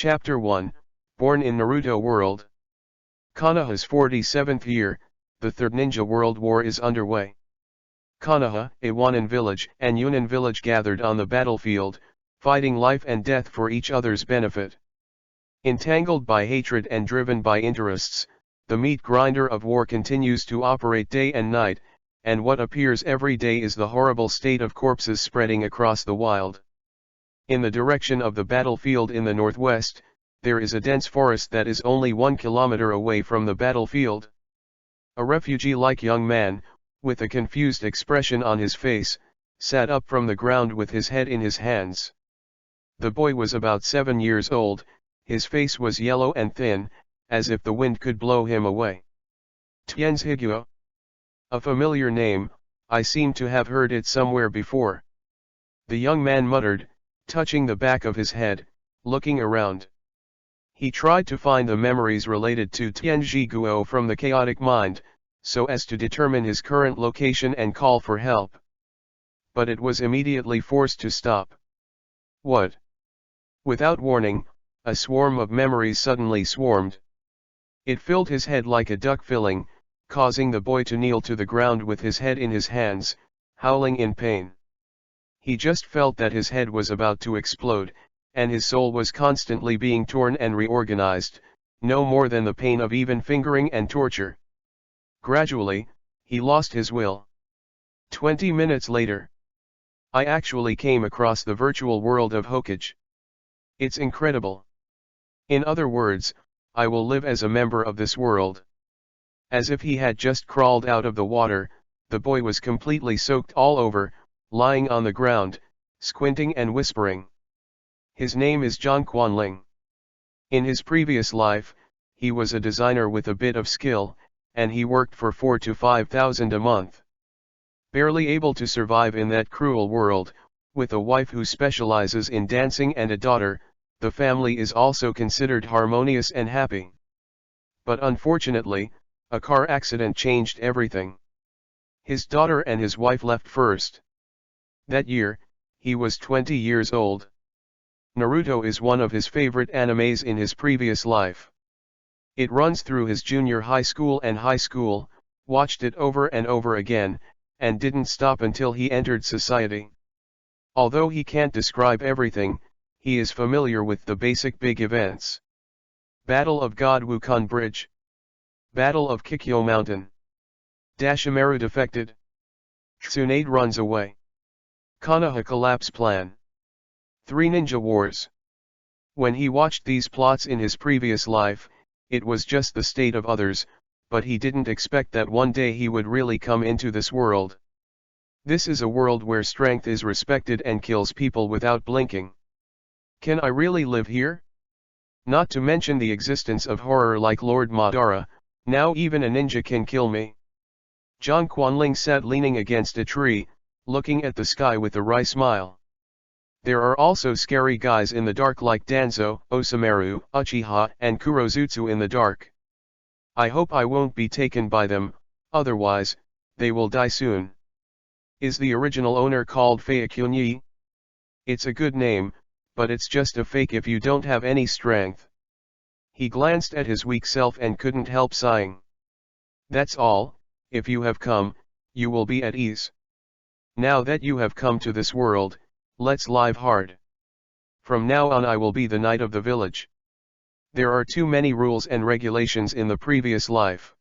Chapter 1, Born in Naruto World. Konoha's 47th year, the Third Ninja World War is underway. Konoha, a Wanin village and Yunin village gathered on the battlefield, fighting life and death for each other's benefit. Entangled by hatred and driven by interests, the meat grinder of war continues to operate day and night, and what appears every day is the horrible state of corpses spreading across the wild. In the direction of the battlefield in the northwest, there is a dense forest that is only 1 kilometer away from the battlefield. A refugee-like young man, with a confused expression on his face, sat up from the ground with his head in his hands. The boy was about 7 years old, his face was yellow and thin, as if the wind could blow him away. Tien's Higuo. A familiar name, I seem to have heard it somewhere before. The young man muttered, touching the back of his head, looking around. He tried to find the memories related to Tianji Guo from the chaotic mind, so as to determine his current location and call for help. But it was immediately forced to stop. What? Without warning, a swarm of memories suddenly swarmed. It filled his head like a duck filling, causing the boy to kneel to the ground with his head in his hands, howling in pain. He just felt that his head was about to explode, and his soul was constantly being torn and reorganized, no more than the pain of even fingering and torture. Gradually, he lost his will. 20 minutes later, I actually came across the virtual world of Hokage. It's incredible. In other words, I will live as a member of this world. As if he had just crawled out of the water, the boy was completely soaked all over, lying on the ground, squinting and whispering. His name is Zhang Quanling. In his previous life, he was a designer with a bit of skill, and he worked for 4,000 to 5,000 a month. Barely able to survive in that cruel world, with a wife who specializes in dancing and a daughter, the family is also considered harmonious and happy. But unfortunately, a car accident changed everything. His daughter and his wife left first. That year, he was 20 years old. Naruto is one of his favorite animes in his previous life. It runs through his junior high school and high school, watched it over and over again, and didn't stop until he entered society. Although he can't describe everything, he is familiar with the basic big events. Battle of God Wukong Bridge. Battle of Kikyo Mountain. Dashimaru defected. Tsunade runs away. Konoha collapse plan. 3 Ninja Wars. When he watched these plots in his previous life, it was just the state of others, but he didn't expect that one day he would really come into this world. This is a world where strength is respected and kills people without blinking. Can I really live here? Not to mention the existence of horror like Lord Madara, now even a ninja can kill me. Zhang Quanling sat leaning against a tree, looking at the sky with a wry smile. There are also scary guys in the dark like Danzo, Osameru, Uchiha and Kurozutsu in the dark. I hope I won't be taken by them, otherwise, they will die soon. Is the original owner called Feikyunyi? It's a good name, but it's just a fake if you don't have any strength. He glanced at his weak self and couldn't help sighing. That's all, if you have come, you will be at ease. Now that you have come to this world, let's live hard. From now on I will be the knight of the village. There are too many rules and regulations in the previous life.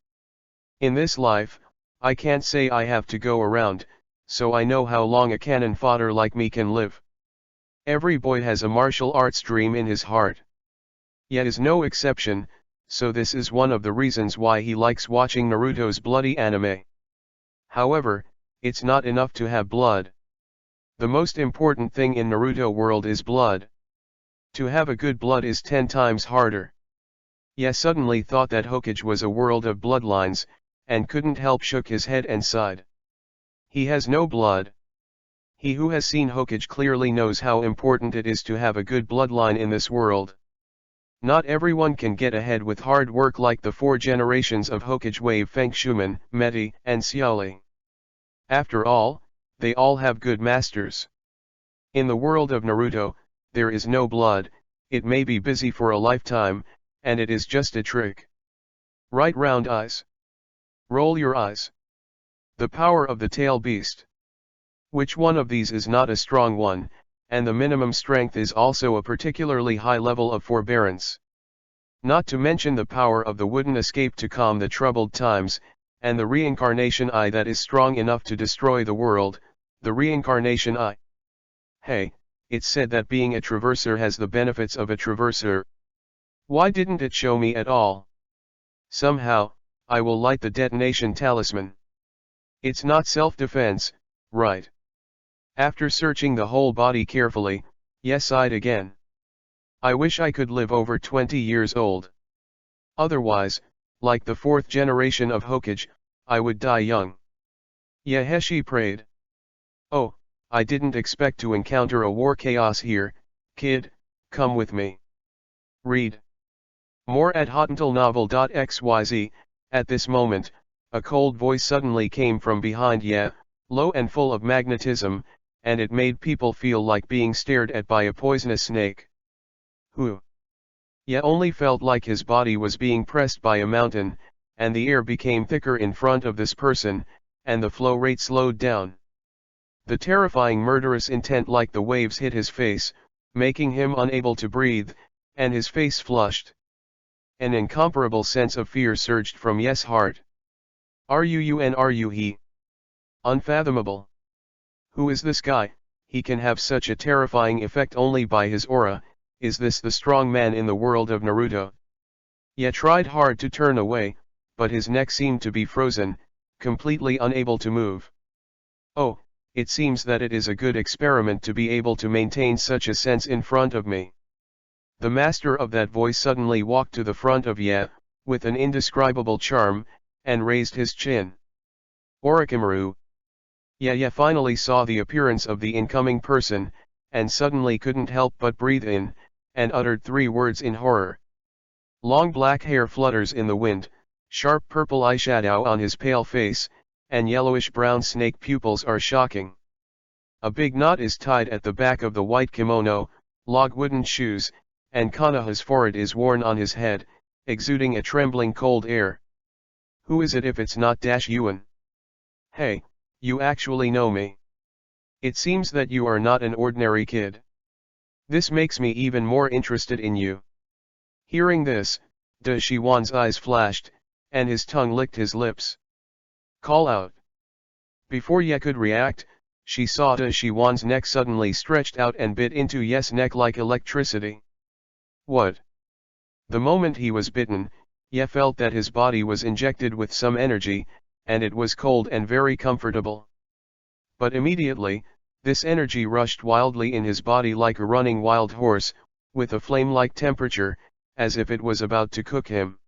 In this life, I can't say I have to go around, so I know how long a cannon fodder like me can live. Every boy has a martial arts dream in his heart. Yet is no exception, so this is one of the reasons why he likes watching Naruto's bloody anime. However, it's not enough to have blood. The most important thing in Naruto world is blood. To have a good blood is 10 times harder. Ye suddenly thought that Hokage was a world of bloodlines, and couldn't help shook his head and sighed. He has no blood. He who has seen Hokage clearly knows how important it is to have a good bloodline in this world. Not everyone can get ahead with hard work like the 4 generations of Hokage wave Feng Shuman, Meti, and Xiaoli. After all, they all have good masters. In the world of Naruto, there is no blood, it may be busy for a lifetime, and it is just a trick. Right round eyes. Roll your eyes. The power of the tail beast. Which one of these is not a strong one, and the minimum strength is also a particularly high level of forbearance. Not to mention the power of the wooden escape to calm the troubled times, and the reincarnation eye that is strong enough to destroy the world, the reincarnation eye. Hey, it's said that being a traverser has the benefits of a traverser. Why didn't it show me at all? Somehow, I will light the detonation talisman. It's not self-defense, right? After searching the whole body carefully, Yes sighed again. I wish I could live over 20 years old. Otherwise, like the fourth generation of Hokage, I would die young. Yaheshi prayed. Oh, I didn't expect to encounter a war chaos here, kid, come with me. Read. More at hotentillnovel.xyz. At this moment, a cold voice suddenly came from behind Ye, low and full of magnetism, and it made people feel like being stared at by a poisonous snake. Who? Ye only felt like his body was being pressed by a mountain, and the air became thicker in front of this person, and the flow rate slowed down. The terrifying murderous intent like the waves hit his face, making him unable to breathe, and his face flushed. An incomparable sense of fear surged from Ye's heart. Are you he? Unfathomable. Who is this guy? He can have such a terrifying effect only by his aura. Is this the strong man in the world of Naruto? Ye tried hard to turn away, but his neck seemed to be frozen, completely unable to move. Oh, it seems that it is a good experiment to be able to maintain such a sense in front of me. The master of that voice suddenly walked to the front of Ye, with an indescribable charm, and raised his chin. Orochimaru. Ye finally saw the appearance of the incoming person, and suddenly couldn't help but breathe in, and uttered 3 words in horror. Long black hair flutters in the wind, sharp purple eyeshadow on his pale face, and yellowish-brown snake pupils are shocking. A big knot is tied at the back of the white kimono, log wooden shoes, and Konoha's forehead is worn on his head, exuding a trembling cold air. Who is it if it's not Yuan? Hey, you actually know me. It seems that you are not an ordinary kid. This makes me even more interested in you. Hearing this, Yuan's eyes flashed, and his tongue licked his lips. Call out. Before Ye could react, she saw Yuan's neck suddenly stretched out and bit into Ye's neck like electricity. What? The moment he was bitten, Ye felt that his body was injected with some energy, and it was cold and very comfortable. But immediately, this energy rushed wildly in his body like a running wild horse, with a flame-like temperature, as if it was about to cook him.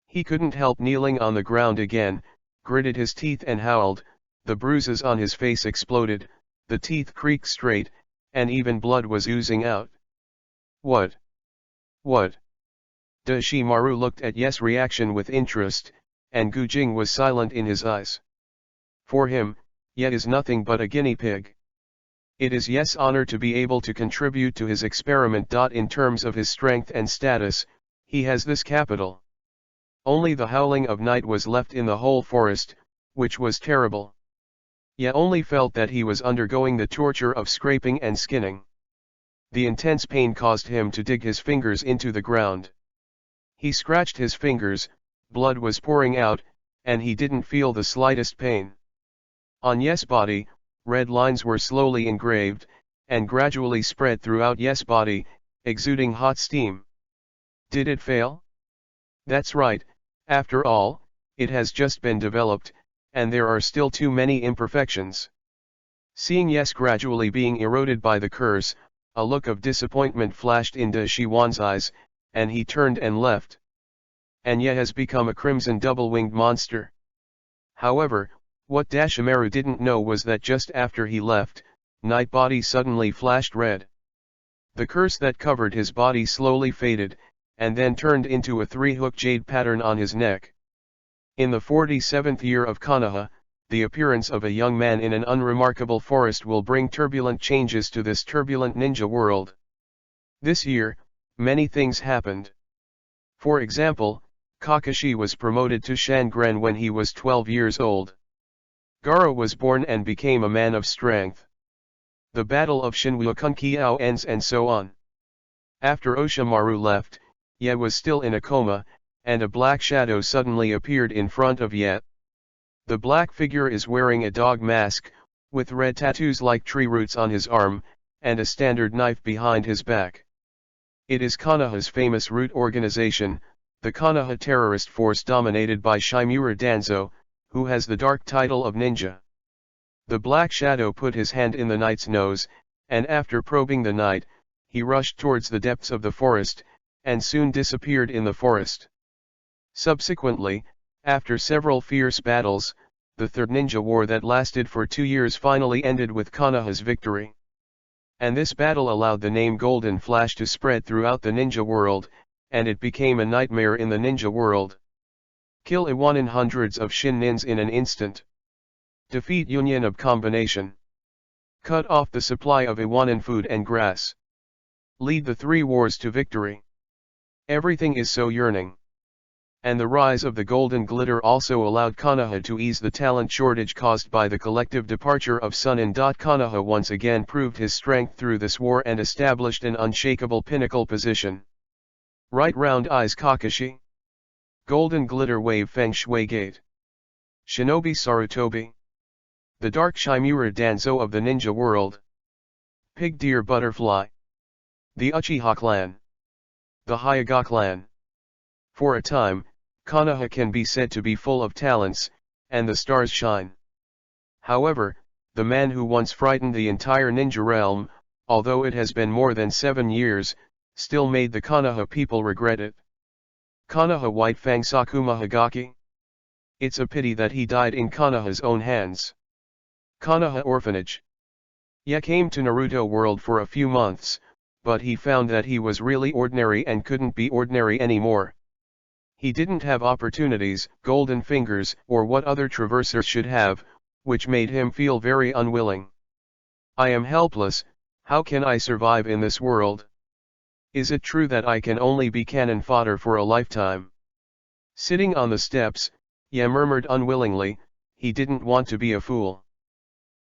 He couldn't help kneeling on the ground again, gritted his teeth and howled. The bruises on his face exploded, the teeth creaked straight, and even blood was oozing out. What? What? Maru looked at Ye's reaction with interest, and Gujing was silent in his eyes. For him, Ye is nothing but a guinea pig. It is Ye's honor to be able to contribute to his experiment. In terms of his strength and status, he has this capital. Only the howling of night was left in the whole forest, which was terrible. Ye only felt that he was undergoing the torture of scraping and skinning. The intense pain caused him to dig his fingers into the ground. He scratched his fingers, blood was pouring out, and he didn't feel the slightest pain. On Ye's body, red lines were slowly engraved, and gradually spread throughout Ye's body, exuding hot steam. Did it fail? That's right, after all, it has just been developed, and there are still too many imperfections. Seeing Yes gradually being eroded by the curse, a look of disappointment flashed into Yuan's eyes, and he turned and left. And Ye has become a crimson double-winged monster. However, what Dashimaru didn't know was that just after he left, Night Body suddenly flashed red. The curse that covered his body slowly faded, and then turned into a 3-hook jade pattern on his neck. In the 47th year of Konoha, the appearance of a young man in an unremarkable forest will bring turbulent changes to this turbulent ninja world. This year, Many things happened. For example, Kakashi was promoted to Shangren when he was 12 years old. Gaara was born and became a man of strength. The Battle of Shinwukunkiao ends and so on. After Oshimaru left, Ye was still in a coma, and a black shadow suddenly appeared in front of Ye. The black figure is wearing a dog mask, with red tattoos like tree roots on his arm, and a standard knife behind his back. It is Konoha's famous root organization, the Konoha terrorist force dominated by Shimura Danzo, who has the dark title of ninja. The black shadow put his hand in the knight's nose, and after probing the knight, he rushed towards the depths of the forest, and soon disappeared in the forest. Subsequently, after several fierce battles, the Third Ninja War that lasted for 2 years finally ended with Konoha's victory. And this battle allowed the name Golden Flash to spread throughout the ninja world, and it became a nightmare in the ninja world. Kill Iwanin hundreds of Shin-nins in an instant. Defeat Union of Combination. Cut off the supply of Iwanin food and grass. Lead the 3 wars to victory. Everything is so yearning. And the rise of the Golden Glitter also allowed Konoha to ease the talent shortage caused by the collective departure of Sunin. Konoha once again proved his strength through this war and established an unshakable pinnacle position. Right round eyes Kakashi. Golden Glitter Wave Feng Shui Gate. Shinobi Sarutobi. The Dark Shimura Danzo of the ninja world. Pig Deer Butterfly. The Uchiha clan. The Hyuga clan. For a time, Konoha can be said to be full of talents, and the stars shine. However, the man who once frightened the entire ninja realm, although it has been more than 7 years, still made the Konoha people regret it. Konoha White Fang Sakuma Hagaki? It's a pity that he died in Konoha's own hands. Konoha Orphanage. Ye came to Naruto world for a few months, but he found that he was really ordinary and couldn't be ordinary anymore. He didn't have opportunities, golden fingers, or what other traversers should have, which made him feel very unwilling. I am helpless, how can I survive in this world? Is it true that I can only be cannon fodder for a lifetime? Sitting on the steps, Ye murmured unwillingly, he didn't want to be a fool.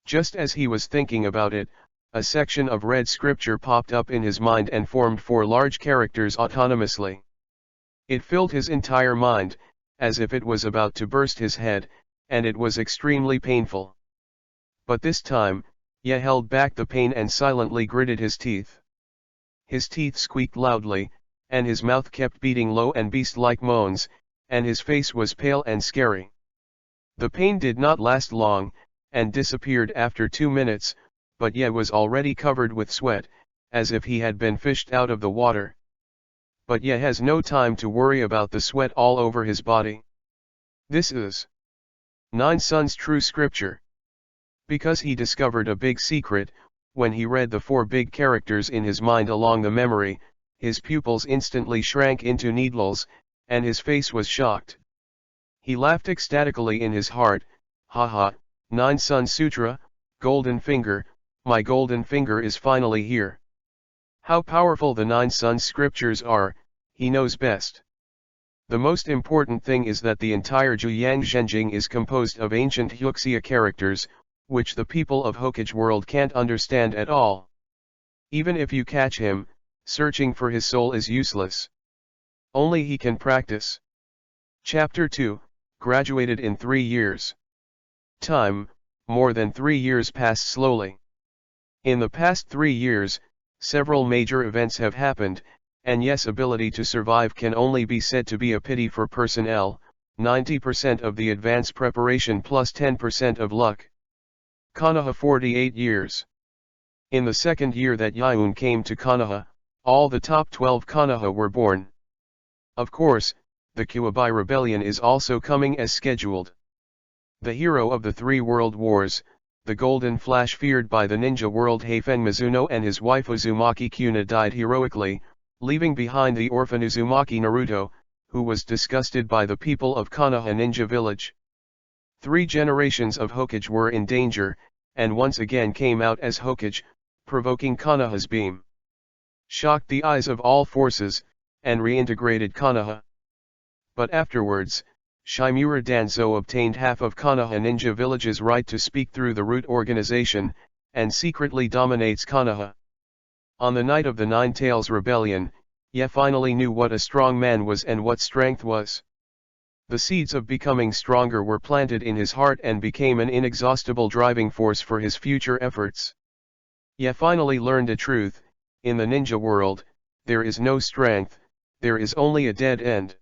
Just as he was thinking about it, a section of red scripture popped up in his mind and formed 4 large characters autonomously. It filled his entire mind, as if it was about to burst his head, and it was extremely painful. But this time, Ye held back the pain and silently gritted his teeth. His teeth squeaked loudly, and his mouth kept beating low and beast-like moans, and his face was pale and scary. The pain did not last long, and disappeared after 2 minutes, but Ye was already covered with sweat, as if he had been fished out of the water. But Ye has no time to worry about the sweat all over his body. This is 9 Sun's true scripture. Because he discovered a big secret, when he read the 4 big characters in his mind along the memory, his pupils instantly shrank into needles, and his face was shocked. He laughed ecstatically in his heart, haha, 9 Sun Sutra, Golden Finger, my golden finger is finally here. How powerful the 9 Sun scriptures are, he knows best. The most important thing is that the entire Juyang Zhenjing is composed of ancient Huxia characters, which the people of Hokage world can't understand at all. Even if you catch him, searching for his soul is useless. Only he can practice. Chapter 2, graduated in 3 years. Time, more than 3 years passed slowly. In the past 3 years, several major events have happened, and Ye's ability to survive can only be said to be a pity for personnel, 90% of the advance preparation plus 10% of luck. Konoha 48 years. In the second year that Yaun came to Konoha, all the top 12 Konoha were born. Of course, the Kyuubi rebellion is also coming as scheduled. The hero of the 3 world wars, the Golden Flash feared by the ninja world Heifeng Mizuno and his wife Uzumaki Kuna died heroically, leaving behind the orphan Uzumaki Naruto, who was disgusted by the people of Konoha Ninja Village. 3 generations of Hokage were in danger, and once again came out as Hokage, provoking Konoha's beam. shocked the eyes of all forces, and reintegrated Konoha. But afterwards, Shimura Danzo obtained half of Konoha Ninja Village's right to speak through the root organization, and secretly dominates Konoha. On the night of the Nine Tails Rebellion, Ye finally knew what a strong man was and what strength was. The seeds of becoming stronger were planted in his heart and became an inexhaustible driving force for his future efforts. Ye finally learned a truth: in the ninja world, there is no strength, there is only a dead end.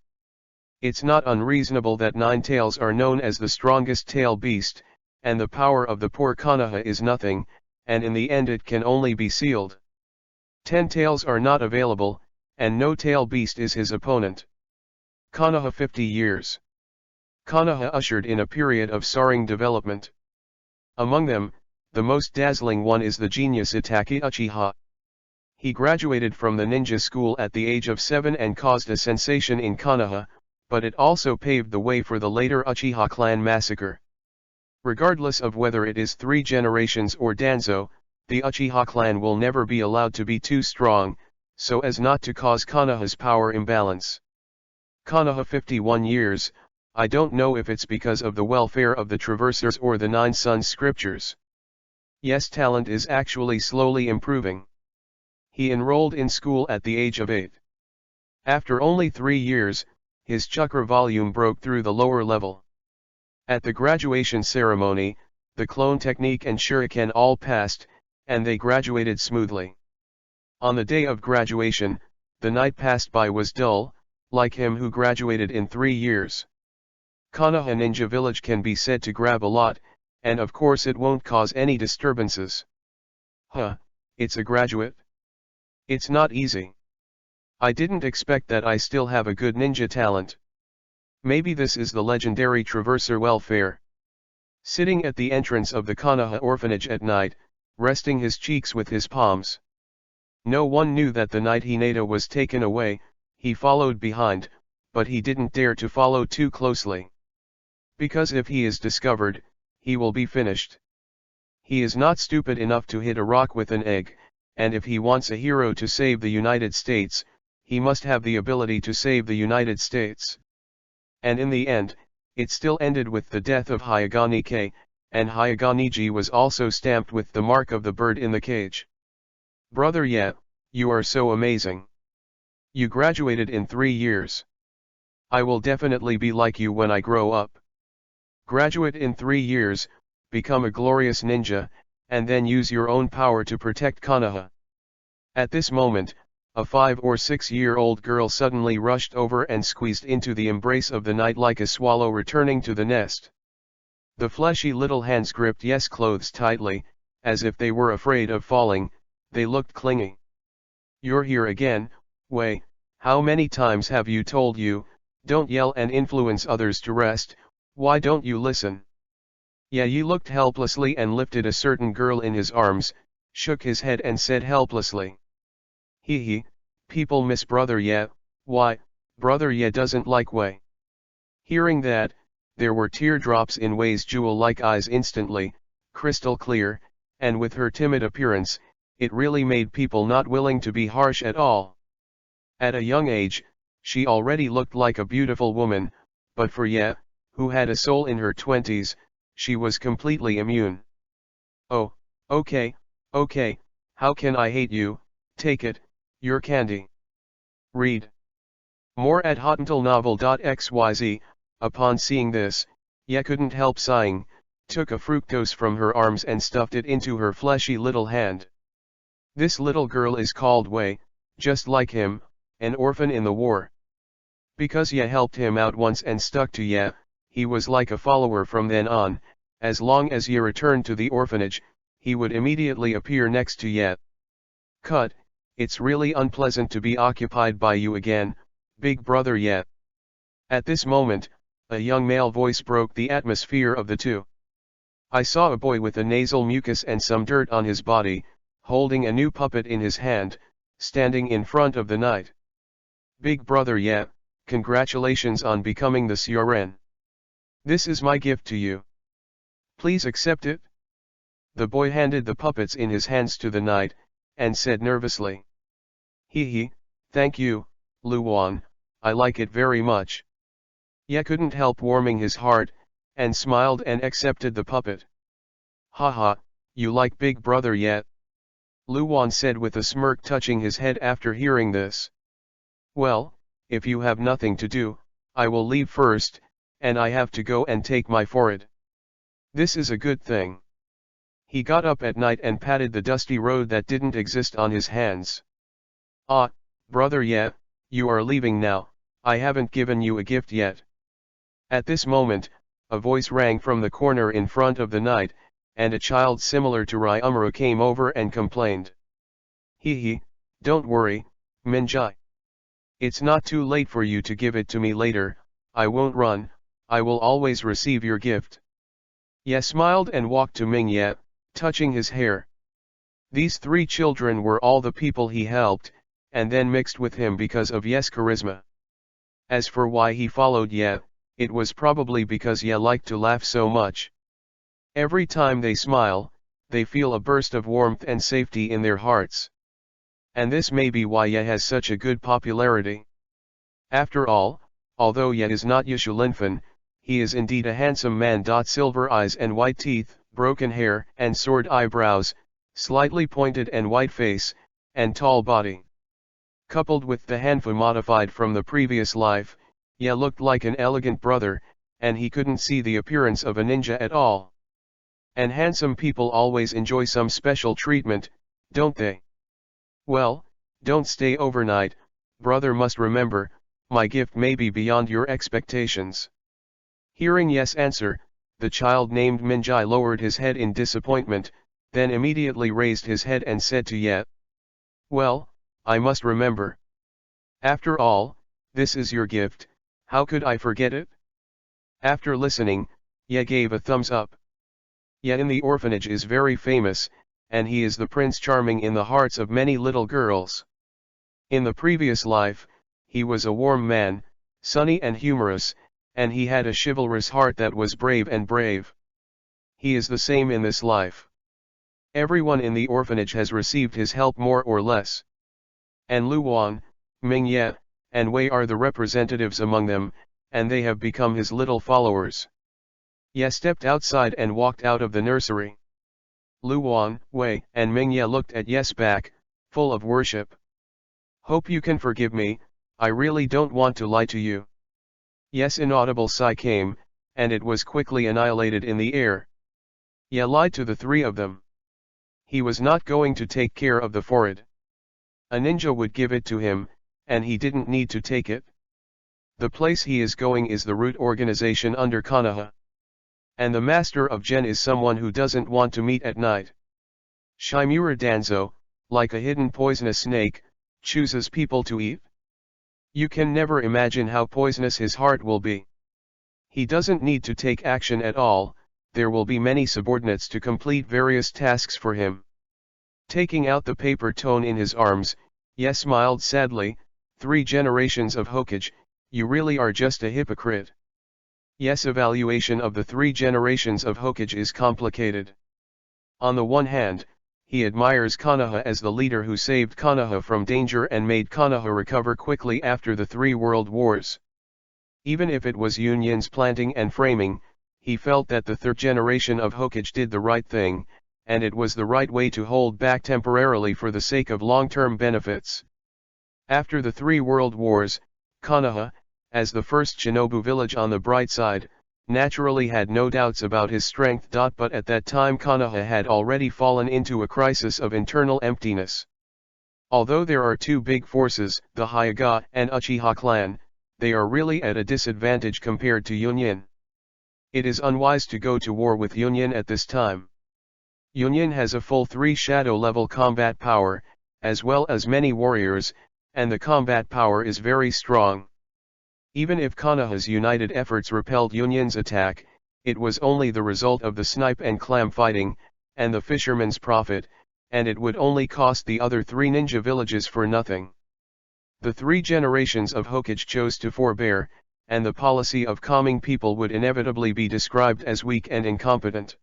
It's not unreasonable that Nine Tails are known as the strongest tail beast, and the power of the poor Konoha is nothing, and in the end it can only be sealed. 10 tails are not available, and no tail beast is his opponent. Konoha 50 years. Konoha ushered in a period of soaring development. Among them, the most dazzling one is the genius Itachi Uchiha. He graduated from the ninja school at the age of 7 and caused a sensation in Konoha, but it also paved the way for the later Uchiha clan massacre. Regardless of whether it is 3 generations or Danzo, the Uchiha clan will never be allowed to be too strong, so as not to cause Konoha's power imbalance. Konoha 51 years, I don't know if it's because of the welfare of the Traversers or the Nine Suns scriptures. Yes, talent is actually slowly improving. He enrolled in school at the age of 8. After only 3 years, his chakra volume broke through the lower level. At the graduation ceremony, the clone technique and shuriken all passed, and they graduated smoothly. On the day of graduation, the night passed by was dull, like him who graduated in 3 years. Konoha Ninja Village can be said to grab a lot, and of course it won't cause any disturbances. It's a graduate? It's not easy. I didn't expect that. I still have a good ninja talent. Maybe this is the legendary Traverser welfare. Sitting at the entrance of the Konoha orphanage at night, resting his cheeks with his palms. No one knew that the night Hinata was taken away, he followed behind, but he didn't dare to follow too closely. Because if he is discovered, he will be finished. He is not stupid enough to hit a rock with an egg, and if he wants a hero to save the United States, he must have the ability to save the United States. And in the end, it still ended with the death of Hyaganike, and Hyaganiji was also stamped with the mark of the bird in the cage. Brother Ye, you are so amazing. You graduated in 3 years. I will definitely be like you when I grow up. Graduate in 3 years, become a glorious ninja, and then use your own power to protect Konoha. At this moment, a 5 or 6-year-old girl suddenly rushed over and squeezed into the embrace of the night like a swallow returning to the nest. The fleshy little hands gripped Ye's clothes tightly, as if they were afraid of falling. They looked clingy. You're here again, Wei. How many times have you told you, don't yell and influence others to rest? Why don't you listen? Ye looked helplessly and lifted a certain girl in his arms, shook his head and said helplessly. People miss Brother Ye. Why, Brother Ye doesn't like Wei. Hearing that, there were teardrops in Wei's jewel-like eyes instantly, crystal clear, and with her timid appearance, it really made people not willing to be harsh at all. At a young age, she already looked like a beautiful woman, but for Ye, who had a soul in her 20s, she was completely immune. Oh, okay, how can I hate you? Take it, your candy. Read more at hotentillnovel.xyz. Upon seeing this, Ye couldn't help sighing, took a fructose from her arms and stuffed it into her fleshy little hand. This little girl is called Wei, just like him, an orphan in the war. Because Ye helped him out once and stuck to Ye, he was like a follower from then on. As long as Ye returned to the orphanage, he would immediately appear next to Ye. Cut, it's really unpleasant to be occupied by you again, big brother Ye. At this moment, a young male voice broke the atmosphere of the two. I saw a boy with a nasal mucus and some dirt on his body, holding a new puppet in his hand, standing in front of the knight. Big brother Ye, congratulations on becoming the Syoren. This is my gift to you. Please accept it. The boy handed the puppets in his hands to the knight, and said nervously. Hee, thank you, Luwan, I like it very much. Ye couldn't help warming his heart, and smiled and accepted the puppet. Haha, you like Big Brother yet? Luwan said with a smirk, touching his head after hearing this. Well, if you have nothing to do, I will leave first, and I have to go and take my forehead. This is a good thing. He got up at night and patted the dusty road that didn't exist on his hands. Ah, brother, yeah, you are leaving now, I haven't given you a gift yet. At this moment, a voice rang from the corner in front of the knight, and a child similar to Ryumura came over and complained. Hee, don't worry, Minjai. It's not too late for you to give it to me later, I won't run, I will always receive your gift. Ye smiled and walked to Mingye, touching his hair. These three children were all the people he helped, and then mixed with him because of Ye's charisma. As for why he followed Ye, it was probably because Ye liked to laugh so much. Every time they smile, they feel a burst of warmth and safety in their hearts. And this may be why Ye has such a good popularity. After all, although Ye is not Yushulinfan, he is indeed a handsome man. Silver eyes and white teeth, broken hair and sword eyebrows, slightly pointed and white face, and tall body. Coupled with the hanfu modified from the previous life, Ye looked like an elegant brother, and he couldn't see the appearance of a ninja at all. And handsome people always enjoy some special treatment, don't they? Well, don't stay overnight, brother must remember, my gift may be beyond your expectations. Hearing Ye's answer, the child named Minjai lowered his head in disappointment, then immediately raised his head and said to Ye. Well, I must remember. After all, this is your gift, how could I forget it? After listening, Ye gave a thumbs up. Ye in the orphanage is very famous, and he is the Prince Charming in the hearts of many little girls. In the previous life, he was a warm man, sunny and humorous, and he had a chivalrous heart that was brave and brave. He is the same in this life. Everyone in the orphanage has received his help more or less. And Luwan, Mingye, and Wei are the representatives among them, and they have become his little followers. Ye stepped outside and walked out of the nursery. Luwan, Wei, and Mingye looked at Ye's back, full of worship. Hope you can forgive me, I really don't want to lie to you. Ye's inaudible sigh came, and it was quickly annihilated in the air. Ye lied to the three of them. He was not going to take care of the forehead. A ninja would give it to him, and he didn't need to take it. The place he is going is the root organization under Konoha. And the master of Gen is someone who doesn't want to meet at night. Shimura Danzo, like a hidden poisonous snake, chooses people to eat. You can never imagine how poisonous his heart will be. He doesn't need to take action at all, there will be many subordinates to complete various tasks for him. Taking out the paper tone in his arms, Ye smiled sadly, 3 generations of Hokage, you really are just a hypocrite. Ye's evaluation of the 3 generations of Hokage is complicated. On the one hand, he admires Konoha as the leader who saved Konoha from danger and made Konoha recover quickly after the 3 world wars. Even if it was Union's planting and framing, he felt that the 3rd generation of Hokage did the right thing, and it was the right way to hold back temporarily for the sake of long-term benefits. After the 3 world wars, Konoha, as the first shinobu village on the bright side, naturally had no doubts about his strength. But at that time Konoha had already fallen into a crisis of internal emptiness. Although there are 2 big forces, the Hyuga and Uchiha clan, they are really at a disadvantage compared to Union. It is unwise to go to war with Union at this time. Union has a full 3 shadow level combat power, as well as many warriors, and the combat power is very strong. Even if Konoha's united efforts repelled Union's attack, it was only the result of the snipe and clam fighting, and the fisherman's profit, and it would only cost the other 3 ninja villages for nothing. The 3 generations of Hokage chose to forbear, and the policy of calming people would inevitably be described as weak and incompetent.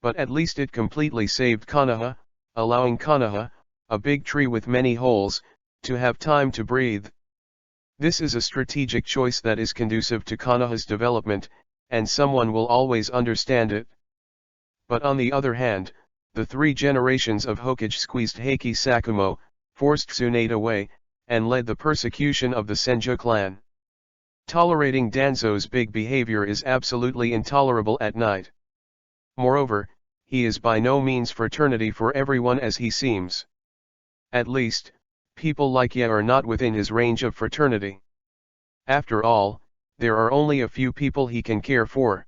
But at least it completely saved Konoha, allowing Konoha, a big tree with many holes, to have time to breathe. This is a strategic choice that is conducive to Konoha's development, and someone will always understand it. But on the other hand, the 3 generations of Hokage squeezed Heiki Sakumo, forced Tsunade away, and led the persecution of the Senju clan. Tolerating Danzo's big behavior is absolutely intolerable at night. Moreover, he is by no means fraternity for everyone as he seems. At least, people like Ye are not within his range of fraternity. After all, there are only a few people he can care for.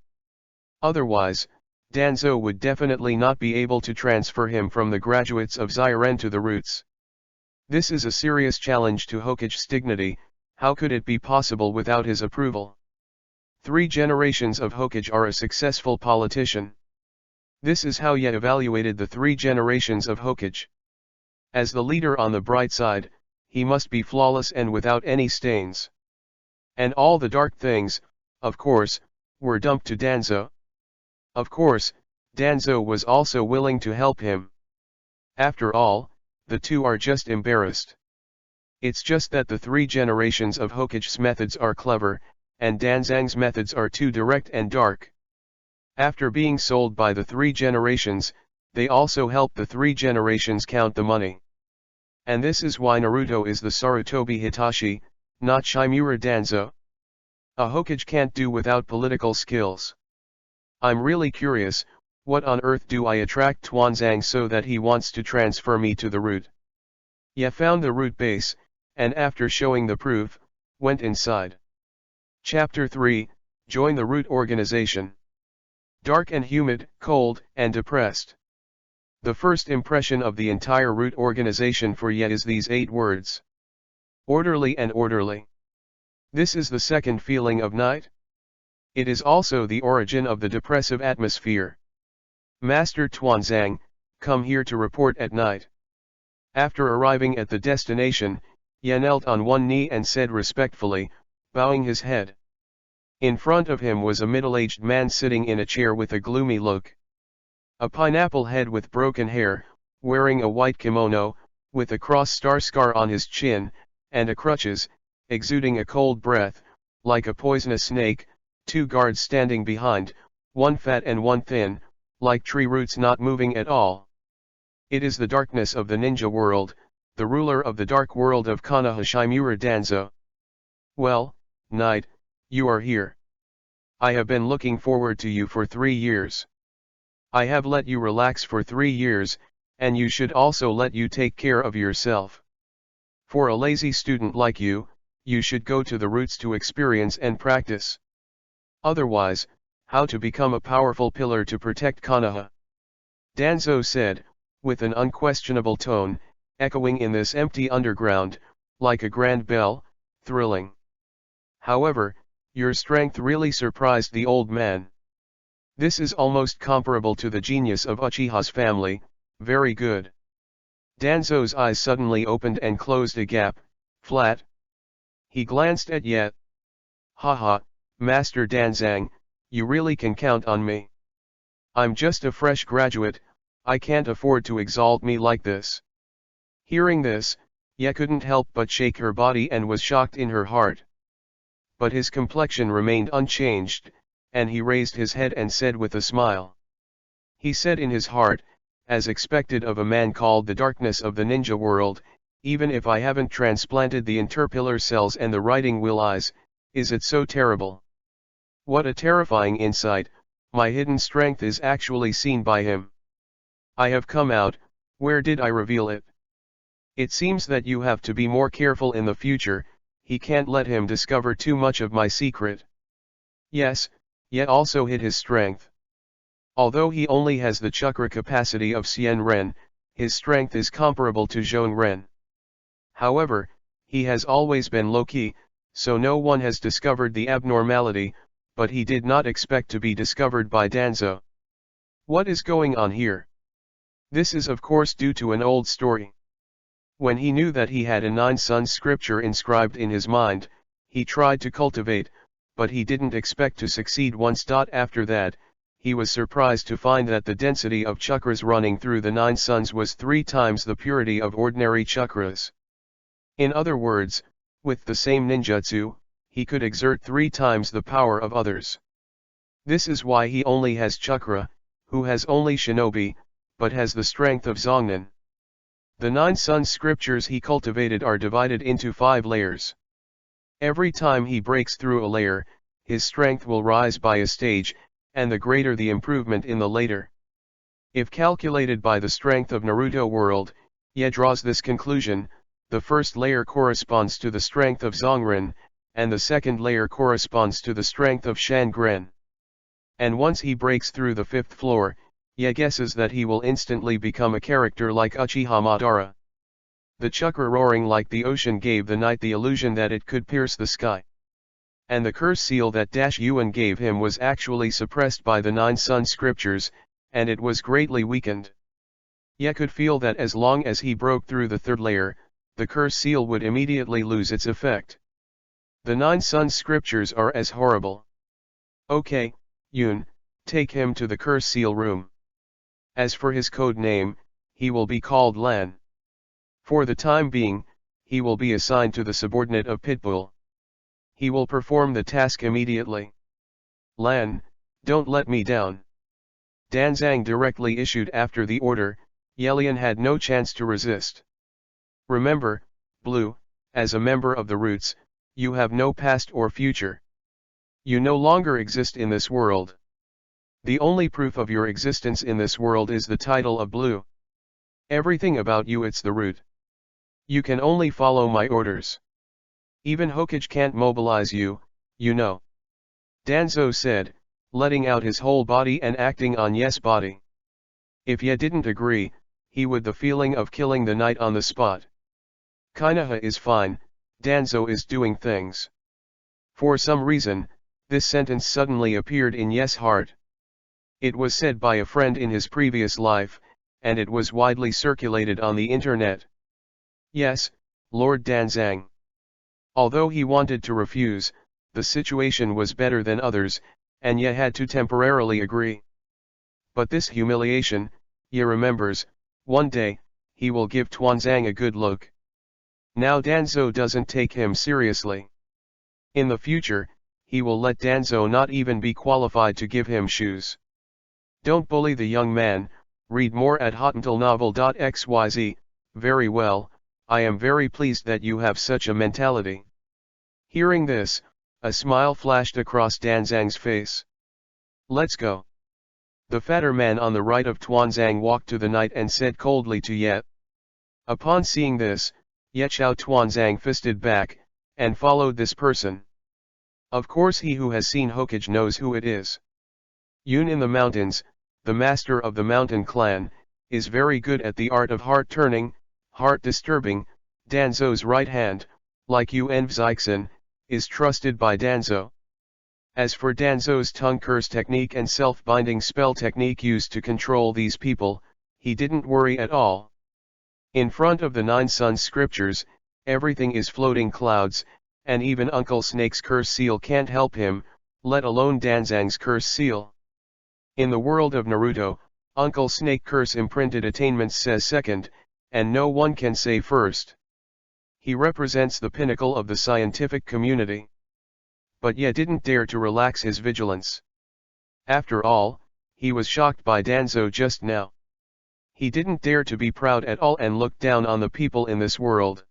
Otherwise, Danzo would definitely not be able to transfer him from the graduates of Zyren to the roots. This is a serious challenge to Hokage's dignity. How could it be possible without his approval? 3 generations of Hokage are a successful politician. This is how Ye evaluated the 3 generations of Hokage. As the leader on the bright side, he must be flawless and without any stains. And all the dark things, of course, were dumped to Danzo. Of course, Danzo was also willing to help him. After all, the two are just embarrassed. It's just that the 3 generations of Hokage's methods are clever, and Danzang's methods are too direct and dark. After being sold by the 3 generations, they also help the 3 generations count the money. And this is why Naruto is the Sarutobi Hitachi, not Shimura Danzo. A Hokage can't do without political skills. I'm really curious, what on earth do I attract Tuanzang so that he wants to transfer me to the root? Ye found the root base, and after showing the proof, went inside. Chapter 3, Join the Root Organization. Dark and humid, cold, and depressed. The first impression of the entire root organization for Ye is these 8 words. Orderly and orderly. This is the second feeling of night. It is also the origin of the depressive atmosphere. Master Tuanzang, come here to report at night. After arriving at the destination, Ye knelt on one knee and said respectfully, bowing his head. In front of him was a middle-aged man sitting in a chair with a gloomy look. A pineapple head with broken hair, wearing a white kimono, with a cross-star scar on his chin, and a crutches, exuding a cold breath, like a poisonous snake, 2 guards standing behind, one fat and one thin, like tree roots not moving at all. It is the darkness of the ninja world, the ruler of the dark world of Konoha Shimura Danzo. Well, Knight, you are here. I have been looking forward to you for 3 years. I have let you relax for 3 years, and you should also let you take care of yourself. For a lazy student like you, you should go to the roots to experience and practice. Otherwise, how to become a powerful pillar to protect Konoha? Danzo said, with an unquestionable tone, echoing in this empty underground, like a grand bell, thrilling. However, your strength really surprised the old man. This is almost comparable to the genius of Uchiha's family, very good. Danzo's eyes suddenly opened and closed a gap, flat. He glanced at Ye. Haha, Master Danzang, you really can count on me. I'm just a fresh graduate, I can't afford to exalt me like this. Hearing this, Ye couldn't help but shake her body and was shocked in her heart. But his complexion remained unchanged, and he raised his head and said with a smile. He said in his heart, as expected of a man called the darkness of the ninja world, even if I haven't transplanted the interpillar cells and the writing will eyes, is it so terrible? What a terrifying insight, my hidden strength is actually seen by him. I have come out, where did I reveal it? It seems that you have to be more careful in the future, he can't let him discover too much of my secret. Yes, Ye also hid his strength. Although he only has the chakra capacity of Xian Ren, his strength is comparable to Zhong Ren. However, he has always been low-key, so no one has discovered the abnormality, but he did not expect to be discovered by Danzo. What is going on here? This is of course due to an old story. When he knew that he had a 9 sons scripture inscribed in his mind, he tried to cultivate, but he didn't expect to succeed once. After that, he was surprised to find that the density of chakras running through the 9 sons was 3 times the purity of ordinary chakras. In other words, with the same ninjutsu, he could exert 3 times the power of others. This is why he only has chakra, who has only shinobi, but has the strength of Zongnan. The 9 sun scriptures he cultivated are divided into 5 layers. Every time he breaks through a layer, his strength will rise by a stage, and the greater the improvement in the later. If calculated by the strength of Naruto world, Ye draws this conclusion: the first layer corresponds to the strength of Zongren, and the second layer corresponds to the strength of Shangren. And once he breaks through the 5th floor, Ye guesses that he will instantly become a character like Uchiha Madara. The chakra roaring like the ocean gave the knight the illusion that it could pierce the sky. And the curse seal that Yuan gave him was actually suppressed by the 9 sun scriptures, and it was greatly weakened. Ye could feel that as long as he broke through the 3rd layer, the curse seal would immediately lose its effect. The 9 sun scriptures are as horrible. Okay, Yun, take him to the curse seal room. As for his code name, he will be called Lan. For the time being, he will be assigned to the subordinate of Pitbull. He will perform the task immediately. Lan, don't let me down. Danzang directly issued after the order. Yelian had no chance to resist. Remember, Blue, as a member of the Roots, you have no past or future. You no longer exist in this world. The only proof of your existence in this world is the title of Blue. Everything about you, it's the root. You can only follow my orders. Even Hokage can't mobilize you, you know. Danzo said, letting out his whole body and acting on Ye's body. If Ye didn't agree, he would the feeling of killing the knight on the spot. Kainaha is fine, Danzo is doing things. For some reason, this sentence suddenly appeared in Ye's heart. It was said by a friend in his previous life, and it was widely circulated on the internet. Yes, Lord Danzang. Although he wanted to refuse, the situation was better than others, and Ye had to temporarily agree. But this humiliation, Ye remembers, one day, he will give Tuanzang a good look. Now Danzo doesn't take him seriously. In the future, he will let Danzo not even be qualified to give him shoes. Don't bully the young man. Read more at hotmailnovel.xyz. Very well, I am very pleased that you have such a mentality. Hearing this, a smile flashed across Danzang's face. Let's go. The fatter man on the right of Tuanzang walked to the knight and said coldly to Ye. Upon seeing this, Ye Chao Tuanzang fisted back, and followed this person. Of course he who has seen Hokage knows who it is. Yun in the mountains, the master of the mountain clan, is very good at the art of heart-turning, heart-disturbing. Danzo's right hand, like Yun Vzixen, is trusted by Danzo. As for Danzo's tongue curse technique and self-binding spell technique used to control these people, he didn't worry at all. In front of the 9 sun scriptures, everything is floating clouds, and even Uncle Snake's curse seal can't help him, let alone Danzang's curse seal. In the world of Naruto, Uncle Snake curse imprinted attainments says second, and no one can say first. He represents the pinnacle of the scientific community. But Ye didn't dare to relax his vigilance. After all, he was shocked by Danzo just now. He didn't dare to be proud at all and look down on the people in this world.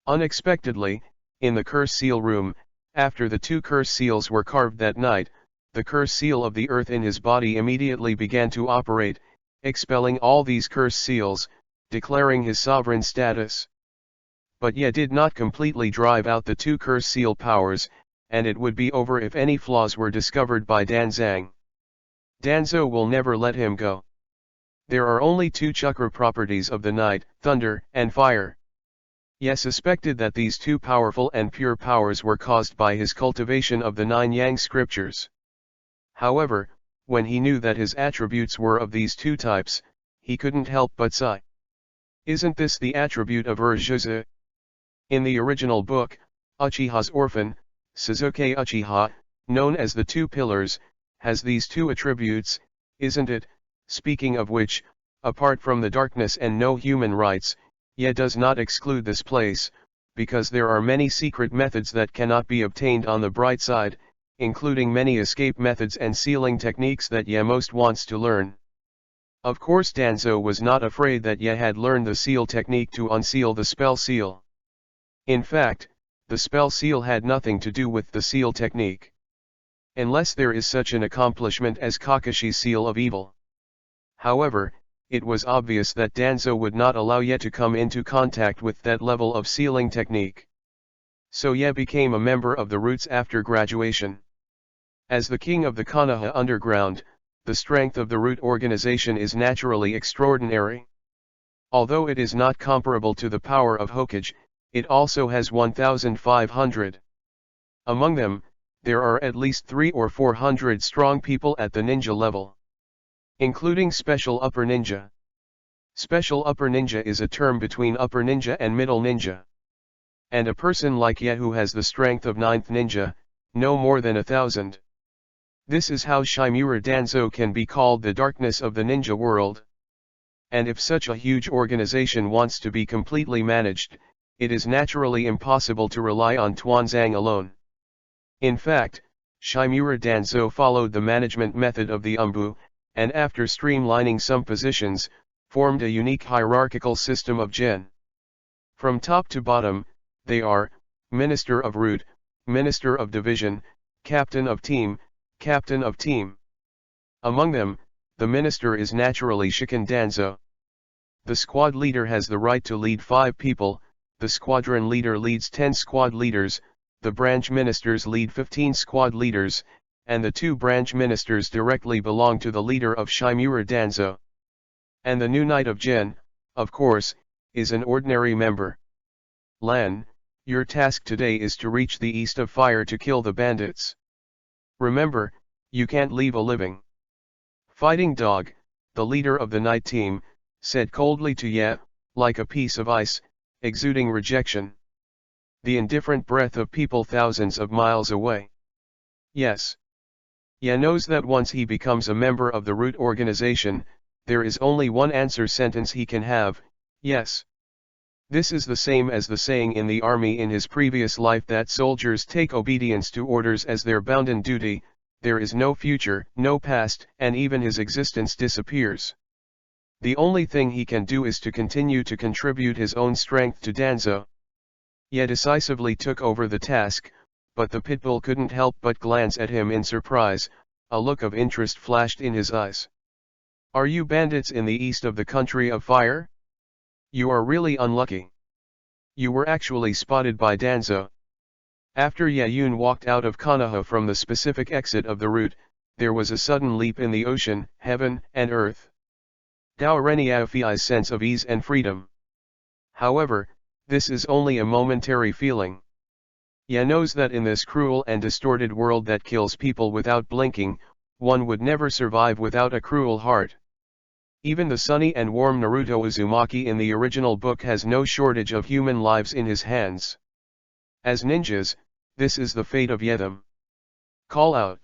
Unexpectedly, in the curse seal room, after the 2 curse seals were carved that night, the curse seal of the earth in his body immediately began to operate, expelling all these curse seals, declaring his sovereign status. But Ye did not completely drive out the 2 curse seal powers, and it would be over if any flaws were discovered by Danzang. Danzo will never let him go. There are only 2 chakra properties of the night, thunder and fire. Ye suspected that these 2 powerful and pure powers were caused by his cultivation of the 9 yang scriptures. However, when he knew that his attributes were of these 2 types, he couldn't help but sigh. Isn't this the attribute of Urjuzu? In the original book, Uchiha's orphan, Suzuki Uchiha, known as the 2 pillars, has these 2 attributes, isn't it? Speaking of which, apart from the darkness and no human rights, Ye does not exclude this place, because there are many secret methods that cannot be obtained on the bright side, including many escape methods and sealing techniques that Ye most wants to learn. Of course Danzo was not afraid that Ye had learned the seal technique to unseal the spell seal. In fact, the spell seal had nothing to do with the seal technique. Unless there is such an accomplishment as Kakashi's seal of evil. However, it was obvious that Danzo would not allow Ye to come into contact with that level of sealing technique. So Ye became a member of the Roots after graduation. As the king of the Konoha underground, the strength of the Root organization is naturally extraordinary. Although it is not comparable to the power of Hokage, it also has 1,500. Among them, there are at least 300 or 400 strong people at the ninja level, including Special Upper Ninja. Special Upper Ninja is a term between Upper Ninja and Middle Ninja. And a person like Ye who has the strength of 9th Ninja, no more than 1,000. This is how Shimura Danzo can be called the darkness of the ninja world. And if such a huge organization wants to be completely managed, it is naturally impossible to rely on Tuanzang alone. In fact, Shimura Danzo followed the management method of the Umbu, and after streamlining some positions, formed a unique hierarchical system of Jin. From top to bottom, they are, Minister of Root, Minister of Division, Captain of Team, Captain of Team. Among them, the Minister is naturally Shiken Danzo. The squad leader has the right to lead 5 people, the squadron leader leads 10 squad leaders, the branch ministers lead 15 squad leaders, and the 2 branch ministers directly belong to the leader of Shimura Danzo. And the new Knight of Jin, of course, is an ordinary member. Lan, your task today is to reach the East of Fire to kill the bandits. Remember, you can't leave a living. Fighting Dog, the leader of the night team, said coldly to Ye, like a piece of ice, exuding rejection. The indifferent breath of people thousands of miles away. Yes. Ye knows that once he becomes a member of the Root organization, there is only one answer sentence he can have, yes. This is the same as the saying in the army in his previous life that soldiers take obedience to orders as their bounden duty, there is no future, no past, and even his existence disappears. The only thing he can do is to continue to contribute his own strength to Danzo. Ye decisively took over the task, but the pitbull couldn't help but glance at him in surprise, a look of interest flashed in his eyes. Are you bandits in the east of the country of fire? You are really unlucky. You were actually spotted by Danzo. After Yayun walked out of Konoha from the specific exit of the route, there was a sudden leap in the ocean, heaven, and earth. Dao Reniaofi's sense of ease and freedom. However, this is only a momentary feeling. Ye knows that in this cruel and distorted world that kills people without blinking, one would never survive without a cruel heart. Even the sunny and warm Naruto Uzumaki in the original book has no shortage of human lives in his hands. As ninjas, this is the fate of Yedam. Call out.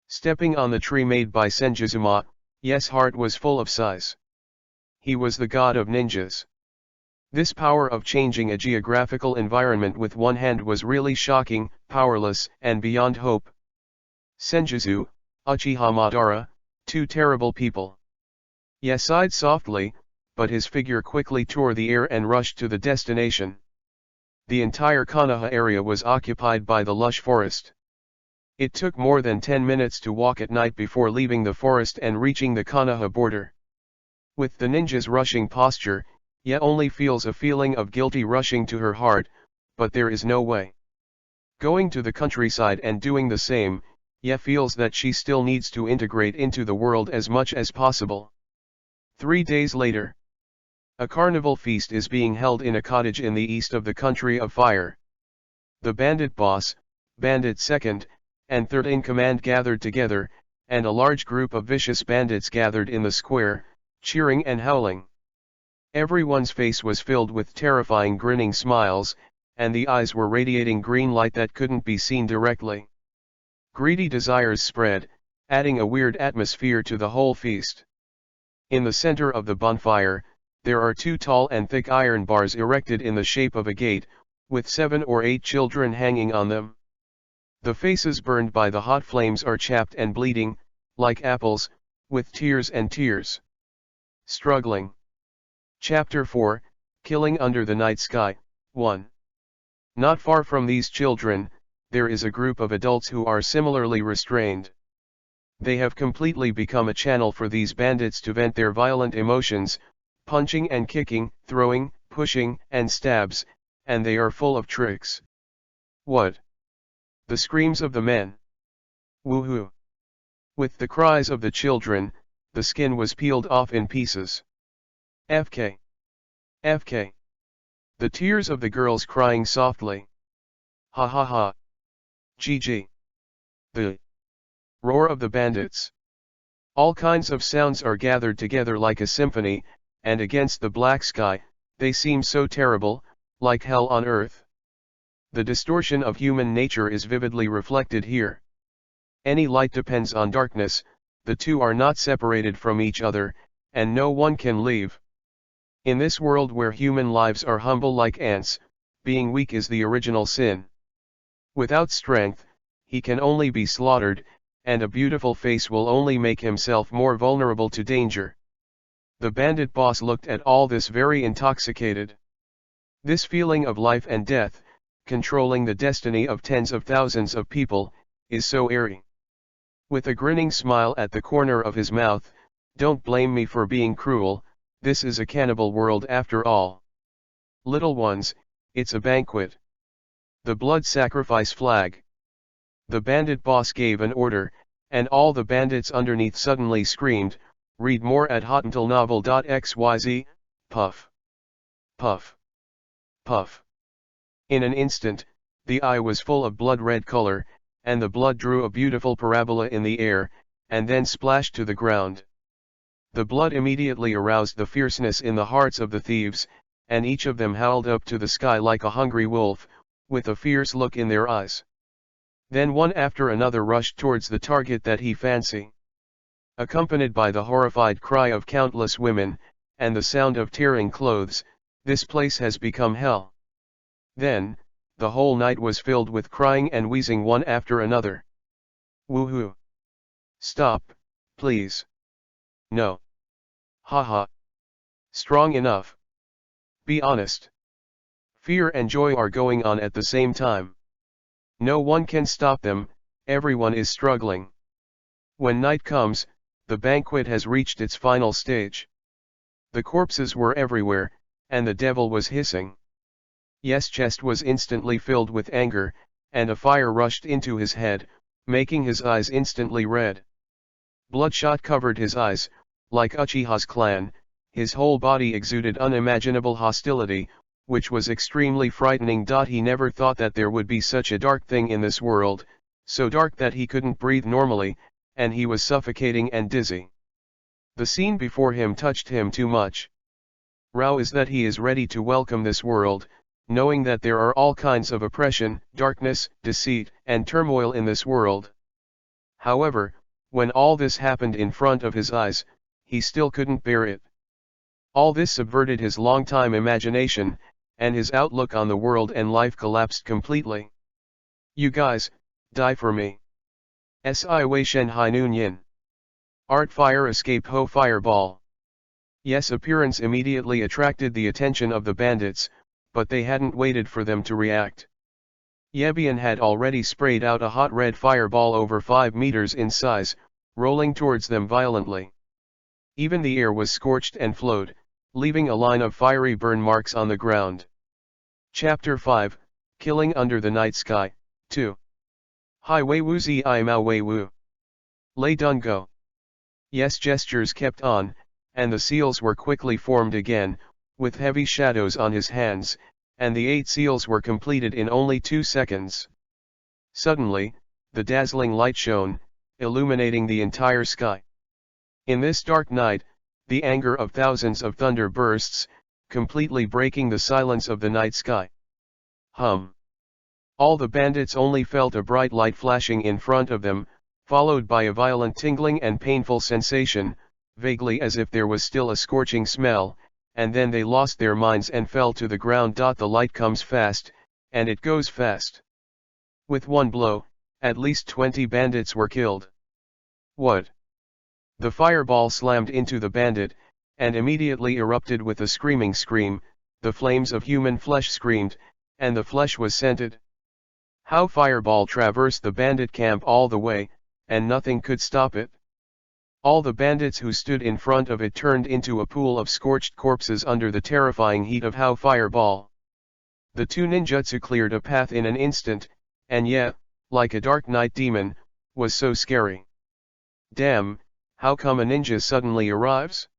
Stepping on the tree made by Senjizuma, Ye's heart was full of sighs. He was the god of ninjas. This power of changing a geographical environment with one hand was really shocking, powerless, and beyond hope. Senjutsu, Uchiha Madara, 2 terrible people. Ye sighed softly, but his figure quickly tore the air and rushed to the destination. The entire Konoha area was occupied by the lush forest. It took more than 10 minutes to walk at night before leaving the forest and reaching the Konoha border. With the ninja's rushing posture, Ye only feels a feeling of guilty rushing to her heart, but there is no way. Going to the countryside and doing the same, Ye feels that she still needs to integrate into the world as much as possible. 3 days later, a carnival feast is being held in a cottage in the east of the country of fire. The bandit boss, bandit second, and third in command gathered together, and a large group of vicious bandits gathered in the square, cheering and howling. Everyone's face was filled with terrifying grinning smiles, and the eyes were radiating green light that couldn't be seen directly. Greedy desires spread, adding a weird atmosphere to the whole feast. In the center of the bonfire, there are 2 tall and thick iron bars erected in the shape of a gate, with 7 or 8 children hanging on them. The faces burned by the hot flames are chapped and bleeding, like apples, with tears and tears. Struggling. Chapter 4, Killing Under the Night Sky, 1. Not far from these children, there is a group of adults who are similarly restrained. They have completely become a channel for these bandits to vent their violent emotions, punching and kicking, throwing, pushing, and stabs, and they are full of tricks. What? The screams of the men. Woohoo! With the cries of the children, the skin was peeled off in pieces. FK. FK. The tears of the girls crying softly. Ha ha ha. GG. The roar of the bandits. All kinds of sounds are gathered together like a symphony, and against the black sky, they seem so terrible, like hell on earth. The distortion of human nature is vividly reflected here. Any light depends on darkness, the two are not separated from each other, and no one can leave. In this world where human lives are humble like ants, being weak is the original sin. Without strength, he can only be slaughtered, and a beautiful face will only make himself more vulnerable to danger. The bandit boss looked at all this very intoxicated. This feeling of life and death, controlling the destiny of tens of thousands of people, is so airy. With a grinning smile at the corner of his mouth, "Don't blame me for being cruel, this is a cannibal world after all. Little ones, it's a banquet. The blood sacrifice flag." The bandit boss gave an order, and all the bandits underneath suddenly screamed, "Read more at hotuntilnovel.xyz, puff. Puff. Puff." In an instant, the eye was full of blood-red color, and the blood drew a beautiful parabola in the air, and then splashed to the ground. The blood immediately aroused the fierceness in the hearts of the thieves, and each of them howled up to the sky like a hungry wolf, with a fierce look in their eyes. Then one after another rushed towards the target that he fancied. Accompanied by the horrified cry of countless women, and the sound of tearing clothes, this place has become hell. Then, the whole night was filled with crying and wheezing one after another. Woohoo! Stop, please. No. Haha. Strong enough. Be honest. Fear and joy are going on at the same time. No one can stop them, everyone is struggling. When night comes, the banquet has reached its final stage. The corpses were everywhere, and the devil was hissing. Yes, chest was instantly filled with anger, and a fire rushed into his head, making his eyes instantly red. Bloodshot covered his eyes, like Uchiha's clan, his whole body exuded unimaginable hostility, which was extremely frightening. He never thought that there would be such a dark thing in this world, so dark that he couldn't breathe normally, and he was suffocating and dizzy. The scene before him touched him too much. Rao is that he is ready to welcome this world, knowing that there are all kinds of oppression, darkness, deceit, and turmoil in this world. However, when all this happened in front of his eyes, he still couldn't bear it. All this subverted his long-time imagination, and his outlook on the world and life collapsed completely. You guys, die for me. Si Wei Shen Hai Noon Yin. Art Fire Escape Ho Fireball. Yes, appearance immediately attracted the attention of the bandits, but they hadn't waited for them to react. Yebian had already sprayed out a hot red fireball over 5 meters in size, rolling towards them violently. Even the air was scorched and flowed, leaving a line of fiery burn marks on the ground. Chapter 5, Killing Under the Night Sky, 2. Hai Wei Wu Zi I Mao Wei Wu. Lei Dun Go. Yes, gestures kept on, and the seals were quickly formed again, with heavy shadows on his hands, and the 8 seals were completed in only 2 seconds. Suddenly, the dazzling light shone, illuminating the entire sky. In this dark night, the anger of thousands of thunder bursts, completely breaking the silence of the night sky. Hum. All the bandits only felt a bright light flashing in front of them, followed by a violent tingling and painful sensation, vaguely as if there was still a scorching smell, and then they lost their minds and fell to the ground. The light comes fast, and it goes fast. With one blow, at least 20 bandits were killed. What? The fireball slammed into the bandit, and immediately erupted with a screaming scream. The flames of human flesh screamed, and the flesh was scented. How fireball traversed the bandit camp all the way, and nothing could stop it. All the bandits who stood in front of it turned into a pool of scorched corpses under the terrifying heat of how fireball. The two ninjutsu cleared a path in an instant, and yet, like a dark night demon, was so scary. Damn, how come a ninja suddenly arrives?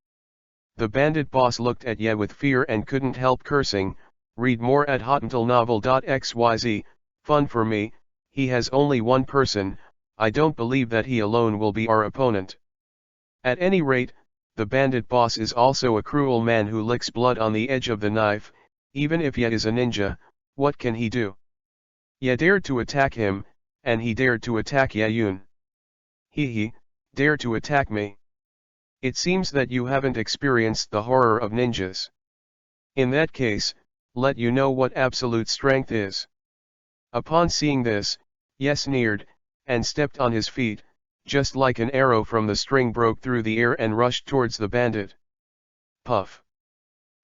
The bandit boss looked at Ye with fear and couldn't help cursing. Read more at hotuntilnovel.xyz. Fun for me, he has only one person. I don't believe that he alone will be our opponent. At any rate, the bandit boss is also a cruel man who licks blood on the edge of the knife. Even if Ye is a ninja, what can he do? Ye dared to attack him, and he dared to attack Ye-yun. He dare to attack me. It seems that you haven't experienced the horror of ninjas. In that case, let you know what absolute strength is. Upon seeing this, Ye sneered, and stepped on his feet, just like an arrow from the string broke through the air and rushed towards the bandit. Puff.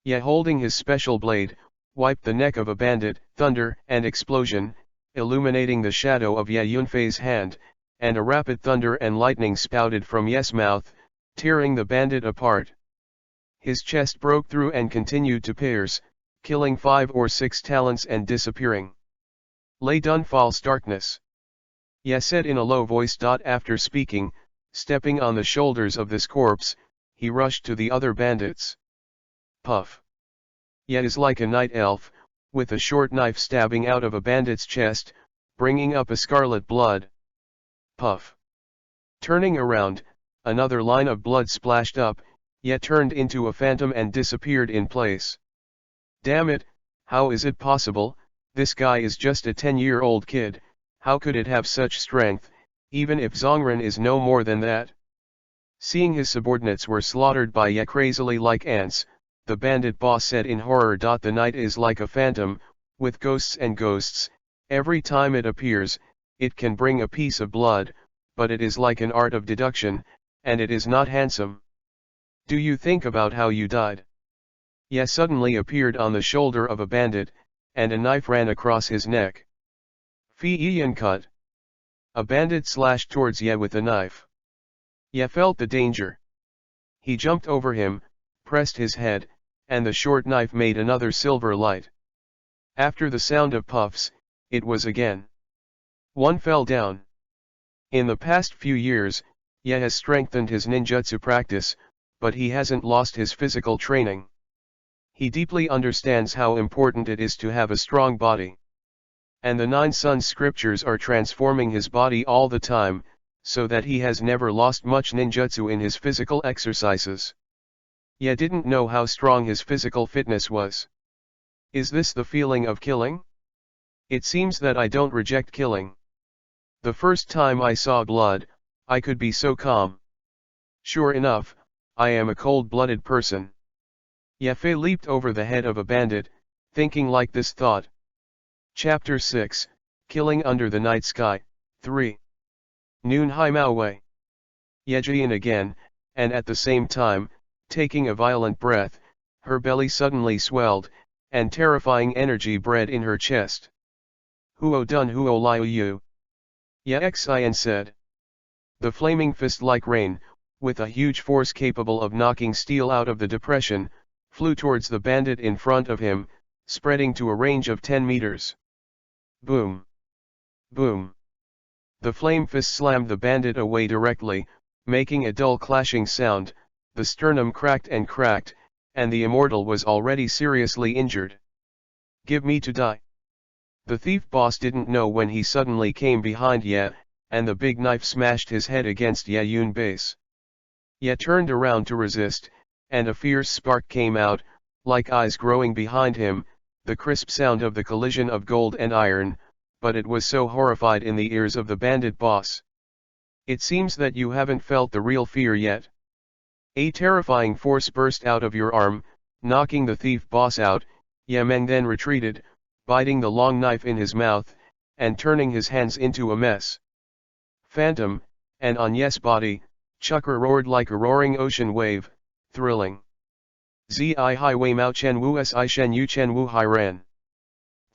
Ye holding his special blade, wiped the neck of a bandit. Thunder and explosion, illuminating the shadow of Ye Yunfei's hand, and a rapid thunder and lightning spouted from Ye's mouth, tearing the bandit apart. His chest broke through and continued to pierce, killing 5 or 6 talents and disappearing. Lay done false darkness. Ye said in a low voice. After speaking, stepping on the shoulders of this corpse, he rushed to the other bandits. Puff. Ye is like a night elf, with a short knife stabbing out of a bandit's chest, bringing up a scarlet blood. Puff. Turning around, another line of blood splashed up, yet turned into a phantom and disappeared in place. Damn it, how is it possible? This guy is just a 10-year-old kid. How could it have such strength, even if Zongren is no more than that? Seeing his subordinates were slaughtered by Ye crazily like ants, the bandit boss said in horror. The night is like a phantom, with ghosts and ghosts. Every time it appears, it can bring a piece of blood, but it is like an art of deduction, and it is not handsome. Do you think about how you died? Ye suddenly appeared on the shoulder of a bandit, and a knife ran across his neck. Fei cut. A bandit slashed towards Ye with a knife. Ye felt the danger. He jumped over him, pressed his head, and the short knife made another silver light. After the sound of puffs, it was again. One fell down. In the past few years, Ye has strengthened his ninjutsu practice, but he hasn't lost his physical training. He deeply understands how important it is to have a strong body. And the 9 Sun scriptures are transforming his body all the time, so that he has never lost much ninjutsu in his physical exercises. Ye didn't know how strong his physical fitness was. Is this the feeling of killing? It seems that I don't reject killing. The first time I saw blood, I could be so calm. Sure enough, I am a cold-blooded person. Ye Fei leaped over the head of a bandit, thinking like this thought. Chapter 6, Killing Under the Night Sky, 3. Noon Hai Mao Wei. Ye Jian again, and at the same time, taking a violent breath, her belly suddenly swelled, and terrifying energy bred in her chest. Huo dun huo liu yu. Ye Xin said. The flaming fist like rain, with a huge force capable of knocking steel out of the depression, flew towards the bandit in front of him, spreading to a range of 10 meters. Boom! Boom! The flame fist slammed the bandit away directly, making a dull clashing sound. The sternum cracked, and the immortal was already seriously injured. Give me to die. The thief boss didn't know when he suddenly came behind Ye, and the big knife smashed his head against Ye Yun base. Ye turned around to resist, and a fierce spark came out, like eyes growing behind him, the crisp sound of the collision of gold and iron, but it was so horrified in the ears of the bandit boss. It seems that you haven't felt the real fear yet. A terrifying force burst out of your arm, knocking the thief boss out. Ye Meng then retreated, biting the long knife in his mouth, and turning his hands into a mess. Phantom, and on Yes' body, Chukra roared like a roaring ocean wave, thrilling. Zi highway mao chen wu si shen yu chen wu hai ran.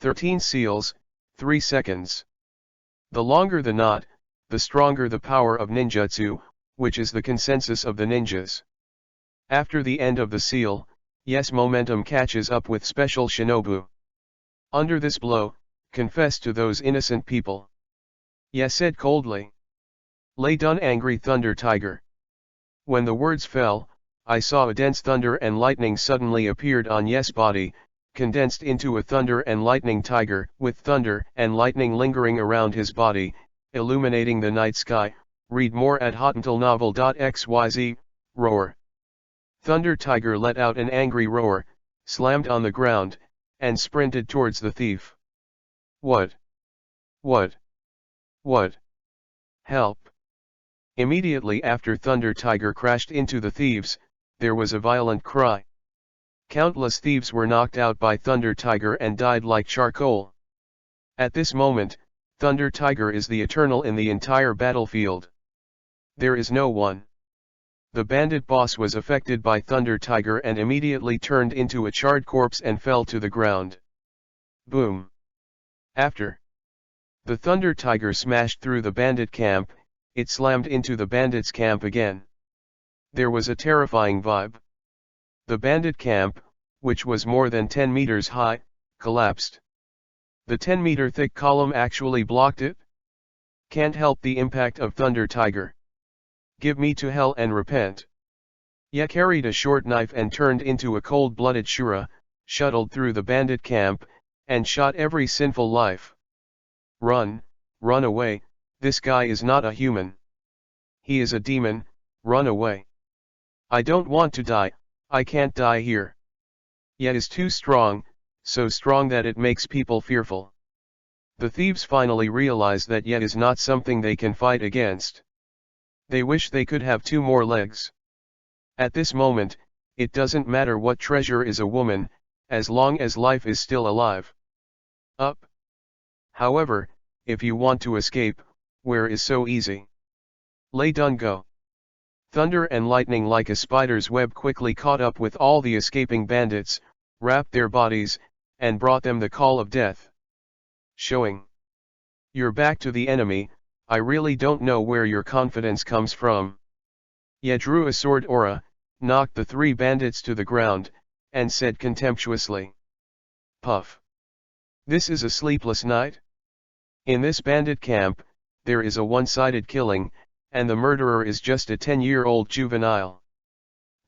13 seals, 3 seconds. The longer the knot, the stronger the power of ninjutsu, which is the consensus of the ninjas. After the end of the seal, Yes' momentum catches up with special shinobu. Under this blow, confess to those innocent people. Yes said coldly. Lay done angry Thunder Tiger. When the words fell, I saw a dense thunder and lightning suddenly appeared on Yes' body, condensed into a thunder and lightning tiger, with thunder and lightning lingering around his body, illuminating the night sky. Read more at hottentelnovel.xyz. Roar. Thunder Tiger let out an angry roar, slammed on the ground, and sprinted towards the thief. What? What? What? Help! Immediately after Thunder Tiger crashed into the thieves, there was a violent cry. Countless thieves were knocked out by Thunder Tiger and died like charcoal. At this moment, Thunder Tiger is the eternal in the entire battlefield. There is no one. The bandit boss was affected by Thunder Tiger and immediately turned into a charred corpse and fell to the ground. Boom. After the Thunder Tiger smashed through the bandit camp, it slammed into the bandits' camp again. There was a terrifying vibe. The bandit camp, which was more than 10 meters high, collapsed. The 10-meter thick column actually blocked it. Can't help the impact of Thunder Tiger. Give me to hell and repent. Ye carried a short knife and turned into a cold-blooded Shura, shuttled through the bandit camp, and shot every sinful life. Run, run away, this guy is not a human. He is a demon, run away. I don't want to die, I can't die here. Ye is too strong, so strong that it makes people fearful. The thieves finally realize that Ye is not something they can fight against. They wish they could have 2 more legs. At this moment, it doesn't matter what treasure is a woman, as long as life is still alive. Up. However, if you want to escape, where is so easy? Lay done go. Thunder and lightning like a spider's web quickly caught up with all the escaping bandits, wrapped their bodies, and brought them the call of death. Showing. You're back to the enemy, I really don't know where your confidence comes from. Ye drew a sword aura, knocked the 3 bandits to the ground, and said contemptuously. Puff. This is a sleepless night? In this bandit camp, there is a one-sided killing, and the murderer is just a 10-year-old juvenile.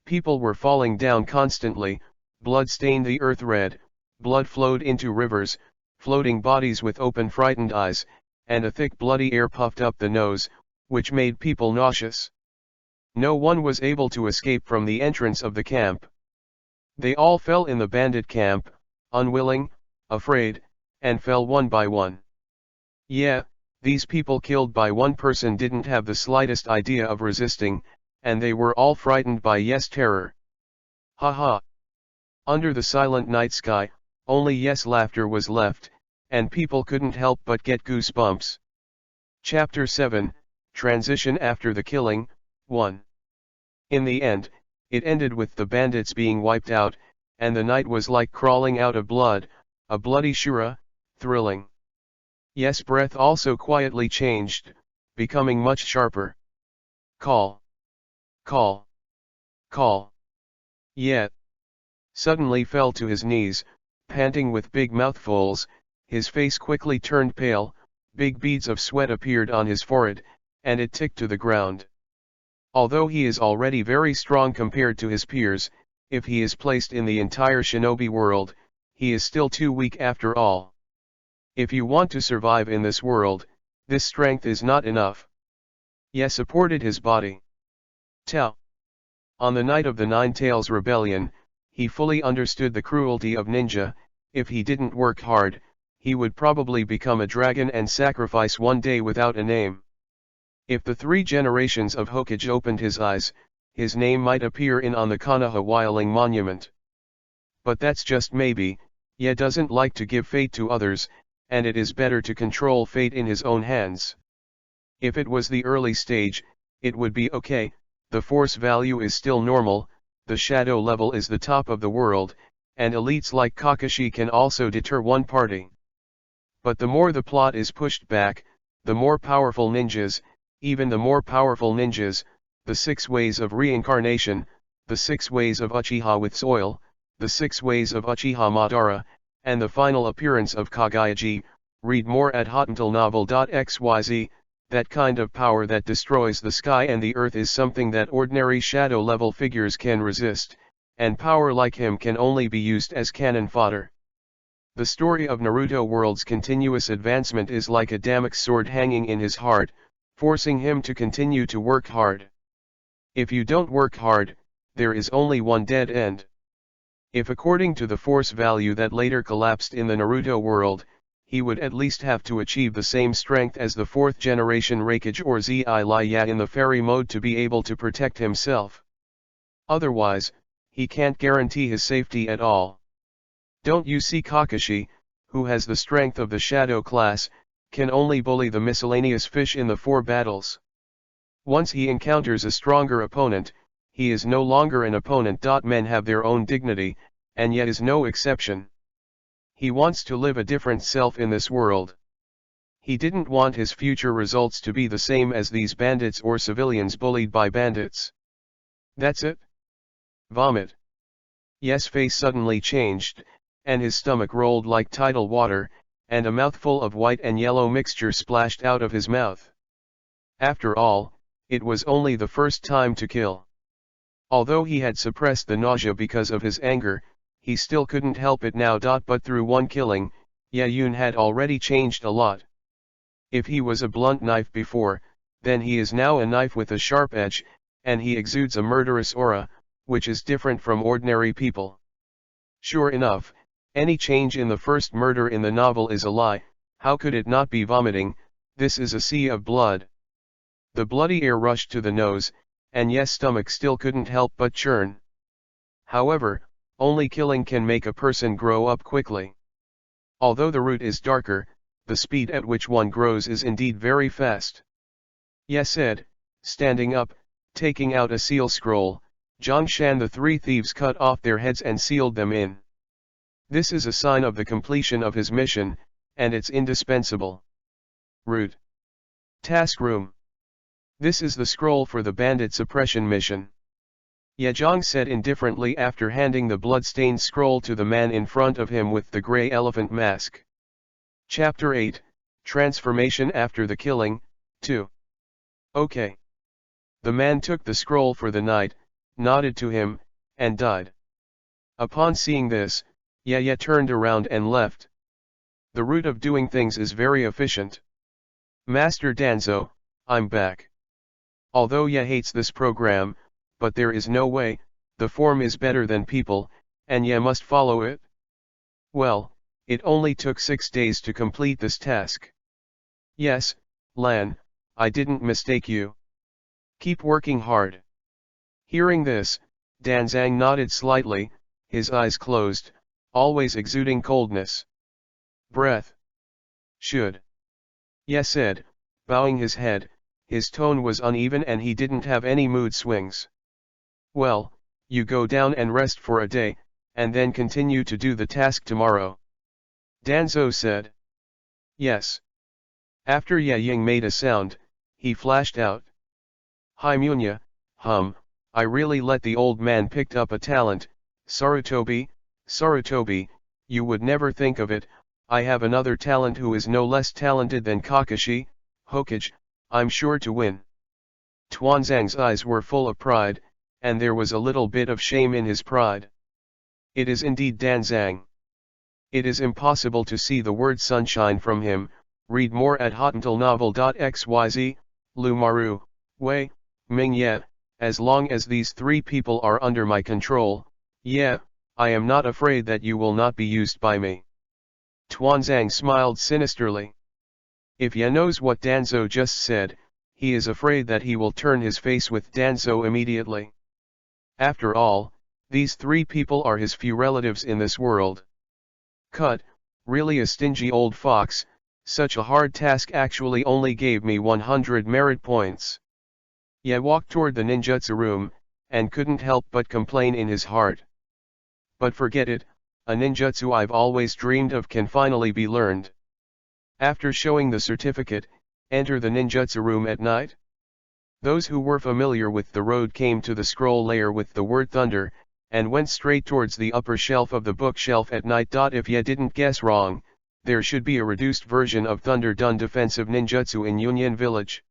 People were falling down constantly, blood stained the earth red, blood flowed into rivers, floating bodies with open frightened eyes, and a thick bloody air puffed up the nose, which made people nauseous. No one was able to escape from the entrance of the camp. They all fell in the bandit camp, unwilling, afraid, and fell one by one. Yeah, these people killed by one person didn't have the slightest idea of resisting, and they were all frightened by Yes' terror. Ha ha. Under the silent night sky, only Yes' laughter was left, and people couldn't help but get goosebumps. Chapter 7, Transition after the killing, 1. In the end, it ended with the bandits being wiped out, and the night was like crawling out of blood, a bloody Shura, thrilling. Yes' breath also quietly changed, becoming much sharper. Call. Call. Call. Yet. Suddenly fell to his knees, panting with big mouthfuls, his face quickly turned pale, big beads of sweat appeared on his forehead, and it ticked to the ground. Although he is already very strong compared to his peers, if he is placed in the entire shinobi world, he is still too weak after all. If you want to survive in this world, this strength is not enough. Yes supported his body. Tell. On the night of the Nine Tails Rebellion, he fully understood the cruelty of ninja. If he didn't work hard, he would probably become a dragon and sacrifice one day without a name. If the 3 generations of Hokage opened his eyes, his name might appear on the Konoha Wiling monument. But that's just maybe, Ye doesn't like to give fate to others, and it is better to control fate in his own hands. If it was the early stage, it would be okay, the force value is still normal, the shadow level is the top of the world, and elites like Kakashi can also deter one party. But the more the plot is pushed back, the more powerful ninjas, even the more powerful ninjas, the 6 ways of reincarnation, the 6 ways of Uchiha with soil, the 6 ways of Uchiha Madara, and the final appearance of Kagayagi. Read more at hotuntalnovel.xyz. That kind of power that destroys the sky and the earth is something that ordinary shadow level figures can resist, and power like him can only be used as cannon fodder. The story of Naruto World's continuous advancement is like a Damocles sword hanging in his heart, forcing him to continue to work hard. If you don't work hard, there is only one dead end. If according to the force value that later collapsed in the Naruto world, he would at least have to achieve the same strength as the 4th generation Raikage or Zi-Laya in the fairy mode to be able to protect himself. Otherwise, he can't guarantee his safety at all. Don't you see Kakashi, who has the strength of the shadow class, can only bully the miscellaneous fish in the 4 battles. Once he encounters a stronger opponent, he is no longer an opponent. Men have their own dignity, and yet is no exception. He wants to live a different self in this world. He didn't want his future results to be the same as these bandits or civilians bullied by bandits. That's it. Vomit. Yes, face suddenly changed, and his stomach rolled like tidal water, and a mouthful of white and yellow mixture splashed out of his mouth. After all, it was only the first time to kill. Although he had suppressed the nausea because of his anger, he still couldn't help it now. But through one killing, Yayun had already changed a lot. If he was a blunt knife before, then he is now a knife with a sharp edge, and he exudes a murderous aura, which is different from ordinary people. Sure enough, any change in the first murder in the novel is a lie. How could it not be vomiting? This is a sea of blood. The bloody air rushed to the nose, and yes, stomach still couldn't help but churn. However, only killing can make a person grow up quickly. Although the root is darker, the speed at which one grows is indeed very fast. Ye said, standing up, taking out a seal scroll. Zhongshan, the 3 thieves cut off their heads and sealed them in. This is a sign of the completion of his mission, and it's indispensable. Root. Task room. This is the scroll for the bandit suppression mission. Yezhong said indifferently after handing the blood-stained scroll to the man in front of him with the grey elephant mask. Chapter 8, Transformation after the killing, 2. Okay. The man took the scroll for the night, nodded to him, and died. Upon seeing this, Ye turned around and left. The route of doing things is very efficient. Master Danzo, I'm back. Although Ye hates this program, but there is no way, the form is better than people, and Ye must follow it. Well, it only took 6 days to complete this task. Yes, Lan, I didn't mistake you. Keep working hard. Hearing this, Danzang nodded slightly, his eyes closed, always exuding coldness. Breath. Should. Ye said, bowing his head, his tone was uneven and he didn't have any mood swings. Well, you go down and rest for a day, and then continue to do the task tomorrow. Danzo said. Yes. After Ye Ying made a sound, he flashed out. Hi Munya, I really let the old man picked up a talent. Sarutobi, you would never think of it, I have another talent who is no less talented than Kakashi, Hokage, I'm sure to win. Tuanzang's eyes were full of pride, and there was a little bit of shame in his pride. It is indeed Danzang. It is impossible to see the word sunshine from him. Read more at hotuntalnovel.xyz. Lumaru, Wei, Ming Ye, as long as these 3 people are under my control, I am not afraid that you will not be used by me. Tuanzang smiled sinisterly. If Ye knows what Danzo just said, he is afraid that he will turn his face with Danzo immediately. After all, these 3 people are his few relatives in this world. Cut, really a stingy old fox, such a hard task actually only gave me 100 merit points. Ye walked toward the ninjutsu room, and couldn't help but complain in his heart. But forget it, a ninjutsu I've always dreamed of can finally be learned. After showing the certificate, enter the ninjutsu room at night. Those who were familiar with the road came to the scroll layer with the word thunder, and went straight towards the upper shelf of the bookshelf at night. If ye didn't guess wrong, there should be a reduced version of Thunder Dun defensive ninjutsu in Union Village.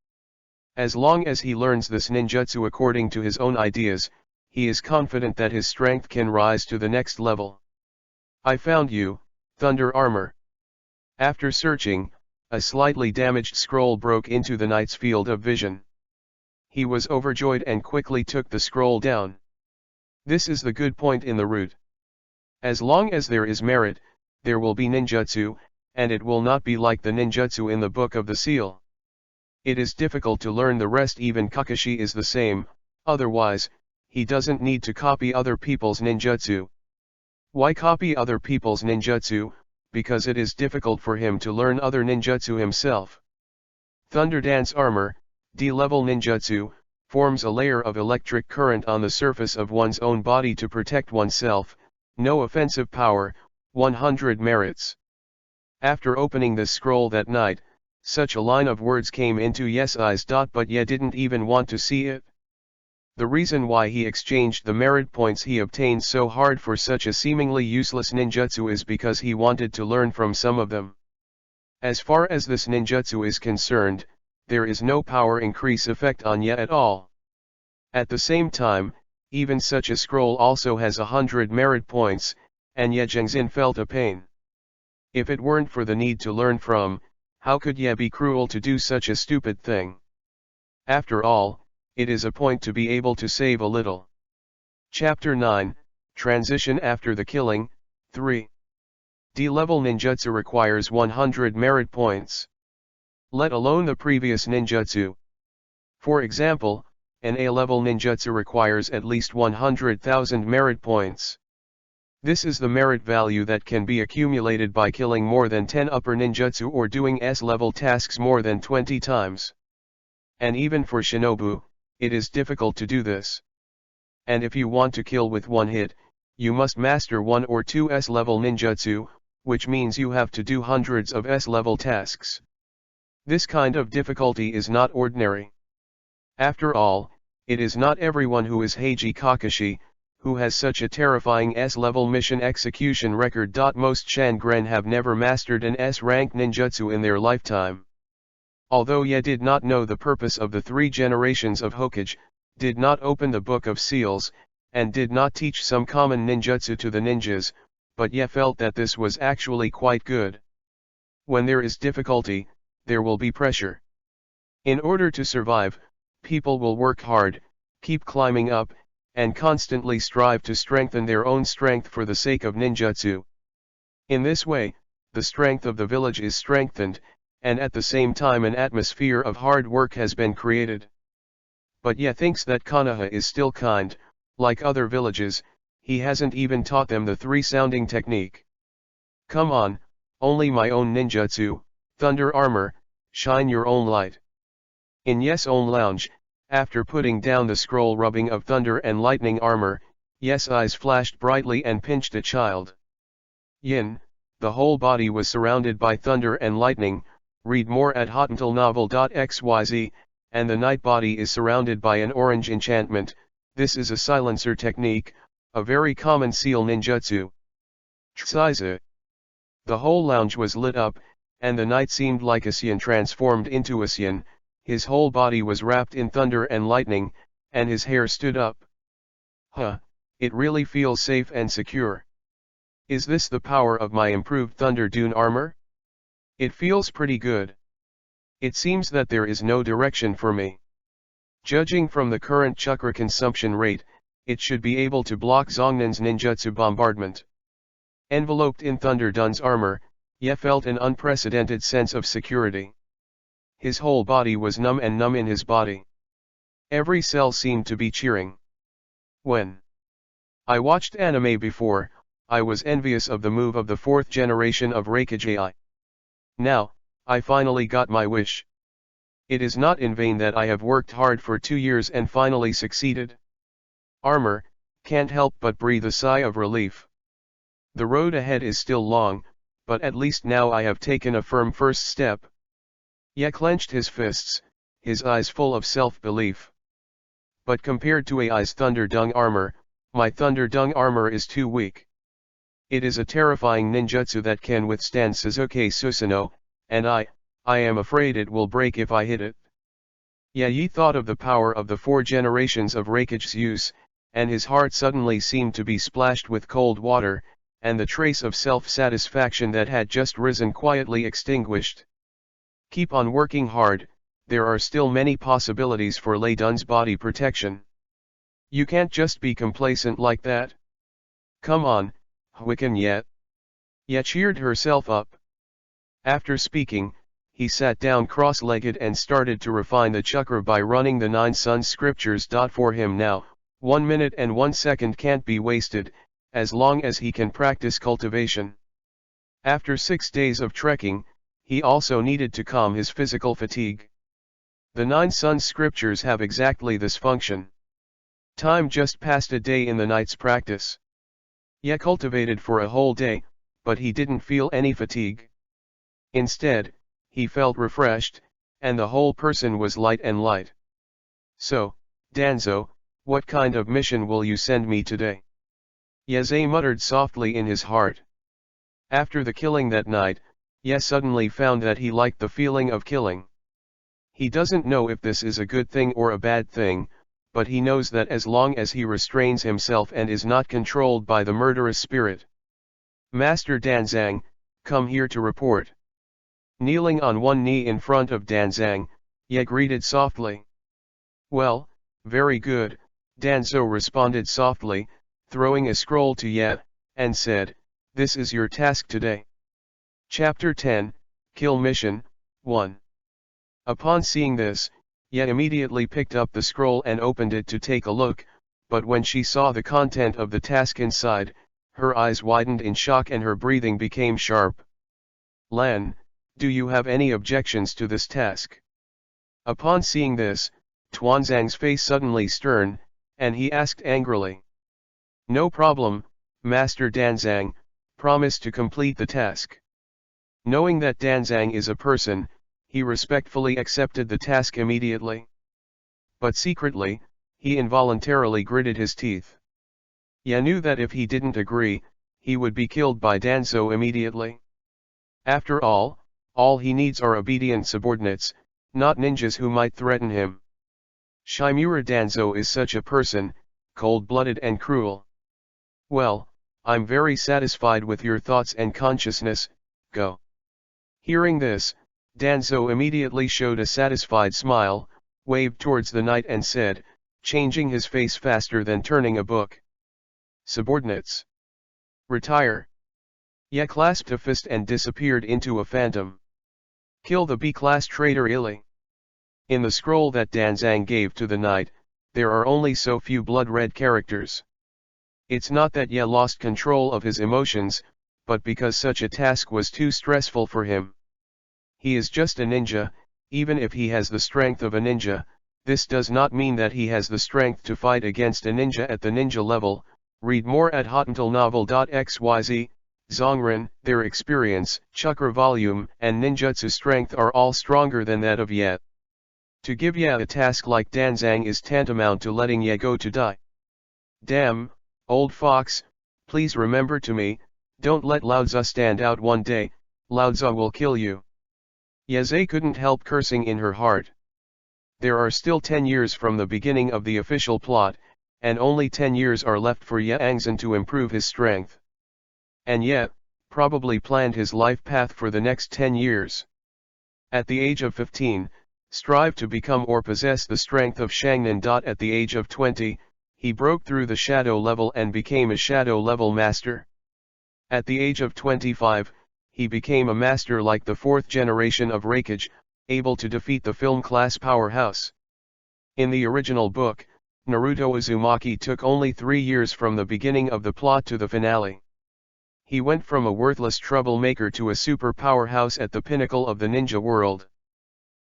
As long as he learns this ninjutsu according to his own ideas, he is confident that his strength can rise to the next level. I found you, Thunder Armor. After searching, a slightly damaged scroll broke into the knight's field of vision. He was overjoyed and quickly took the scroll down. This is the good point in the route. As long as there is merit, there will be ninjutsu, and it will not be like the ninjutsu in the Book of the Seal. It is difficult to learn the rest. Even Kakashi is the same, otherwise, he doesn't need to copy other people's ninjutsu. Why copy other people's ninjutsu? Because it is difficult for him to learn other ninjutsu himself. Thunder Dance Armor, D-level ninjutsu, forms a layer of electric current on the surface of one's own body to protect oneself. No offensive power, 100 merits. After opening this scroll that night, such a line of words came into Ye's eyes. But Ye didn't even want to see it. The reason why he exchanged the merit points he obtained so hard for such a seemingly useless ninjutsu is because he wanted to learn from some of them. As far as this ninjutsu is concerned, there is no power increase effect on Ye at all. At the same time, even such a scroll also has 100 merit points, and Ye Zhengzin felt a pain. If it weren't for the need to learn from, how could Ye be cruel to do such a stupid thing? After all, it is a point to be able to save a little. Chapter 9, Transition after the killing, 3. D-level ninjutsu requires 100 merit points. Let alone the previous ninjutsu. For example, an A-level ninjutsu requires at least 100,000 merit points. This is the merit value that can be accumulated by killing more than 10 upper ninjutsu or doing S-level tasks more than 20 times. And even for shinobu, it is difficult to do this. And if you want to kill with one hit, you must master 1 or 2 S-level ninjutsu, which means you have to do hundreds of S-level tasks. This kind of difficulty is not ordinary. After all, it is not everyone who is Hokage Kakashi, who has such a terrifying S-level mission execution record. Most Shangren have never mastered an S-rank ninjutsu in their lifetime. Although Ye did not know the purpose of the 3 generations of Hokage, did not open the Book of Seals, and did not teach some common ninjutsu to the ninjas, but Ye felt that this was actually quite good. When there is difficulty, there will be pressure. In order to survive, people will work hard, keep climbing up, and constantly strive to strengthen their own strength for the sake of ninjutsu. In this way, the strength of the village is strengthened, and at the same time an atmosphere of hard work has been created. But Ye thinks that Konoha is still kind. Like other villages, he hasn't even taught them the 3-sounding technique. Come on, only my own ninjutsu, Thunder Armor, shine your own light. In Ye's own lounge, after putting down the scroll rubbing of Thunder and Lightning Armor, Ye's eyes flashed brightly and pinched a child. Yin, the whole body was surrounded by thunder and lightning. Read more at hotnovel.xyz, and the night body is surrounded by an orange enchantment. This is a silencer technique, a very common seal ninjutsu. Tsaiza. The whole lounge was lit up, and the knight seemed like a Xian transformed into a Xian. His whole body was wrapped in thunder and lightning, and his hair stood up. It really feels safe and secure. Is this the power of my improved Thunder Dune armor? It feels pretty good. It seems that there is no direction for me. Judging from the current chakra consumption rate, it should be able to block Zongnin's ninjutsu bombardment. Enveloped in Thunder Dun's armor, Ye felt an unprecedented sense of security. His whole body was numb and numb in his body. Every cell seemed to be cheering. When I watched anime before, I was envious of the move of the fourth generation of Hokage AI. Now, I finally got my wish. It is not in vain that I have worked hard for 2 years and finally succeeded. Armor, can't help but breathe a sigh of relief. The road ahead is still long, but at least now I have taken a firm first step. Ye clenched his fists, his eyes full of self-belief. But compared to AI's Thunderdung armor, my Thunderdung armor is too weak. It is a terrifying ninjutsu that can withstand Suzuki Susanoo, and I am afraid it will break if I hit it. Ye thought of the power of the 4 generations of Hokage's use, and his heart suddenly seemed to be splashed with cold water, and the trace of self-satisfaction that had just risen quietly extinguished. Keep on working hard, there are still many possibilities for Lei Dun's body protection. You can't just be complacent like that. Come on, Huiken Ye. Ye cheered herself up. After speaking, he sat down cross-legged and started to refine the chakra by running the 9 sun scriptures. For him now, 1 minute and 1 second can't be wasted, as long as he can practice cultivation. After 6 days of trekking, he also needed to calm his physical fatigue. The 9 sun scriptures have exactly this function. Time just passed a day in the night's practice. Ye cultivated for a whole day, but he didn't feel any fatigue. Instead, he felt refreshed, and the whole person was light and light. So, Danzo, what kind of mission will you send me today? Ye muttered softly in his heart. After the killing that night, Ye suddenly found that he liked the feeling of killing. He doesn't know if this is a good thing or a bad thing, but he knows that as long as he restrains himself and is not controlled by the murderous spirit. Master Danzang, come here to report. Kneeling on one knee in front of Danzang, Ye greeted softly. Well, very good, Danzo responded softly, throwing a scroll to Ye, and said, this is your task today. Chapter 10, Kill Mission, 1. Upon seeing this, Ye immediately picked up the scroll and opened it to take a look, but when she saw the content of the task inside, her eyes widened in shock and her breathing became sharp. Lan, do you have any objections to this task? Upon seeing this, Tuanzang's face suddenly stern, and he asked angrily. No problem, Master Danzang, promise to complete the task. Knowing that Danzang is a person, he respectfully accepted the task immediately. But secretly, he involuntarily gritted his teeth. Ye knew that if he didn't agree, he would be killed by Danzo immediately. After all he needs are obedient subordinates, not ninjas who might threaten him. Shimura Danzo is such a person, cold-blooded and cruel. Well, I'm very satisfied with your thoughts and consciousness, go. Hearing this, Danzo immediately showed a satisfied smile, waved towards the night and said, changing his face faster than turning a book. Subordinates. Retire. Ye clasped a fist and disappeared into a phantom. Kill the B-class traitor Illy. In the scroll that Danzang gave to the knight, there are only so few blood-red characters. It's not that Ye lost control of his emotions, but because such a task was too stressful for him. He is just a ninja, even if he has the strength of a ninja, this does not mean that he has the strength to fight against a ninja at the ninja level. Read more at hotentalnovel.xyz. Zongren, their experience, chakra volume, and ninjutsu strength are all stronger than that of Ye. To give Ye a task like Danzang is tantamount to letting Ye go to die. Damn, old fox, please remember to me, don't let Laozi stand out one day, Laozi will kill you. Ye couldn't help cursing in her heart. There are still 10 years from the beginning of the official plot, and only 10 years are left for Ye Angzan to improve his strength. And Ye probably planned his life path for the next 10 years. At the age of 15, strive to become or possess the strength of Shangnan. At the age of 20, he broke through the shadow level and became a shadow level master. At the age of 25, he became a master like the 4th generation of Hokage, able to defeat the film class powerhouse. In the original book, Naruto Uzumaki took only 3 years from the beginning of the plot to the finale. He went from a worthless troublemaker to a super powerhouse at the pinnacle of the ninja world.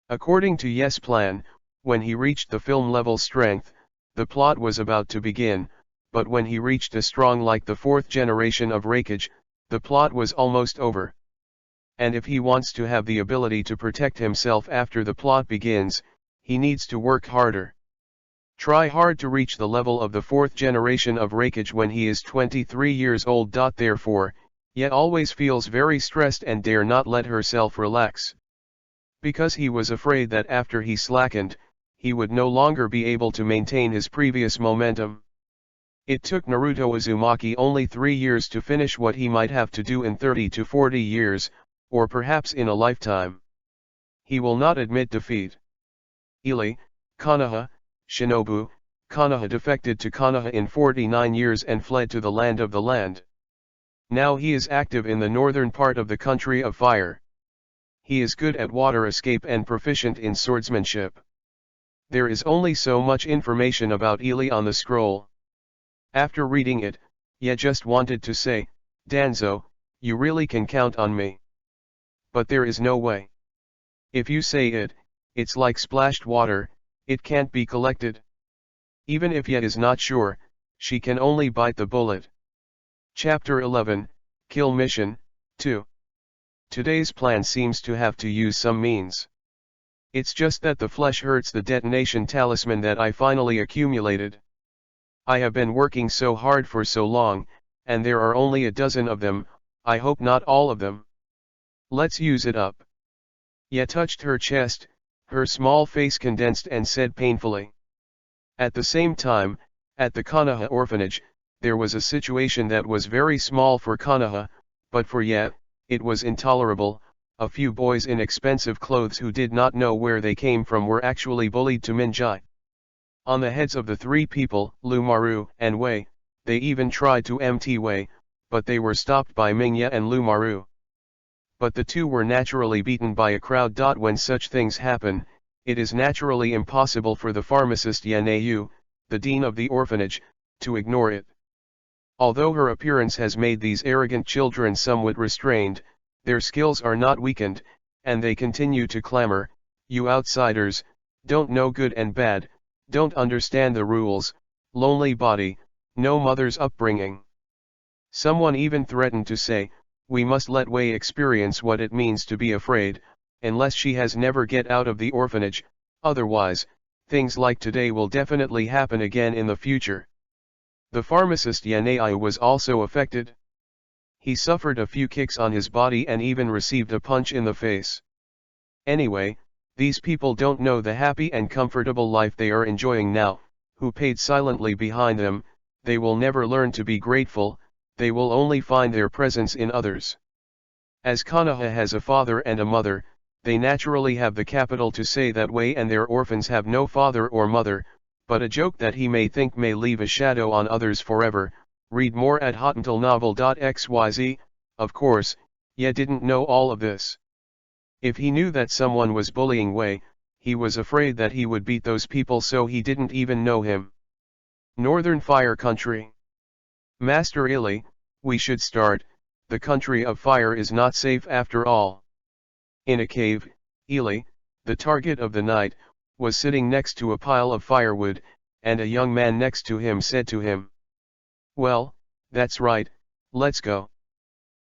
According to Yes Plan, when he reached the film level strength, the plot was about to begin, but when he reached a strong like the fourth generation of Hokage, the plot was almost over. And if he wants to have the ability to protect himself after the plot begins, he needs to work harder. Try hard to reach the level of the fourth generation of Hokage when he is 23 years old. Therefore, yet always feels very stressed and dare not let herself relax. Because he was afraid that after he slackened, he would no longer be able to maintain his previous momentum. It took Naruto Uzumaki only 3 years to finish what he might have to do in 30 to 40 years, or perhaps in a lifetime. He will not admit defeat. Ili, Konoha, Shinobu, Konoha defected to Konoha in 49 years and fled to the land of the land. Now he is active in the northern part of the country of fire. He is good at water escape and proficient in swordsmanship. There is only so much information about Ili on the scroll. After reading it, Ye just wanted to say, Danzo, you really can count on me. But there is no way. If you say it, it's like splashed water, it can't be collected. Even if Ye is not sure, she can only bite the bullet. Chapter 11, Kill Mission, 2. Today's plan seems to have to use some means. It's just that the flesh hurts the detonation talisman that I finally accumulated. I have been working so hard for so long, and there are only a dozen of them, I hope not all of them. Let's use it up. Ye touched her chest, her small face condensed and said painfully. At the same time, at the Konoha orphanage, there was a situation that was very small for Konoha, but for Ye, it was intolerable. A few boys in expensive clothes who did not know where they came from were actually bullied to Minjai. On the heads of the three people, Lumaru and Wei, they even tried to empty Wei, but they were stopped by Mingya and Lumaru. But the two were naturally beaten by a crowd. When such things happen, it is naturally impossible for the pharmacist Yanayu, the dean of the orphanage, to ignore it. Although her appearance has made these arrogant children somewhat restrained, their skills are not weakened, and they continue to clamor, "You outsiders, don't know good and bad, don't understand the rules, lonely body, no mother's upbringing." Someone even threatened to say, "We must let Wei experience what it means to be afraid, unless she has never get out of the orphanage, otherwise, things like today will definitely happen again in the future." The pharmacist Yanai was also affected. He suffered a few kicks on his body and even received a punch in the face. Anyway, these people don't know the happy and comfortable life they are enjoying now, who paid silently behind them. They will never learn to be grateful, they will only find their presence in others. As Konoha has a father and a mother, they naturally have the capital to say that Wei and their orphans have no father or mother, but a joke that he may think may leave a shadow on others forever. Read more at hotuntilnovel.xyz. Of course, Ye didn't know all of this. If he knew that someone was bullying Wei, he was afraid that he would beat those people, so he didn't even know him. Northern Fire Country. Master Ili, we should start. The country of fire is not safe after all. In a cave, Ili, the target of the night, was sitting next to a pile of firewood, and a young man next to him said to him, "Well, that's right, let's go."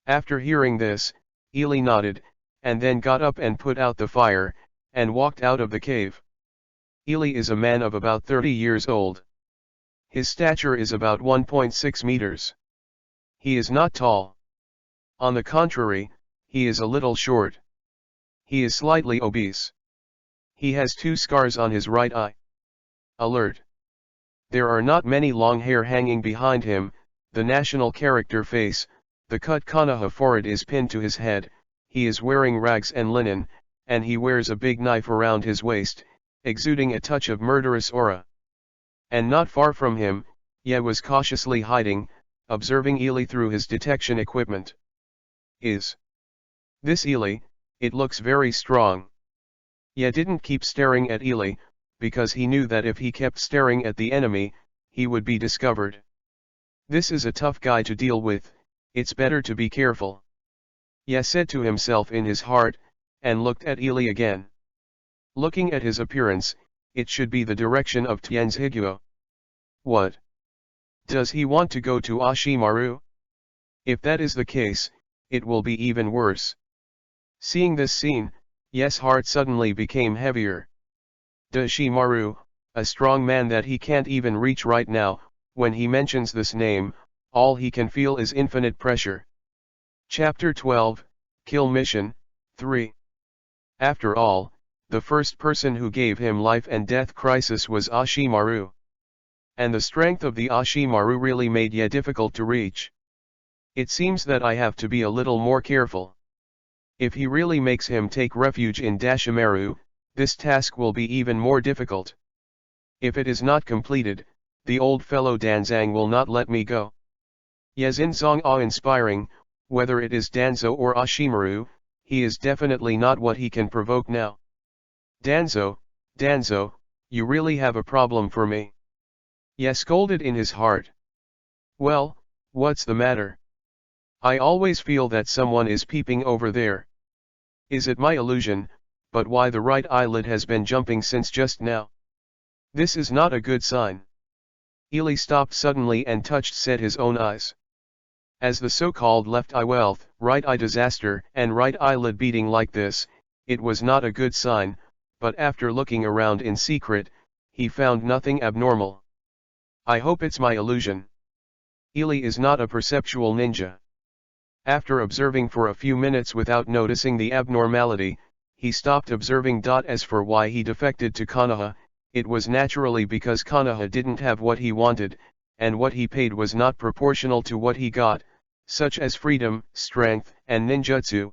After hearing this, Ili nodded, and then got up and put out the fire, and walked out of the cave. Ili is a man of about 30 years old. His stature is about 1.6 meters. He is not tall. On the contrary, he is a little short. He is slightly obese. He has 2 scars on his right eye. Alert. There are not many long hair hanging behind him, the national character face, the cut Konoha forehead is pinned to his head, he is wearing rags and linen, and he wears a big knife around his waist, exuding a touch of murderous aura. And not far from him, Ye was cautiously hiding, observing Ili through his detection equipment. Is this Ili? It looks very strong. Ye didn't keep staring at Ili, because he knew that if he kept staring at the enemy, he would be discovered. This is a tough guy to deal with, It's better to be careful. Ye said to himself in his heart, and looked at Ili again. Looking at his appearance, it should be the direction of Tianzhiguo. What? Does he want to go to Ashimaru? If that is the case, it will be even worse. Seeing this scene, Ye's heart suddenly became heavier. Ashimaru, a strong man that he can't even reach right now, when he mentions this name, all he can feel is infinite pressure. Chapter 12, Kill Mission, 3. After all, the first person who gave him life and death crisis was Ashimaru. And the strength of the Ashimaru really made Ye difficult to reach. It seems that I have to be a little more careful. If he really makes him take refuge in Dashimaru, this task will be even more difficult. If it is not completed, the old fellow Danzang will not let me go. Ye's Zong awe-inspiring, whether it is Danzo or Ashimaru, he is definitely not what he can provoke now. Danzo, you really have a problem for me. Ye scolded in his heart. Well, what's the matter? I always feel that someone is peeping over there. Is it my illusion, but why the right eyelid has been jumping since just now? This is not a good sign. Ili stopped suddenly and touched said his own eyes. As the so-called left eye wealth, right eye disaster, and right eyelid beating like this, it was not a good sign, but after looking around in secret, he found nothing abnormal. I hope it's my illusion. Ili is not a perceptual ninja. After observing for a few minutes without noticing the abnormality, he stopped observing. As for why he defected to Konoha, it was naturally because Konoha didn't have what he wanted, and what he paid was not proportional to what he got, such as freedom, strength, and ninjutsu.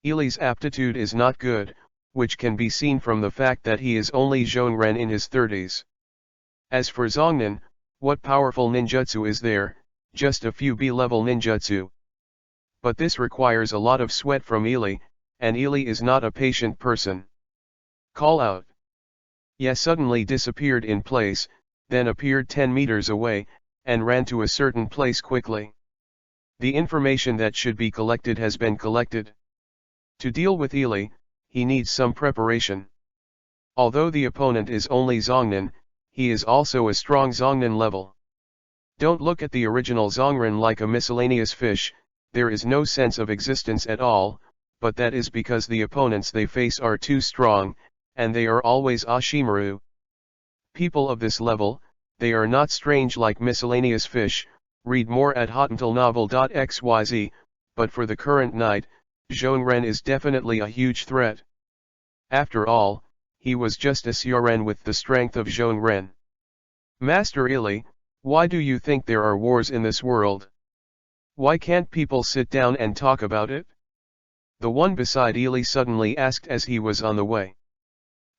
Ili's aptitude is not good, which can be seen from the fact that he is only Zhongren in his 30s. As for Zongnan, what powerful ninjutsu is there? Just a few B-level ninjutsu. But this requires a lot of sweat from Ili, and Ili is not a patient person. Call out. Ye suddenly disappeared in place, then appeared 10 meters away, and ran to a certain place quickly. The information that should be collected has been collected. To deal with Ili, he needs some preparation. Although the opponent is only Zongnan, he is also a strong Zongnan level. Don't look at the original Zongren like a miscellaneous fish, there is no sense of existence at all, but that is because the opponents they face are too strong, and they are always Ashimaru. People of this level, they are not strange like miscellaneous fish. Read more at hotmailnovel.xyz, but for the current night, Zhongren is definitely a huge threat. After all, he was just a Sioren with the strength of Zhongren. Master Ili, why do you think there are wars in this world? Why can't people sit down and talk about it? The one beside Ili suddenly asked as he was on the way.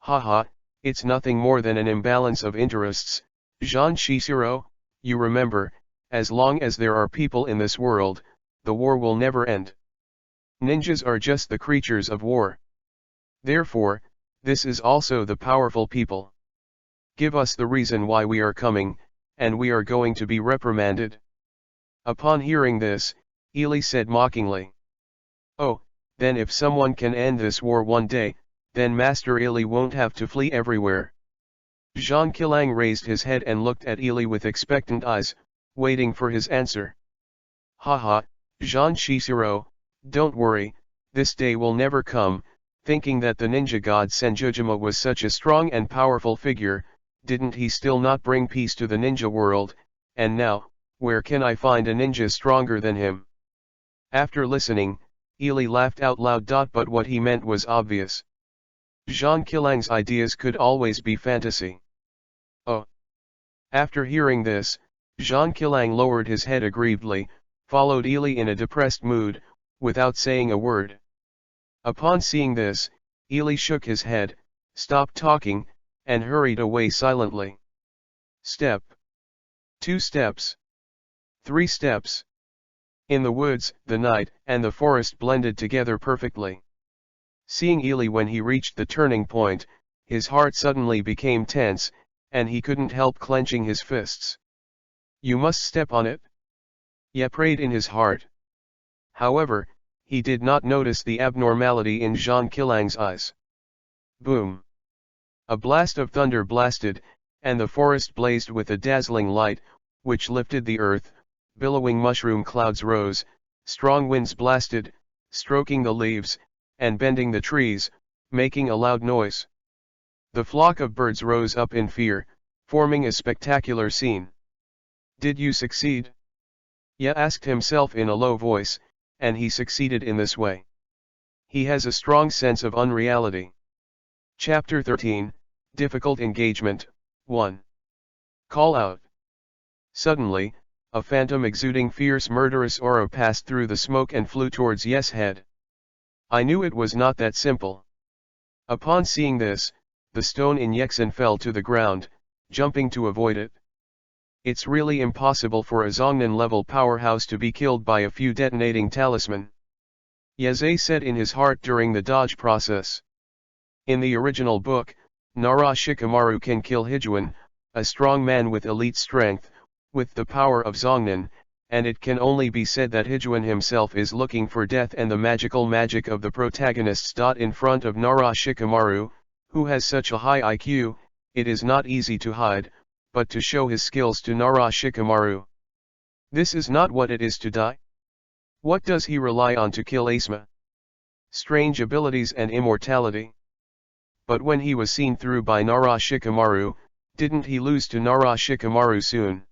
Haha, it's nothing more than an imbalance of interests, Jean Shishiro, you remember, as long as there are people in this world, the war will never end. Ninjas are just the creatures of war. Therefore, this is also the powerful people. Give us the reason why we are coming, and we are going to be reprimanded. Upon hearing this, Ili said mockingly. Oh, then if someone can end this war one day, then Master Ili won't have to flee everywhere. Zhang Qilang raised his head and looked at Ili with expectant eyes, waiting for his answer. Haha, Jean Shishiro, don't worry, this day will never come. Thinking that the ninja god Senjujima was such a strong and powerful figure, didn't he still not bring peace to the ninja world, and now, where can I find a ninja stronger than him? After listening, Ili laughed out loud. But what he meant was obvious. Zhang Qilang's ideas could always be fantasy. Oh. After hearing this, Zhang Qilang lowered his head aggrievedly, followed Ili in a depressed mood, without saying a word. Upon seeing this, Ili shook his head, stopped talking, and hurried away silently. Step. 2 steps. 3 steps. In the woods, the night and the forest blended together perfectly. Seeing Ili when he reached the turning point, his heart suddenly became tense, and he couldn't help clenching his fists. You must step on it. Ye prayed in his heart. However, he did not notice the abnormality in Jean Kilang's eyes. Boom! A blast of thunder blasted, and the forest blazed with a dazzling light, which lifted the earth. Billowing mushroom clouds rose, strong winds blasted, stroking the leaves, and bending the trees, making a loud noise. The flock of birds rose up in fear, forming a spectacular scene. Did you succeed? Ye asked himself in a low voice, and he succeeded in this way. He has a strong sense of unreality. Chapter 13, Difficult Engagement, 1. Call out. Suddenly, a phantom exuding fierce murderous aura passed through the smoke and flew towards Ye's head. I knew it was not that simple. Upon seeing this, the stone in Yexen fell to the ground, jumping to avoid it. It's really impossible for a Zhongnan-level powerhouse to be killed by a few detonating talisman. Yeze said in his heart during the dodge process. In the original book, Nara Shikamaru can kill Hijuan, a strong man with elite strength, with the power of Zhongnan, and it can only be said that Hijuan himself is looking for death and the magical magic of the protagonists. In front of Nara Shikamaru, who has such a high IQ, it is not easy to hide, but to show his skills to Nara Shikamaru. This is not what it is to die. What does he rely on to kill Asma? Strange abilities and immortality. But when he was seen through by Nara Shikamaru, didn't he lose to Nara Shikamaru soon?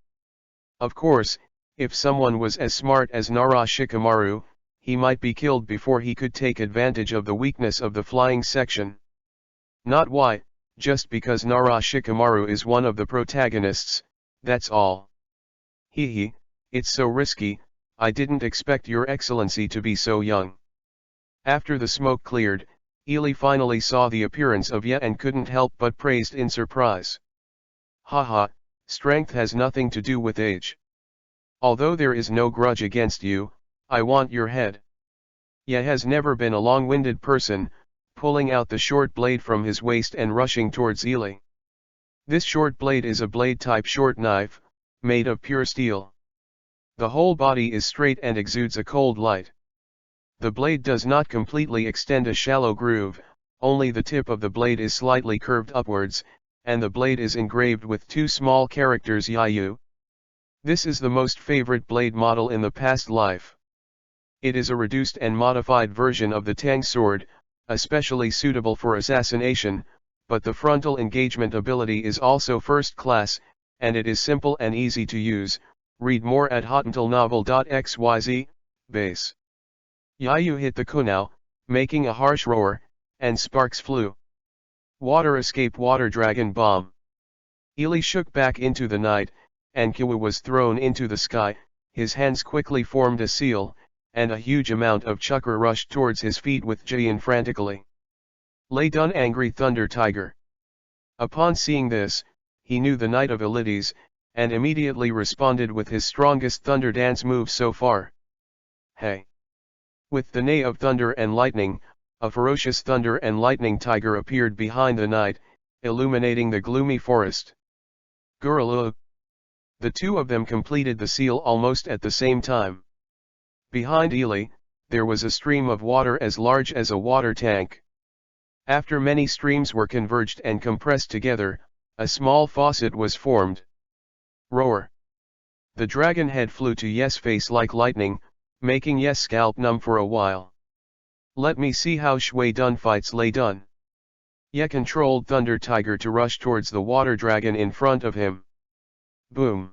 Of course, if someone was as smart as Nara Shikamaru, he might be killed before he could take advantage of the weakness of the flying section. Not why, just because Nara Shikamaru is one of the protagonists, that's all. Hee, it's so risky, I didn't expect your excellency to be so young. After the smoke cleared, Ely finally saw the appearance of Ye and couldn't help but praised in surprise. Haha, strength has nothing to do with age. Although there is no grudge against you, I want your head. Ye has never been a long-winded person, pulling out the short blade from his waist and rushing towards Ely. This short blade is a blade-type short knife, made of pure steel. The whole body is straight and exudes a cold light. The blade does not completely extend a shallow groove, only the tip of the blade is slightly curved upwards, and the blade is engraved with two small characters Yayu. This is the most favorite blade model in the past life. It is a reduced and modified version of the Tang sword, especially suitable for assassination, but the frontal engagement ability is also first class, and it is simple and easy to use. Read more at hotantalnovel.xyz, base. Yayu hit the kunao, making a harsh roar, and sparks flew. Water escape water dragon bomb. Ely shook back into the night, and Kiwa was thrown into the sky, his hands quickly formed a seal, and a huge amount of chakra rushed towards his feet with Jayan frantically. Lay done angry thunder tiger. Upon seeing this, he knew the Knight of Elides, and immediately responded with his strongest thunder dance move so far. Hey! With the neigh of thunder and lightning, a ferocious thunder and lightning tiger appeared behind the knight, illuminating the gloomy forest. Gurulu! The two of them completed the seal almost at the same time. Behind Ely, there was a stream of water as large as a water tank. After many streams were converged and compressed together, a small faucet was formed. Roar! The dragon head flew to Ye's face like lightning, making Ye's scalp numb for a while. Let me see how Shui Dun fights Lay Dun. Ye controlled Thunder Tiger to rush towards the water dragon in front of him. Boom!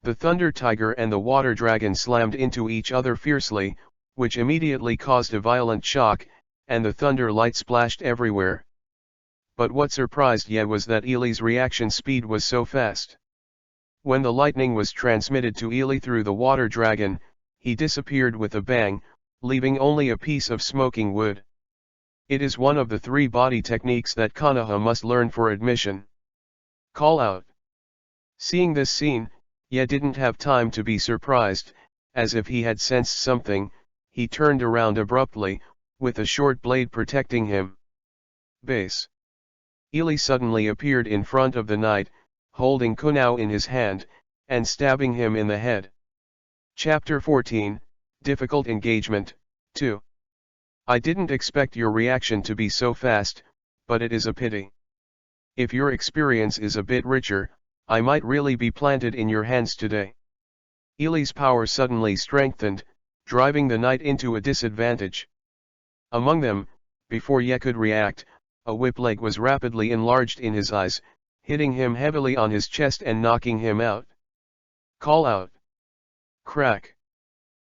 The Thunder Tiger and the water dragon slammed into each other fiercely, which immediately caused a violent shock, and the thunder light splashed everywhere. But what surprised Ye was that Ely's reaction speed was so fast. When the lightning was transmitted to Ely through the water dragon, he disappeared with a bang, leaving only a piece of smoking wood. It is one of the 3 body techniques that Konoha must learn for admission. Call out. Seeing this scene, Ye didn't have time to be surprised. As if he had sensed something, he turned around abruptly, with a short blade protecting him. Base. Ely suddenly appeared in front of the knight, holding kunao in his hand, and stabbing him in the head. Chapter 14, Difficult engagement, 2. I didn't expect your reaction to be so fast, but it is a pity. If your experience is a bit richer, I might really be planted in your hands today. Ili's power suddenly strengthened, driving the knight into a disadvantage. Among them, before Ye could react, a whip leg was rapidly enlarged in his eyes, hitting him heavily on his chest and knocking him out. Call out. Crack.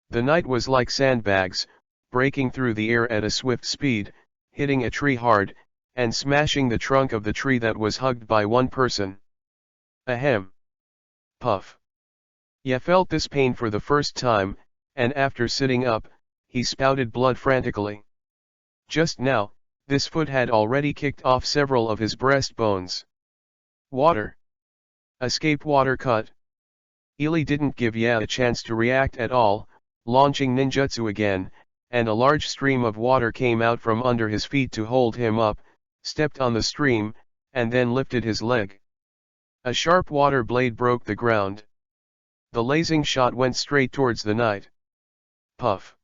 The knight was like sandbags, breaking through the air at a swift speed, hitting a tree hard, and smashing the trunk of the tree that was hugged by one person. Ahem. Puff. Ye felt this pain for the first time, and after sitting up, he spouted blood frantically. Just now, this foot had already kicked off several of his breastbones. Water. Escape water cut. Ili didn't give Ye a chance to react at all, launching ninjutsu again, and a large stream of water came out from under his feet to hold him up, stepped on the stream, and then lifted his leg. A sharp water blade broke the ground. The lasing shot went straight towards the knight. Puff.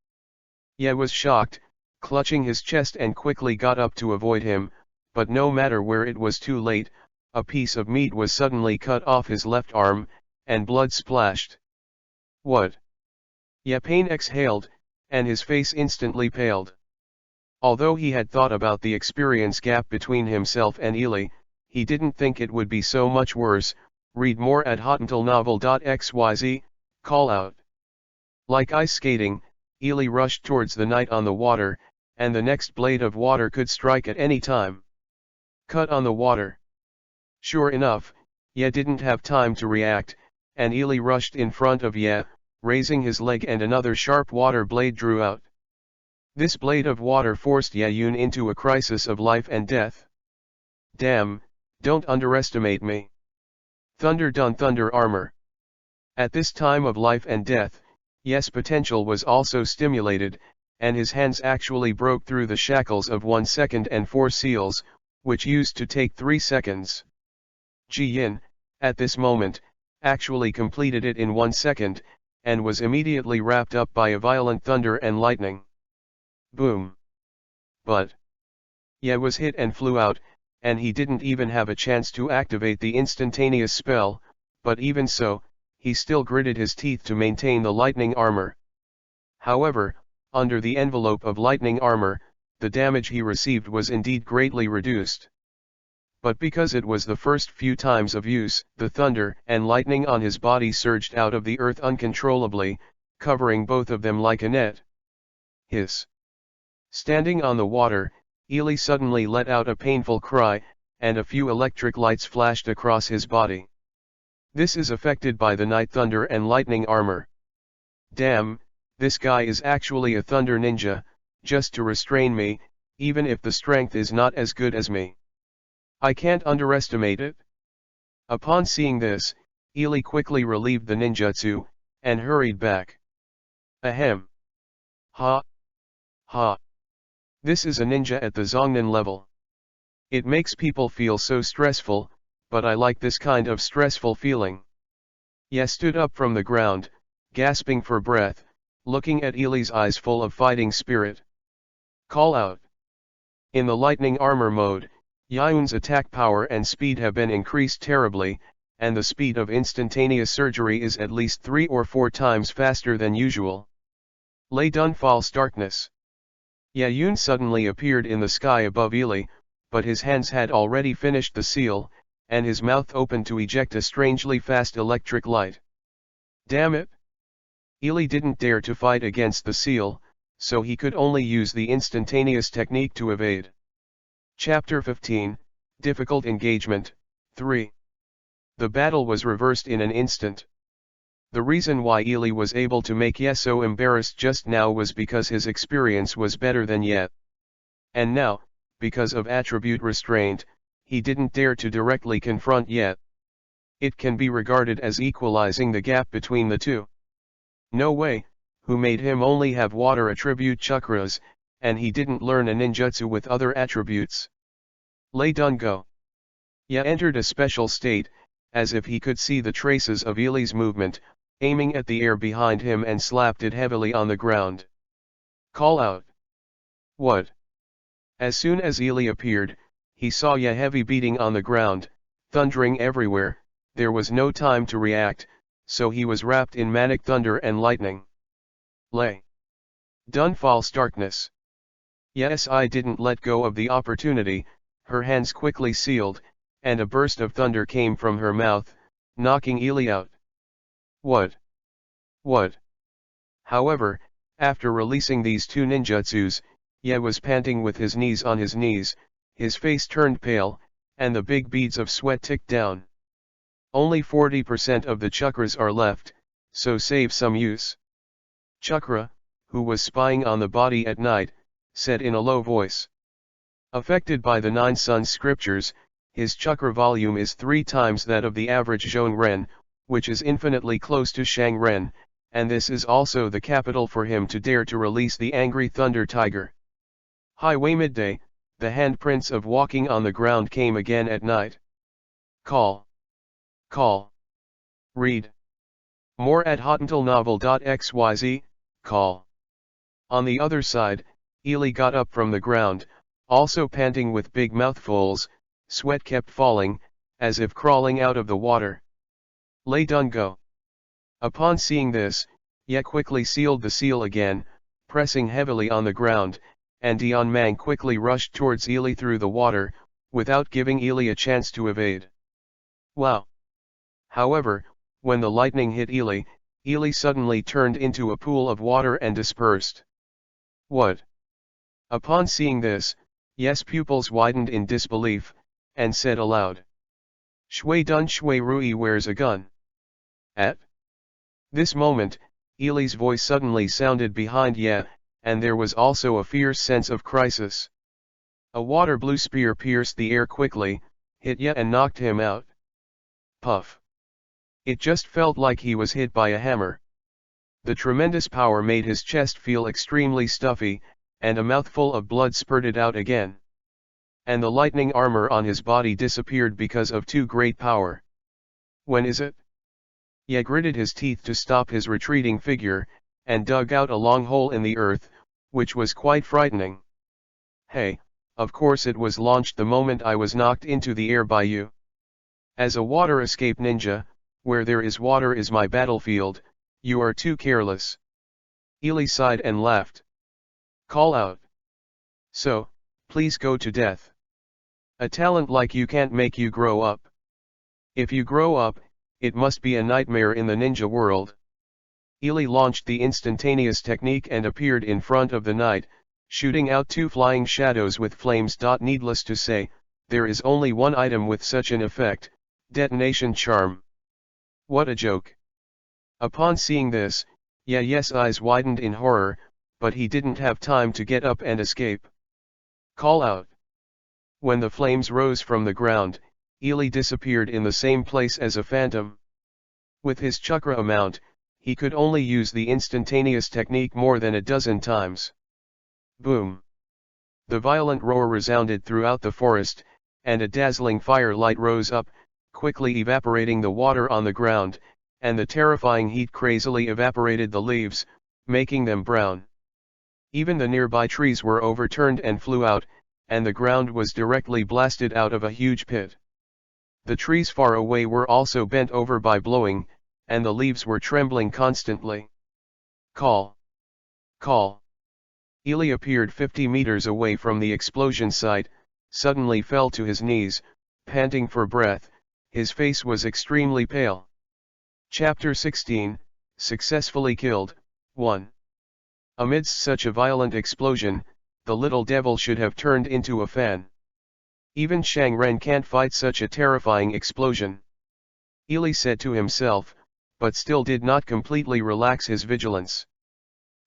Ye was shocked, clutching his chest and quickly got up to avoid him, but no matter where it was too late, a piece of meat was suddenly cut off his left arm, and blood splashed. What? Ye pain exhaled, and his face instantly paled. Although he had thought about the experience gap between himself and Ili, he didn't think it would be so much worse. Read more at hotuntilnovel.xyz, call out. Like ice skating, Ili rushed towards the knight on the water, and the next blade of water could strike at any time. Cut on the water. Sure enough, Ye didn't have time to react, and Ili rushed in front of Ye, raising his leg, and another sharp water blade drew out. This blade of water forced Ye-yun into a crisis of life and death. Damn, don't underestimate me. Thunder done thunder armor. At this time of life and death, Ye's potential was also stimulated, and his hands actually broke through the shackles of 1 second and 4 seals, which used to take 3 seconds. Ji-yin, at this moment, actually completed it in 1 second, and was immediately wrapped up by a violent thunder and lightning. Boom. But Ye was hit and flew out, and he didn't even have a chance to activate the instantaneous spell, but even so, he still gritted his teeth to maintain the lightning armor. However, under the envelope of lightning armor, the damage he received was indeed greatly reduced. But because it was the first few times of use, the thunder and lightning on his body surged out of the earth uncontrollably, covering both of them like a net. Hiss. Standing on the water, Ili suddenly let out a painful cry, and a few electric lights flashed across his body. This is affected by the night thunder and lightning armor. Damn, this guy is actually a thunder ninja, just to restrain me, even if the strength is not as good as me. I can't underestimate it. Upon seeing this, Ili quickly relieved the ninjutsu, and hurried back. Ahem. Ha. Ha. This is a ninja at the Zongnan level. It makes people feel so stressful, but I like this kind of stressful feeling. Ye stood up from the ground, gasping for breath, looking at Ili's eyes full of fighting spirit. Call out. In the lightning armor mode, Ye-yun's attack power and speed have been increased terribly, and the speed of instantaneous surgery is at least 3 or 4 times faster than usual. Lay done false darkness. Ye-yun suddenly appeared in the sky above Ili, but his hands had already finished the seal, and his mouth opened to eject a strangely fast electric light. Damn it! Ili didn't dare to fight against the seal, so he could only use the instantaneous technique to evade. Chapter 15, Difficult Engagement, 3. The battle was reversed in an instant. The reason why Ili was able to make Ye so embarrassed just now was because his experience was better than Ye. And now, because of attribute restraint, he didn't dare to directly confront Ye. It can be regarded as equalizing the gap between the two. No way, who made him only have water attribute chakras, and he didn't learn a ninjutsu with other attributes. Lay done go. Ye entered a special state, as if he could see the traces of Ili's movement, aiming at the air behind him and slapped it heavily on the ground. Call out. What? As soon as Ely appeared, he saw a heavy beating on the ground, thundering everywhere. There was no time to react, so he was wrapped in manic thunder and lightning. Lay. Done false darkness. Yes, I didn't let go of the opportunity. Her hands quickly sealed, and a burst of thunder came from her mouth, knocking Ely out. What? What? However, after releasing these two ninjutsus, Ye was panting with his knees on his knees, his face turned pale, and the big beads of sweat ticked down. Only 40% of the chakras are left, so save some use. Chakra, who was spying on the body at night, said in a low voice. Affected by the 9 sun scriptures, his chakra volume is 3 times that of the average Zhongren, which is infinitely close to Shangren, and this is also the capital for him to dare to release the angry thunder tiger. Highway midday, the handprints of walking on the ground came again at night. Call. Call. Read. More at hottentalnovel.xyz, call. On the other side, Ely got up from the ground, also panting with big mouthfuls, sweat kept falling, as if crawling out of the water. Lay done go. Upon seeing this, Ye quickly sealed the seal again, pressing heavily on the ground, and Dian Mang quickly rushed towards Ely through the water, without giving Ely a chance to evade. Wow! However, when the lightning hit Ely, Ely suddenly turned into a pool of water and dispersed. What? Upon seeing this, Ye's pupils widened in disbelief, and said aloud. Shui dun shui rui wears a gun. At this moment, Ely's voice suddenly sounded behind Ye, and there was also a fierce sense of crisis. A water blue spear pierced the air quickly, hit Ye and knocked him out. Puff. It just felt like he was hit by a hammer. The tremendous power made his chest feel extremely stuffy, and a mouthful of blood spurted out again. And the lightning armor on his body disappeared because of too great power. When is it? Ye gritted his teeth to stop his retreating figure, and dug out a long hole in the earth, which was quite frightening. Hey, of course it was launched the moment I was knocked into the air by you. As a water escape ninja, where there is water is my battlefield, you are too careless. Ely sighed and laughed. Call out. So, please go to death. A talent like you can't make you grow up. If you grow up, it must be a nightmare in the ninja world. Ely launched the instantaneous technique and appeared in front of the knight, shooting out 2 flying shadows with flames. Needless to say, there is only one item with such an effect, detonation charm. What a joke. Upon seeing this, Ye's eyes widened in horror, but he didn't have time to get up and escape. Call out. When the flames rose from the ground, Ely disappeared in the same place as a phantom. With his chakra amount, he could only use the instantaneous technique more than a dozen times. Boom! The violent roar resounded throughout the forest, and a dazzling firelight rose up, quickly evaporating the water on the ground, and the terrifying heat crazily evaporated the leaves, making them brown. Even the nearby trees were overturned and flew out, and the ground was directly blasted out of a huge pit. The trees far away were also bent over by blowing, and the leaves were trembling constantly. Call! Call! Ely appeared 50 meters away from the explosion site, suddenly fell to his knees, panting for breath. His face was extremely pale. Chapter 16, Successfully Killed, 1. Amidst such a violent explosion, the little devil should have turned into a fan. Even Shang Ren can't fight such a terrifying explosion. Ely said to himself, but still did not completely relax his vigilance.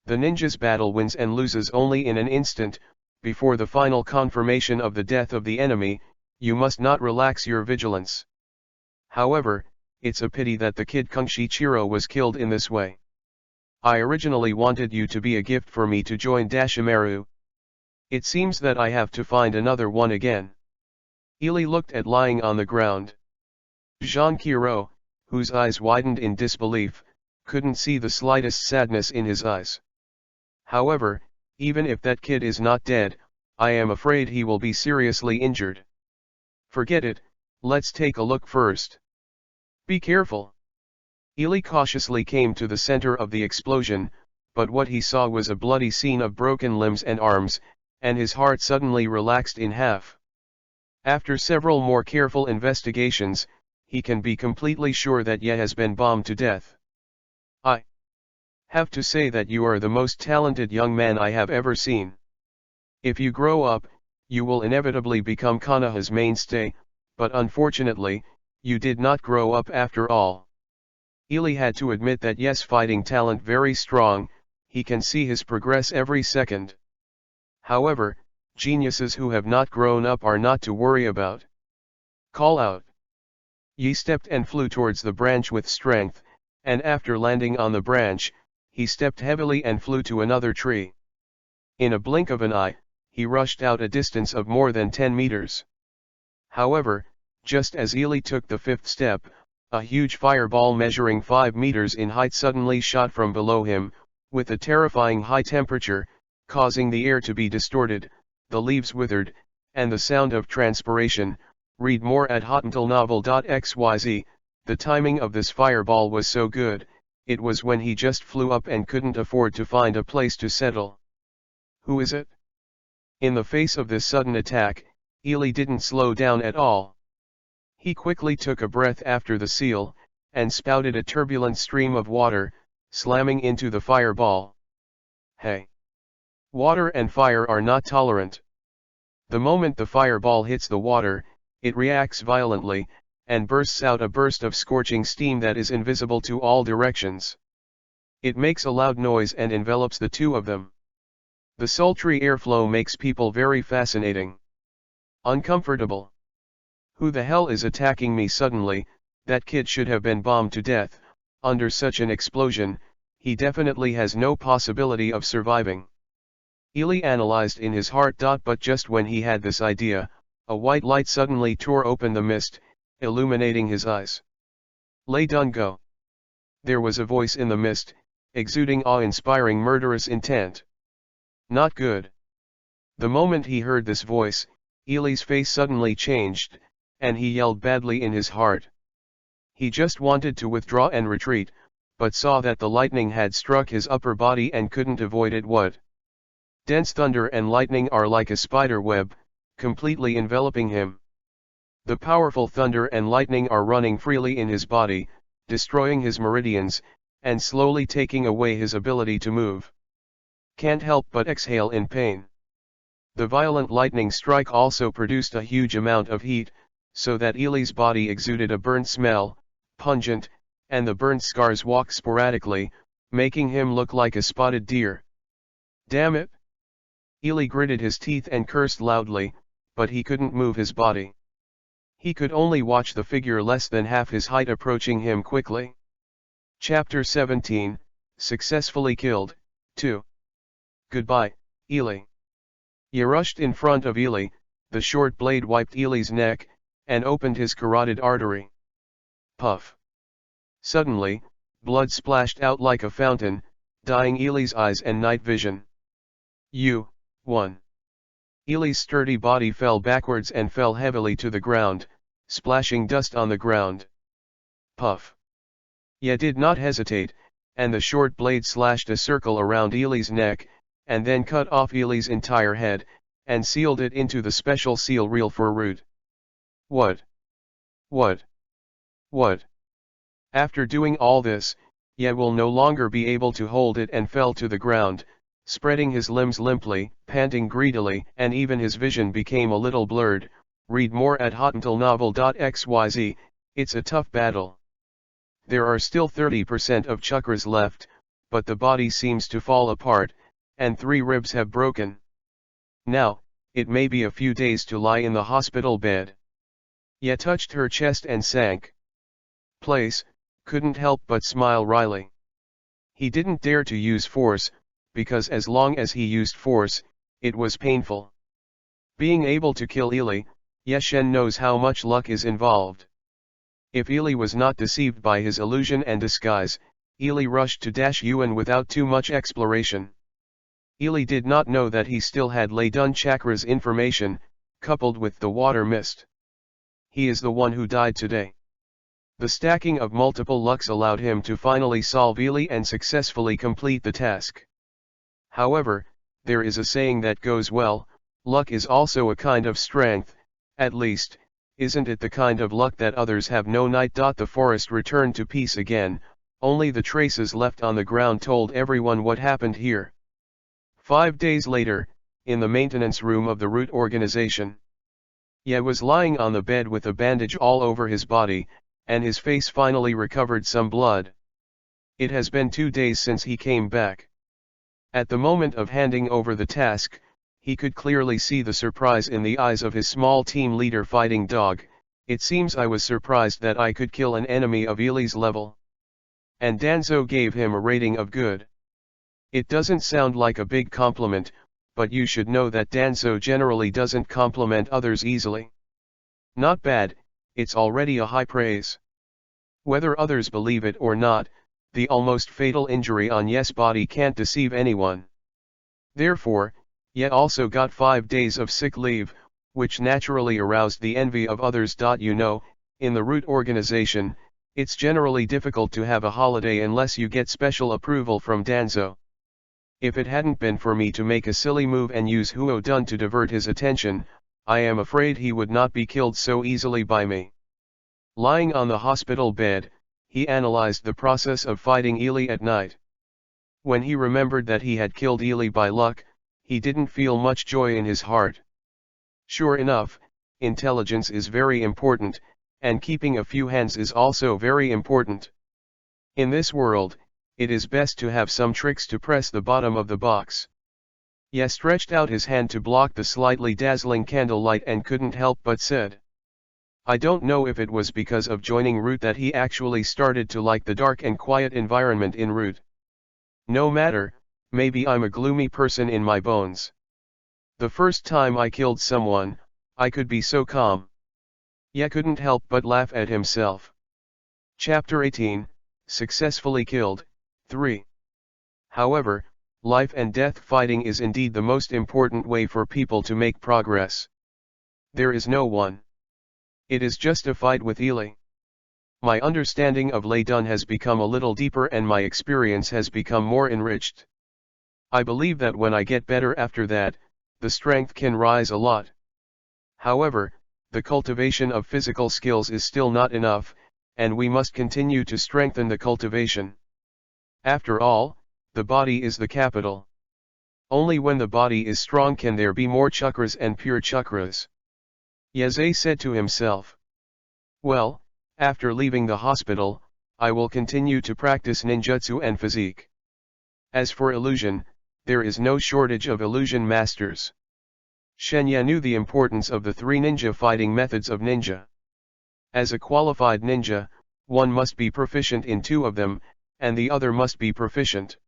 The ninja's battle wins and loses only in an instant. Before the final confirmation of the death of the enemy, you must not relax your vigilance. However, it's a pity that the kid Kungshichiro was killed in this way. I originally wanted you to be a gift for me to join Dashimaru. It seems that I have to find another one again. Ely looked at lying on the ground Jean Kiro, whose eyes widened in disbelief, couldn't see the slightest sadness in his eyes. However, even if that kid is not dead, I am afraid he will be seriously injured. Forget it, let's take a look first. Be careful. Ely cautiously came to the center of the explosion, but what he saw was a bloody scene of broken limbs and arms, and his heart suddenly relaxed in half. After several more careful investigations, he can be completely sure that Ye has been bombed to death. I have to say that you are the most talented young man I have ever seen. If you grow up, you will inevitably become Konoha's mainstay, but unfortunately, you did not grow up after all. Ely had to admit that Ye's fighting talent very strong, he can see his progress every second. However, geniuses who have not grown up are not to worry about. Call out. Ye stepped and flew towards the branch with strength, and after landing on the branch, he stepped heavily and flew to another tree. In a blink of an eye, he rushed out a distance of more than 10 meters. However, just as Ely took the fifth step, a huge fireball measuring 5 meters in height suddenly shot from below him, with a terrifying high temperature, causing the air to be distorted, the leaves withered, and the sound of transpiration. Read more at hotandtilnovel.xyz. The timing of this fireball was so good, it was when he just flew up and couldn't afford to find a place to settle. Who is it? In the face of this sudden attack, Ely didn't slow down at all. He quickly took a breath after the seal, and spouted a turbulent stream of water, slamming into the fireball. Hey! Water and fire are not tolerant. The moment the fireball hits the water, it reacts violently, and bursts out a burst of scorching steam that is invisible to all directions. It makes a loud noise and envelops the two of them. The sultry airflow makes people very fascinating. Uncomfortable. Who the hell is attacking me suddenly? That kid should have been bombed to death. Under such an explosion, he definitely has no possibility of surviving. Ely analyzed in his heart. But just when he had this idea, a white light suddenly tore open the mist, illuminating his eyes. Lay done go. There was a voice in the mist, exuding awe-inspiring murderous intent. Not good. The moment he heard this voice, Ely's face suddenly changed, and he yelled badly in his heart. He just wanted to withdraw and retreat, but saw that the lightning had struck his upper body and couldn't avoid it. What? Dense thunder and lightning are like a spider web, completely enveloping him. The powerful thunder and lightning are running freely in his body, destroying his meridians, and slowly taking away his ability to move. Can't help but exhale in pain. The violent lightning strike also produced a huge amount of heat, so that Ely's body exuded a burnt smell, pungent, and the burnt scars walked sporadically, making him look like a spotted deer. Damn it! Ely gritted his teeth and cursed loudly, but he couldn't move his body. He could only watch the figure less than half his height approaching him quickly. Chapter 17, Successfully Killed, 2. Goodbye, Ely. Ye rushed in front of Ely, the short blade wiped Ely's neck, and opened his carotid artery. Puff. Suddenly, blood splashed out like a fountain, dyeing Ely's eyes and night vision. You won. Ely's sturdy body fell backwards and fell heavily to the ground, splashing dust on the ground. Puff. Ye did not hesitate, and the short blade slashed a circle around Ely's neck, and then cut off Ely's entire head, and sealed it into the special seal reel for root. What? What? What? After doing all this, Ye will no longer be able to hold it and fell to the ground, spreading his limbs limply, panting greedily, and even his vision became a little blurred. Read more at hotandtilnovel.xyz. It's a tough battle. There are still 30% of chakras left, but the body seems to fall apart, and 3 ribs have broken. Now, it may be a few days to lie in the hospital bed. Ye touched her chest and sank. Place, couldn't help but smile wryly. He didn't dare to use force, because as long as he used force, it was painful. Being able to kill Ely, Ye Shen knows how much luck is involved. If Ely was not deceived by his illusion and disguise, Ely rushed to dash Yuan without too much exploration. Ely did not know that he still had Laidun Chakra's information, coupled with the water mist. He is the one who died today. The stacking of multiple lucks allowed him to finally solve Ely and successfully complete the task. However, there is a saying that goes well, luck is also a kind of strength, at least, isn't it the kind of luck that others have no night. The forest returned to peace again, only the traces left on the ground told everyone what happened here. 5 days later, in the maintenance room of the root organization, Ye was lying on the bed with a bandage all over his body, and his face finally recovered some blood. It has been 2 days since he came back. At the moment of handing over the task, he could clearly see the surprise in the eyes of his small team leader fighting dog. It seems I was surprised that I could kill an enemy of Ely's level. And Danzo gave him a rating of good. It doesn't sound like a big compliment, but you should know that Danzo generally doesn't compliment others easily. Not bad, it's already a high praise. Whether others believe it or not, the almost fatal injury on Ye's body can't deceive anyone. Therefore, Ye also got 5 days of sick leave, which naturally aroused the envy of others. You know, in the root organization, it's generally difficult to have a holiday unless you get special approval from Danzo. If it hadn't been for me to make a silly move and use Huo Dun to divert his attention, I am afraid he would not be killed so easily by me. Lying on the hospital bed, he analyzed the process of fighting Ely at night. When he remembered that he had killed Ely by luck, he didn't feel much joy in his heart. Sure enough, intelligence is very important, and keeping a few hands is also very important. In this world, it is best to have some tricks to press the bottom of the box. Ye stretched out his hand to block the slightly dazzling candlelight and couldn't help but said. I don't know if it was because of joining Root that he actually started to like the dark and quiet environment in Root. No matter, maybe I'm a gloomy person in my bones. The first time I killed someone, I could be so calm. Ye couldn't help but laugh at himself. Chapter 18, Successfully Killed, 3. However, life and death fighting is indeed the most important way for people to make progress. There is no one. It is just a fight with Ely. My understanding of Laidun has become a little deeper and my experience has become more enriched. I believe that when I get better after that, the strength can rise a lot. However, the cultivation of physical skills is still not enough, and we must continue to strengthen the cultivation. After all, the body is the capital. Only when the body is strong can there be more chakras and pure chakras. Yeze said to himself. Well, after leaving the hospital, I will continue to practice ninjutsu and physique. As for illusion, there is no shortage of illusion masters. Shenya knew the importance of the 3 ninja fighting methods of ninja. As a qualified ninja, one must be proficient in 2 of them, and the other must be proficient.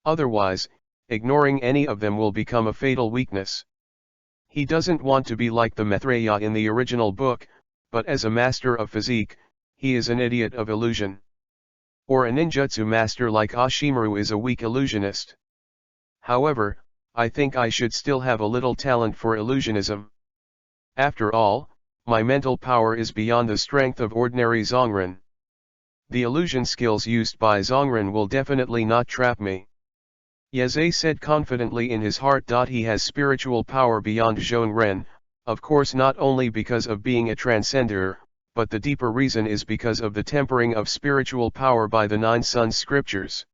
Otherwise, ignoring any of them will become a fatal weakness. He doesn't want to be like the Maitreya in the original book, but as a master of physique, he is an idiot of illusion. Or a ninjutsu master like Ashimaru is a weak illusionist. However, I think I should still have a little talent for illusionism. After all, my mental power is beyond the strength of ordinary Zongren. The illusion skills used by Zongren will definitely not trap me. Yeze said confidently in his heart. He has spiritual power beyond Zhongren, of course not only because of being a transcender, but the deeper reason is because of the tempering of spiritual power by the 9 Sun Scriptures.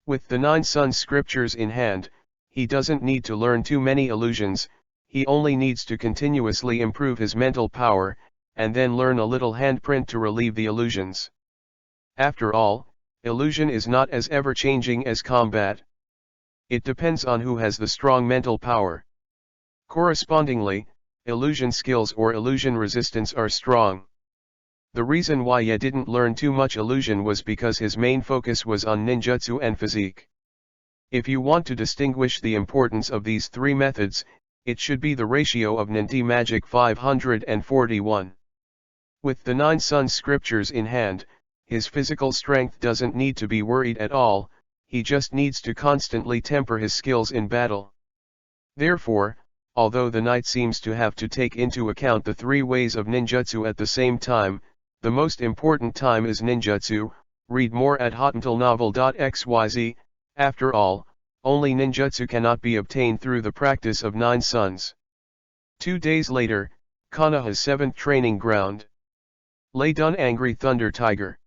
With the 9 Sun Scriptures in hand, he doesn't need to learn too many illusions, he only needs to continuously improve his mental power, and then learn a little handprint to relieve the illusions. After all, illusion is not as ever-changing as combat. It depends on who has the strong mental power. Correspondingly, illusion skills or illusion resistance are strong. The reason why Ye didn't learn too much illusion was because his main focus was on ninjutsu and physique. If you want to distinguish the importance of these 3 methods, it should be the ratio of Ninti Magic 541. With the 9 Sun Scriptures in hand, his physical strength doesn't need to be worried at all, he just needs to constantly temper his skills in battle. Therefore, although the knight seems to have to take into account the three ways of ninjutsu at the same time, the most important time is ninjutsu. Read more at hotuntilnovel.xyz. After all, only ninjutsu cannot be obtained through the practice of 9 suns. 2 days later, Konoha's 7th training ground. Lay done angry thunder tiger.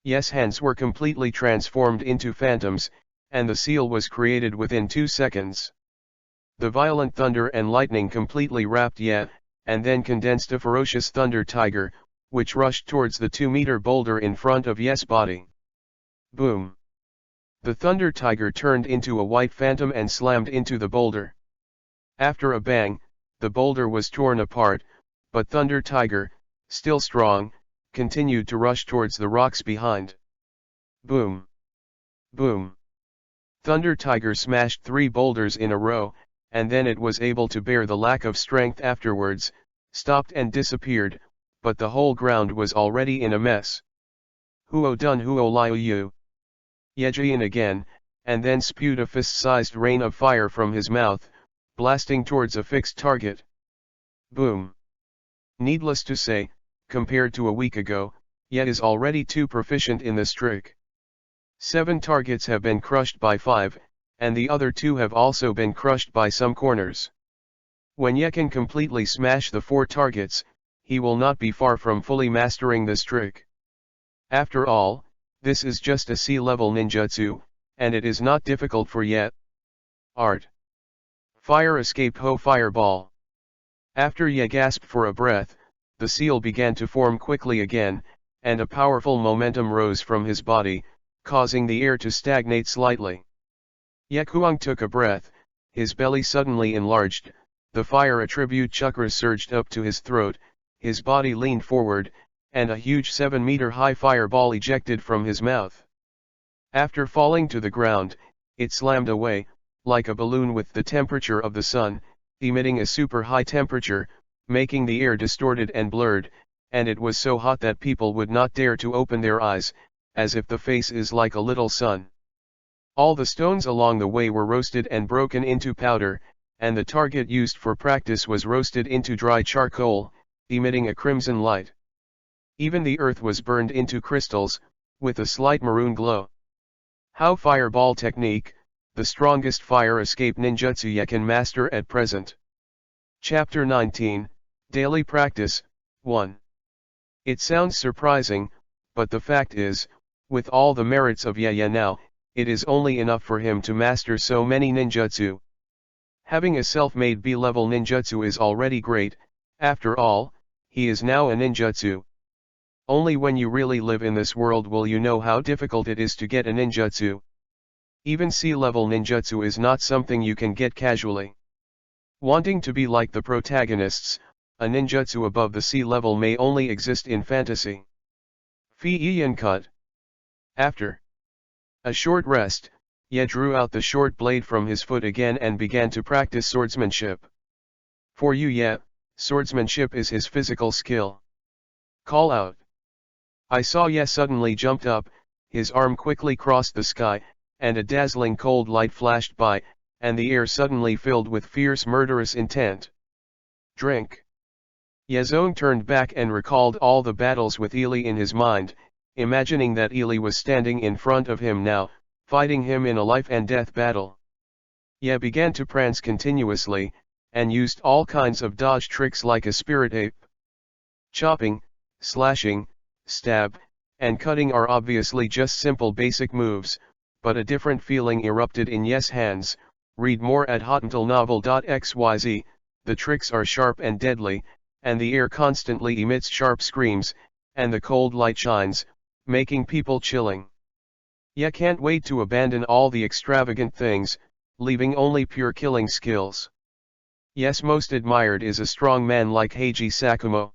Yes, hands were completely transformed into phantoms, and the seal was created within 2 seconds. The violent thunder and lightning completely wrapped Ye, and then condensed a ferocious thunder tiger, which rushed towards the 2-meter boulder in front of Ye's body. Boom! The thunder tiger turned into a white phantom and slammed into the boulder. After a bang, the boulder was torn apart, but Thunder Tiger, still strong, continued to rush towards the rocks behind. Boom! Boom! Thunder Tiger smashed 3 boulders in a row, and then it was able to bear the lack of strength afterwards, stopped and disappeared, but the whole ground was already in a mess. Huo dun huo liu yu. Yejian again, and then spewed a fist-sized rain of fire from his mouth, blasting towards a fixed target. Boom! Needless to say, compared to a week ago, Ye is already too proficient in this trick. 7 targets have been crushed by 5, and the other 2 have also been crushed by some corners. When Ye can completely smash the 4 targets, he will not be far from fully mastering this trick. After all, this is just a sea-level ninjutsu, and it is not difficult for Ye. Art. Fire escape Ho Fireball. After Ye gasped for a breath, the seal began to form quickly again, and a powerful momentum rose from his body, causing the air to stagnate slightly. Ye Kuang took a breath, his belly suddenly enlarged, the fire attribute chakras surged up to his throat, his body leaned forward, and a huge 7-meter-high fireball ejected from his mouth. After falling to the ground, it slammed away, like a balloon with the temperature of the sun, emitting a super high temperature, making the air distorted and blurred, and it was so hot that people would not dare to open their eyes, as if the face is like a little sun. All the stones along the way were roasted and broken into powder, and the target used for practice was roasted into dry charcoal, emitting a crimson light. Even the earth was burned into crystals, with a slight maroon glow. How Fireball Technique, the strongest fire escape ninjutsu Ye can master at present. Chapter 19, Daily Practice, 1. It sounds surprising, but the fact is, with all the merits of Ye now, it is only enough for him to master so many ninjutsu. Having a self-made B-level ninjutsu is already great, after all, he is now a ninjutsu. Only when you really live in this world will you know how difficult it is to get a ninjutsu. Even C-level ninjutsu is not something you can get casually. Wanting to be like the protagonists, a ninjutsu above the C-level may only exist in fantasy. Fi cut. After a short rest, Ye drew out the short blade from his foot again and began to practice swordsmanship. For Ye, swordsmanship is his physical skill. Call out. I saw Ye suddenly jumped up, his arm quickly crossed the sky, and a dazzling cold light flashed by, and the air suddenly filled with fierce murderous intent. Drink. Yezong turned back and recalled all the battles with Ili in his mind, imagining that Ili was standing in front of him now, fighting him in a life-and-death battle. Ye began to prance continuously, and used all kinds of dodge tricks like a spirit ape. Chopping, slashing, stab, and cutting are obviously just simple basic moves, but a different feeling erupted in Ye's hands. Read more at hotuntilnovel.xyz. The tricks are sharp and deadly, and the air constantly emits sharp screams, and the cold light shines, making people chilling. Ye can't wait to abandon all the extravagant things, leaving only pure killing skills. Yes, most admired is a strong man like Heiji Sakumo.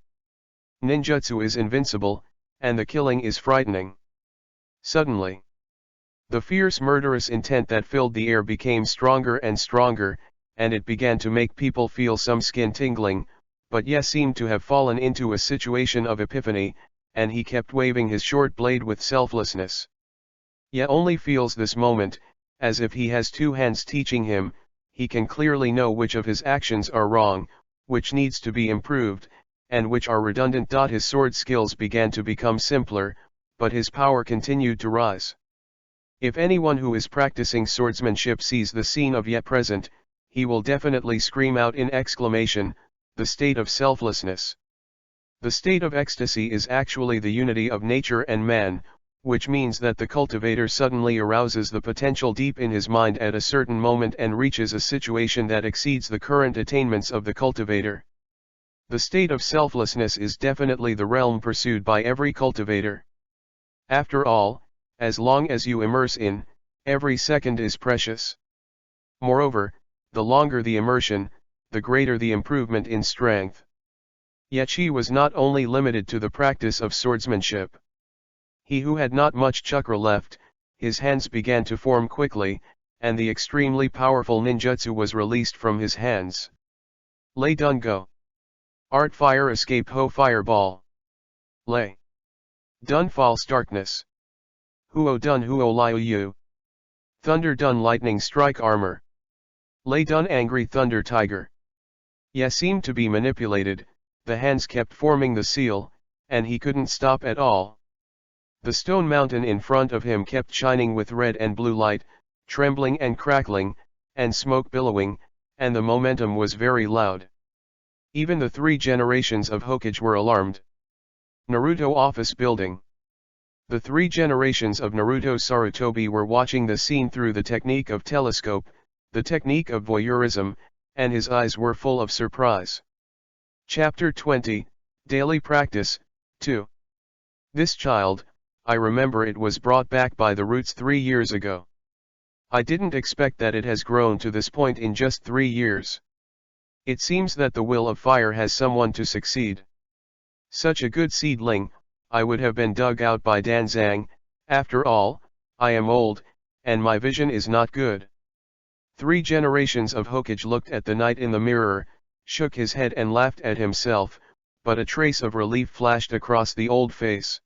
Ninjutsu is invincible, and the killing is frightening. Suddenly, the fierce murderous intent that filled the air became stronger and stronger, and it began to make people feel some skin tingling, but Ye seemed to have fallen into a situation of epiphany, and he kept waving his short blade with selflessness. Ye only feels this moment, as if he has two hands teaching him. He can clearly know which of his actions are wrong, which needs to be improved, and which are redundant. His sword skills began to become simpler, but his power continued to rise. If anyone who is practicing swordsmanship sees the scene of Ye present, he will definitely scream out in exclamation, the state of selflessness. The state of ecstasy is actually the unity of nature and man, which means that the cultivator suddenly arouses the potential deep in his mind at a certain moment and reaches a situation that exceeds the current attainments of the cultivator. The state of selflessness is definitely the realm pursued by every cultivator. After all, as long as you immerse in, every second is precious. Moreover, the longer the immersion, the greater the improvement in strength. Yet she was not only limited to the practice of swordsmanship. He who had not much chakra left, his hands began to form quickly, and the extremely powerful ninjutsu was released from his hands. Lei Dun Go. Art Fire Escape Ho Fireball. Lei Dun False Darkness. Huo Dun Huo Liu Yu. Thunder Dun Lightning Strike Armor. Lei Dun Angry Thunder Tiger. Ye seemed to be manipulated, the hands kept forming the seal, and he couldn't stop at all. The stone mountain in front of him kept shining with red and blue light, trembling and crackling, and smoke billowing, and the momentum was very loud. Even the 3 generations of Hokage were alarmed. Naruto Office Building. The 3 generations of Naruto Sarutobi were watching the scene through the technique of telescope, the technique of voyeurism, and his eyes were full of surprise. Chapter 20, Daily Practice, 2. This child, I remember it was brought back by the roots 3 years ago. I didn't expect that it has grown to this point in just 3 years. It seems that the will of fire has someone to succeed. Such a good seedling, I would have been dug out by Danzang. After all, I am old, and my vision is not good. 3 generations of Hokage looked at the knight in the mirror, shook his head and laughed at himself, but a trace of relief flashed across the old face.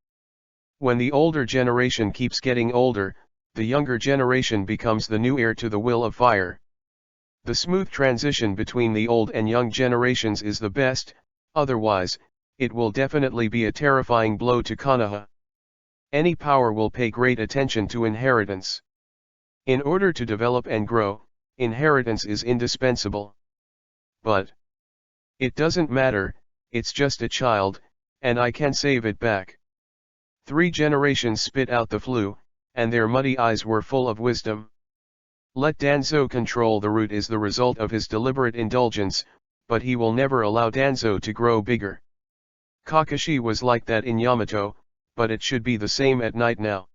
When the older generation keeps getting older, the younger generation becomes the new heir to the will of fire. The smooth transition between the old and young generations is the best, otherwise, it will definitely be a terrifying blow to Konoha. Any power will pay great attention to inheritance. In order to develop and grow, inheritance is indispensable. But it doesn't matter, it's just a child, and I can save it back. 3 generations spit out the flu, and their muddy eyes were full of wisdom. Let Danzo control the root is the result of his deliberate indulgence, but he will never allow Danzo to grow bigger. Kakashi was like that in Yamato, but it should be the same at night now.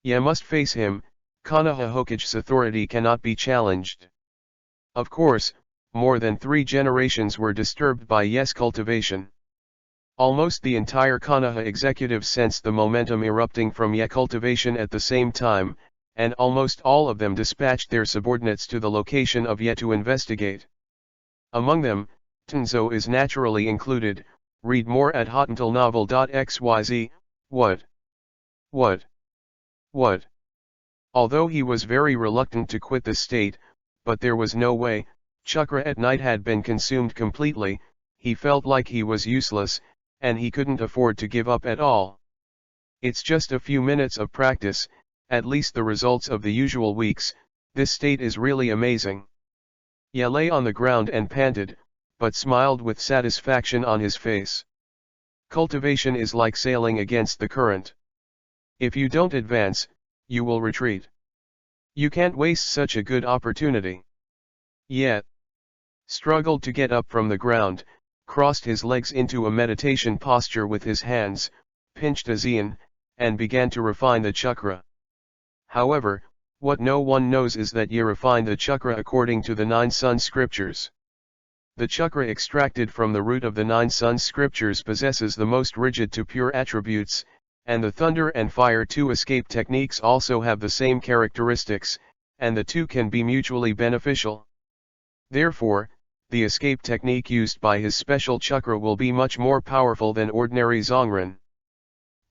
Ye must face him, Konoha Hokage's authority cannot be challenged. Of course, more than 3 generations were disturbed by Ye's cultivation. Almost the entire Konoha executive sensed the momentum erupting from Ye cultivation at the same time, and almost all of them dispatched their subordinates to the location of Ye to investigate. Among them, Tenzo is naturally included. Read more at hotentillnovel.xyz. What? Although he was very reluctant to quit the state, but there was no way. Chakra at night had been consumed completely, he felt like he was useless, and he couldn't afford to give up at all. It's just a few minutes of practice, at least the results of the usual weeks. This state is really amazing. Ye lay on the ground and panted, but smiled with satisfaction on his face. Cultivation is like sailing against the current. If you don't advance, you will retreat. You can't waste such a good opportunity. Ye struggled to get up from the ground, crossed his legs into a meditation posture with his hands, pinched a zeon, and began to refine the chakra. However, what no one knows is that Ye refined the chakra according to the 9 sun scriptures. The chakra extracted from the root of the 9 sun scriptures possesses the most rigid to pure attributes, and the thunder and fire 2 escape techniques also have the same characteristics, and the 2 can be mutually beneficial. Therefore, the escape technique used by his special chakra will be much more powerful than ordinary Zongren.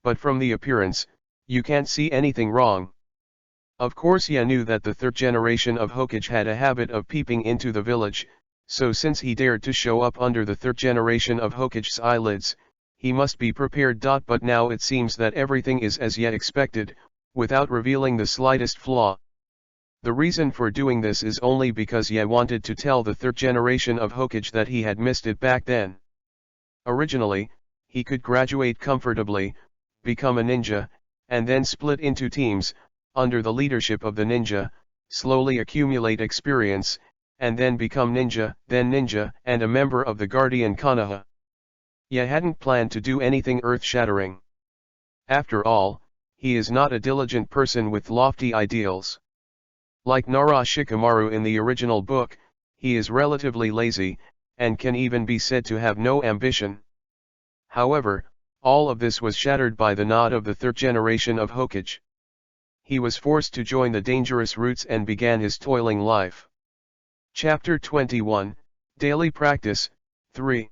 but from the appearance, you can't see anything wrong. Of course Ye knew that the third generation of Hokage had a habit of peeping into the village, so since he dared to show up under the third generation of Hokage's eyelids, he must be prepared. But now it seems that everything is as yet expected, without revealing the slightest flaw. The reason for doing this is only because Ye wanted to tell the third generation of Hokage that he had missed it back then. Originally, he could graduate comfortably, become a ninja, and then split into teams, under the leadership of the ninja, slowly accumulate experience, and then become ninja, and a member of the Guardian Konoha. Ye hadn't planned to do anything earth-shattering. After all, he is not a diligent person with lofty ideals. Like Nara Shikamaru in the original book, he is relatively lazy, and can even be said to have no ambition. However, all of this was shattered by the nod of the third generation of Hokage. He was forced to join the dangerous routes and began his toiling life. Chapter 21, Daily Practice, 3.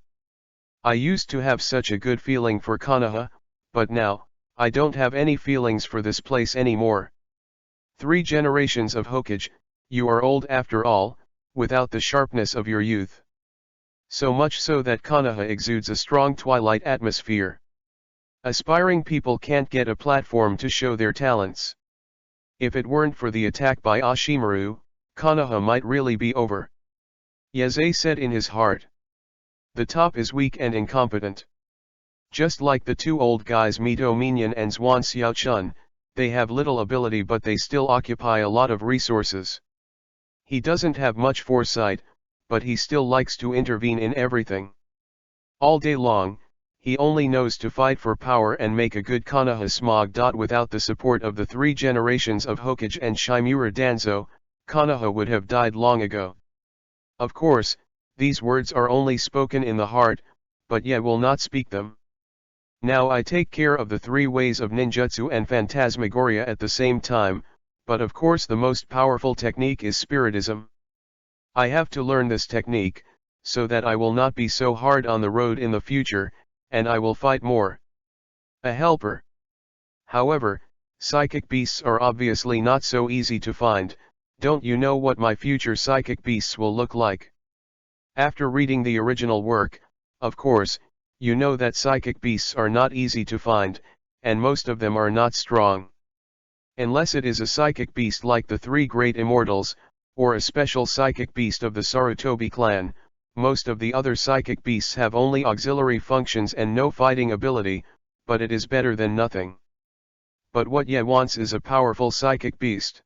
I used to have such a good feeling for Konoha, but now, I don't have any feelings for this place anymore. 3 generations of Hokage, you are old after all, without the sharpness of your youth. So much so that Konoha exudes a strong twilight atmosphere. Aspiring people can't get a platform to show their talents. If it weren't for the attack by Ashimaru, Konoha might really be over. Yaze said in his heart. The top is weak and incompetent. Just like the 2 old guys Mito Minyan and Zwan Xiaochun, they have little ability but they still occupy a lot of resources. He doesn't have much foresight, but he still likes to intervene in everything. All day long, he only knows to fight for power and make a good Konoha smog. Without the support of the 3 generations of Hokage and Shimura Danzo, Konoha would have died long ago. Of course, these words are only spoken in the heart, but Ye will not speak them. Now I take care of the 3 ways of ninjutsu and phantasmagoria at the same time, but of course the most powerful technique is spiritism. I have to learn this technique, so that I will not be so hard on the road in the future, and I will fight more. A helper. However, psychic beasts are obviously not so easy to find. Don't you know what my future psychic beasts will look like? After reading the original work, of course, you know that psychic beasts are not easy to find, and most of them are not strong. Unless it is a psychic beast like the 3 great immortals, or a special psychic beast of the Sarutobi clan, most of the other psychic beasts have only auxiliary functions and no fighting ability, but it is better than nothing. But what Ye wants is a powerful psychic beast.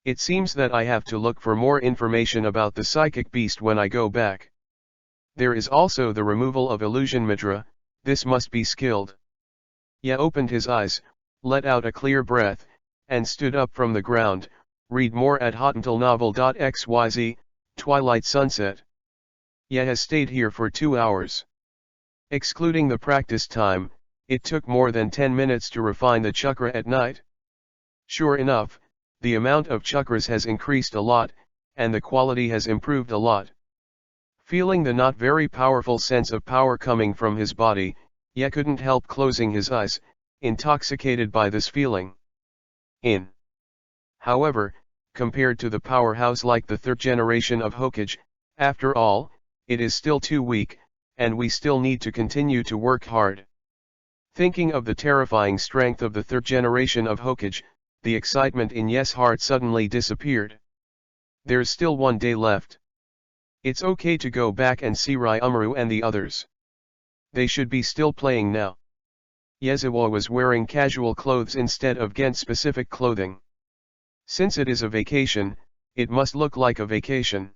It seems that I have to look for more information about the psychic beast when I go back. There is also the removal of illusion mudra, this must be skilled. Ye opened his eyes, let out a clear breath, and stood up from the ground. Read more at hottentalnovel.xyz, Twilight Sunset. Ye has stayed here for 2 hours. Excluding the practice time, it took more than 10 minutes to refine the chakra at night. Sure enough, the amount of chakras has increased a lot, and the quality has improved a lot. Feeling the not very powerful sense of power coming from his body, Ye couldn't help closing his eyes, intoxicated by this feeling. However, compared to the powerhouse like the 3rd generation of Hokage, after all, it is still too weak, and we still need to continue to work hard. Thinking of the terrifying strength of the 3rd generation of Hokage, the excitement in Ye's heart suddenly disappeared. There's still 1 day left. It's okay to go back and see Ryumaru and the others. They should be still playing now. Yezawa was wearing casual clothes instead of Gent-specific clothing. Since it is a vacation, it must look like a vacation.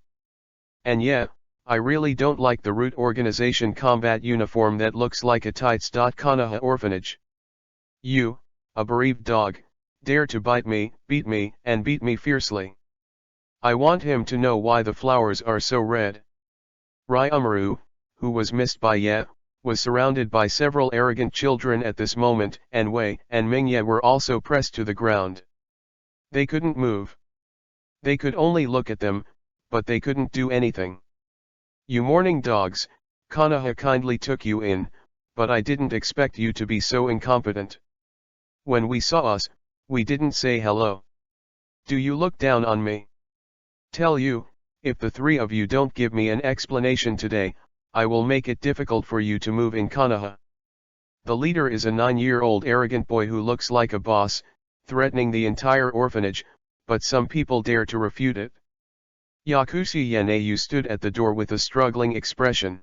And yeah, I really don't like the Root Organization combat uniform that looks like a tights. Konoha orphanage. You, a bereaved dog, dare to bite me, and beat me fiercely. I want him to know why the flowers are so red. Ryumaru, who was missed by Ye, was surrounded by several arrogant children at this moment, and Wei and Mingye were also pressed to the ground. They couldn't move. They could only look at them, but they couldn't do anything. You mourning dogs, Konoha kindly took you in, but I didn't expect you to be so incompetent. When we saw us, we didn't say hello. Do you look down on me? Tell you, if the three of you don't give me an explanation today, I will make it difficult for you to move in Konoha. The leader is a 9-year-old arrogant boy who looks like a boss, threatening the entire orphanage, but some people dare to refute it. Yakushi Yenayu stood at the door with a struggling expression.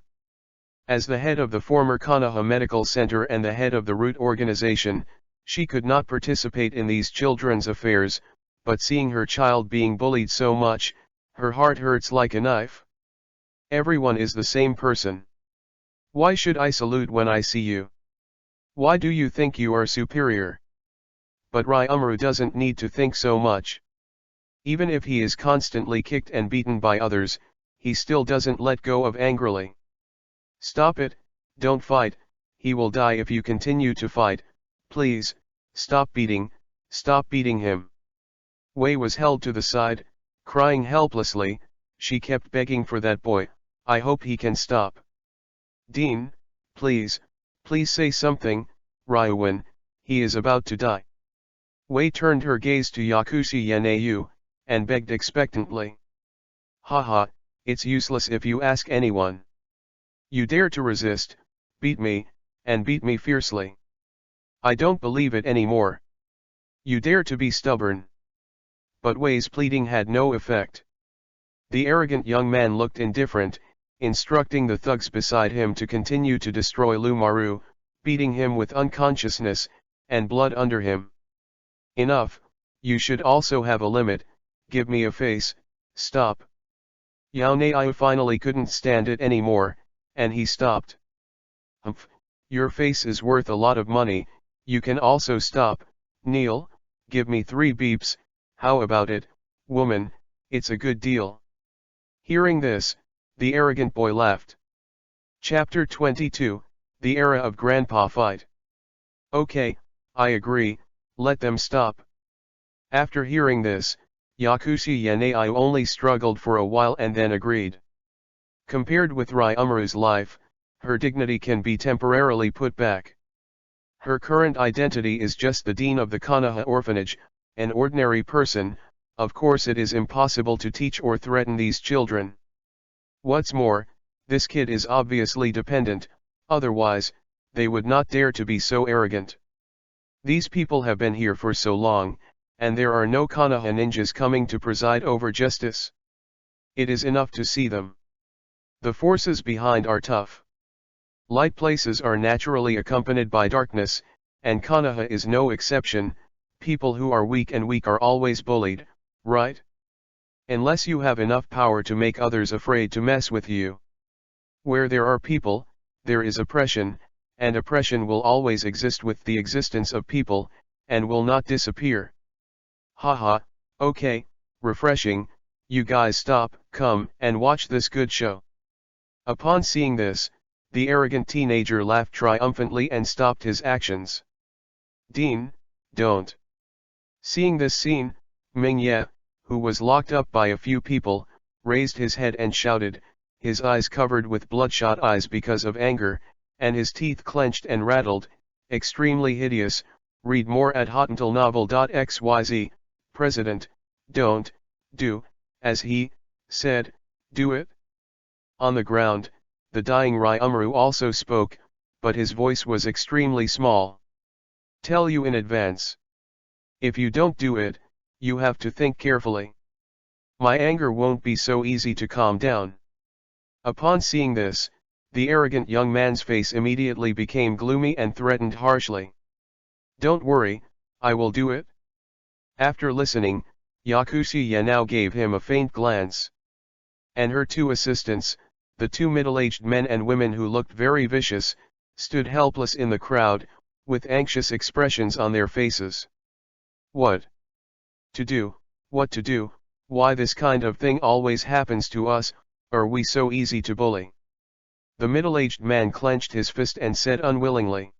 As the head of the former Konoha Medical Center and the head of the root organization, she could not participate in these children's affairs, but seeing her child being bullied so much, her heart hurts like a knife. Everyone is the same person. Why should I salute when I see you? Why do you think you are superior? But Ryumaru doesn't need to think so much. Even if he is constantly kicked and beaten by others, he still doesn't let go of angrily. Stop it, don't fight, he will die if you continue to fight, please, stop beating him. Wei was held to the side, crying helplessly. She kept begging for that boy, I hope he can stop. Dean, please say something, Ryuin, he is about to die. Wei turned her gaze to Yakushi Yenayu, and begged expectantly. Haha, it's useless if you ask anyone. You dare to resist, beat me, and beat me fiercely. I don't believe it anymore. You dare to be stubborn. But Wei's pleading had no effect. The arrogant young man looked indifferent, instructing the thugs beside him to continue to destroy Lumaru, beating him with unconsciousness, and blood under him. Enough, you should also have a limit, give me a face, stop. Yaonei finally couldn't stand it anymore, and he stopped. Humph, your face is worth a lot of money, you can also stop, kneel, give me 3 beeps, how about it, woman, it's a good deal. Hearing this, the arrogant boy laughed. Chapter 22, The Era of Grandpa Fight. Okay, I agree, let them stop. After hearing this, Yakushi Yenayu only struggled for a while and then agreed. Compared with Ryumaru's life, her dignity can be temporarily put back. Her current identity is just the dean of the Konoha orphanage, an ordinary person. Of course it is impossible to teach or threaten these children. What's more, this kid is obviously dependent, otherwise, they would not dare to be so arrogant. These people have been here for so long, and there are no Konoha ninjas coming to preside over justice. It is enough to see them. The forces behind are tough. Light places are naturally accompanied by darkness, and Konoha is no exception. People who are weak are always bullied, right? Unless you have enough power to make others afraid to mess with you. Where there are people, there is oppression, and oppression will always exist with the existence of people, and will not disappear. Haha, okay, refreshing, you guys stop, come and watch this good show. Upon seeing this, the arrogant teenager laughed triumphantly and stopped his actions. Dean, don't. Seeing this scene, Ming-Ye, who was locked up by a few people, raised his head and shouted, his eyes covered with bloodshot eyes because of anger, and his teeth clenched and rattled, extremely hideous. Read more at hotantalnovel.xyz. President, don't, do, as he said, do it. On the ground, the dying Ryumaru also spoke, but his voice was extremely small. Tell you in advance. If you don't do it, you have to think carefully. My anger won't be so easy to calm down. Upon seeing this, the arrogant young man's face immediately became gloomy and threatened harshly. Don't worry, I will do it. After listening, Yakushi Yenayu gave him a faint glance. And her 2 assistants, the 2 middle-aged men and women who looked very vicious, stood helpless in the crowd, with anxious expressions on their faces. What to do, why this kind of thing always happens to us, are we so easy to bully? The middle-aged man clenched his fist and said unwillingly.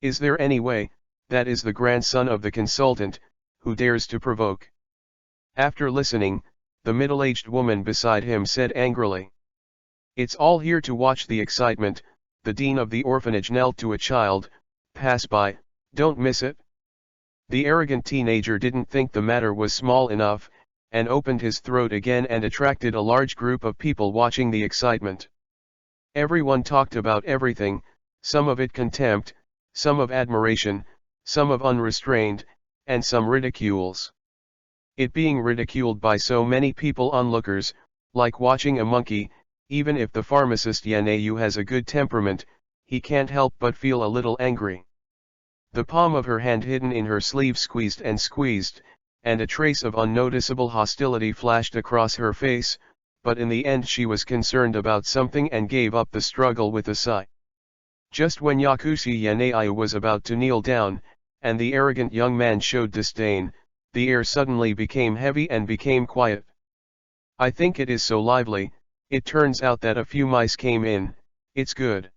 Is there any way, that is the grandson of the consultant, who dares to provoke? After listening, the middle-aged woman beside him said angrily. It's all here to watch the excitement, the dean of the orphanage knelt to a child, "Pass by, don't miss it." The arrogant teenager didn't think the matter was small enough, and opened his throat again and attracted a large group of people watching the excitement. Everyone talked about everything, some of it contempt, some of admiration, some of unrestrained, and some ridicules. It being ridiculed by so many people onlookers, like watching a monkey, even if the pharmacist Yanayu has a good temperament, he can't help but feel a little angry. The palm of her hand hidden in her sleeve squeezed and squeezed, and a trace of unnoticeable hostility flashed across her face, but in the end she was concerned about something and gave up the struggle with a sigh. Just when Yakushi Yanayu was about to kneel down, and the arrogant young man showed disdain, the air suddenly became heavy and became quiet. "I think it is so lively, it turns out that a few mice came in, it's good."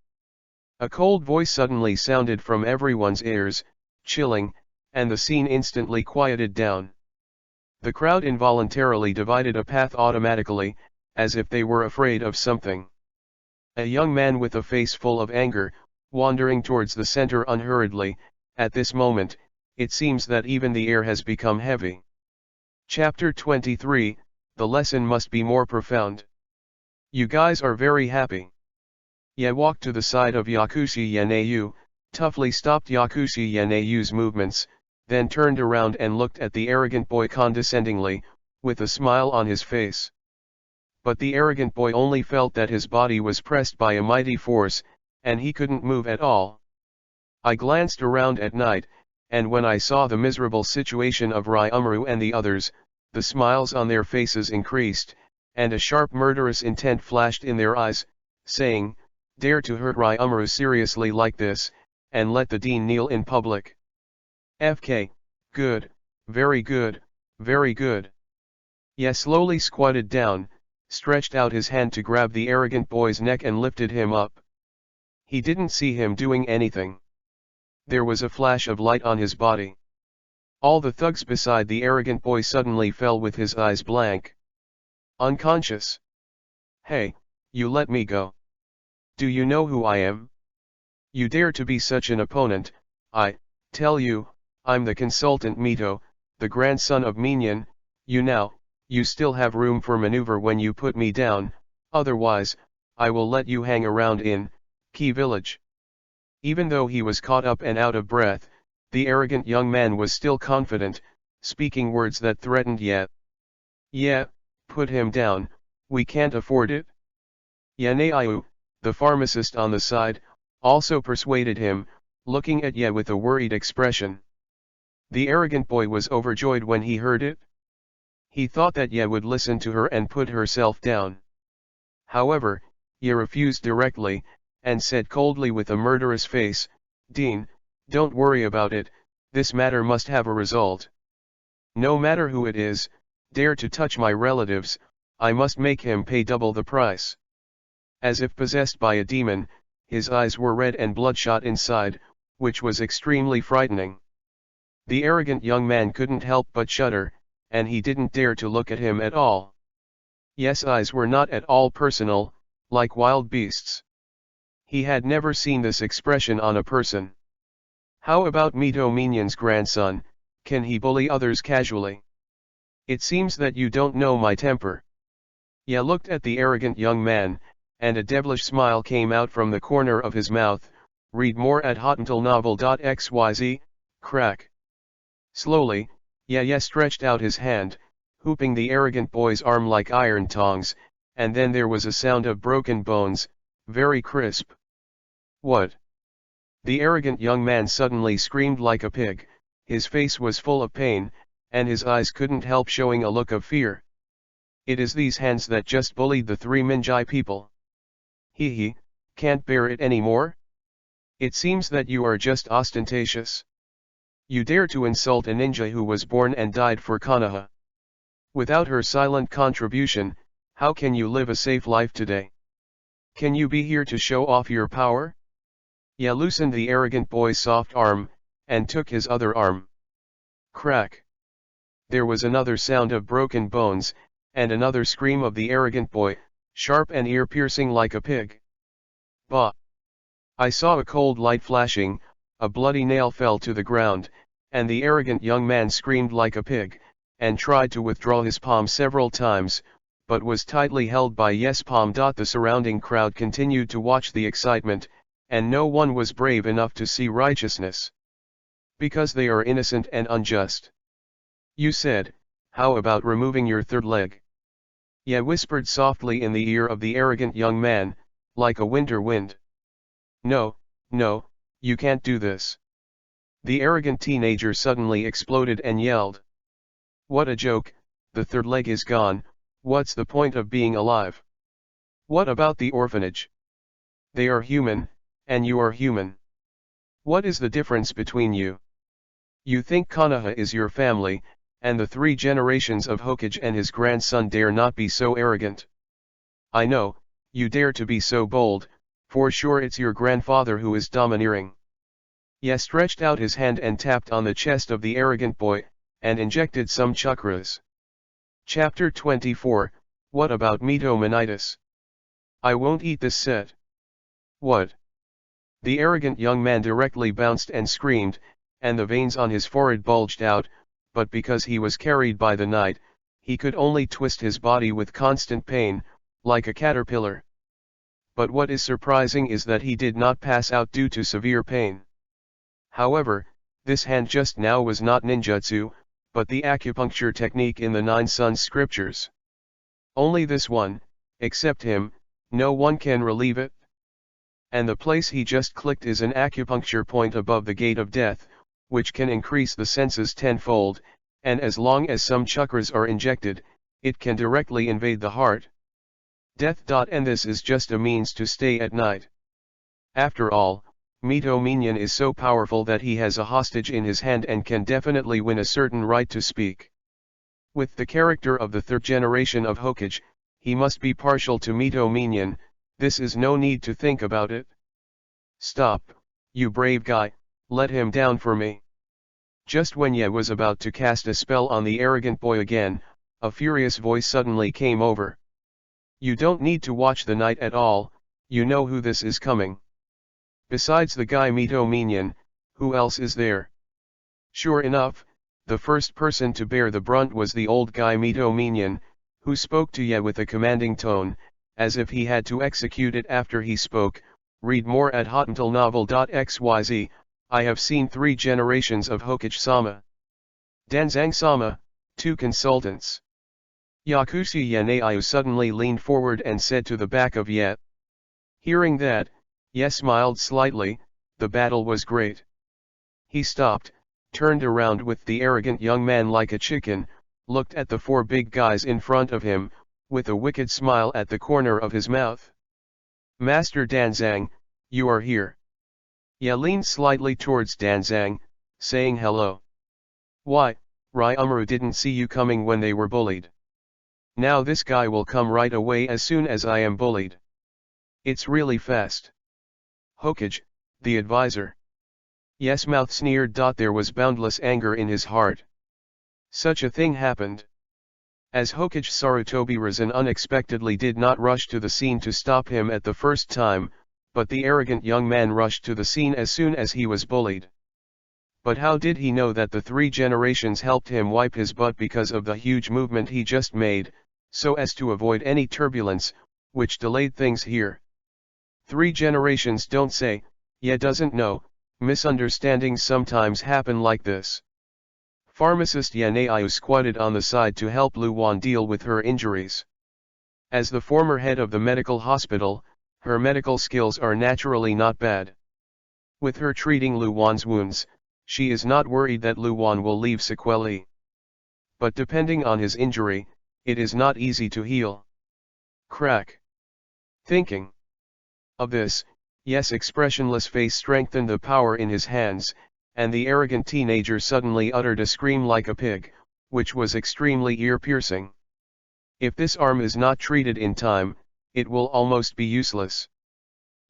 A cold voice suddenly sounded from everyone's ears, chilling, and the scene instantly quieted down. The crowd involuntarily divided a path automatically, as if they were afraid of something. A young man with a face full of anger, wandering towards the center unhurriedly. At this moment, it seems that even the air has become heavy. Chapter 23, the lesson must be more profound. "You guys are very happy." Ye walked to the side of Yakushi Yanayu, toughly stopped Yakushi Yanayu's movements, then turned around and looked at the arrogant boy condescendingly, with a smile on his face. But the arrogant boy only felt that his body was pressed by a mighty force, and he couldn't move at all. I glanced around at night, and when I saw the miserable situation of Ryumaru and the others, the smiles on their faces increased, and a sharp murderous intent flashed in their eyes, saying, "Dare to hurt Ryumaru seriously like this, and let the dean kneel in public. FK, good, very good, very good." Ye slowly squatted down, stretched out his hand to grab the arrogant boy's neck and lifted him up. He didn't see him doing anything. There was a flash of light on his body. All the thugs beside the arrogant boy suddenly fell with his eyes blank. Unconscious. "Hey, you let me go. Do you know who I am? You dare to be such an opponent? I tell you, I'm the consultant Mito, the grandson of Minyan. You still have room for maneuver when you put me down, otherwise, I will let you hang around in Key Village." Even though he was caught up and out of breath, the arrogant young man was still confident, speaking words that threatened Ye. "Yeah, put him down, we can't afford it." Yanayu, the pharmacist on the side, also persuaded him, looking at Ye with a worried expression. The arrogant boy was overjoyed when he heard it. He thought that Ye would listen to her and put herself down. However, Ye refused directly, and said coldly with a murderous face, "Dean, don't worry about it, this matter must have a result. No matter who it is, dare to touch my relatives, I must make him pay double the price." As if possessed by a demon, his eyes were red and bloodshot inside, which was extremely frightening. The arrogant young man couldn't help but shudder, and he didn't dare to look at him at all. Ye's eyes were not at all personal, like wild beasts. He had never seen this expression on a person. How about Mito Minyan's grandson, can he bully others casually? It seems that you don't know my temper. Ye looked at the arrogant young man, and a devilish smile came out from the corner of his mouth. Read more at hottentalnovel.xyz, crack. Slowly, Ye stretched out his hand, hooping the arrogant boy's arm like iron tongs, and then there was a sound of broken bones, very crisp. "What?" The arrogant young man suddenly screamed like a pig. His face was full of pain, and his eyes couldn't help showing a look of fear. "It is these hands that just bullied the 3 Minjai people. He, can't bear it anymore? It seems that you are just ostentatious. You dare to insult a ninja who was born and died for Konoha. Without her silent contribution, how can you live a safe life today? Can you be here to show off your power?" Ye loosened the arrogant boy's soft arm, and took his other arm. Crack. There was another sound of broken bones, and another scream of the arrogant boy, sharp and ear-piercing like a pig. "Bah! I saw a cold light flashing, a bloody nail fell to the ground, and the arrogant young man screamed like a pig, and tried to withdraw his palm several times, but was tightly held by yes palm. The surrounding crowd continued to watch the excitement, and no one was brave enough to see righteousness. Because they are innocent and unjust. You said, how about removing your third leg? Ye whispered softly in the ear of the arrogant young man, like a winter wind. No, no, you can't do this. The arrogant teenager suddenly exploded and yelled. What a joke, the third leg is gone, what's the point of being alive? What about the orphanage? They are human, and you are human. What is the difference between you? You think Konoha is your family, and the 3 generations of Hokage and his grandson dare not be so arrogant. I know, you dare to be so bold, for sure it's your grandfather who is domineering. Ye stretched out his hand and tapped on the chest of the arrogant boy, and injected some chakras. Chapter 24, What about Mitomanitis? I won't eat this set. What? The arrogant young man directly bounced and screamed, and the veins on his forehead bulged out, but because he was carried by the night, he could only twist his body with constant pain, like a caterpillar. But what is surprising is that he did not pass out due to severe pain. However, this hand just now was not ninjutsu, but the acupuncture technique in the 9 Sons scriptures. Only this one, except him, no one can relieve it. And the place he just clicked is an acupuncture point above the gate of death, which can increase the senses tenfold, and as long as some chakras are injected, it can directly invade the heart. Death. And this is just a means to stay at night. After all, Mito Minion is so powerful that he has a hostage in his hand and can definitely win a certain right to speak. With the character of the 3rd generation of Hokage, he must be partial to Mito Minion, this is no need to think about it. Stop, you brave guy, let him down for me. Just when Ye was about to cast a spell on the arrogant boy again, a furious voice suddenly came over. You don't need to watch the night at all, you know who this is coming. Besides the guy Mito Minion, who else is there? Sure enough, the first person to bear the brunt was the old guy Mito Minion, who spoke to Ye with a commanding tone, as if he had to execute it after he spoke. Read more at hotnovel.xyz. I have seen 3 generations of Hokage-sama. Danzang-sama, 2 consultants. Yakushi Yaneiyu suddenly leaned forward and said to the back of Ye. Hearing that, Ye smiled slightly, the battle was great. He stopped, turned around with the arrogant young man like a chicken, looked at the 4 big guys in front of him, with a wicked smile at the corner of his mouth. Master Danzang, you are here. Ye leaned slightly towards Danzang, saying hello. Why, Ryumaru didn't see you coming when they were bullied. Now this guy will come right away as soon as I am bullied. It's really fast. Hokage, the advisor. Yes, mouth sneered. There was boundless anger in his heart. Such a thing happened. As Hokage Sarutobi Razan unexpectedly did not rush to the scene to stop him at the first time, but the arrogant young man rushed to the scene as soon as he was bullied. But how did he know that the 3 generations helped him wipe his butt because of the huge movement he just made, so as to avoid any turbulence, which delayed things here? 3 generations don't say, Ye doesn't know, misunderstandings sometimes happen like this. Pharmacist Yaneiyu squatted on the side to help Luwan deal with her injuries. As the former head of the medical hospital, her medical skills are naturally not bad. With her treating Luwan's wounds, she is not worried that Luwan will leave sequelae. But depending on his injury, it is not easy to heal. Crack. Thinking of this, Yes' expressionless face strengthened the power in his hands, and the arrogant teenager suddenly uttered a scream like a pig, which was extremely ear-piercing. If this arm is not treated in time, it will almost be useless.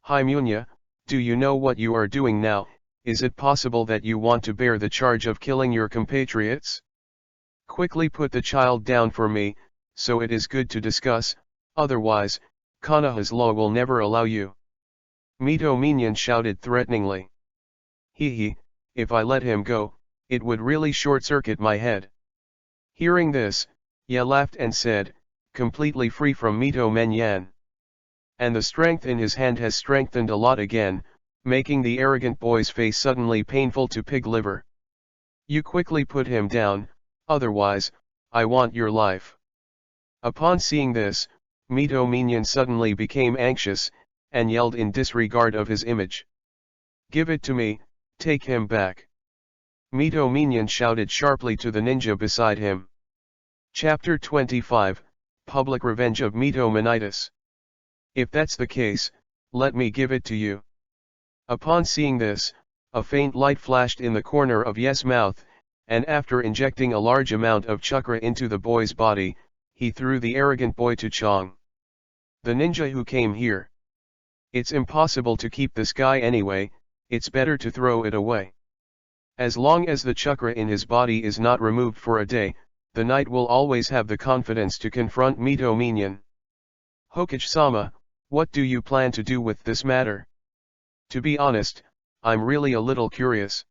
Hi Munya, do you know what you are doing now? Is it possible that you want to bear the charge of killing your compatriots? Quickly put the child down for me, so it is good to discuss, otherwise, Konoha's law will never allow you. Mito Minion shouted threateningly. Hee, if I let him go, it would really short-circuit my head. Hearing this, Ye laughed and said, completely free from Mito Menyan. And the strength in his hand has strengthened a lot again, making the arrogant boy's face suddenly painful to pig liver. You quickly put him down, otherwise, I want your life. Upon seeing this, Mito Minion suddenly became anxious, and yelled in disregard of his image. Give it to me, take him back. Mito Minion shouted sharply to the ninja beside him. Chapter 25, Public Revenge of Mito Minitis. If that's the case, let me give it to you. Upon seeing this, a faint light flashed in the corner of Ye's mouth, and after injecting a large amount of chakra into the boy's body, he threw the arrogant boy to Chong. The ninja who came here. It's impossible to keep this guy anyway, it's better to throw it away. As long as the chakra in his body is not removed for a day, the knight will always have the confidence to confront Mito Minion. Hokage-sama, what do you plan to do with this matter? To be honest, I'm really a little curious.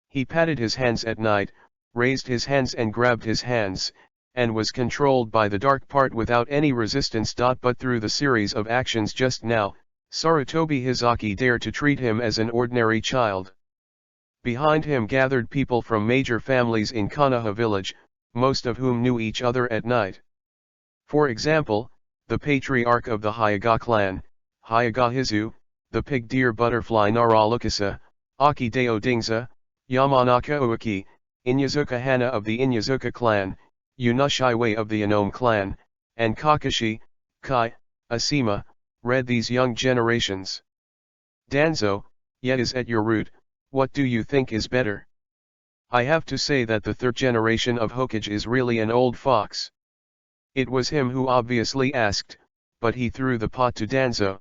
He patted his hands at night, raised his hands and grabbed his hands, and was controlled by the dark part without any resistance. But through the series of actions just now, Sarutobi Hizaki dared to treat him as an ordinary child. Behind him gathered people from major families in Konoha village, most of whom knew each other at night. For example, the patriarch of the Hyaga clan, Hyaga Hizu, the pig deer butterfly Naralukasa, Akideo Dingza, Yamanaka Ueki, Inyazuka Hana of the Inyazuka clan, Yunushiwei of the Inome clan, and Kakashi, Kai, Asima, read these young generations. Danzo, yet is at your root, what do you think is better? I have to say that the third generation of Hokage is really an old fox. It was him who obviously asked, but he threw the pot to Danzo.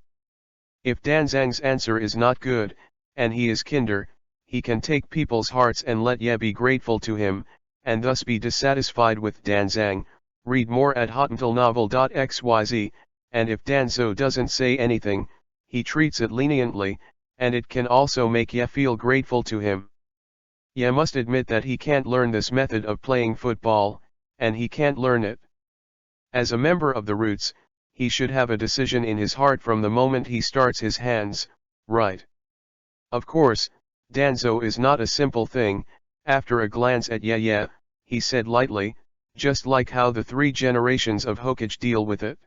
If Danzang's answer is not good, and he is kinder, he can take people's hearts and let Ye be grateful to him, and thus be dissatisfied with Danzang. Read more at hotmailnovel.xyz, and if Danzo doesn't say anything, he treats it leniently, and it can also make Ye feel grateful to him. Ye must admit that he can't learn this method of playing football, and he can't learn it. As a member of the Roots, he should have a decision in his heart from the moment he starts his hands, right? Of course, Danzo is not a simple thing. After a glance at Ye, he said lightly, just like how the three generations of Hokage deal with it.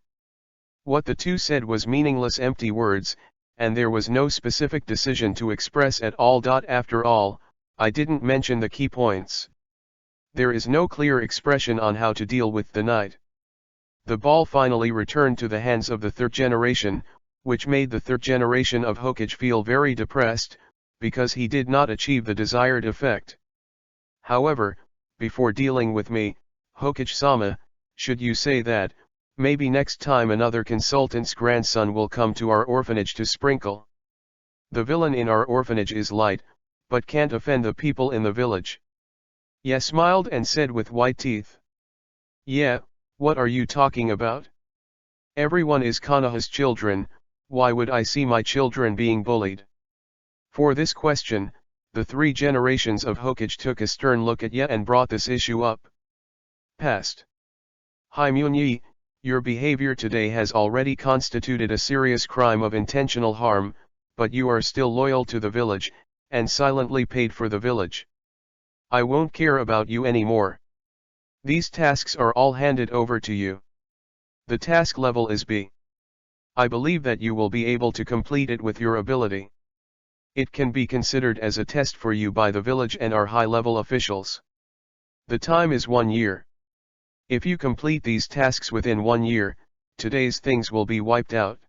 What the two said was meaningless empty words, and there was no specific decision to express at all. After all, I didn't mention the key points. There is no clear expression on how to deal with the knight. The ball finally returned to the hands of the third generation, which made the third generation of Hokage feel very depressed, because he did not achieve the desired effect. However, before dealing with me, Hokage-sama, should you say that, maybe next time another consultant's grandson will come to our orphanage to sprinkle. The villain in our orphanage is light, but can't offend the people in the village. Ye smiled and said with white teeth. Yeah, what are you talking about? Everyone is Konoha's children, why would I see my children being bullied? For this question, the three generations of Hokage took a stern look at Ye and brought this issue up. Past. Haimunyi, your behavior today has already constituted a serious crime of intentional harm, but you are still loyal to the village, and silently paid for the village. I won't care about you anymore. These tasks are all handed over to you. The task level is B. I believe that you will be able to complete it with your ability. It can be considered as a test for you by the village and our high-level officials. The time is 1 year. If you complete these tasks within 1 year, today's things will be wiped out.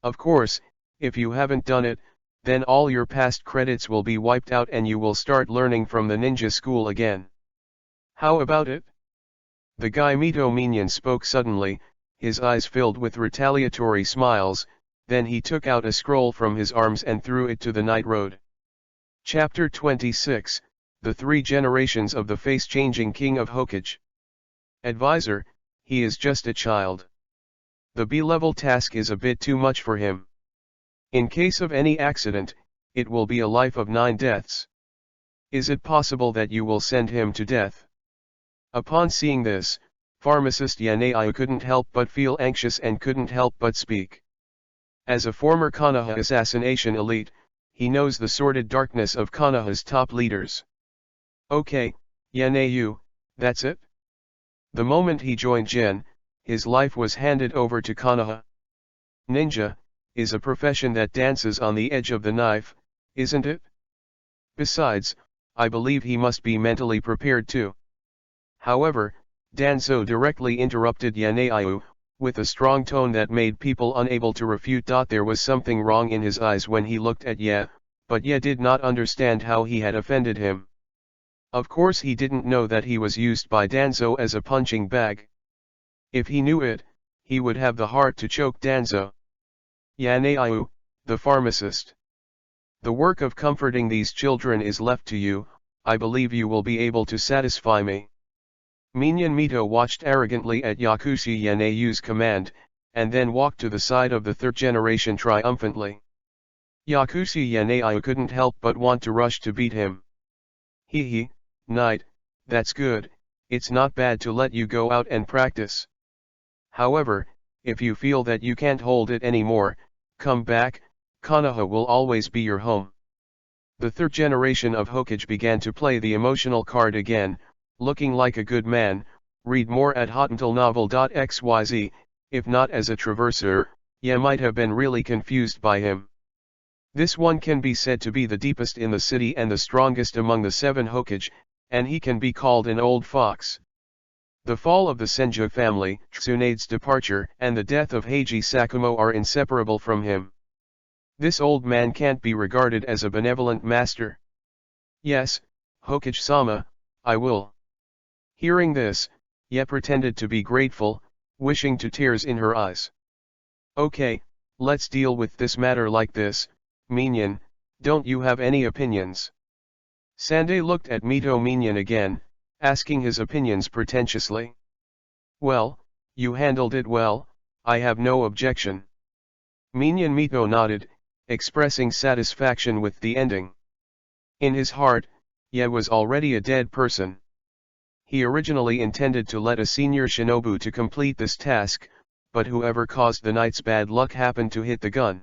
Of course, if you haven't done it, then all your past credits will be wiped out and you will start learning from the ninja school again. How about it? The guy Mito Minion spoke suddenly, his eyes filled with retaliatory smiles, then he took out a scroll from his arms and threw it to the night road. Chapter 26, The Three Generations of the Face-Changing King of Hokage. Advisor, he is just a child. The B-level task is a bit too much for him. In case of any accident, it will be a life of 9 deaths. Is it possible that you will send him to death? Upon seeing this, pharmacist Yanei couldn't help but feel anxious and couldn't help but speak. As a former Konoha assassination elite, he knows the sordid darkness of Konoha's top leaders. Okay, Yanei, that's it? The moment he joined Gen, his life was handed over to Konoha. Ninja is a profession that dances on the edge of the knife, isn't it? Besides, I believe he must be mentally prepared too. However, Danzo directly interrupted Yanei, with a strong tone that made people unable to refute. There was something wrong in his eyes when he looked at Ye, but Ye did not understand how he had offended him. Of course he didn't know that he was used by Danzo as a punching bag. If he knew it, he would have the heart to choke Danzo. Yanei, the pharmacist. The work of comforting these children is left to you. I believe you will be able to satisfy me. Minyan Mito watched arrogantly at Yakushi Yanei's command, and then walked to the side of the third generation triumphantly. Yakushi Yanei couldn't help but want to rush to beat him. Hee, Knight, that's good, it's not bad to let you go out and practice. However, if you feel that you can't hold it anymore, come back, Konoha will always be your home. The third generation of Hokage began to play the emotional card again, looking like a good man. Read more at hotentillnovel.xyz. If not as a traverser, you might have been really confused by him. This one can be said to be the deepest in the city and the strongest among the 7 Hokage, and he can be called an old fox. The fall of the Senju family, Tsunade's departure, and the death of Heiji Sakumo are inseparable from him. This old man can't be regarded as a benevolent master. Yes, Hokage-sama, I will. Hearing this, Ye pretended to be grateful, wishing to tears in her eyes. Okay, let's deal with this matter like this. Minyan, don't you have any opinions? Sandai looked at Mito Minyan again, asking his opinions pretentiously. Well, you handled it well, I have no objection. Minyan Mito nodded, expressing satisfaction with the ending. In his heart, Ye was already a dead person. He originally intended to let a senior shinobu to complete this task, but whoever caused the knight's bad luck happened to hit the gun.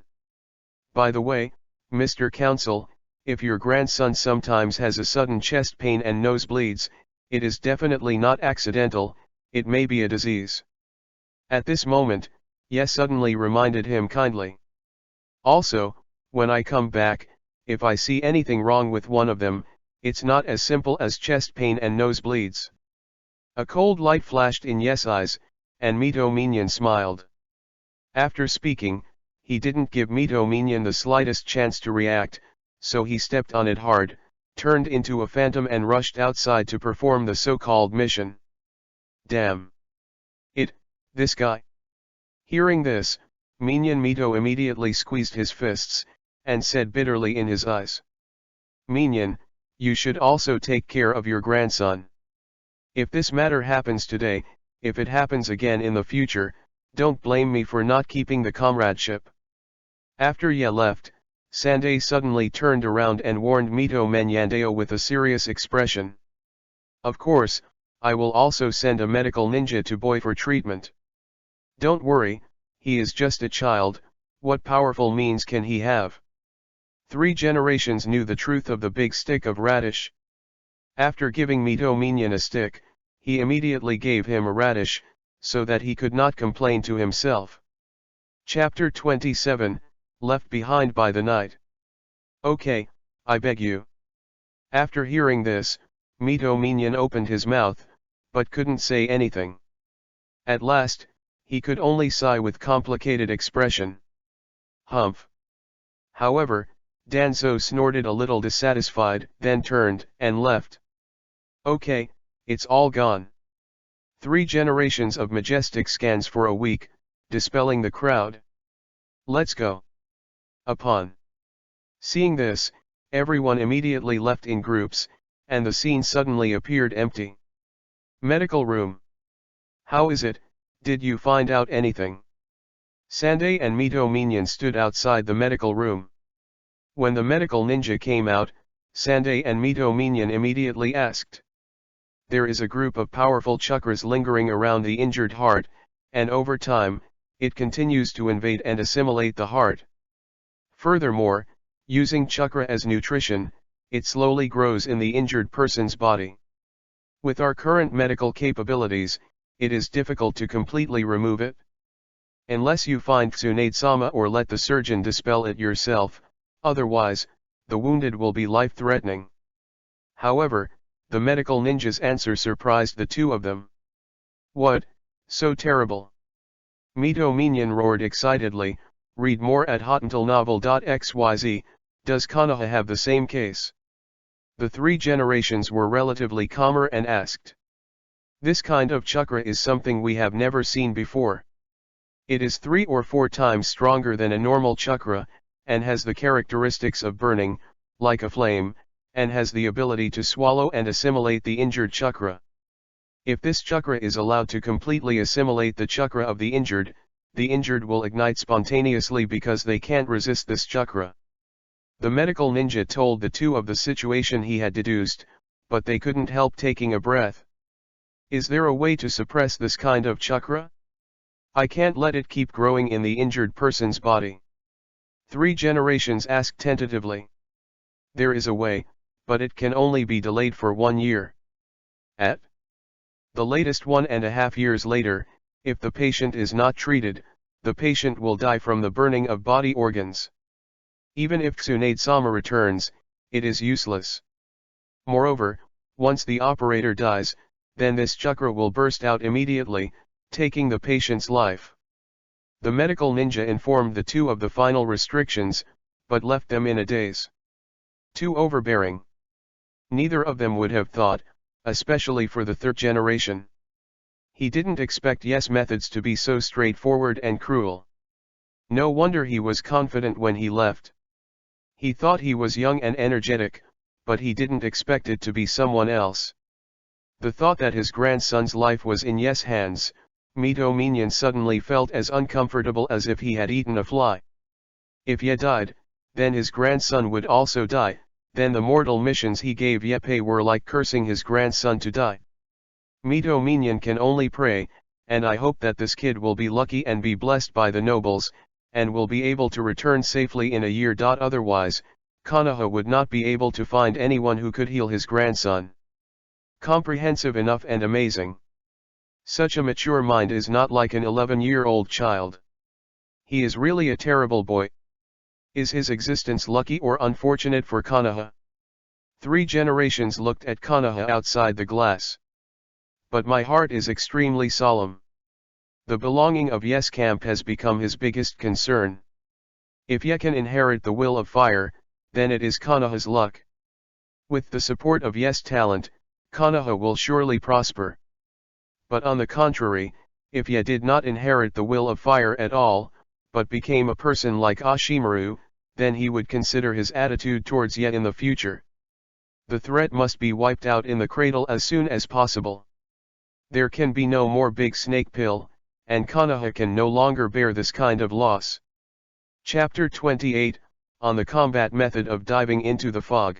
By the way, Mr. Counsel, if your grandson sometimes has a sudden chest pain and nosebleeds, it is definitely not accidental, it may be a disease. At this moment, Ye suddenly reminded him kindly. Also, when I come back, if I see anything wrong with one of them, it's not as simple as chest pain and nosebleeds. A cold light flashed in Ye's eyes, and Mito Minyan smiled. After speaking, he didn't give Mito Minyan the slightest chance to react, so he stepped on it hard, turned into a phantom and rushed outside to perform the so-called mission. Damn. This guy. Hearing this, Minyan Mito immediately squeezed his fists, and said bitterly in his eyes. Minyan, you should also take care of your grandson. If this matter happens today, if it happens again in the future, don't blame me for not keeping the comradeship. After Ye left, Sandai suddenly turned around and warned Mito Menyandeo with a serious expression. Of course, I will also send a medical ninja to boy for treatment. Don't worry, he is just a child, what powerful means can he have? 3 generations knew the truth of the big stick of radish. After giving Mito Minyan a stick, he immediately gave him a radish, so that he could not complain to himself. Chapter 27, Left Behind by the Night. Okay, I beg you. After hearing this, Mito Minyan opened his mouth, but couldn't say anything. At last, he could only sigh with complicated expression. Humph. However, Danzo snorted a little dissatisfied, then turned and left. Okay, it's all gone. 3 generations of majestic scans for a week, dispelling the crowd. Let's go. Upon seeing this, everyone immediately left in groups, and the scene suddenly appeared empty. Medical room. How is it, did you find out anything? Sandai and Mito Minion stood outside the medical room. When the medical ninja came out, Sandai and Mito Minion immediately asked. There is a group of powerful chakras lingering around the injured heart, and over time, it continues to invade and assimilate the heart. Furthermore, using chakra as nutrition, it slowly grows in the injured person's body. With our current medical capabilities, it is difficult to completely remove it. Unless you find Tsunade-sama or let the surgeon dispel it yourself, otherwise, the wounded will be life-threatening. However, the medical ninja's answer surprised the two of them. What, so terrible? Mito Minion roared excitedly, read more at hotuntilnovel.xyz, does Konoha have the same case? The three generations were relatively calmer and asked. This kind of chakra is something we have never seen before. It is 3 or 4 times stronger than a normal chakra, and has the characteristics of burning, like a flame, and has the ability to swallow and assimilate the injured chakra. If this chakra is allowed to completely assimilate the chakra of the injured will ignite spontaneously because they can't resist this chakra. The medical ninja told the two of the situation he had deduced, but they couldn't help taking a breath. Is there a way to suppress this kind of chakra? I can't let it keep growing in the injured person's body. 3 generations asked tentatively. There is a way, but it can only be delayed for 1 year. At the latest 1.5 years later, if the patient is not treated, the patient will die from the burning of body organs. Even if Tsunade-sama returns, it is useless. Moreover, once the operator dies, then this chakra will burst out immediately, taking the patient's life. The medical ninja informed the two of the final restrictions, but left them in a daze. Too overbearing. Neither of them would have thought, especially for the 3rd generation. He didn't expect Yes methods to be so straightforward and cruel. No wonder he was confident when he left. He thought he was young and energetic, but he didn't expect it to be someone else. The thought that his grandson's life was in Yes' hands, Mito Minion suddenly felt as uncomfortable as if he had eaten a fly. If Ye died, then his grandson would also die, then the mortal missions he gave Yepe were like cursing his grandson to die. Mito Minion can only pray, and I hope that this kid will be lucky and be blessed by the nobles, and will be able to return safely in a year. Otherwise, Konoha would not be able to find anyone who could heal his grandson. Comprehensive enough and amazing. Such a mature mind is not like an 11-year-old child. He is really a terrible boy. Is his existence lucky or unfortunate for Konoha? 3 generations looked at Konoha outside the glass. But my heart is extremely solemn. The belonging of Yes Camp has become his biggest concern. If Ye can inherit the will of fire, then it is Konoha's luck. With the support of Yes talent, Konoha will surely prosper. But on the contrary, if Ye did not inherit the will of fire at all, but became a person like Ashimaru, then he would consider his attitude towards Ye in the future. The threat must be wiped out in the cradle as soon as possible. There can be no more big snake pill, and Konoha can no longer bear this kind of loss. Chapter 28, On the Combat Method of Diving into the Fog.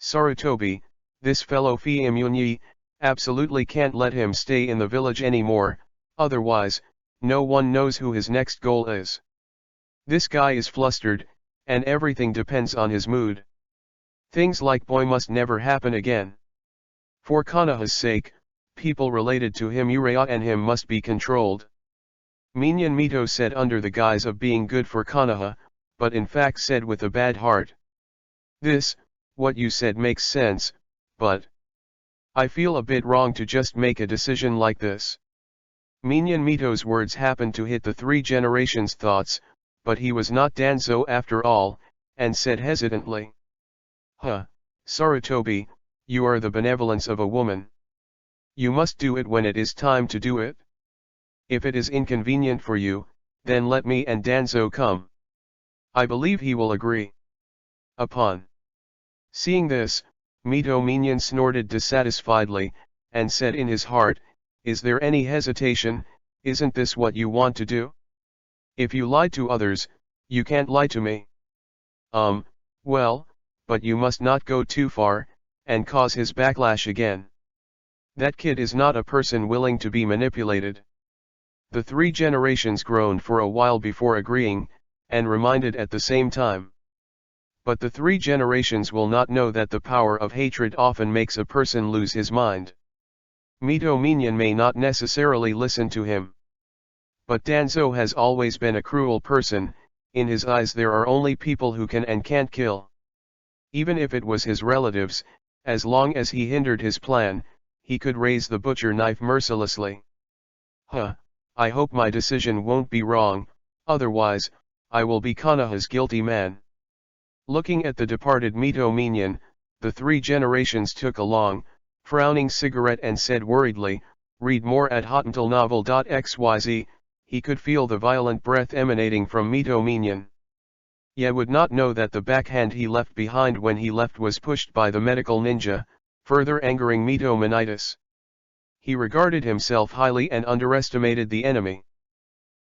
Sarutobi, this fellow Fiamunyi, absolutely can't let him stay in the village anymore, otherwise, no one knows who his next goal is. This guy is flustered, and everything depends on his mood. Things like boy must never happen again. For Konoha's sake, people related to him Uraya and him must be controlled. Minion Mito said under the guise of being good for Konoha, but in fact said with a bad heart. This, what you said makes sense, but I feel a bit wrong to just make a decision like this. Minion Mito's words happened to hit the 3 generations' thoughts, but he was not Danzo after all, and said hesitantly. Sarutobi, you are the benevolence of a woman. You must do it when it is time to do it. If it is inconvenient for you, then let me and Danzo come. I believe he will agree. Upon seeing this, Mito Minion snorted dissatisfiedly, and said in his heart, is there any hesitation, isn't this what you want to do? If you lied to others, you can't lie to me. Well, but you must not go too far, and cause his backlash again. That kid is not a person willing to be manipulated. The three generations groaned for a while before agreeing, and reminded at the same time. But the three generations will not know that the power of hatred often makes a person lose his mind. Mito Minion may not necessarily listen to him. But Danzo has always been a cruel person. In his eyes there are only people who can and can't kill. Even if it was his relatives, as long as he hindered his plan, he could raise the butcher knife mercilessly. I hope my decision won't be wrong, otherwise, I will be Konoha's guilty man. Looking at the departed Mito Minion, the three generations took a long, frowning cigarette and said worriedly, "Read more at hotuntilnovel.xyz." He could feel the violent breath emanating from Mito Minion. Ye would not know that the backhand he left behind when he left was pushed by the medical ninja, further angering Mito Minitis. He regarded himself highly and underestimated the enemy.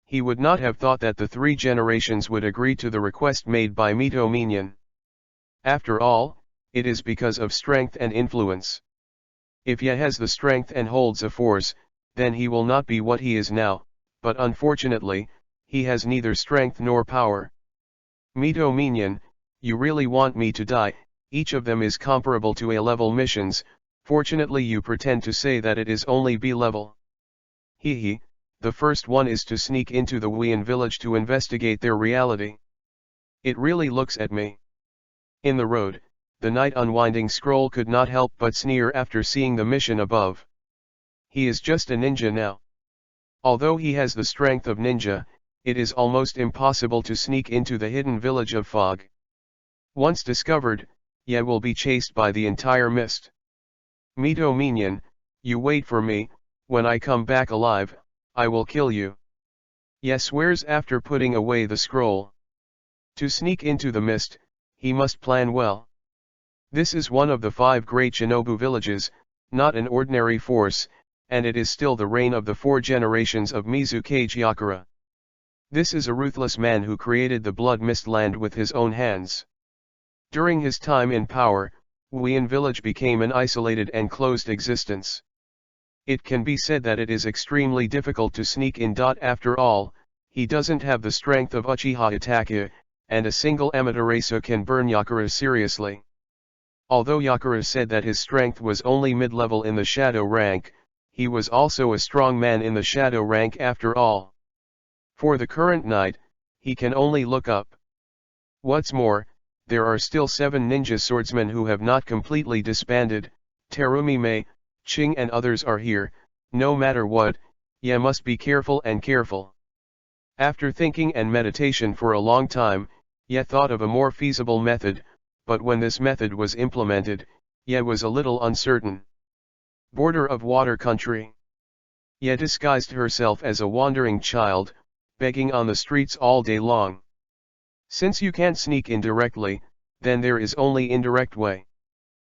He would not have thought that the three generations would agree to the request made by Mito Minion. After all, it is because of strength and influence. If Ye has the strength and holds a force, then he will not be what he is now, but unfortunately, he has neither strength nor power. Mito Minion, you really want me to die? Each of them is comparable to A-level missions. Fortunately you pretend to say that it is only B-level. Hehe, the first one is to sneak into the Wuyan village to investigate their reality. It really looks at me. In the road, the Night Unwinding Scroll could not help but sneer after seeing the mission above. He is just a ninja now. Although he has the strength of ninja, it is almost impossible to sneak into the hidden village of fog. Once discovered, Ye will be chased by the entire mist. Mito Minion, you wait for me. When I come back alive, I will kill you. Ye swears after putting away the scroll. To sneak into the mist, he must plan well. This is one of the 5 great shinobu villages, not an ordinary force, and it is still the reign of the 4 generations of Mizukage Yakura. This is a ruthless man who created the Blood Mist Land with his own hands. During his time in power, Wuyan village became an isolated and closed existence. It can be said that it is extremely difficult to sneak in. After all, he doesn't have the strength of Uchiha Itachi, and a single Amaterasu can burn Yakura seriously. Although Yakura said that his strength was only mid-level in the shadow rank, he was also a strong man in the shadow rank after all. For the current night, he can only look up. What's more, there are still 7 ninja swordsmen who have not completely disbanded. Terumi Mei, Ching and others are here. No matter what, Ye must be careful and careful. After thinking and meditation for a long time, Ye thought of a more feasible method, but when this method was implemented, Ye was a little uncertain. Border of water country. Ye disguised herself as a wandering child, begging on the streets all day long. Since you can't sneak in directly, then there is only indirect way.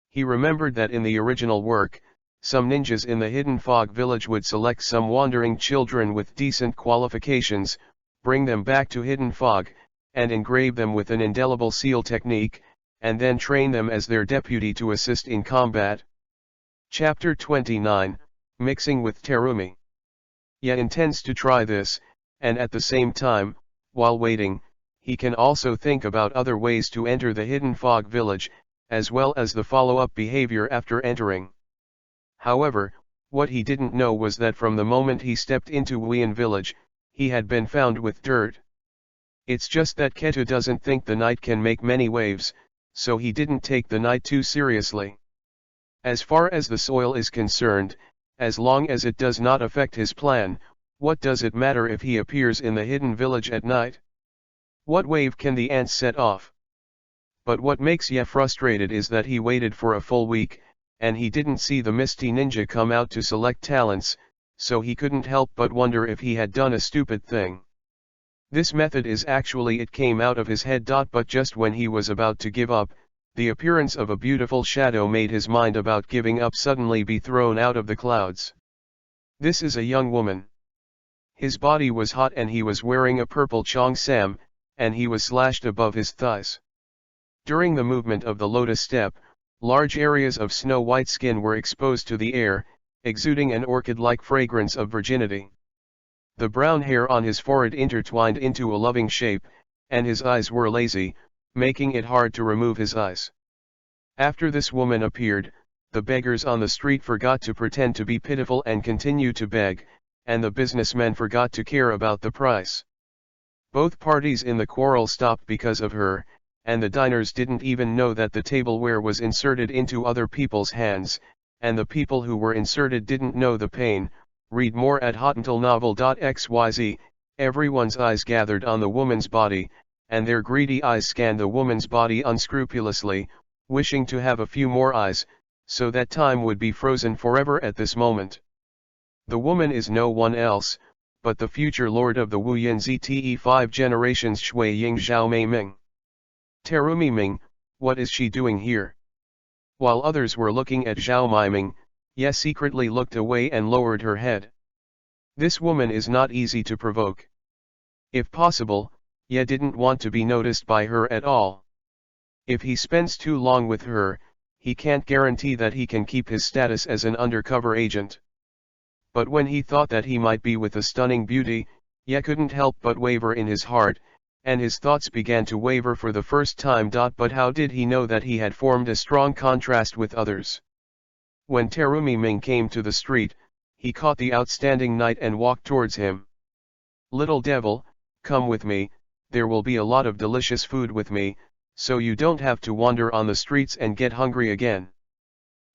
He remembered that in the original work, some ninjas in the hidden fog village would select some wandering children with decent qualifications, bring them back to hidden fog, and engrave them with an indelible seal technique, and then train them as their deputy to assist in combat. Chapter 29, Mixing with Terumi. Ye intends to try this, and at the same time, while waiting, he can also think about other ways to enter the hidden fog village, as well as the follow-up behavior after entering. However, what he didn't know was that from the moment he stepped into Wuyan village, he had been found with dirt. It's just that Ketu doesn't think the night can make many waves, so he didn't take the night too seriously. As far as the soil is concerned, as long as it does not affect his plan, what does it matter if he appears in the hidden village at night? What wave can the ants set off? But what makes Ye frustrated is that he waited for a full week, and he didn't see the Misty Ninja come out to select talents, so he couldn't help but wonder if he had done a stupid thing. This method is actually it came out of his head. But just when he was about to give up, the appearance of a beautiful shadow made his mind about giving up suddenly be thrown out of the clouds. This is a young woman. His body was hot and he was wearing a purple cheongsam, and he was slashed above his thighs. During the movement of the lotus step, large areas of snow-white skin were exposed to the air, exuding an orchid-like fragrance of virginity. The brown hair on his forehead intertwined into a loving shape, and his eyes were lazy, making it hard to remove his eyes. After this woman appeared, the beggars on the street forgot to pretend to be pitiful and continued to beg, and the businessmen forgot to care about the price. Both parties in the quarrel stopped because of her, and the diners didn't even know that the tableware was inserted into other people's hands, and the people who were inserted didn't know the pain. Read more at hotuntilnovel.xyz. Everyone's eyes gathered on the woman's body, and their greedy eyes scanned the woman's body unscrupulously, wishing to have a few more eyes, so that time would be frozen forever at this moment. The woman is no one else, but the future lord of the Wuyan ZTE 5 generations Shui Ying Zhao Mei Ming. Terumi Ming, what is she doing here? While others were looking at Zhao Meiming, Ye secretly looked away and lowered her head. This woman is not easy to provoke. If possible, Ye didn't want to be noticed by her at all. If he spends too long with her, he can't guarantee that he can keep his status as an undercover agent. But when he thought that he might be with a stunning beauty, Ye couldn't help but waver in his heart, and his thoughts began to waver for the first time. But how did he know that he had formed a strong contrast with others? When Terumi Ming came to the street, he caught the outstanding knight and walked towards him. Little devil, come with me, there will be a lot of delicious food with me, so you don't have to wander on the streets and get hungry again.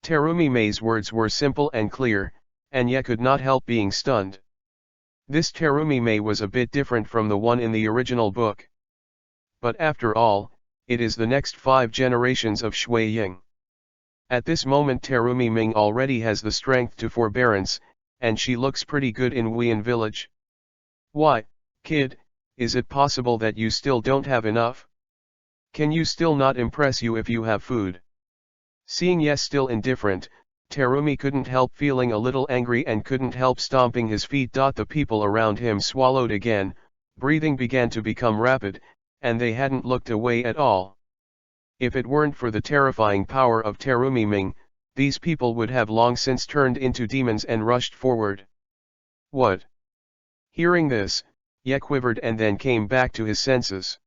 Terumi Mei's words were simple and clear, and Ye could not help being stunned. This Terumi Mei was a bit different from the one in the original book. But after all, it is the next 5 generations of Shui Ying. At this moment Terumi Ming already has the strength to forbearance, and she looks pretty good in Wuyan village. Why, kid, is it possible that you still don't have enough? Can you still not impress you if you have food? Seeing Ye still indifferent, Terumi couldn't help feeling a little angry and couldn't help stomping his feet. The people around him swallowed again, breathing began to become rapid, and they hadn't looked away at all. If it weren't for the terrifying power of Terumi Ming, these people would have long since turned into demons and rushed forward. What? Hearing this, Ye quivered and then came back to his senses.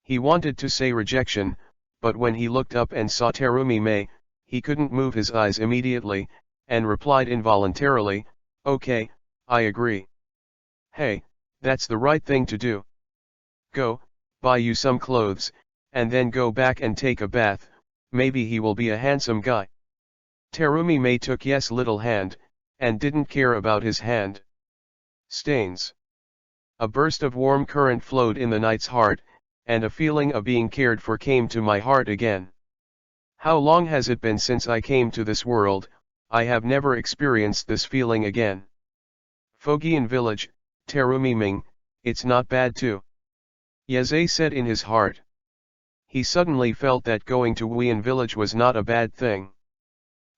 He wanted to say rejection, but when he looked up and saw Terumi Mei, he couldn't move his eyes immediately, and replied involuntarily, "Okay, I agree. Hey, that's the right thing to do. Go, buy you some clothes, and then go back and take a bath, maybe he will be a handsome guy." Terumi Mei took Ye's little hand, and didn't care about his hand stains. A burst of warm current flowed in the knight's heart, and a feeling of being cared for came to my heart again. How long has it been since I came to this world? I have never experienced this feeling again. Fogian village, Terumi Ming, it's not bad too. Yeze said in his heart. He suddenly felt that going to Wuyan village was not a bad thing.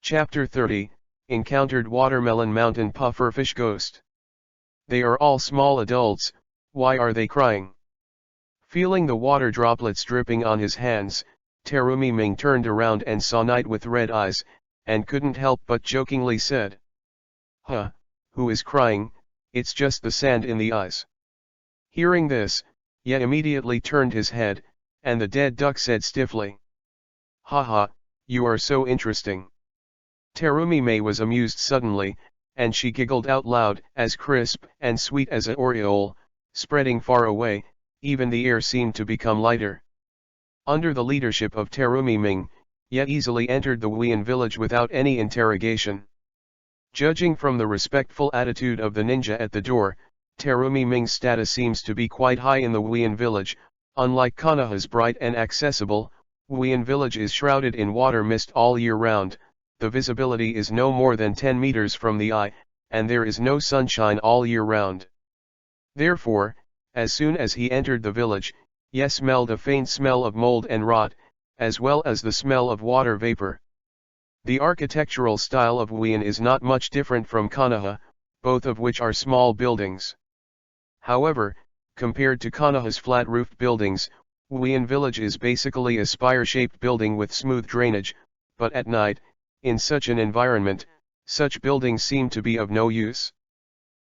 Chapter 30, Encountered Watermelon Mountain Pufferfish Ghost. They are all small adults, why are they crying? Feeling the water droplets dripping on his hands, Terumi Ming turned around and saw Knight with red eyes, and couldn't help but jokingly said. Huh, who is crying? It's just the sand in the eyes. Hearing this, Ye immediately turned his head, and the dead duck said stiffly. Haha, you are so interesting. Terumi Mei was amused suddenly, and she giggled out loud, as crisp and sweet as an aureole, spreading far away, even the air seemed to become lighter. Under the leadership of Terumi Ming, Ye easily entered the Wuyan village without any interrogation. Judging from the respectful attitude of the ninja at the door, Terumi Ming's status seems to be quite high in the Wuyan village. Unlike Konoha's bright and accessible, Wuyan village is shrouded in water mist all year round, the visibility is no more than 10 meters from the eye, and there is no sunshine all year round. Therefore, as soon as he entered the village, Ye smelled a faint smell of mold and rot, as well as the smell of water vapor. The architectural style of Wuyan is not much different from Konoha, both of which are small buildings. However, compared to Konoha's flat-roofed buildings, Wuian Village is basically a spire-shaped building with smooth drainage, but at night, in such an environment, such buildings seem to be of no use.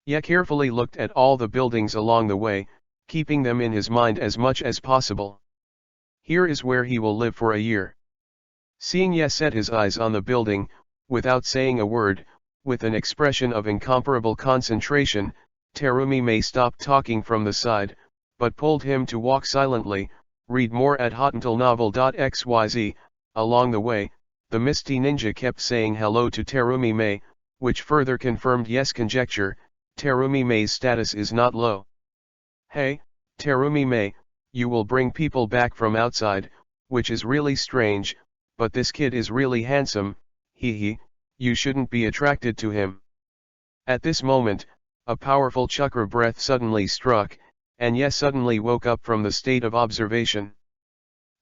Ye carefully looked at all the buildings along the way, keeping them in his mind as much as possible. Here is where he will live for a year. Seeing Ye set his eyes on the building, without saying a word, with an expression of incomparable concentration, Terumi May stopped talking from the side, but pulled him to walk silently, read more at hotuntelnovel.xyz. Along the way, the Misty Ninja kept saying hello to Terumi May, which further confirmed Ye's conjecture. Terumi May's status is not low. Hey, Terumi May, you will bring people back from outside, which is really strange, but this kid is really handsome, hee, you shouldn't be attracted to him. At this moment, a powerful chakra breath suddenly struck, and Ye suddenly woke up from the state of observation.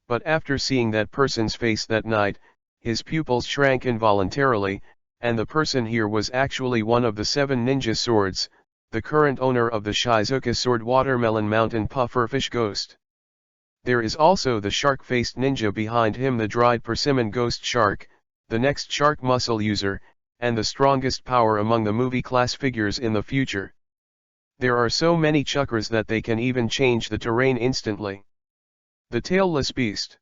But after seeing that person's face that night, his pupils shrank involuntarily, and the person here was actually one of the 7 ninja swords, the current owner of the Shizuka sword Watermelon Mountain Pufferfish Ghost. There is also the shark-faced ninja behind him, the dried persimmon ghost shark, the next shark muscle user, and the strongest power among the movie class figures in the future. There are so many chakras that they can even change the terrain instantly. The tailless beast.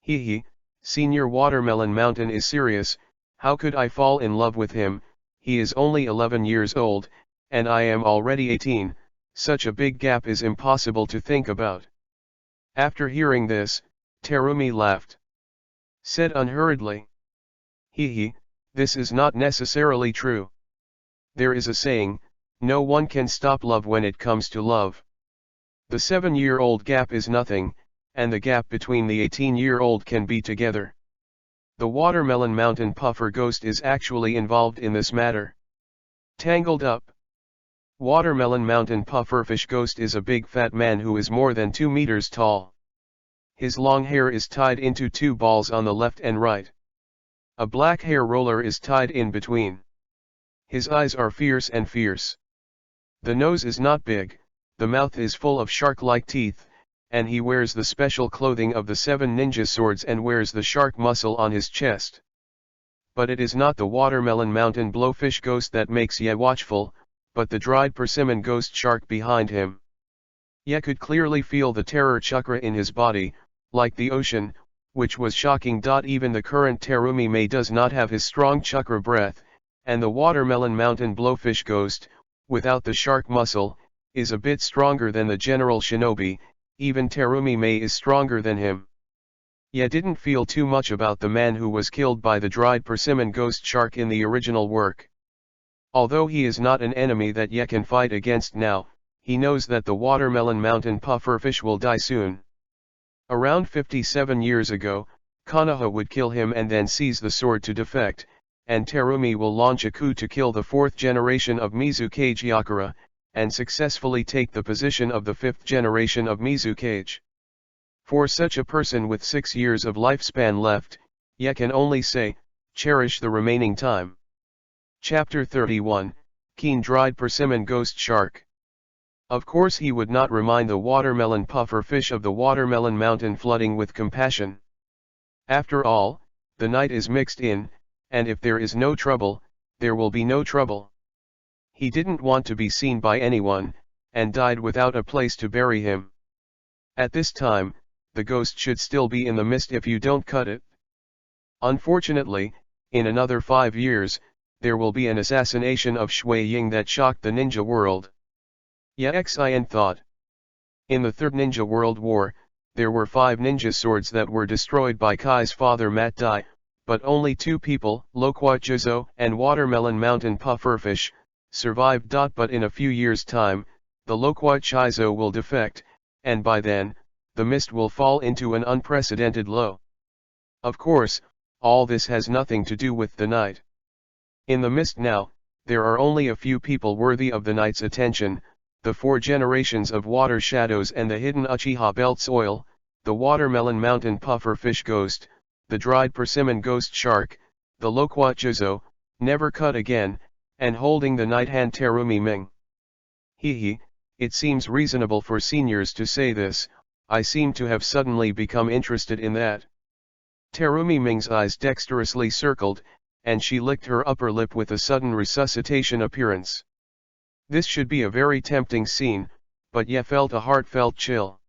Hee, Senior Watermelon Mountain is serious. How could I fall in love with him? He is only 11 years old, and I am already 18, such a big gap is impossible to think about. After hearing this, Terumi laughed. Said unhurriedly. Hee, this is not necessarily true. There is a saying, no one can stop love when it comes to love. The 7-year-old gap is nothing, and the gap between the 18-year-old can be together. The Watermelon Mountain Puffer Ghost is actually involved in this matter. Tangled up. Watermelon Mountain Pufferfish Ghost is a big fat man who is more than 2 meters tall. His long hair is tied into 2 balls on the left and right. A black hair roller is tied in between. His eyes are fierce and fierce. The nose is not big, the mouth is full of shark-like teeth, and he wears the special clothing of the 7 ninja swords and wears the shark muscle on his chest. But it is not the Watermelon Mountain Blowfish Ghost that makes Ye watchful, but the dried persimmon ghost shark behind him. Ye could clearly feel the terror chakra in his body, like the ocean, which was shocking. Even the current Terumi May does not have his strong chakra breath, and the Watermelon Mountain Blowfish Ghost, without the shark muscle, is a bit stronger than the general shinobi. Even Terumi May is stronger than him. Ye didn't feel too much about the man who was killed by the dried persimmon ghost shark in the original work. Although he is not an enemy that Ye can fight against now, he knows that the Watermelon Mountain Pufferfish will die soon. Around 57 years ago, Konoha would kill him and then seize the sword to defect, and Terumi will launch a coup to kill the 4th generation of Mizukage Yakura, and successfully take the position of the 5th generation of Mizukage. For such a person with 6 years of lifespan left, Ye can only say, cherish the remaining time. Chapter 31, Keen Dried Persimmon Ghost Shark. Of course he would not remind the watermelon puffer fish of the Watermelon Mountain flooding with compassion. After all, the night is mixed in, and if there is no trouble, there will be no trouble. He didn't want to be seen by anyone, and died without a place to bury him. At this time, the ghost should still be in the mist if you don't cut it. Unfortunately, in another 5 years, there will be an assassination of Shui Ying that shocked the ninja world. Xin thought. In the Third Ninja World War, there were 5 ninja swords that were destroyed by Kai's father Mat Dai, but only 2 people, Loquat Jizo and Watermelon Mountain Pufferfish, survived. But in a few years' time, the Loquat Jizo will defect, and by then, the mist will fall into an unprecedented low. Of course, all this has nothing to do with the night. In the mist now, there are only a few people worthy of the night's attention: the 4 generations of water shadows and the hidden Uchiha belt soil, the Watermelon Mountain Puffer Fish Ghost, the dried persimmon ghost shark, the Loquat Jizo, never cut again, and holding the night hand Terumi Ming. Hee, It seems reasonable for seniors to say this. I seem to have suddenly become interested in that. Terumi Ming's eyes dexterously circled, and she licked her upper lip with a sudden resuscitation appearance. This should be a very tempting scene, but Ye felt a heartfelt chill.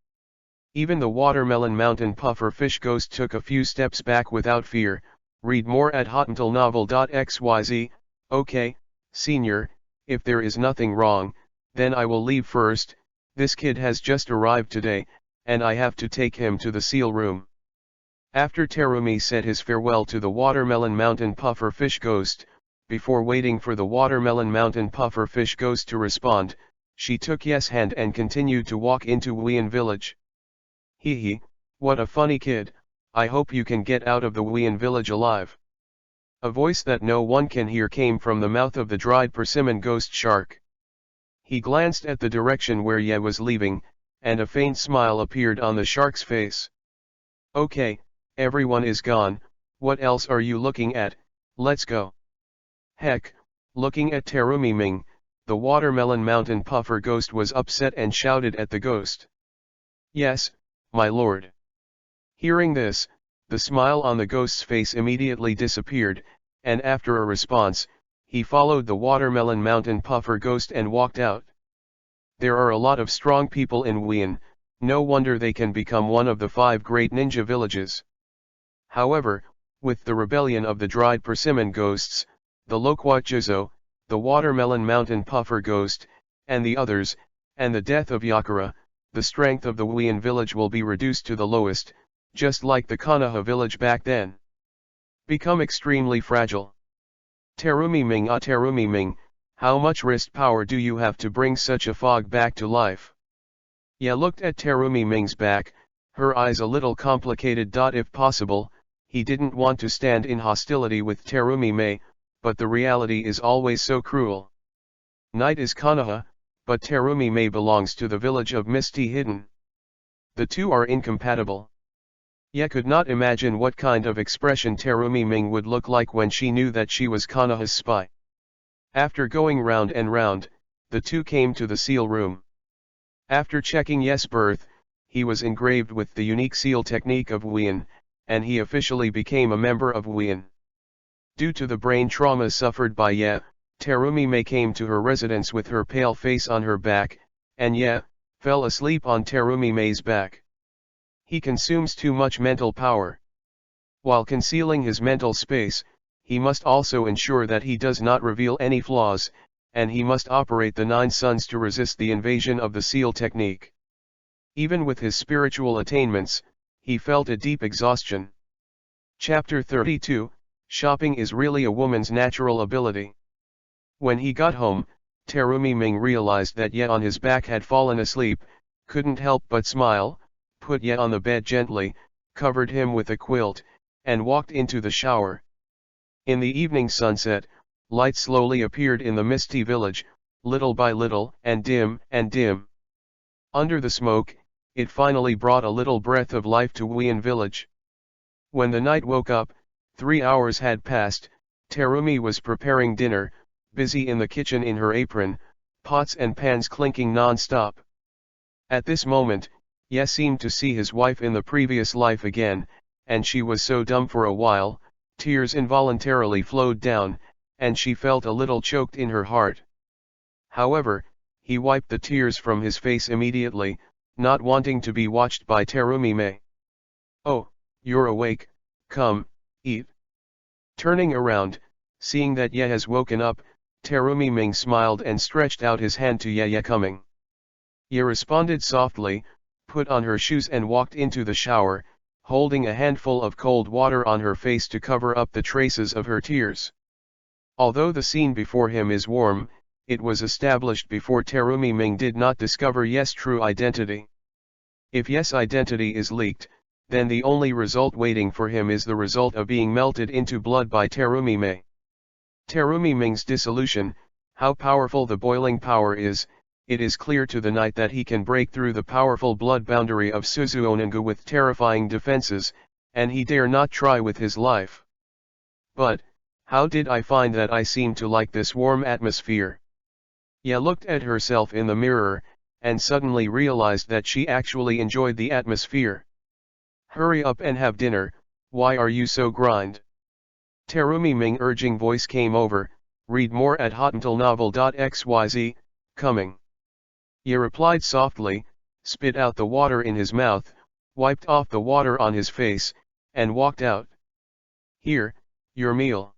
Even the watermelon mountain puffer fish ghost took a few steps back without fear. Read more at hotmailnovel.xyz. Okay, senior, if there is nothing wrong, then I will leave first. This kid has just arrived today, and I have to take him to the seal room. After Terumi said his farewell to the watermelon mountain puffer fish ghost, before waiting for the watermelon mountain puffer fish ghost to respond, she took Ye's hand and continued to walk into Wuyan village. Hee hee, what a funny kid, I hope you can get out of the Wuyan village alive. A voice that no one can hear came from the mouth of the dried persimmon ghost shark. He glanced at the direction where Ye was leaving, and a faint smile appeared on the shark's face. Okay, everyone is gone, what else are you looking at? Let's go. Heck, looking at Terumi Ming, the watermelon mountain puffer ghost was upset and shouted at the ghost. Yes, my lord. Hearing this, the smile on the ghost's face immediately disappeared, and after a response, he followed the watermelon mountain puffer ghost and walked out. There are a lot of strong people in Wuyan, no wonder they can become one of the 5 great ninja villages. However, with the rebellion of the dried persimmon ghosts, the Loquat Jizo, the watermelon mountain puffer ghost, and the others, and the death of Yakura, the strength of the Wuyan village will be reduced to the lowest, just like the Konoha village back then. Become extremely fragile. Terumi Ming, how much wrist power do you have to bring such a fog back to life? Ye looked at Terumi Ming's back, her eyes a little complicated. If possible, he didn't want to stand in hostility with Terumi Mei, but the reality is always so cruel. Night is Konoha, but Terumi Mei belongs to the village of Misty Hidden. The two are incompatible. Ye could not imagine what kind of expression Terumi Ming would look like when she knew that she was Konoha's spy. After going round and round, the two came to the seal room. After checking Ye's birth, he was engraved with the unique seal technique of Wuyan, and he officially became a member of Wuyan. Due to the brain trauma suffered by Ye, Terumi Mei came to her residence with her pale face on her back, and Ye fell asleep on Terumi Mei's back. He consumes too much mental power. While concealing his mental space, he must also ensure that he does not reveal any flaws, and he must operate the 9 suns to resist the invasion of the seal technique. Even with his spiritual attainments, he felt a deep exhaustion. Chapter 32, Shopping is really a woman's natural ability. When he got home, Terumi Ming realized that Ye on his back had fallen asleep, couldn't help but smile, put Ye on the bed gently, covered him with a quilt, and walked into the shower. In the evening sunset, light slowly appeared in the misty village, little by little, and dim, and dim. Under the smoke, it finally brought a little breath of life to Wuyan village. When the night woke up, 3 hours had passed. Terumi was preparing dinner, busy in the kitchen in her apron, pots and pans clinking non-stop. At this moment, Ye seemed to see his wife in the previous life again, and she was so dumb for a while, tears involuntarily flowed down, and she felt a little choked in her heart. However, he wiped the tears from his face immediately, not wanting to be watched by Terumi Mei. "Oh, you're awake, come, eat." Turning around, seeing that Ye has woken up, Terumi Ming smiled and stretched out his hand to Ye coming. Ye responded softly, put on her shoes and walked into the shower, holding a handful of cold water on her face to cover up the traces of her tears. Although the scene before him is warm, it was established before Terumi Ming did not discover Ye's true identity. If Ye's identity is leaked, then the only result waiting for him is the result of being melted into blood by Terumi Mei. Terumi Ming's dissolution, how powerful the boiling power is, it is clear to the night that he can break through the powerful blood boundary of Suzuonengu with terrifying defenses, and he dare not try with his life. But, how did I find that I seem to like this warm atmosphere? Ye looked at herself in the mirror, and suddenly realized that she actually enjoyed the atmosphere. "Hurry up and have dinner, why are you so grind?" Terumi Ming urging voice came over. Read more at hotuntilnovel.xyz, coming. Ye replied softly, spit out the water in his mouth, wiped off the water on his face, and walked out. "Here, your meal."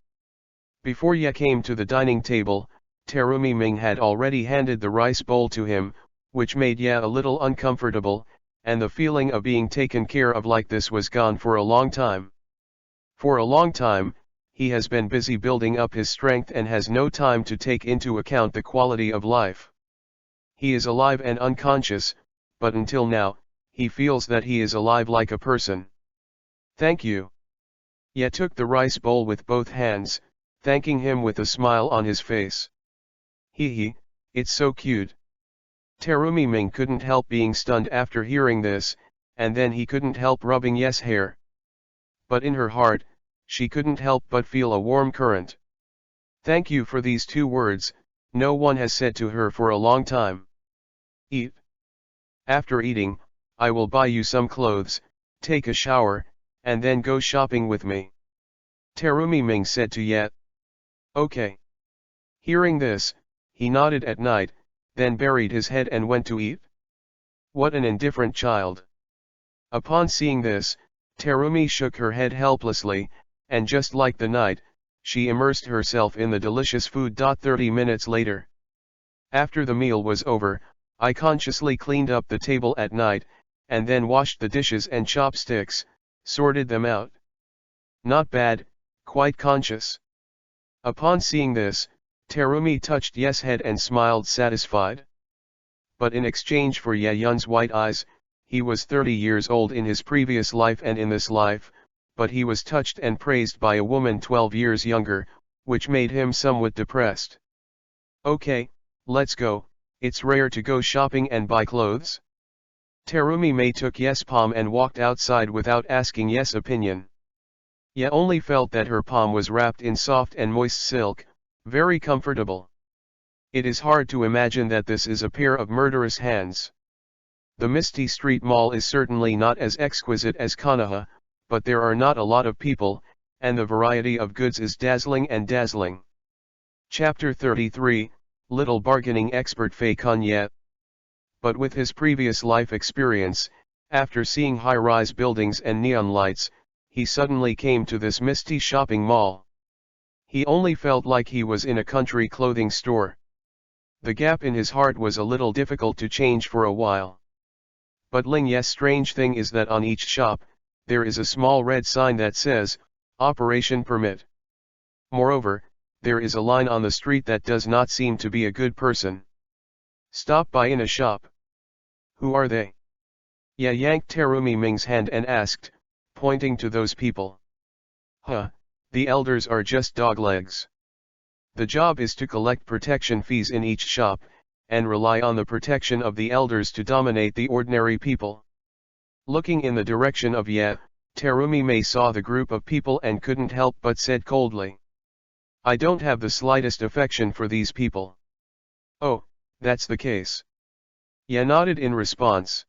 Before Ye came to the dining table, Terumi Ming had already handed the rice bowl to him, which made Ye a little uncomfortable, and the feeling of being taken care of like this was gone for a long time. For a long time, he has been busy building up his strength and has no time to take into account the quality of life. He is alive and unconscious, but until now, he feels that he is alive like a person. "Thank you." Ye took the rice bowl with both hands, thanking him with a smile on his face. "Hee, it's so cute." Terumi Ming couldn't help being stunned after hearing this, and then he couldn't help rubbing Ye's hair. But in her heart, she couldn't help but feel a warm current. Thank you for these 2 words, no one has said to her for a long time. "Eat. After eating, I will buy you some clothes, take a shower, and then go shopping with me." Terumi Ming said to Ye. "Okay." Hearing this, he nodded at night, then buried his head and went to eat. What an indifferent child. Upon seeing this, Terumi shook her head helplessly, and just like the night, she immersed herself in the delicious food. 30 minutes later. After the meal was over, I consciously cleaned up the table at night, and then washed the dishes and chopsticks, sorted them out. Not bad, quite conscious. Upon seeing this, Terumi touched Ye's head and smiled satisfied. But in exchange for Ye Yun's white eyes, he was 30 years old in his previous life and in this life, but he was touched and praised by a woman 12 years younger, which made him somewhat depressed. "Okay, let's go, it's rare to go shopping and buy clothes." Terumi Mei took Ye's palm and walked outside without asking Ye's opinion. Ye only felt that her palm was wrapped in soft and moist silk, very comfortable. It is hard to imagine that this is a pair of murderous hands. The Misty Street Mall is certainly not as exquisite as Konoha, but there are not a lot of people, and the variety of goods is dazzling and dazzling. Chapter 33, Little Bargaining Expert Fei Kanye. But with his previous life experience, after seeing high-rise buildings and neon lights, he suddenly came to this misty shopping mall. He only felt like he was in a country clothing store. The gap in his heart was a little difficult to change for a while. But Ling-Ye's strange thing is that on each shop, there is a small red sign that says, "Operation Permit." Moreover, there is a line on the street that does not seem to be a good person. "Stop by in a shop." "Who are they?" Ye yanked Terumi Ming's hand and asked, pointing to those people. "Huh, the elders are just doglegs. The job is to collect protection fees in each shop, and rely on the protection of the elders to dominate the ordinary people." Looking in the direction of Ye, Terumi Mei saw the group of people and couldn't help but said coldly, "I don't have the slightest affection for these people." "Oh, that's the case." Ye nodded in response.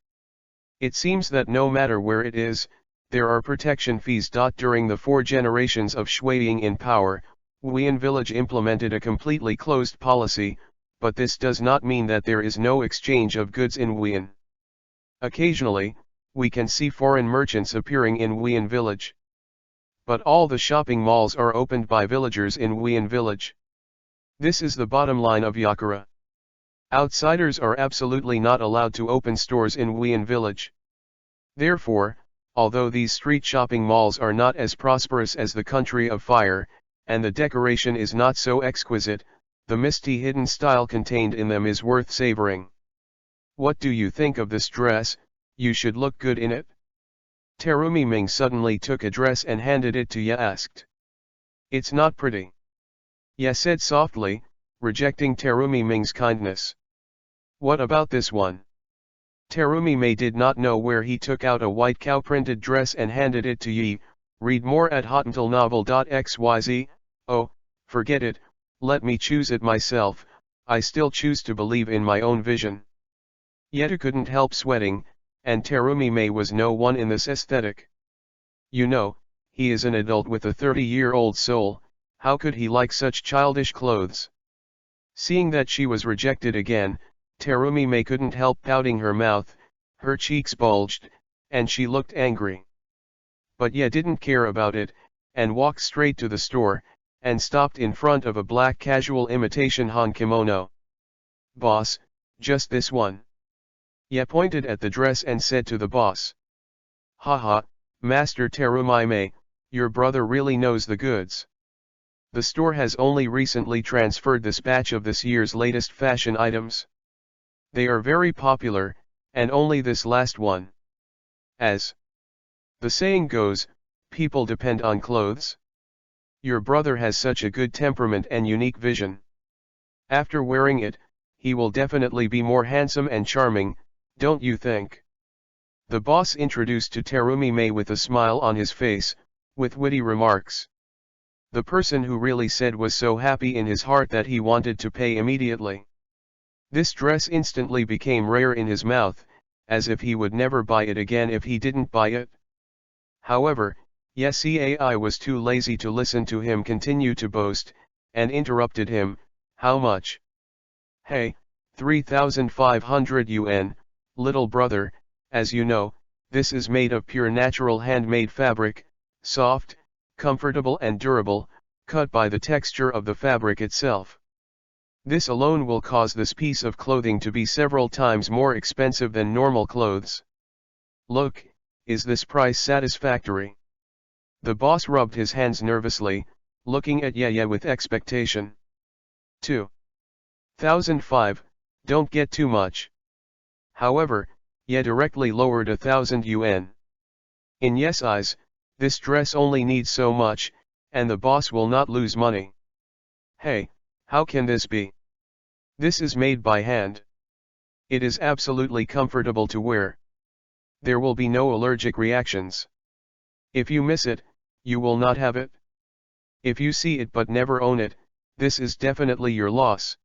"It seems that no matter where it is, there are protection fees. During the 4 generations of Shui Ying in power, Wuyan Village implemented a completely closed policy, but this does not mean that there is no exchange of goods in Wuyan. Occasionally, we can see foreign merchants appearing in Wuyan Village. But all the shopping malls are opened by villagers in Wuyan Village. This is the bottom line of Yakura. Outsiders are absolutely not allowed to open stores in Wuyan Village. Therefore, although these street shopping malls are not as prosperous as the Country of Fire, and the decoration is not so exquisite, the misty hidden style contained in them is worth savoring. What do you think of this dress? You should look good in it." Terumi Ming suddenly took a dress and handed it to Ye. Asked, "It's not pretty." Ye said softly, rejecting Terumi Ming's kindness. "What about this one?" Terumi Mei did not know where he took out a white cow-printed dress and handed it to Ye. Read more at hotuntilnovel.xyz. "Oh, forget it, let me choose it myself, I still choose to believe in my own vision." Yet couldn't help sweating, and Terumi May was no one in this aesthetic. You know, he is an adult with a 30-year-old soul, how could he like such childish clothes? Seeing that she was rejected again, Terumi May couldn't help pouting her mouth, her cheeks bulged, and she looked angry. But Ye didn't care about it, and walked straight to the store, and stopped in front of a black casual imitation Han kimono. "Boss, just this one." Ye pointed at the dress and said to the boss. "Haha, Master Terumi May, your brother really knows the goods. The store has only recently transferred this batch of this year's latest fashion items. They are very popular, and only this last one. As the saying goes, people depend on clothes. Your brother has such a good temperament and unique vision. After wearing it, he will definitely be more handsome and charming, don't you think?" The boss introduced to Terumi May with a smile on his face, with witty remarks. The person who really said was so happy in his heart that he wanted to pay immediately. This dress instantly became rare in his mouth, as if he would never buy it again if he didn't buy it. However, Yesai was too lazy to listen to him continue to boast, and interrupted him. "How much?" "Hey, 3,500 yuan, little brother, as you know, this is made of pure natural handmade fabric, soft, comfortable and durable, cut by the texture of the fabric itself. This alone will cause this piece of clothing to be several times more expensive than normal clothes. Look, is this price satisfactory?" The boss rubbed his hands nervously, looking at Ye with expectation. 2,005, don't get too much. However, Ye directly lowered 1,000 yuan. In Ye's eyes, this dress only needs so much, and the boss will not lose money. "Hey, how can this be? This is made by hand. It is absolutely comfortable to wear. There will be no allergic reactions. If you miss it, you will not have it. If you see it but never own it, this is definitely your loss."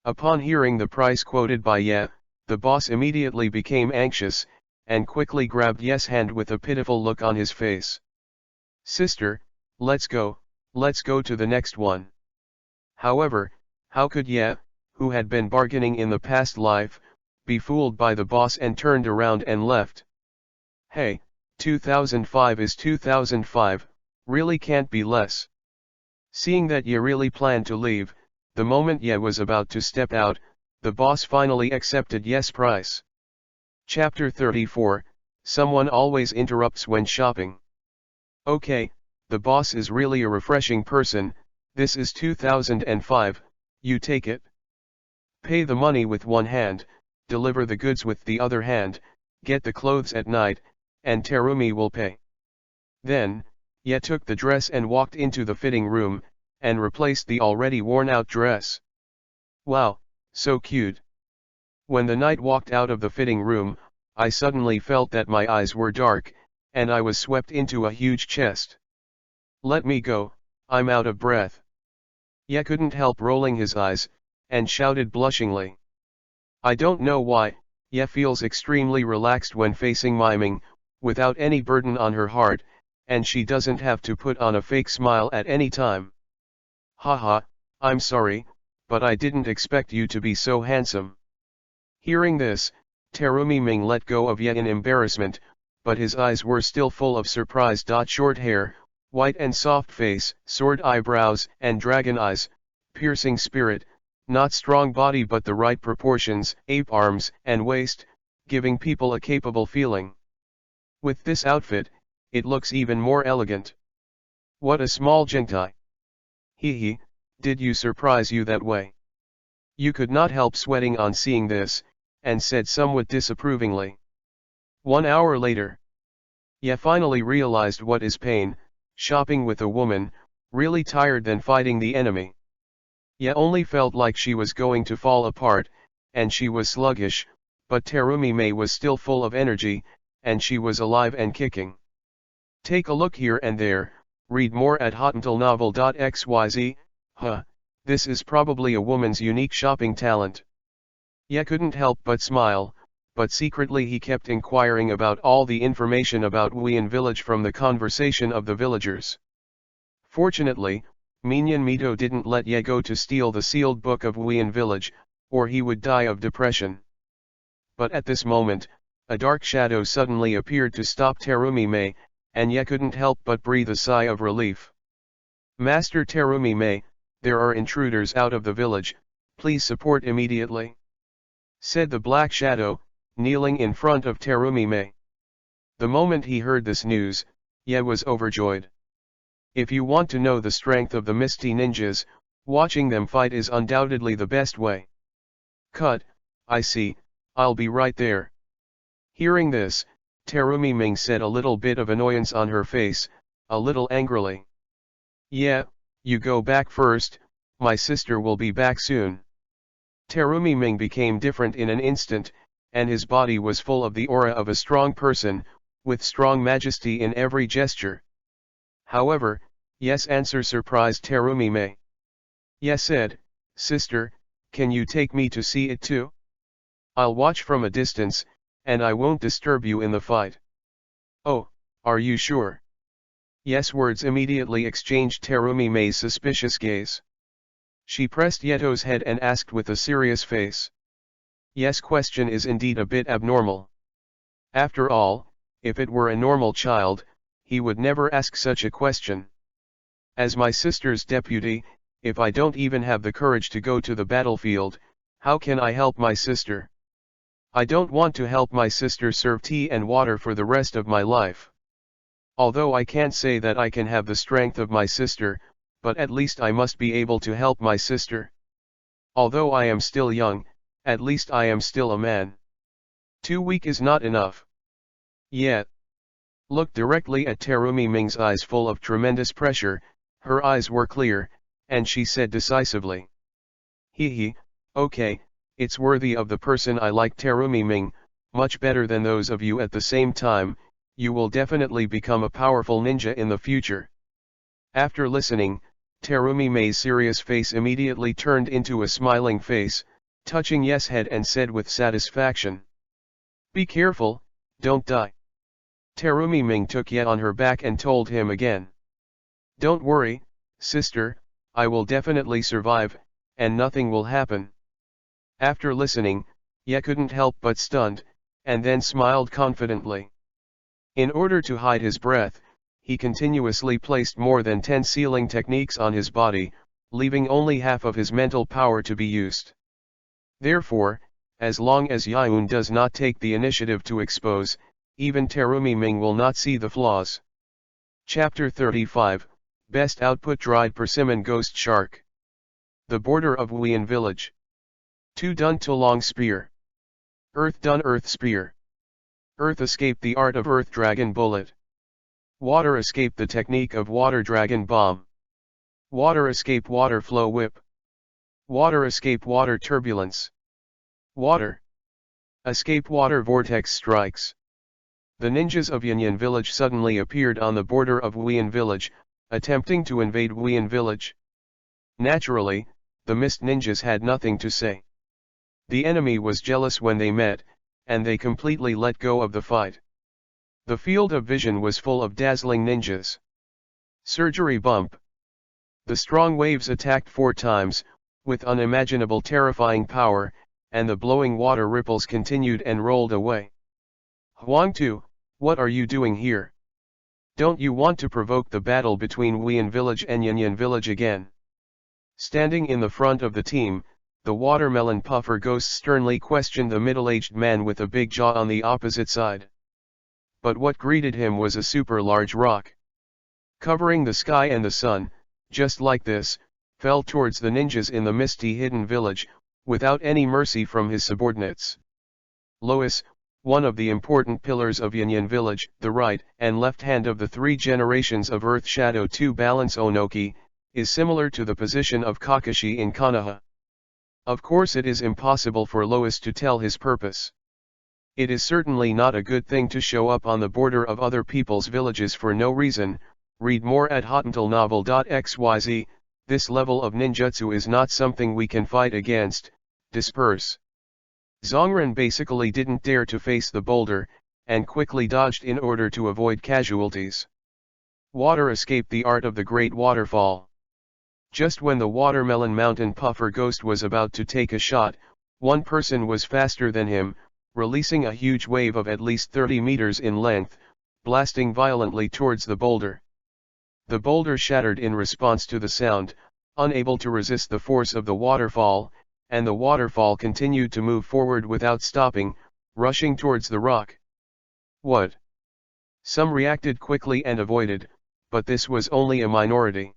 Upon hearing the price quoted by Ye, the boss immediately became anxious, and quickly grabbed Ye's hand with a pitiful look on his face. "Sister, let's go to the next one." However, how could Ye, who had been bargaining in the past life, be fooled by the boss and turned around and left? "Hey, 2005 is 2005, really can't be less." Seeing that Ye really planned to leave, the moment Ye was about to step out, the boss finally accepted Ye's price. Chapter 34, Someone always interrupts when shopping. "Okay, the boss is really a refreshing person, this is 2005, you take it. Pay the money with one hand, deliver the goods with the other hand, get the clothes at night, and Terumi will pay." Then, Ye took the dress and walked into the fitting room, and replaced the already worn-out dress. "Wow, so cute." When the knight walked out of the fitting room, I suddenly felt that my eyes were dark, and I was swept into a huge chest. "Let me go, I'm out of breath." Ye couldn't help rolling his eyes, and shouted blushingly. I don't know why, Ye feels extremely relaxed when facing miming, without any burden on her heart, and she doesn't have to put on a fake smile at any time. "Haha, I'm sorry, but I didn't expect you to be so handsome." Hearing this, Terumi Ming let go of Ye in embarrassment, but his eyes were still full of surprise. Short hair, white and soft face, sword eyebrows and dragon eyes, piercing spirit, not strong body but the right proportions, ape arms and waist, giving people a capable feeling. With this outfit, it looks even more elegant. What a small gentai. Hee, did you surprise you that way? You could not help sweating on seeing this, and said somewhat disapprovingly. 1 hour later. Ye finally realized what is pain, shopping with a woman, really tired than fighting the enemy. Ye only felt like she was going to fall apart, and she was sluggish, but Terumi May was still full of energy, and she was alive and kicking. Take a look here and there, read more at hotmailnovel.xyz. This is probably a woman's unique shopping talent. Ye couldn't help but smile, but secretly he kept inquiring about all the information about Wuyan village from the conversation of the villagers. Fortunately, Minyan Mito didn't let Ye go to steal the sealed book of Wuyan village, or he would die of depression. But at this moment, a dark shadow suddenly appeared to stop Terumi Mei, and Ye couldn't help but breathe a sigh of relief. "Master Terumi Mei, there are intruders out of the village, please support immediately," said the black shadow, kneeling in front of Terumi Mei. The moment he heard this news, Ye was overjoyed. If you want to know the strength of the Misty Ninjas, watching them fight is undoubtedly the best way. Cut, I see, I'll be right there. Hearing this, Terumi Ming said, a little bit of annoyance on her face, a little angrily. "Yeah, you go back first, my sister will be back soon." Terumi Ming became different in an instant, and his body was full of the aura of a strong person, with strong majesty in every gesture. However, Ye's answer surprised Terumi Mei. Ye said, "Sister, can you take me to see it too? I'll watch from a distance, and I won't disturb you in the fight." "Oh, are you sure?" Ye's words immediately exchanged Terumi Mei's suspicious gaze. She pressed Yeto's head and asked with a serious face. Ye's question is indeed a bit abnormal. After all, if it were a normal child, he would never ask such a question. "As my sister's deputy, if I don't even have the courage to go to the battlefield, how can I help my sister? I don't want to help my sister serve tea and water for the rest of my life. Although I can't say that I can have the strength of my sister, but at least I must be able to help my sister. Although I am still young, at least I am still a man. Too weak is not enough." Yet, looked directly at Terumi Ming's eyes full of tremendous pressure. Her eyes were clear, and she said decisively, "He, okay, it's worthy of the person I like. Terumi Ming, much better than those of you. At the same time, you will definitely become a powerful ninja in the future." After listening, Terumi Mei's serious face immediately turned into a smiling face, touching Ye's head, and said with satisfaction, "Be careful, don't die." Terumi Ming took Ye on her back and told him again, "Don't worry, sister, I will definitely survive, and nothing will happen." After listening, Ye couldn't help but stunned, and then smiled confidently. In order to hide his breath, he continuously placed more than 10 sealing techniques on his body, leaving only half of his mental power to be used. Therefore, as long as Yaun does not take the initiative to expose, even Terumi Ming will not see the flaws. Chapter 35, Best Output: Dried Persimmon Ghost Shark. The Border of Wuyan Village. 2 Dun Tulong Spear. Earth Dun Earth Spear. Earth Escape the Art of Earth Dragon Bullet. Water Escape the Technique of Water Dragon Bomb. Water Escape Water Flow Whip. Water Escape Water Turbulence. Water Escape Water Vortex Strikes. The ninjas of Yanyan village suddenly appeared on the border of Wuyan village, attempting to invade Wuyan village. Naturally, the mist ninjas had nothing to say. The enemy was jealous when they met, and they completely let go of the fight. The field of vision was full of dazzling ninjas. Surgery Bump. The strong waves attacked 4 times, with unimaginable terrifying power, and the blowing water ripples continued and rolled away. "Huangtu, what are you doing here? Don't you want to provoke the battle between Wuyan village and Yanyan village again?" Standing in the front of the team, the watermelon puffer ghost sternly questioned the middle-aged man with a big jaw on the opposite side. But what greeted him was a super large rock. Covering the sky and the sun, just like this, fell towards the ninjas in the misty hidden village, without any mercy from his subordinates. Lois, one of the important pillars of Yanyan village, the right and left hand of the 3 generations of Earth Shadow 2 Balance Onoki, is similar to the position of Kakashi in Konoha. Of course it is impossible for Lois to tell his purpose. It is certainly not a good thing to show up on the border of other people's villages for no reason. Read more at hotantalnovel.xyz. This level of ninjutsu is not something we can fight against. Disperse. Zongren basically didn't dare to face the boulder, and quickly dodged in order to avoid casualties. Water escaped the art of the great waterfall. Just when the Watermelon Mountain Puffer Ghost was about to take a shot, one person was faster than him, releasing a huge wave of at least 30 meters in length, blasting violently towards the boulder. The boulder shattered in response to the sound, unable to resist the force of the waterfall, and the waterfall continued to move forward without stopping, rushing towards the rock. What? Some reacted quickly and avoided, but this was only a minority.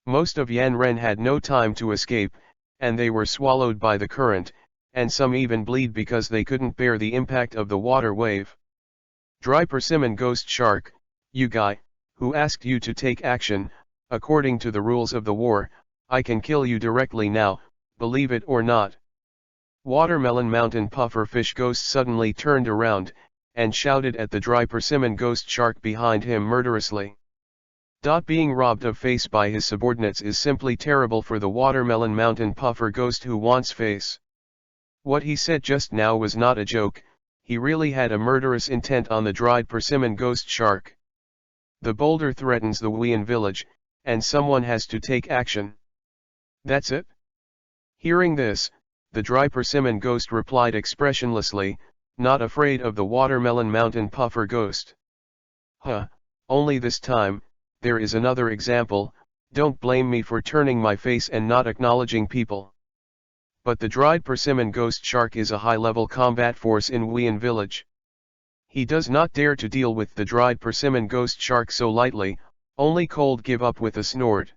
Most of Yanren had no time to escape, and they were swallowed by the current, and some even bleed because they couldn't bear the impact of the water wave. Dry Persimmon Ghost Shark, you guy, who asked you to take action, according to the rules of the war, I can kill you directly now, believe it or not. Watermelon Mountain Puffer Fish Ghost suddenly turned around, and shouted at the Dry Persimmon Ghost Shark behind him murderously. Being robbed of face by his subordinates is simply terrible for the Watermelon Mountain Puffer Ghost who wants face. What he said just now was not a joke, he really had a murderous intent on the Dried Persimmon Ghost Shark. The boulder threatens the Wuyan village, and someone has to take action. That's it? Hearing this, the Dry Persimmon Ghost replied expressionlessly, not afraid of the Watermelon Mountain Puffer Ghost. Only this time, there is another example, don't blame me for turning my face and not acknowledging people. But the Dried Persimmon Ghost Shark is a high-level combat force in Wuyan village. He does not dare to deal with the Dried Persimmon Ghost Shark so lightly, only cold give up with a snort.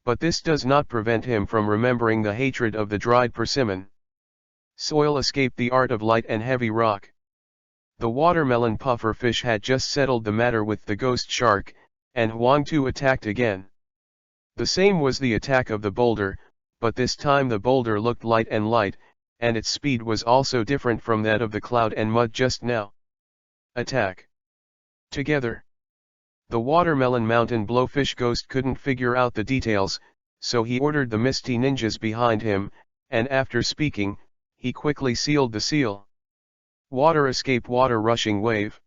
But this does not prevent him from remembering the hatred of the Dried Persimmon. Soil escaped the art of light and heavy rock. The Watermelon Puffer Fish had just settled the matter with the Ghost Shark, and Huangtu attacked again. The same was the attack of the boulder, but this time the boulder looked light, and its speed was also different from that of the cloud and mud just now. Attack. Together. The Watermelon Mountain Blowfish Ghost couldn't figure out the details, so he ordered the Misty Ninjas behind him, and after speaking, he quickly sealed the seal. Water escape, water rushing wave.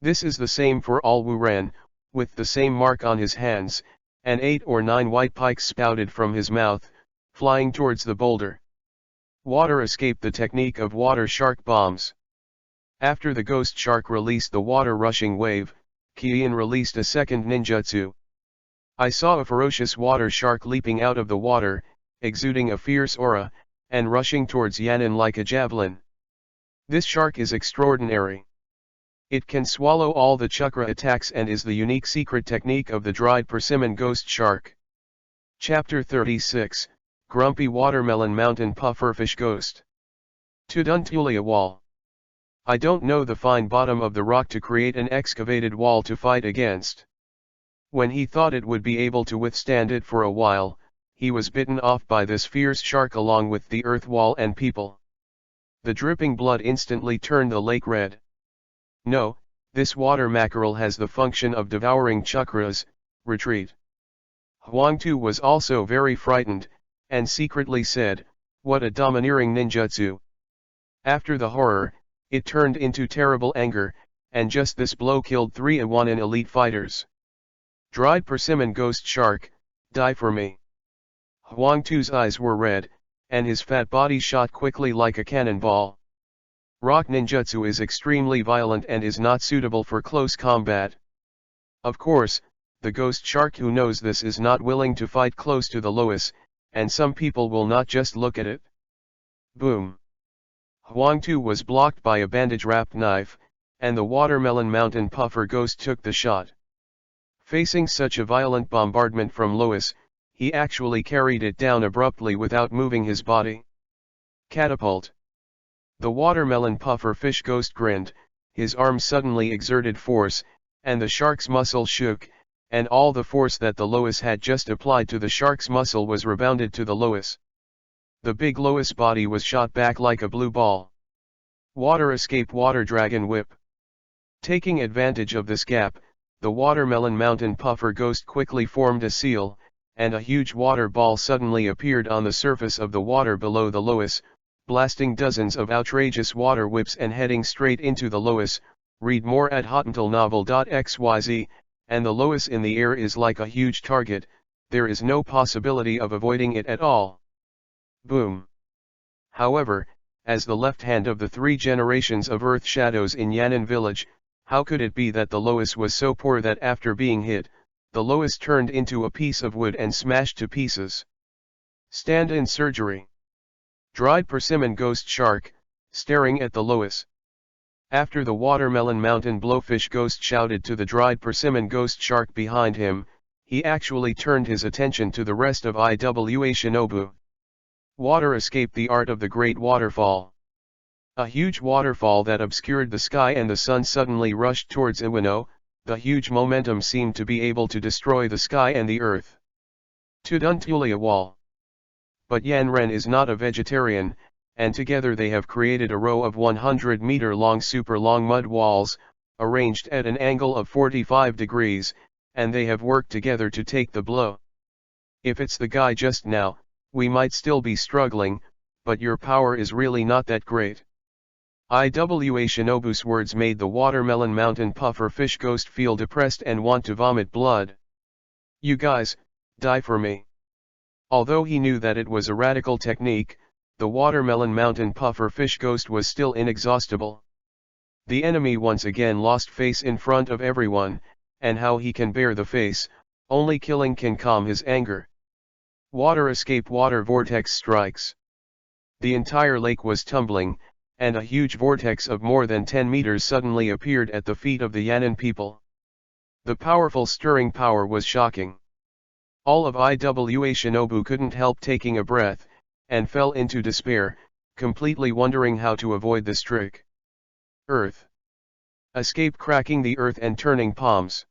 This is the same for all Wuran, with the same mark on his hands, and 8 or 9 white pikes spouted from his mouth, flying towards the boulder. Water escape, the technique of water shark bombs. After the Ghost Shark released the water rushing wave, Kian released a second ninjutsu. I saw a ferocious water shark leaping out of the water, exuding a fierce aura, and rushing towards Yan'an like a javelin. This shark is extraordinary. It can swallow all the chakra attacks and is the unique secret technique of the Dried Persimmon Ghost Shark. Chapter 36, Grumpy Watermelon Mountain Pufferfish Ghost. Tuduntulia Wall. I don't know the fine bottom of the rock to create an excavated wall to fight against. When he thought it would be able to withstand it for a while, he was bitten off by this fierce shark along with the earth wall and people. The dripping blood instantly turned the lake red. No, this water mackerel has the function of devouring chakras. Retreat. Huangtu was also very frightened, and secretly said, "What a domineering ninjutsu." After the horror, it turned into terrible anger, and just this blow killed 3 Iwanan elite fighters. Dried Persimmon Ghost Shark, die for me. Huangtu's eyes were red, and his fat body shot quickly like a cannonball. Rock ninjutsu is extremely violent and is not suitable for close combat. Of course, the Ghost Shark who knows this is not willing to fight close to the Lois, and some people will not just look at it. Boom. Huangtu was blocked by a bandage-wrapped knife, and the Watermelon Mountain Puffer Ghost took the shot. Facing such a violent bombardment from Lois, he actually carried it down abruptly without moving his body. Catapult. The Watermelon Puffer Fish Ghost grinned, his arm suddenly exerted force, and the shark's muscle shook, and all the force that the Lois had just applied to the shark's muscle was rebounded to the Lois. The big Lois body was shot back like a blue ball. Water escape, water dragon whip. Taking advantage of this gap, the Watermelon Mountain Puffer Ghost quickly formed a seal, and a huge water ball suddenly appeared on the surface of the water below the Lois, blasting dozens of outrageous water whips and heading straight into the Lois. Read more at hotuntilnovel.xyz, and the Lois in the air is like a huge target, there is no possibility of avoiding it at all. Boom. However, as the left hand of the 3 generations of Earth Shadows in Yan'an village, how could it be that the Lois was so poor that after being hit, the Lois turned into a piece of wood and smashed to pieces? Stand-in surgery. Dried persimmon ghost shark, staring at the Lois. After the watermelon mountain blowfish ghost shouted to the dried persimmon ghost shark behind him, he actually turned his attention to the rest of Iwa Shinobu. Water escaped the art of the great waterfall. A huge waterfall that obscured the sky and the sun suddenly rushed towards Iwano. The huge momentum seemed to be able to destroy the sky and the earth. Tuduntulia wall. But Yanren is not a vegetarian, and together they have created a row of 100-meter-long super-long mud walls, arranged at an angle of 45 degrees, and they have worked together to take the blow. If it's the guy just now, we might still be struggling, but your power is really not that great. Iwa Shinobu's words made the watermelon mountain puffer fish ghost feel depressed and want to vomit blood. You guys, die for me. Although he knew that it was a radical technique, the watermelon mountain puffer fish ghost was still inexhaustible. The enemy once again lost face in front of everyone, and how he can bear the face, only killing can calm his anger. Water escape water vortex strikes. The entire lake was tumbling, and a huge vortex of more than 10 meters suddenly appeared at the feet of the Yan'an people. The powerful stirring power was shocking. All of Iwa Shinobu couldn't help taking a breath, and fell into despair, completely wondering how to avoid this trick. Earth. Escape cracking the earth and turning palms.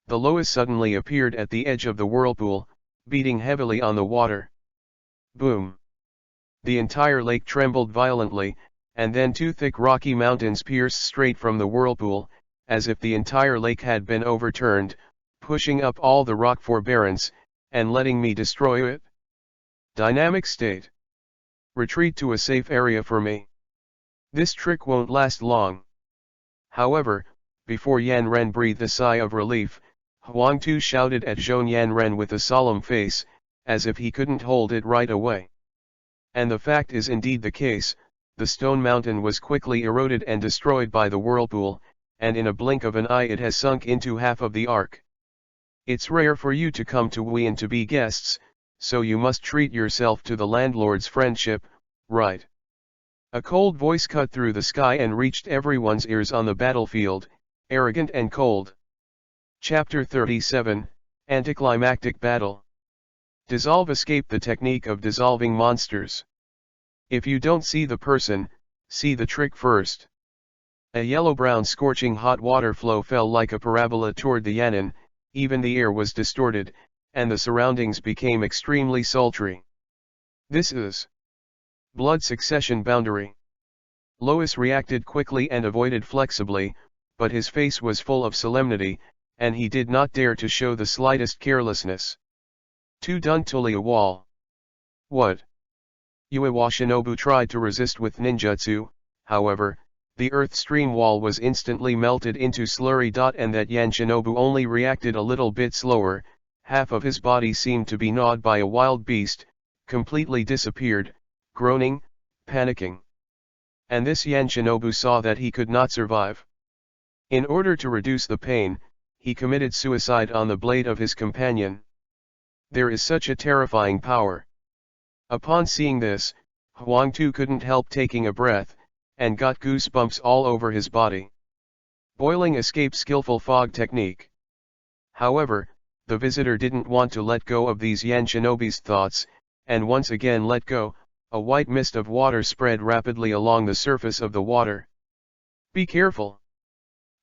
The Lois suddenly appeared at the edge of the whirlpool, beating heavily on the water. Boom. The entire lake trembled violently, and then 2 thick rocky mountains pierced straight from the whirlpool, as if the entire lake had been overturned, pushing up all the rock forbearance, and letting me destroy it. Dynamic state. Retreat to a safe area for me. This trick won't last long. However, before Yanren breathed a sigh of relief, Huangtu shouted at Zhong Yanren with a solemn face, as if he couldn't hold it right away. And the fact is indeed the case, the stone mountain was quickly eroded and destroyed by the whirlpool, and in a blink of an eye it has sunk into half of the arc. It's rare for you to come to Wuyan to be guests, so you must treat yourself to the landlord's friendship, right? A cold voice cut through the sky and reached everyone's ears on the battlefield, arrogant and cold. Chapter 37, Anticlimactic Battle. Dissolve. Escape. The technique of dissolving monsters. If you don't see the person, see the trick first. A yellow-brown scorching hot water flow fell like a parabola toward the Yan'an, even the air was distorted, and the surroundings became extremely sultry. This is blood succession boundary. Lois reacted quickly and avoided flexibly, but his face was full of solemnity, and he did not dare to show the slightest carelessness. Tuduntulia wall. What? Iwa Shinobu tried to resist with ninjutsu, however, the earth stream wall was instantly melted into slurry. And that Yan Shinobu only reacted a little bit slower, half of his body seemed to be gnawed by a wild beast, completely disappeared, groaning, panicking. And this Yan Shinobu saw that he could not survive. In order to reduce the pain, he committed suicide on the blade of his companion. There is such a terrifying power. Upon seeing this, Huangtu couldn't help taking a breath, and got goosebumps all over his body. Boiling escape. Skillful fog technique. However, the visitor didn't want to let go of these Yan Shinobi's thoughts, and once again let go. A white mist of water spread rapidly along the surface of the water. Be careful.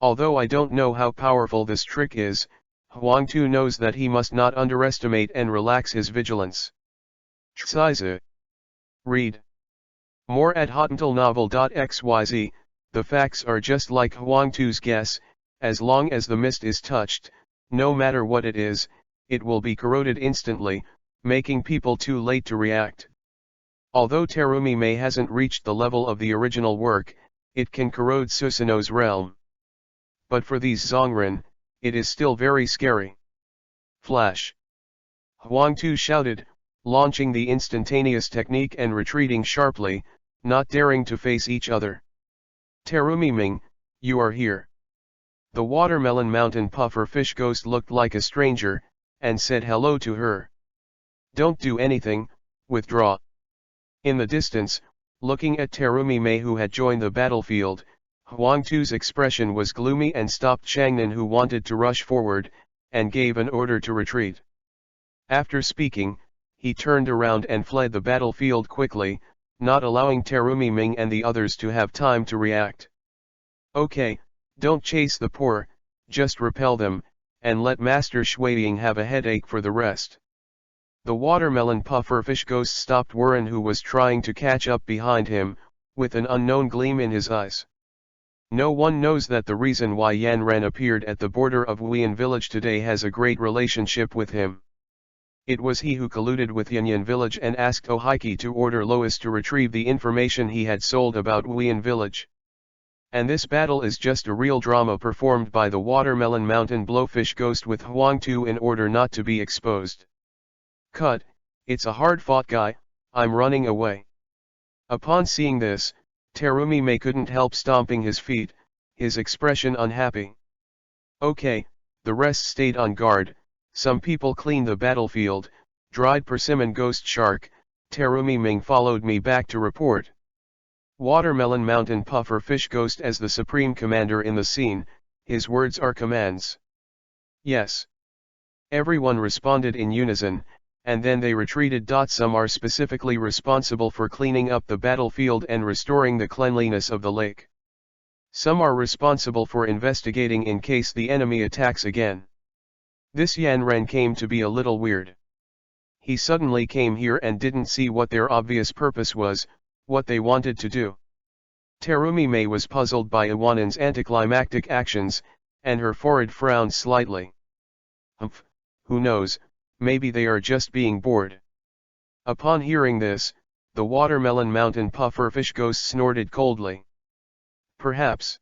Although I don't know how powerful this trick is, Huangtu knows that he must not underestimate and relax his vigilance. Size. Read more at hotuntilnovel.xyz. The facts are just like Huangtu's guess, as long as the mist is touched, no matter what it is, it will be corroded instantly, making people too late to react. Although Terumi Mei hasn't reached the level of the original work, it can corrode Susanoo's realm. But for these Zongren, it is still very scary. Flash! Huangtu shouted, launching the instantaneous technique and retreating sharply, not daring to face each other. Terumi Ming, you are here. The watermelon mountain puffer fish ghost looked like a stranger, and said hello to her. Don't do anything, withdraw. In the distance, looking at Terumi Mei who had joined the battlefield, Huangtu's expression was gloomy and stopped Changnan who wanted to rush forward, and gave an order to retreat. After speaking, he turned around and fled the battlefield quickly, not allowing Terumi Ming and the others to have time to react. Okay, don't chase the poor, just repel them, and let Master Shuiying have a headache for the rest. The watermelon pufferfish ghost stopped Warren who was trying to catch up behind him, with an unknown gleam in his eyes. No one knows that the reason why Yan Ren appeared at the border of Wuyan village today has a great relationship with him. It was he who colluded with Yanyan village and asked Ohike to order Lois to retrieve the information he had sold about Wuyan village. And this battle is just a real drama performed by the watermelon mountain blowfish ghost with Huangtu in order not to be exposed. Cut, it's a hard-fought guy, I'm running away. Upon seeing this, Terumi Mei couldn't help stomping his feet, his expression unhappy. Okay, the rest stayed on guard, some people cleaned the battlefield, dried persimmon ghost shark, Terumi Ming followed me back to report. Watermelon mountain puffer fish ghost as the supreme commander in the scene, his words are commands. Yes. Everyone responded in unison, and then they retreated. Some are specifically responsible for cleaning up the battlefield and restoring the cleanliness of the lake. Some are responsible for investigating in case the enemy attacks again. This Yan Ren came to be a little weird. He suddenly came here and didn't see what their obvious purpose was, what they wanted to do. Terumi Mei was puzzled by Iwanan's anticlimactic actions, and her forehead frowned slightly. Humph, who knows, maybe they are just being bored. Upon hearing this, the watermelon mountain pufferfish ghost snorted coldly. Perhaps.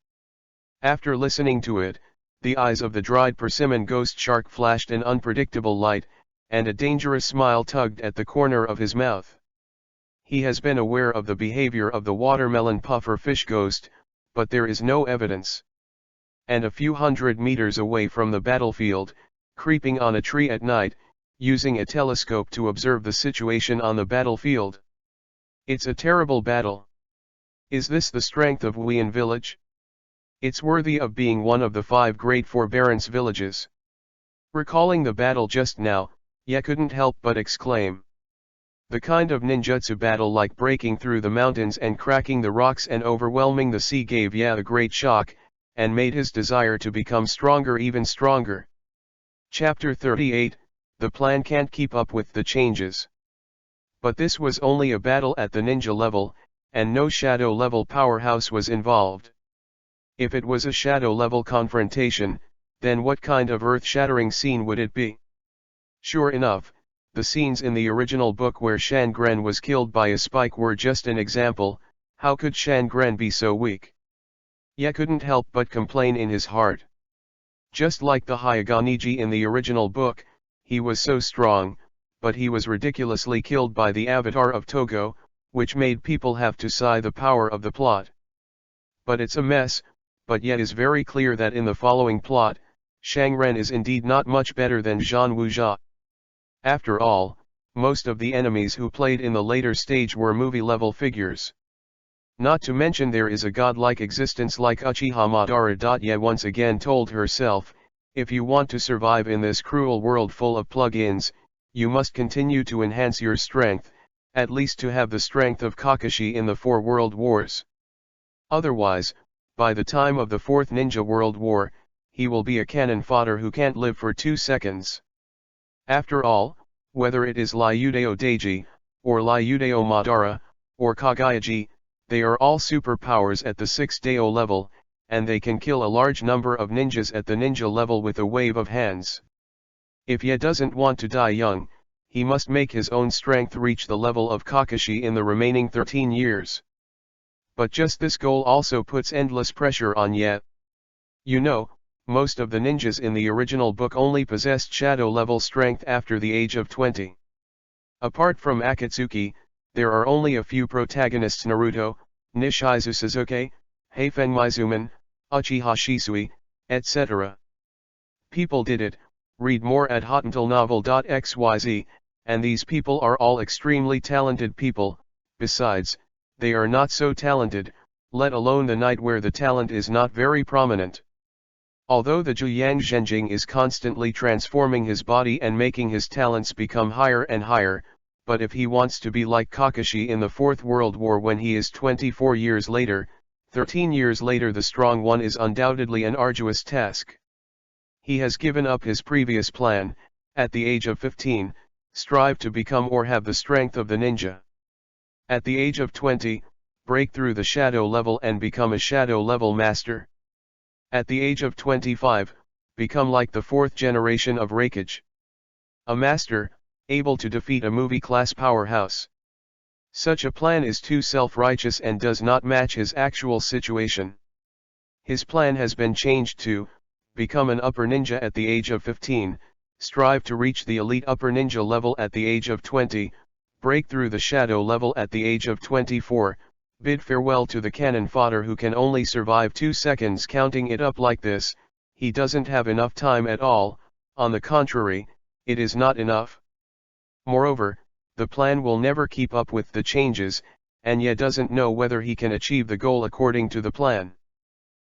After listening to it, the eyes of the dried persimmon ghost shark flashed an unpredictable light, and a dangerous smile tugged at the corner of his mouth. He has been aware of the behavior of the watermelon pufferfish ghost, but there is no evidence. And a few hundred meters away from the battlefield, creeping on a tree at night, using a telescope to observe the situation on the battlefield. It's a terrible battle. Is this the strength of Wuyan village? It's worthy of being one of the 5 great forbearance villages. Recalling the battle just now, Ye couldn't help but exclaim. The kind of ninjutsu battle like breaking through the mountains and cracking the rocks and overwhelming the sea gave Ye a great shock, and made his desire to become stronger even stronger. Chapter 38, The plan can't keep up with the changes. But this was only a battle at the ninja level, and no shadow level powerhouse was involved. If it was a shadow level confrontation, then what kind of earth-shattering scene would it be? Sure enough, the scenes in the original book where Shan Gren was killed by a spike were just an example. How could Shan Gren be so weak? Ye couldn't help but complain in his heart. Just like the Hyaganiji in the original book, he was so strong, but he was ridiculously killed by the avatar of Togo, which made people have to sigh the power of the plot. But it's a mess, but yet is very clear that in the following plot, Shang Ren is indeed not much better than Zhan Wuzhou. After all, most of the enemies who played in the later stage were movie-level figures. Not to mention there is a godlike existence like Uchiha Madara. Ye once again told herself, if you want to survive in this cruel world full of plug-ins, you must continue to enhance your strength, at least to have the strength of Kakashi in the 4 World Wars. Otherwise, by the time of the 4th Ninja World War, he will be a cannon fodder who can't live for 2 seconds. After all, whether it is Ryudeo Daiji, or Ryudeo Madara, or Kagayaji, they are all superpowers at the 6th Dao level, and they can kill a large number of ninjas at the ninja level with a wave of hands. If Ye doesn't want to die young, he must make his own strength reach the level of Kakashi in the remaining 13 years. But just this goal also puts endless pressure on Ye. You know, most of the ninjas in the original book only possessed shadow-level strength after the age of 20. Apart from Akatsuki, there are only a few protagonists: Naruto, Nishihisa Suzuki, Heifeng Mizuman, Uchiha Shisui, etc. People did it. Read more at hotuntilnovel.xyz, and these people are all extremely talented people. Besides, they are not so talented, let alone the night where the talent is not very prominent. Although the Juyang Zhenjing is constantly transforming his body and making his talents become higher and higher, but if he wants to be like Kakashi in the Fourth World War when he is 24 years later, 13 years later, the strong one is undoubtedly an arduous task. He has given up his previous plan. At the age of 15, strive to become or have the strength of the ninja. At the age of 20, break through the shadow level and become a shadow level master. At the age of 25, become like the fourth generation of Hokage. A master, able to defeat a movie-class powerhouse. Such a plan is too self-righteous and does not match his actual situation. His plan has been changed to become an upper ninja at the age of 15, strive to reach the elite upper ninja level at the age of 20, break through the shadow level at the age of 24, bid farewell to the cannon fodder who can only survive 2 seconds. Counting it up like this, he doesn't have enough time at all. On the contrary, it is not enough. Moreover, the plan will never keep up with the changes, and yet doesn't know whether he can achieve the goal according to the plan.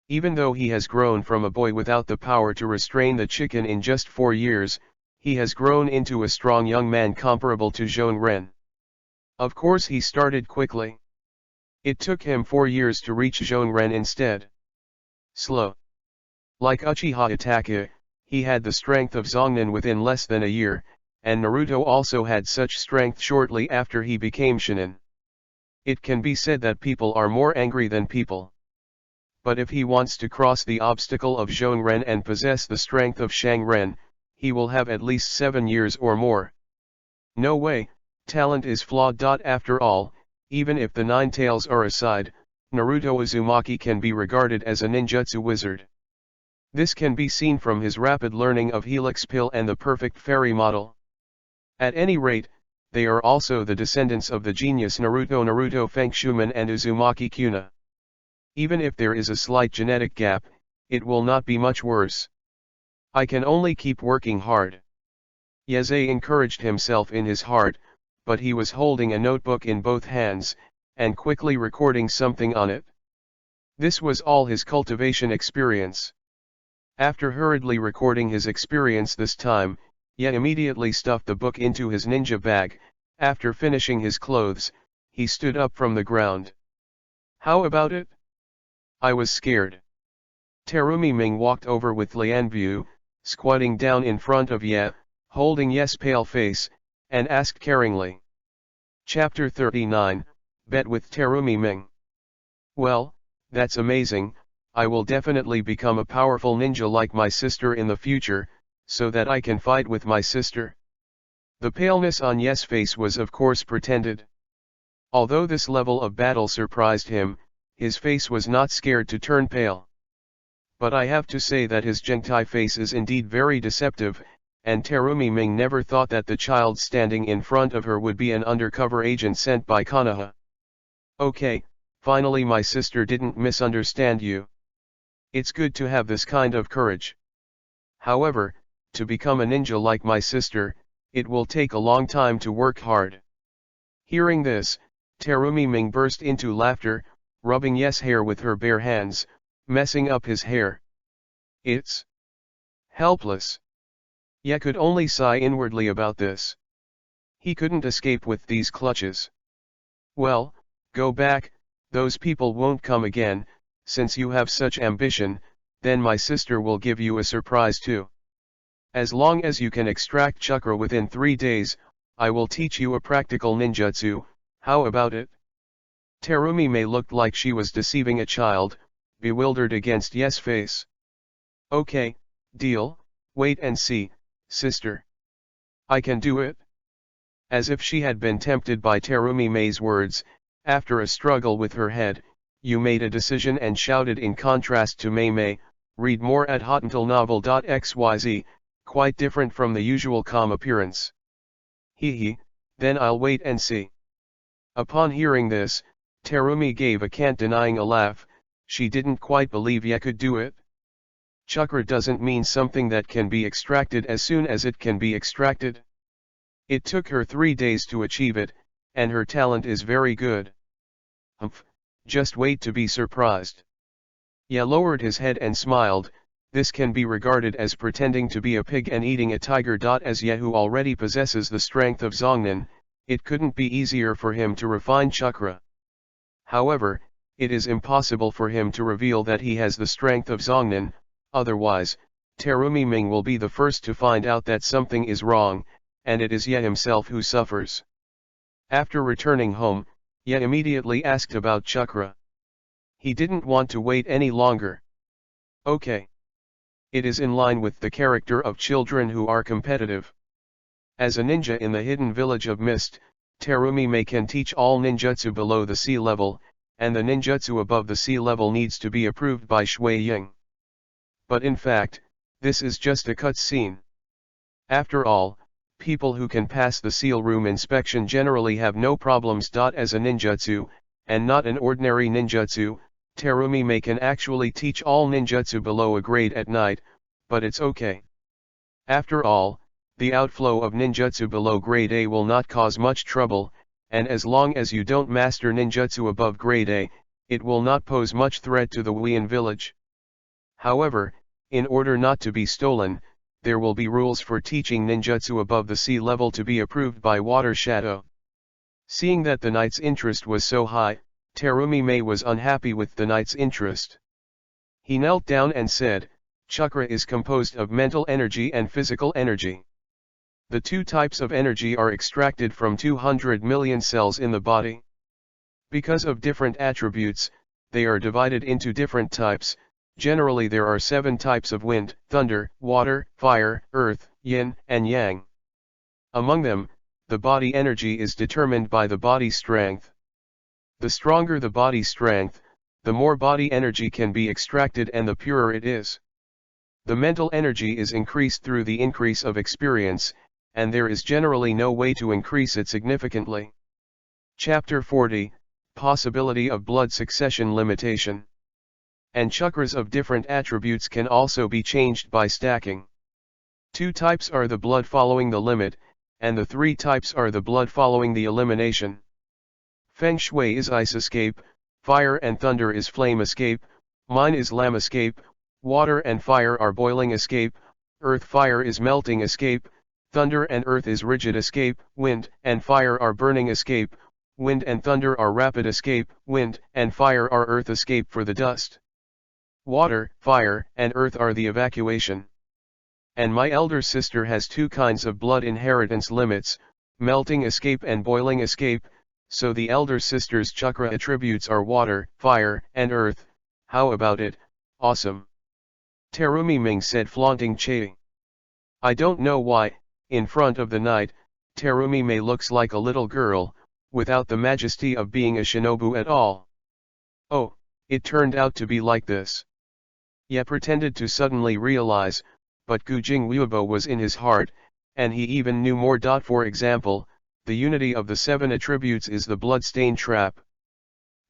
Even though he has grown from a boy without the power to restrain the chicken in just 4 years, he has grown into a strong young man comparable to Zhong Ren. Of course he started quickly. It took him 4 years to reach Zhong Ren instead. Slow. Like Uchiha Itachi, he had the strength of Zongnan within less than a year, and Naruto also had such strength shortly after he became Shinin. It can be said that people are more angry than people. But if he wants to cross the obstacle of Zhong Ren and possess the strength of Shang Ren, he will have at least 7 years or more. No way, talent is flawed. After all, even if the 9 tails are aside, Naruto Uzumaki can be regarded as a ninjutsu wizard. This can be seen from his rapid learning of Helix Pill and the perfect fairy model. At any rate, they are also the descendants of the genius Naruto Fengshuman and Uzumaki Kuna. Even if there is a slight genetic gap, it will not be much worse. I can only keep working hard. Yeze encouraged himself in his heart, but he was holding a notebook in both hands, and quickly recording something on it. This was all his cultivation experience. After hurriedly recording his experience this time, Ye immediately stuffed the book into his ninja bag. After finishing his clothes, he stood up from the ground. How about it? I was scared. Terumi Ming walked over with Lianbu, squatting down in front of Ye, holding Ye's pale face, and asked caringly. Chapter 39, Bet with Terumi Ming. Well, that's amazing. I will definitely become a powerful ninja like my sister in the future, so that I can fight with my sister. The paleness on Ye's face was of course pretended. Although this level of battle surprised him, his face was not scared to turn pale. But I have to say that his Gentai face is indeed very deceptive, and Terumi Ming never thought that the child standing in front of her would be an undercover agent sent by Konoha. Okay, finally my sister didn't misunderstand you. It's good to have this kind of courage. However, to become a ninja like my sister, it will take a long time to work hard. Hearing this, Terumi Ming burst into laughter, rubbing Ye's hair with her bare hands, messing up his hair. It's helpless. Ye could only sigh inwardly about this. He couldn't escape with these clutches. Well, go back, those people won't come again. Since you have such ambition, then my sister will give you a surprise too. As long as you can extract chakra within 3 days, I will teach you a practical ninjutsu. How about it? Terumi Mei looked like she was deceiving a child, bewildered against Ye's face. Okay, deal, wait and see, sister. I can do it. As if she had been tempted by Terumi Mei's words, after a struggle with her head, you made a decision and shouted in contrast to Mei, read more at hotantillnovel.xyz, quite different from the usual calm appearance. He, then I'll wait and see. Upon hearing this, Terumi gave a can't denying a laugh. She didn't quite believe Ye could do it. Chakra doesn't mean something that can be extracted as soon as it can be extracted. It took her 3 days to achieve it, and her talent is very good. Humph, just wait to be surprised. Ye lowered his head and smiled. This can be regarded as pretending to be a pig and eating a tiger. As Ye who already possesses the strength of Zongnan, it couldn't be easier for him to refine chakra. However, it is impossible for him to reveal that he has the strength of Zongnan, otherwise, Terumi Ming will be the first to find out that something is wrong, and it is Ye himself who suffers. After returning home, Ye immediately asked about chakra. He didn't want to wait any longer. Okay. It is in line with the character of children who are competitive. As a ninja in the hidden village of Mist, Terumi Mei can teach all ninjutsu below the sea level, and the ninjutsu above the sea level needs to be approved by Shui Ying. But in fact, this is just a cutscene. After all, people who can pass the seal room inspection generally have no problems. As a ninjutsu, and not an ordinary ninjutsu, Terumi Mei can actually teach all ninjutsu below a grade at night, but it's okay. After all, the outflow of ninjutsu below grade A will not cause much trouble, and as long as you don't master ninjutsu above grade A, it will not pose much threat to the Wuyan village. However, in order not to be stolen, there will be rules for teaching ninjutsu above the sea level to be approved by Water Shadow. Seeing that the knight's interest was so high, Terumi Mei was unhappy with the knight's interest. He knelt down and said, chakra is composed of mental energy and physical energy. The two types of energy are extracted from 200 million cells in the body. Because of different attributes, they are divided into different types. Generally there are 7 types of wind, thunder, water, fire, earth, yin, and yang. Among them, the body energy is determined by the body strength. The stronger the body strength, the more body energy can be extracted and the purer it is. The mental energy is increased through the increase of experience, and there is generally no way to increase it significantly. Chapter 40, Possibility of Blood Succession Limitation. And chakras of different attributes can also be changed by stacking. 2 types are the blood following the limit, and the 3 types are the blood following the elimination. Feng Shui is ice escape, fire and thunder is flame escape, mine is lam escape, water and fire are boiling escape, earth fire is melting escape, thunder and earth is rigid escape, wind and fire are burning escape, wind and thunder are rapid escape, wind and fire are earth escape for the dust. Water, fire, and earth are the evacuation. And my elder sister has 2 kinds of blood inheritance limits, melting escape and boiling escape, so the elder sister's chakra attributes are water, fire, and earth. How about it? Awesome. Terumi Ming said, flaunting Chei. I don't know why, in front of the knight, Terumi Mei looks like a little girl, without the majesty of being a shinobu at all. Oh, it turned out to be like this. Ye pretended to suddenly realize, but Gujing Wubo was in his heart, and he even knew more. For example, the unity of the 7 attributes is the bloodstain trap.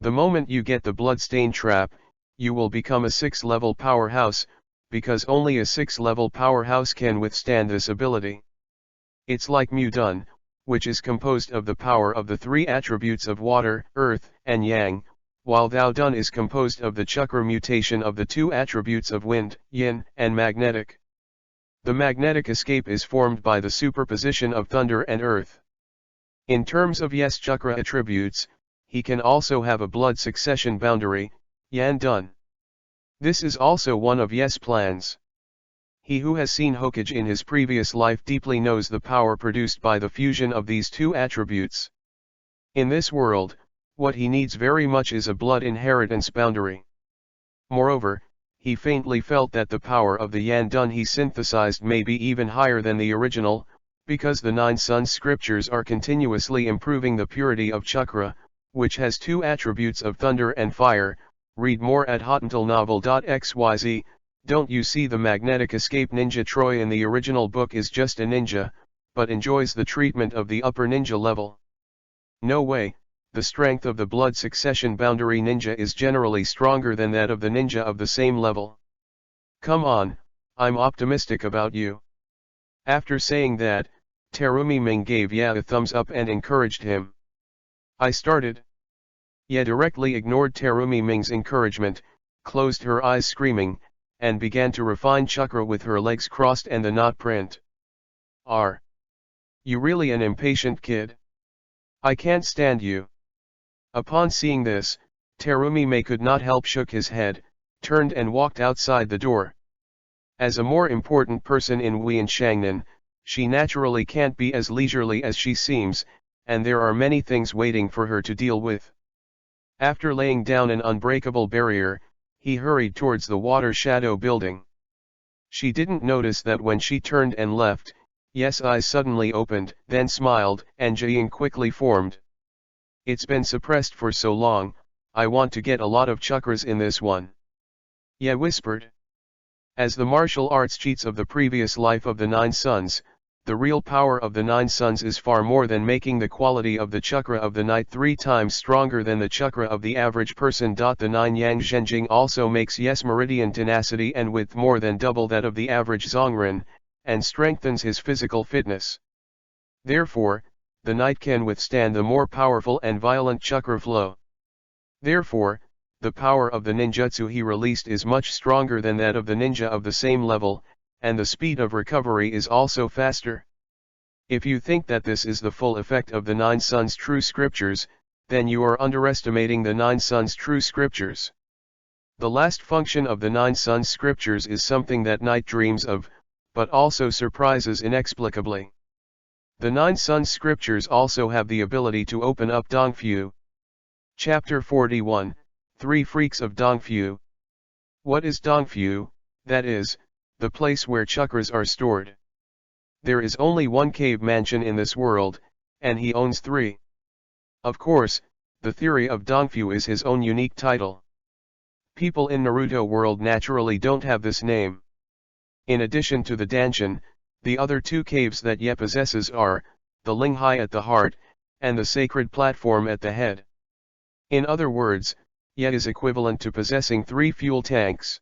The moment you get the bloodstain trap, you will become a 6-level powerhouse, because only a 6-level powerhouse can withstand this ability. It's like Mu Dun, which is composed of the power of the 3 attributes of water, earth, and yang, while Thou Dun is composed of the chakra mutation of the 2 attributes of wind, yin, and magnetic. The magnetic escape is formed by the superposition of thunder and earth. In terms of Yes chakra attributes, he can also have a blood succession boundary, Yan Dun. This is also one of Yes' plans. He who has seen Hokage in his previous life deeply knows the power produced by the fusion of these 2 attributes. In this world, what he needs very much is a blood inheritance boundary. Moreover, he faintly felt that the power of the Yan Dun he synthesized may be even higher than the original, Because the 9 Sun scriptures are continuously improving the purity of chakra, which has 2 attributes of thunder and fire. Read more at hotantalnovel.xyz. Don't you see the magnetic escape ninja Troy in the original book is just a ninja, but enjoys the treatment of the upper ninja level? No way, the strength of the blood succession boundary ninja is generally stronger than that of the ninja of the same level. Come on, I'm optimistic about you. After saying that, Terumi Ming gave Ye a thumbs up and encouraged him. I started. Ye directly ignored Terumi Ming's encouragement, closed her eyes screaming, and began to refine chakra with her legs crossed and the knot print. Are you really an impatient kid? I can't stand you. Upon seeing this, Terumi Mei could not help shook his head, turned and walked outside the door. As a more important person in Wuyan Shangnan, she naturally can't be as leisurely as she seems, and there are many things waiting for her to deal with. After laying down an unbreakable barrier, he hurried towards the water shadow building. She didn't notice that when she turned and left, Ye's eyes suddenly opened, then smiled, and Jiang quickly formed. It's been suppressed for so long, I want to get a lot of chakras in this one. Ye whispered. As the martial arts cheats of the previous life of the 9 Suns, the real power of the 9 Suns is far more than making the quality of the chakra of the night 3 times stronger than the chakra of the average person. The 9 Yang Zhenjing also makes Ye's meridian tenacity and width more than double that of the average Zhongren, and strengthens his physical fitness. Therefore, the knight can withstand the more powerful and violent chakra flow. Therefore, the power of the ninjutsu he released is much stronger than that of the ninja of the same level, and the speed of recovery is also faster. If you think that this is the full effect of the 9 Suns true scriptures, then you are underestimating the 9 Suns true scriptures. The last function of the 9 Suns scriptures is something that night dreams of, but also surprises inexplicably. The 9 Suns scriptures also have the ability to open up Dongfu. Chapter 41, 3 Freaks of Dongfu. What is Dongfu? That is, the place where chakras are stored. There is only one cave mansion in this world, and he owns 3. Of course, the theory of Dongfu is his own unique title. People in Naruto world naturally don't have this name. In addition to the Danshin, the other 2 caves that Ye possesses are, the Linghai at the heart, and the sacred platform at the head. In other words, Ye is equivalent to possessing 3 fuel tanks.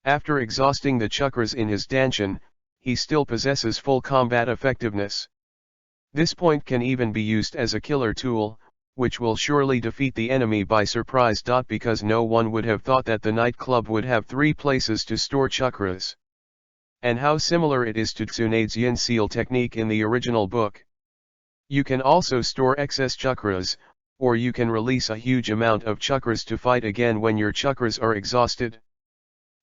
After exhausting the chakras in his Danshin, he still possesses full combat effectiveness. This point can even be used as a killer tool, which will surely defeat the enemy by surprise. Because no one would have thought that the nightclub would have 3 places to store chakras. And how similar it is to Tsunade's Yin Seal technique in the original book. You can also store excess chakras, or you can release a huge amount of chakras to fight again when your chakras are exhausted.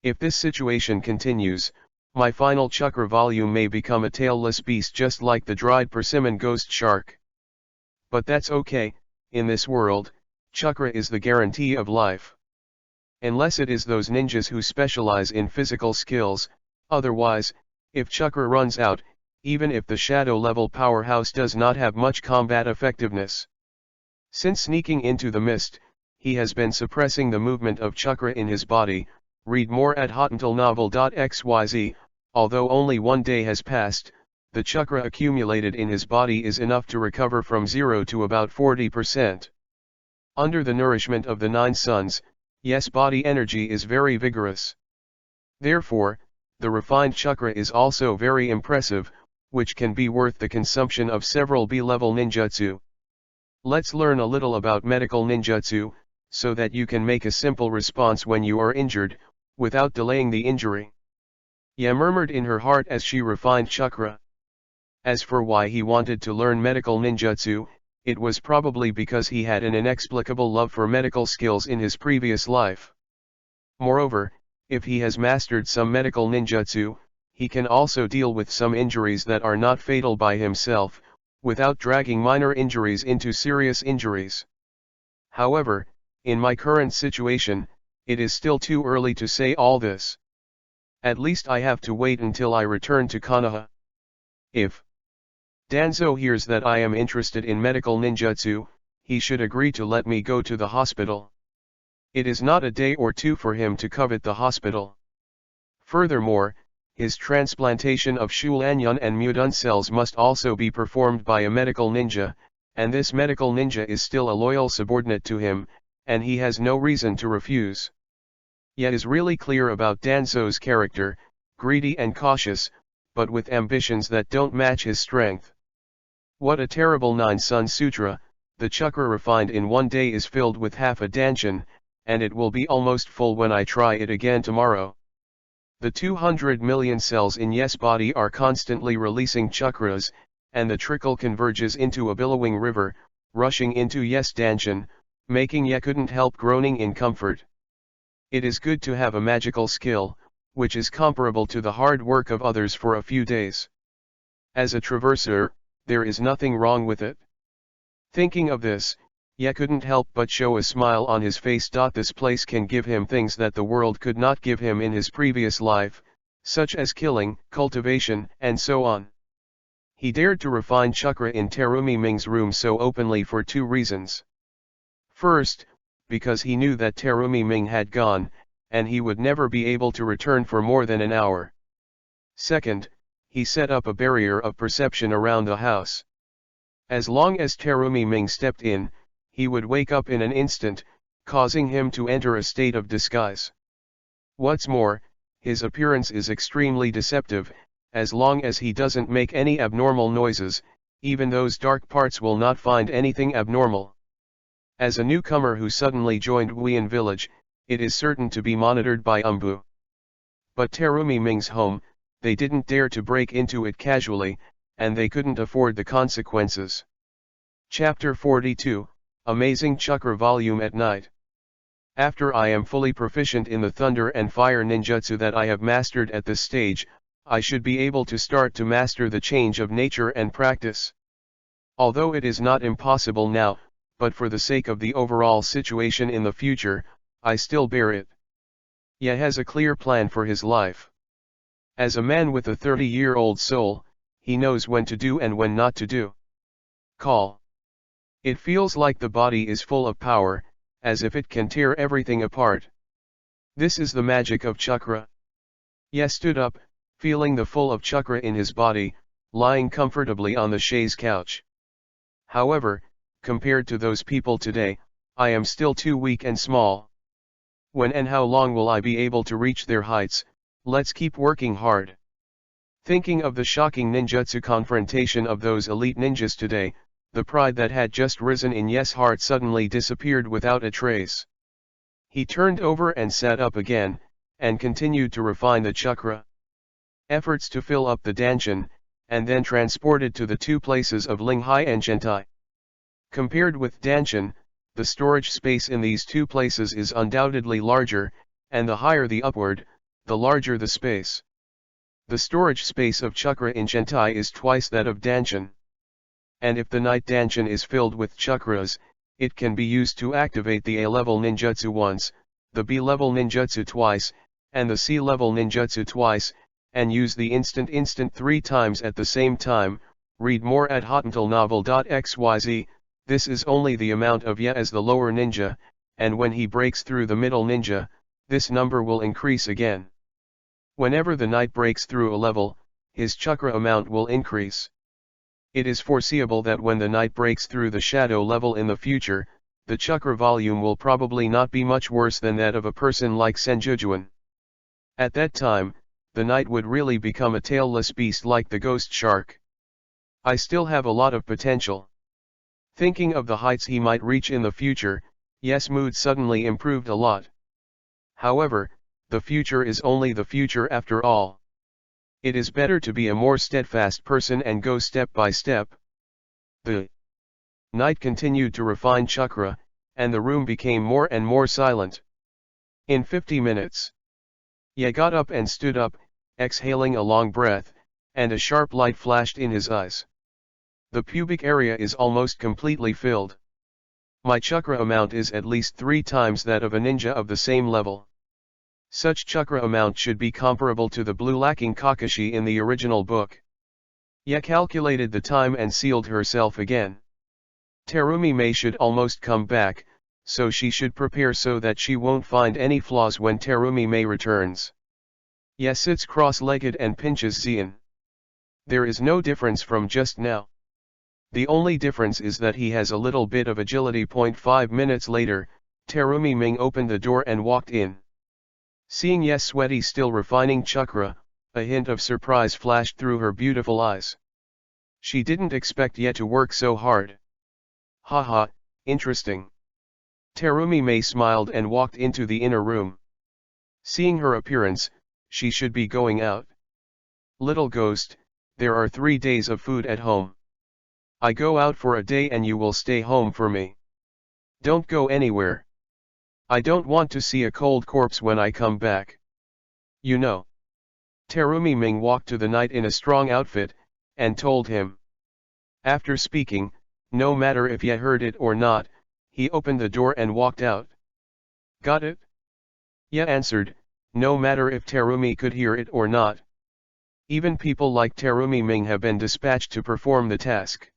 If this situation continues, my final chakra volume may become a tailless beast just like the dried persimmon ghost shark. But that's okay, in this world, chakra is the guarantee of life. Unless it is those ninjas who specialize in physical skills, otherwise, if chakra runs out, even if the shadow level powerhouse does not have much combat effectiveness. Since sneaking into the mist, he has been suppressing the movement of chakra in his body. Read more at hotantalnovel.xyz. Although only 1 day has passed, the chakra accumulated in his body is enough to recover from 0 to about 40%. Under the nourishment of the 9 Suns, Ye's body energy is very vigorous. Therefore, the refined chakra is also very impressive, which can be worth the consumption of several B-level ninjutsu. Let's learn a little about medical ninjutsu, so that you can make a simple response when you are injured, without delaying the injury. Ye murmured in her heart as she refined chakra. As for why he wanted to learn medical ninjutsu, it was probably because he had an inexplicable love for medical skills in his previous life. Moreover, if he has mastered some medical ninjutsu, he can also deal with some injuries that are not fatal by himself, without dragging minor injuries into serious injuries. However, in my current situation, it is still too early to say all this. At least I have to wait until I return to Konoha. If Danzo hears that I am interested in medical ninjutsu, he should agree to let me go to the hospital. It is not a day or two for him to covet the hospital. Furthermore, his transplantation of Shulanyan and Mudun cells must also be performed by a medical ninja, and this medical ninja is still a loyal subordinate to him, and he has no reason to refuse. Ye is really clear about Danzo's character, greedy and cautious, but with ambitions that don't match his strength. What a terrible 9-Sun Sutra, the chakra refined in one day is filled with half a danshan, and it will be almost full when I try it again tomorrow. The 200 million cells in Yes body are constantly releasing chakras, and the trickle converges into a billowing river, rushing into Yes danshan, making Ye couldn't help groaning in comfort. It is good to have a magical skill, which is comparable to the hard work of others for a few days. As a traverser, there is nothing wrong with it. Thinking of this, Ye couldn't help but show a smile on his face. This place can give him things that the world could not give him in his previous life, such as killing, cultivation, and so on. He dared to refine chakra in Terumi Ming's room so openly for two reasons. First, because he knew that Terumi Ming had gone, and he would never be able to return for more than an hour. Second, he set up a barrier of perception around the house. As long as Terumi Ming stepped in, he would wake up in an instant, causing him to enter a state of disguise. What's more, his appearance is extremely deceptive. As long as he doesn't make any abnormal noises, even those dark parts will not find anything abnormal. As a newcomer who suddenly joined Wuyan village, it is certain to be monitored by Umbu. But Terumi Ming's home, they didn't dare to break into it casually, and they couldn't afford the consequences. Chapter 42, Amazing Chakra Volume at Night. After I am fully proficient in the thunder and fire ninjutsu that I have mastered at this stage, I should be able to start to master the change of nature and practice. Although it is not impossible now, but for the sake of the overall situation in the future, I still bear it. Ye has a clear plan for his life. As a man with a 30-year-old soul, he knows when to do and when not to do. Call. It feels like the body is full of power, as if it can tear everything apart. This is the magic of chakra. Ye stood up, feeling the full of chakra in his body, lying comfortably on the chaise couch. However, compared to those people today, I am still too weak and small. When and how long will I be able to reach their heights? Let's keep working hard. Thinking of the shocking ninjutsu confrontation of those elite ninjas today, the pride that had just risen in Yes' heart suddenly disappeared without a trace. He turned over and sat up again, and continued to refine the chakra. Efforts to fill up the danshan, and then transported to the two places of Linghai and Gentai. Compared with danshan, the storage space in these two places is undoubtedly larger, and the higher the upward, the larger the space. The storage space of chakra in Gentai is twice that of danshan. And if the night danshan is filled with chakras, it can be used to activate the A-level ninjutsu once, the B-level ninjutsu twice, and the C-level ninjutsu twice, and use the instant 3 times at the same time. Read more at hotantalnovel.xyz. This is only the amount of Ye as the lower ninja, and when he breaks through the middle ninja, this number will increase again. Whenever the knight breaks through a level, his chakra amount will increase. It is foreseeable that when the knight breaks through the shadow level in the future, the chakra volume will probably not be much worse than that of a person like Senjujuan. At that time, the knight would really become a tailless beast like the ghost shark. I still have a lot of potential. Thinking of the heights he might reach in the future, Yes' mood suddenly improved a lot. However, the future is only the future after all. It is better to be a more steadfast person and go step by step. The knight continued to refine chakra, and the room became more and more silent. In 50 minutes, Ye got up and stood up, exhaling a long breath, and a sharp light flashed in his eyes. The pubic area is almost completely filled. My chakra amount is at least 3 times that of a ninja of the same level. Such chakra amount should be comparable to the blue lacking Kakashi in the original book. Ye calculated the time and sealed herself again. Terumi May should almost come back, so she should prepare so that she won't find any flaws when Terumi May returns. Ye sits cross-legged and pinches Xian. There is no difference from just now. The only difference is that he has a little bit of agility. 5 minutes later, Terumi Ming opened the door and walked in. Seeing Ye sweaty still refining chakra, a hint of surprise flashed through her beautiful eyes. She didn't expect Ye to work so hard. Haha, interesting. Terumi May smiled and walked into the inner room. Seeing her appearance, she should be going out. Little ghost, there are 3 days of food at home. I go out for a day and you will stay home for me. Don't go anywhere. I don't want to see a cold corpse when I come back. You know. Terumi Ming walked to the knight in a strong outfit, and told him. After speaking, no matter if Ye heard it or not, he opened the door and walked out. Got it? Ye answered, no matter if Terumi could hear it or not. Even people like Terumi Ming have been dispatched to perform the task.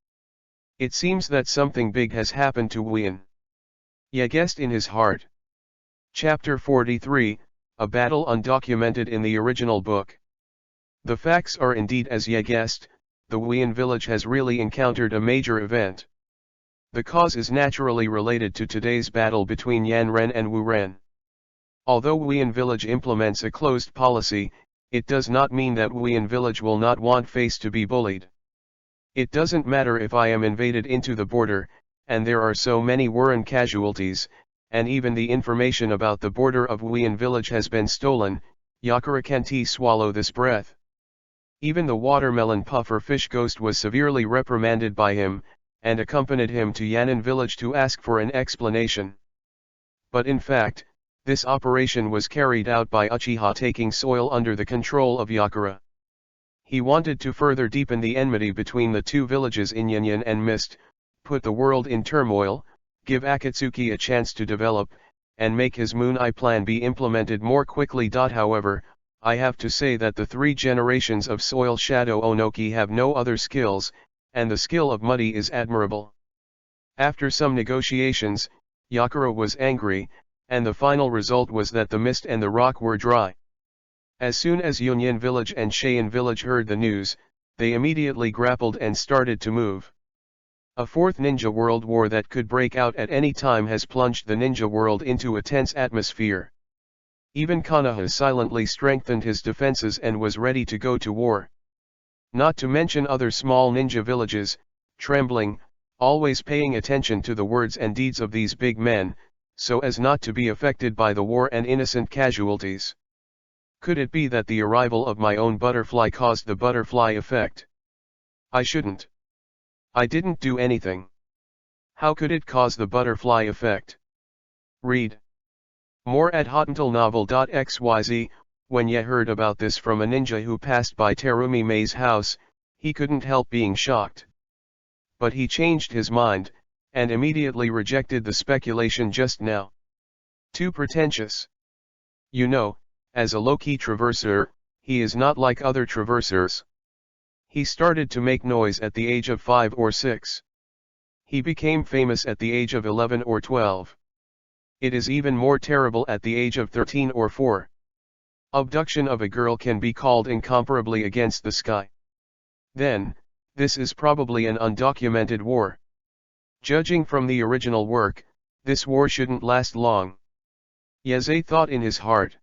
It seems that something big has happened to Wian. Ye guessed in his heart. Chapter 43, a battle undocumented in the original book. The facts are indeed as Ye guessed, the Wian village has really encountered a major event. The cause is naturally related to today's battle between Yan Ren and Wu Ren. Although Wian village implements a closed policy, it does not mean that Wian village will not want face to be bullied. It doesn't matter if I am invaded into the border, and there are so many Wuren casualties, and even the information about the border of Wian village has been stolen, Yakura can't swallow this breath. Even the watermelon puffer fish ghost was severely reprimanded by him, and accompanied him to Yan'an village to ask for an explanation. But in fact, this operation was carried out by Uchiha taking soil under the control of Yakura. He wanted to further deepen the enmity between the two villages in Yan'an and Mist, put the world in turmoil, give Akatsuki a chance to develop, and make his Moon Eye plan be implemented more quickly. However, I have to say that the 3 generations of Soil Shadow Onoki have no other skills, and the skill of Muddy is admirable. After some negotiations, Yakura was angry, and the final result was that the mist and the rock were dry. As soon as Yunyan village and Cheyenne village heard the news, they immediately grappled and started to move. A 4th ninja world war that could break out at any time has plunged the ninja world into a tense atmosphere. Even Konoha silently strengthened his defenses and was ready to go to war. Not to mention other small ninja villages, trembling, always paying attention to the words and deeds of these big men, so as not to be affected by the war and innocent casualties. Could it be that the arrival of my own butterfly caused the butterfly effect? I shouldn't. I didn't do anything. How could it cause the butterfly effect? Read more at hotuntalnovel.xyz. When Ye heard about this from a ninja who passed by Terumi May's house, he couldn't help being shocked. But he changed his mind, and immediately rejected the speculation just now. Too pretentious. You know, as a low-key traverser, he is not like other traversers. He started to make noise at the age of 5 or 6. He became famous at the age of 11 or 12. It is even more terrible at the age of 13 or 4. Abduction of a girl can be called incomparably against the sky. Then, this is probably an undocumented war. Judging from the original work, this war shouldn't last long. Yeze thought in his heart.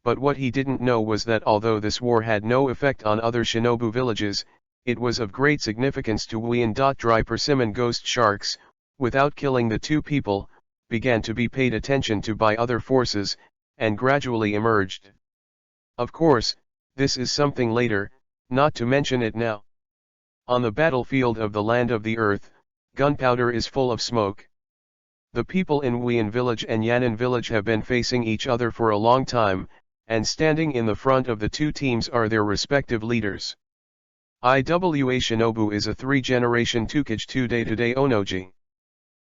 But what he didn't know was that although this war had no effect on other shinobu villages, it was of great significance to Wian. Dry persimmon ghost sharks, without killing the 2 people, began to be paid attention to by other forces, and gradually emerged. Of course, this is something later, not to mention it now. On the battlefield of the land of the earth, gunpowder is full of smoke. The people in Wian village and Yan'an village have been facing each other for a long time, and standing in the front of the 2 teams are their respective leaders. Iwa Shinobu is a 3-generation Tukage 2 day-to-day Onoji.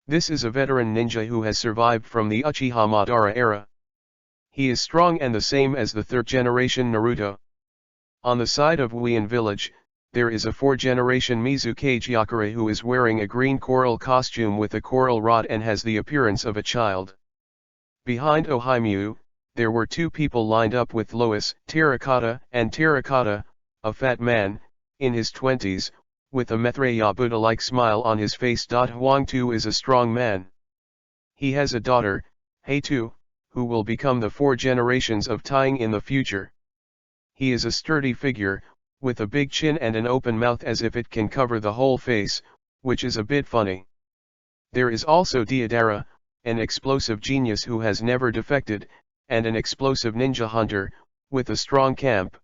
This is a veteran ninja who has survived from the Uchiha Madara era. He is strong and the same as the 3rd generation Naruto. On the side of Wian village, there is a 4th-generation Mizukage Yakure who is wearing a green coral costume with a coral rod and has the appearance of a child. Behind Ohimyu, there were 2 people lined up with Lois, Terracotta, and Terracotta, a fat man, in his 20s, with a Maitreya Buddha-like smile on his face. Huang Tu is a strong man. He has a daughter, Hei-tu, who will become the 4 generations of Taiying in the future. He is a sturdy figure, with a big chin and an open mouth as if it can cover the whole face, which is a bit funny. There is also Deodara, an explosive genius who has never defected, and an explosive ninja hunter, with a strong camp.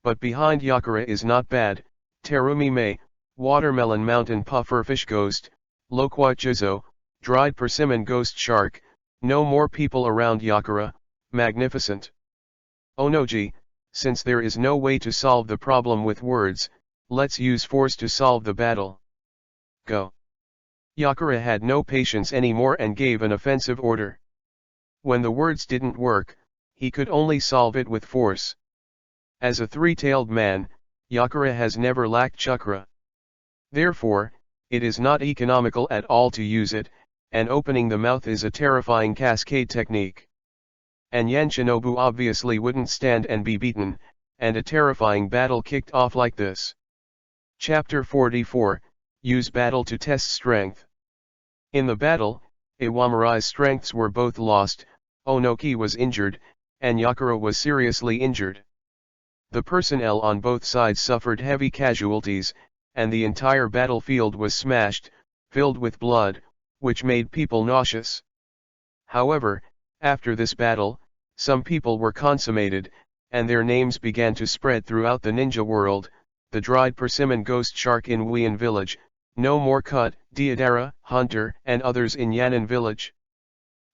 But behind Yakura is not bad, Terumi Mei, Watermelon Mountain Pufferfish Ghost, Loquat Jizo, Dried Persimmon Ghost Shark, no more people around Yakura, magnificent. Onoji, since there is no way to solve the problem with words, let's use force to solve the battle. Go. Yakura had no patience anymore and gave an offensive order. When the words didn't work, he could only solve it with force. As a 3-tailed man, Yakura has never lacked chakra. Therefore, it is not economical at all to use it, and opening the mouth is a terrifying cascade technique. And Yan Shinobu obviously wouldn't stand and be beaten, and a terrifying battle kicked off like this. Chapter 44, Use Battle to Test Strength. In the battle, Iwamarai's strengths were both lost, Onoki was injured, and Yakura was seriously injured. The personnel on both sides suffered heavy casualties, and the entire battlefield was smashed, filled with blood, which made people nauseous. However, after this battle, some people were consummated, and their names began to spread throughout the ninja world: the dried persimmon ghost shark in Wuyan village, No More Cut, Deodara, Hunter, and others in Yan'an village.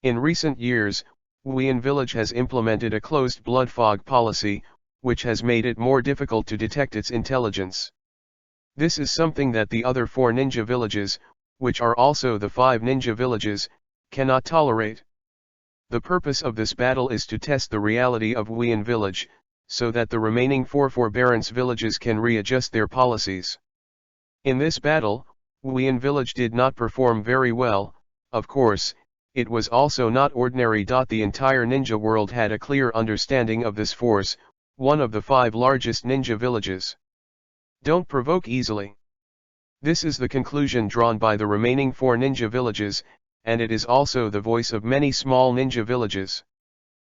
In recent years, Wuyan village has implemented a closed blood fog policy, which has made it more difficult to detect its intelligence. This is something that the other 4 ninja villages, which are also the 5 ninja villages, cannot tolerate. The purpose of this battle is to test the reality of Wuyan village, so that the remaining 4 forbearance villages can readjust their policies. In this battle, Wuyan village did not perform very well. Of course, it was also not ordinary. The entire ninja world had a clear understanding of this force, one of the 5 largest ninja villages. Don't provoke easily. This is the conclusion drawn by the remaining 4 ninja villages, and it is also the voice of many small ninja villages.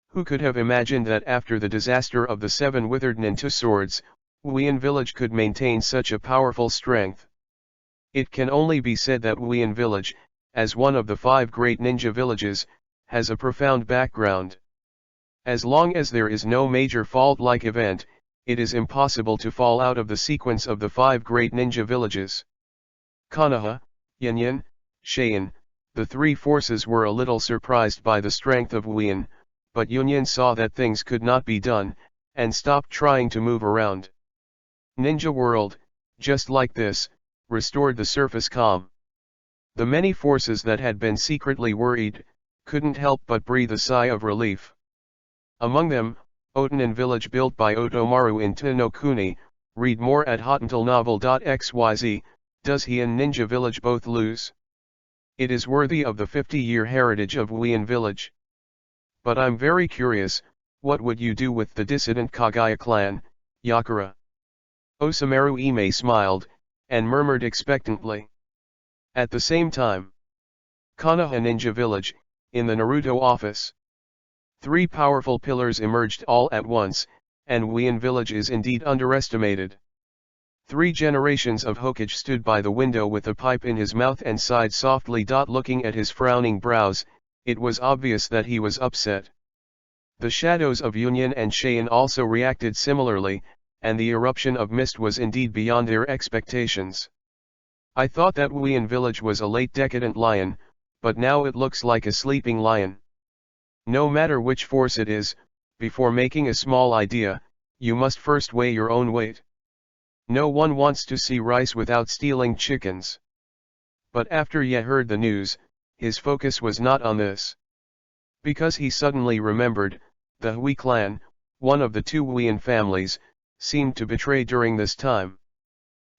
Who could have imagined that after the disaster of the 7 withered ninja swords, Wuyan village could maintain such a powerful strength? It can only be said that Wuyan village, as one of the 5 great ninja villages, has a profound background. As long as there is no major fault-like event, it is impossible to fall out of the sequence of the 5 great ninja villages. Konoha, Yanyan, Cheyenne, the 3 forces were a little surprised by the strength of Wuyan, but Yunyan saw that things could not be done, and stopped trying to move around. Ninja world, just like this, restored the surface calm. The many forces that had been secretly worried, couldn't help but breathe a sigh of relief. Among them, Otanin village built by Otomaru in Tenokuni. Read more at hotantalnovel.xyz. Does Heian Ninja Village both lose? It is worthy of the 50-year heritage of Wuyan village. But I'm very curious, what would you do with the dissident Kagaya clan, Yakura? Osamaru Ime smiled, and murmured expectantly. At the same time, Konoha Ninja Village, in the Naruto office. 3 powerful pillars emerged all at once, and Wuyan village is indeed underestimated. 3 generations of Hokage stood by the window with a pipe in his mouth and sighed softly. Looking at his frowning brows, it was obvious that he was upset. The shadows of Yunyan and Cheyenne also reacted similarly, and the eruption of mist was indeed beyond their expectations. I thought that Wuyan village was a late decadent lion, but now it looks like a sleeping lion. No matter which force it is, before making a small idea, you must first weigh your own weight. No one wants to see rice without stealing chickens. But after Ye heard the news, his focus was not on this. Because he suddenly remembered, the Hui clan, one of the 2 Wuyan families, seemed to betray during this time.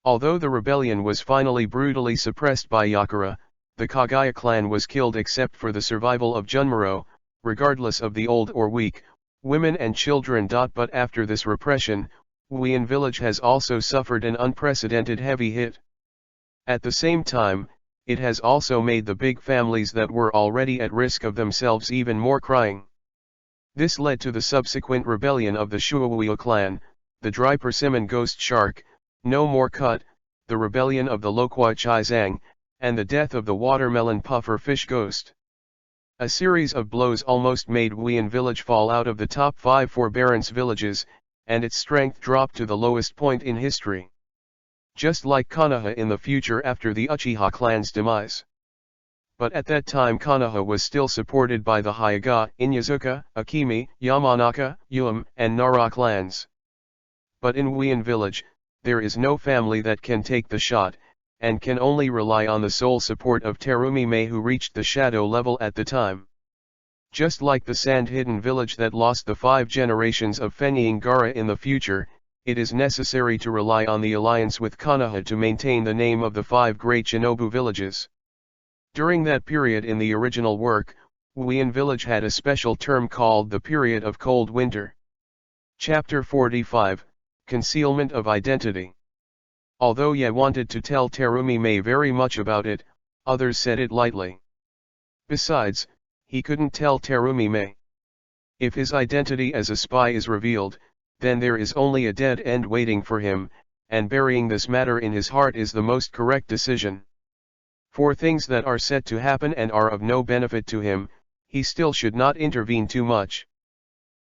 Although the rebellion was finally brutally suppressed by Yakura, the Kagaya clan was killed except for the survival of Junmaro, regardless of the old or weak, women and children. But after this repression, Wuyin village has also suffered an unprecedented heavy hit. At the same time, it has also made the big families that were already at risk of themselves even more crying. This led to the subsequent rebellion of the Shuowuyo clan, the Dry Persimmon Ghost Shark, No More Cut, the rebellion of the Lokwai Chizang, and the death of the Watermelon Puffer Fish Ghost. A series of blows almost made Wuyin village fall out of the top 5 forbearance villages, and its strength dropped to the lowest point in history. Just like Konoha in the future after the Uchiha clan's demise. But at that time Konoha was still supported by the Hyuga, Inyazuka, Akimi, Yamanaka, Uem, and Nara clans. But in Wuyin village, there is no family that can take the shot, and can only rely on the sole support of Terumi Mei, who reached the shadow level at the time. Just like the sand-hidden village that lost the 5 generations of Fenying Gara in the future, it is necessary to rely on the alliance with Konoha to maintain the name of the 5 great Shinobu villages. During that period in the original work, Wuyin village had a special term called the period of cold winter. Chapter 45, Concealment of Identity. Although Ye wanted to tell Terumi Mei very much about it, others said it lightly. Besides, he couldn't tell Terumi Mei. If his identity as a spy is revealed, then there is only a dead end waiting for him, and burying this matter in his heart is the most correct decision. For things that are set to happen and are of no benefit to him, he still should not intervene too much.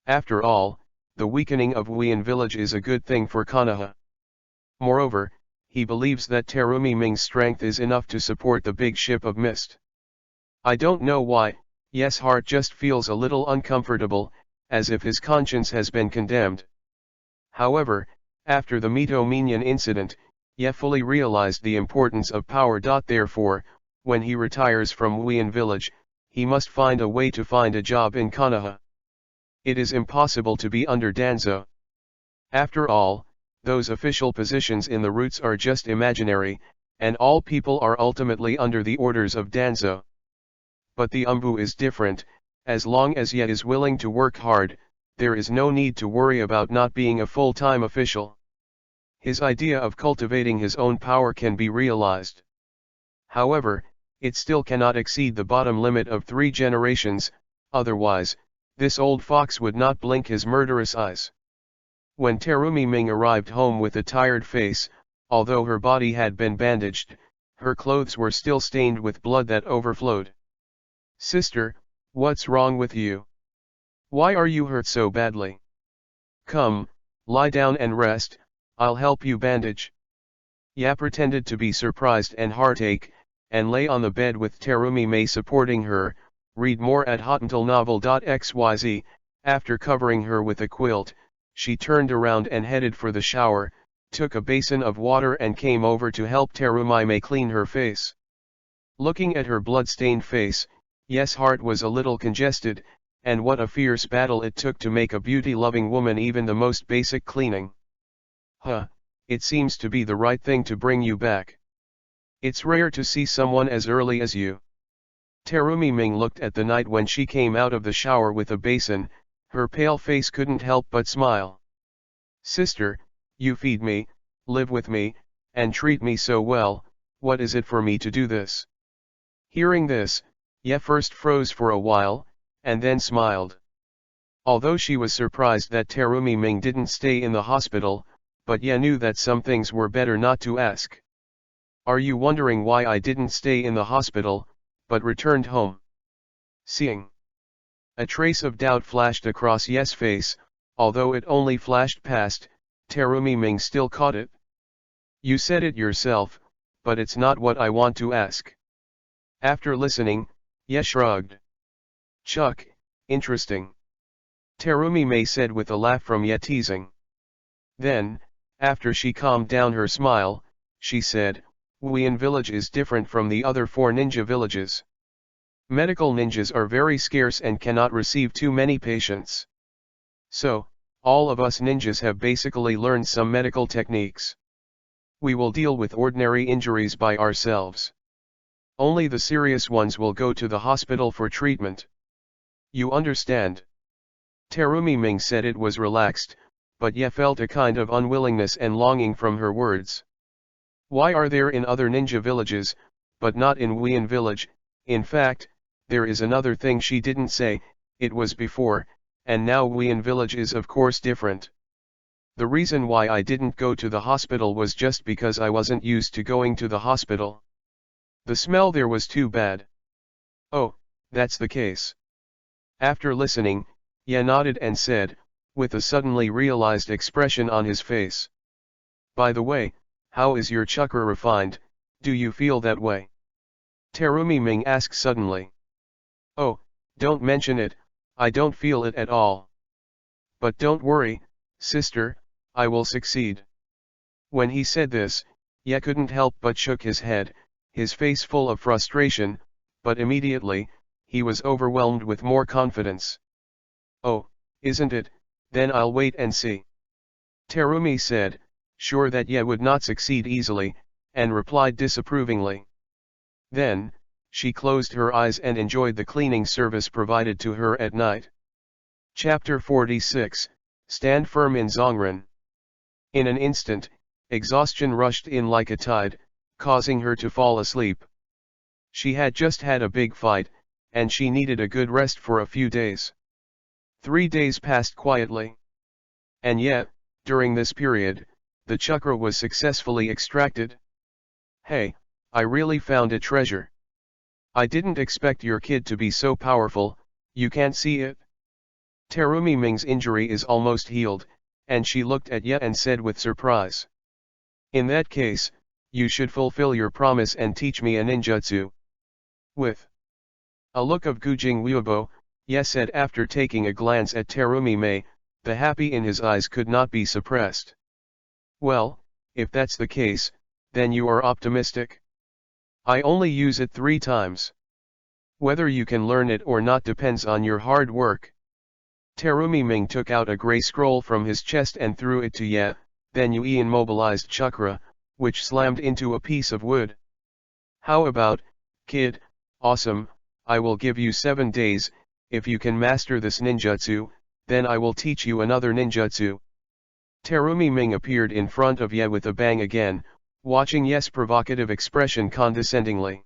After all, the weakening of Wuyin village is a good thing for Konoha. Moreover, he believes that Terumi Ming's strength is enough to support the big ship of mist. I don't know why, Ye's heart just feels a little uncomfortable, as if his conscience has been condemned. However, after the Mito Minyan incident, Ye fully realized the importance of power. Therefore, when he retires from Wuyin village, he must find a way to find a job in Konoha. It is impossible to be under Danzo. After all, those official positions in the roots are just imaginary, and all people are ultimately under the orders of Danzo. But the Umbu is different. As long as Ye is willing to work hard, there is no need to worry about not being a full-time official. His idea of cultivating his own power can be realized. However, it still cannot exceed the bottom limit of 3 generations, otherwise, this old fox would not blink his murderous eyes. When Terumi Ming arrived home with a tired face, although her body had been bandaged, her clothes were still stained with blood that overflowed. "Sister, what's wrong with you? Why are you hurt so badly? Come, lie down and rest, I'll help you bandage." Ya pretended to be surprised and heartache, and lay on the bed with Terumi Mei supporting her. Read more at hottentalnovel.xyz. After covering her with a quilt, she turned around and headed for the shower, took a basin of water and came over to help Terumi Mei clean her face. Looking at her blood-stained face, Ye's heart was a little congested, and what a fierce battle it took to make a beauty-loving woman even the most basic cleaning. It seems to be the right thing to bring you back. It's rare to see someone as early as you. Terumi Ming looked at the night when she came out of the shower with a basin. Her pale face couldn't help but smile. "Sister, you feed me, live with me, and treat me so well, what is it for me to do this?" Hearing this, Ye first froze for a while, and then smiled. Although she was surprised that Terumi Ming didn't stay in the hospital, but Ye knew that some things were better not to ask. "Are you wondering why I didn't stay in the hospital, but returned home?" Seeing a trace of doubt flashed across Ye's face, although it only flashed past, Terumi Ming still caught it. "You said it yourself, but it's not what I want to ask." After listening, Ye shrugged. "Chuck, interesting," Terumi Mei said with a laugh from Ye teasing. Then, after she calmed down her smile, she said, "Wuyin village is different from the other 4 ninja villages. Medical ninjas are very scarce and cannot receive too many patients. So, all of us ninjas have basically learned some medical techniques. We will deal with ordinary injuries by ourselves. Only the serious ones will go to the hospital for treatment. You understand? Terumi Ming said. It was relaxed, but Ye felt a kind of unwillingness and longing from her words. Why are there in other ninja villages, but not in Wuyan village? In fact, there is another thing she didn't say. It was before, and now Wuyan village is of course different. The reason why I didn't go to the hospital was just because I wasn't used to going to the hospital. The smell there was too bad. Oh, that's the case. After listening, Ye nodded and said, with a suddenly realized expression on his face. By the way, how is your chakra refined? Do you feel that way? Terumi Ming asked suddenly. Oh, don't mention it, I don't feel it at all. But don't worry, sister, I will succeed. When he said this, Ye couldn't help but shook his head, his face full of frustration, but immediately, he was overwhelmed with more confidence. Oh, isn't it? Then I'll wait and see. Terumi said, sure that Ye would not succeed easily, and replied disapprovingly. Then, she closed her eyes and enjoyed the cleaning service provided to her at night. Chapter 46, Stand Firm in Zongren. In an instant, exhaustion rushed in like a tide, causing her to fall asleep. She had just had a big fight, and she needed a good rest for a few days. 3 days passed quietly. And yet, during this period, the chakra was successfully extracted. Hey, I really found a treasure. I didn't expect your kid to be so powerful. You can't see it? Terumi Ming's injury is almost healed, and she looked at Ye and said with surprise. In that case, you should fulfill your promise and teach me a ninjutsu. With a look of Gujing Wuobo, Ye said after taking a glance at Terumi Mei, the happy in his eyes could not be suppressed. Well, if that's the case, then you are optimistic. I only use it 3 times. Whether you can learn it or not depends on your hard work. Terumi Ming took out a grey scroll from his chest and threw it to Ye, then Yue immobilized chakra, which slammed into a piece of wood. How about, kid, awesome, I will give you 7 days, if you can master this ninjutsu, then I will teach you another ninjutsu. Terumi Ming appeared in front of Ye with a bang again, watching Ye's provocative expression condescendingly.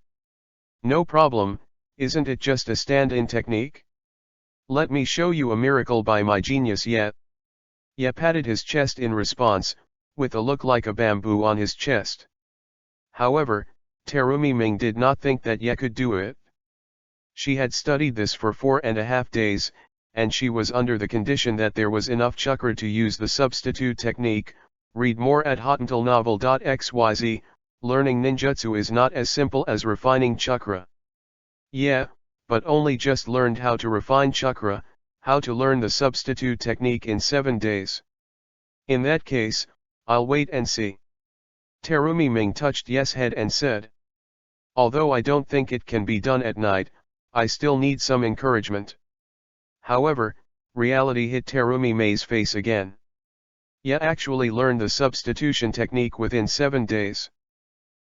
No problem, isn't it just a stand-in technique? Let me show you a miracle by my genius Ye. Ye patted his chest in response, with a look like a bamboo on his chest. However, Terumi Ming did not think that Ye could do it. She had studied this for 4.5 days, and she was under the condition that there was enough chakra to use the substitute technique. Read more at hotantalnovel.xyz. Learning ninjutsu is not as simple as refining chakra. Yeah, but only just learned how to refine chakra, how to learn the substitute technique in 7 days. In that case, I'll wait and see. Terumi Ming touched Ye's head and said. Although I don't think it can be done at night, I still need some encouragement. However, reality hit Terumi Mei's face again. Ye actually learned the substitution technique within 7 days.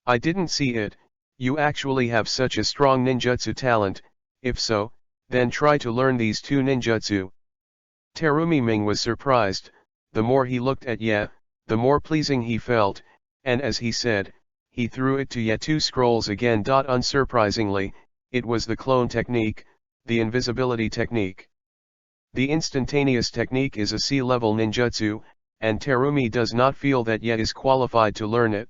I didn't see it. You actually have such a strong ninjutsu talent. If so, then try to learn these 2 ninjutsu. Terumi Ming was surprised. The more he looked at Ye, the more pleasing he felt, and as he said, he threw it to Ye 2 scrolls again. Unsurprisingly, it was the clone technique, the invisibility technique. The instantaneous technique is a C-level ninjutsu, and Terumi does not feel that Ye is qualified to learn it.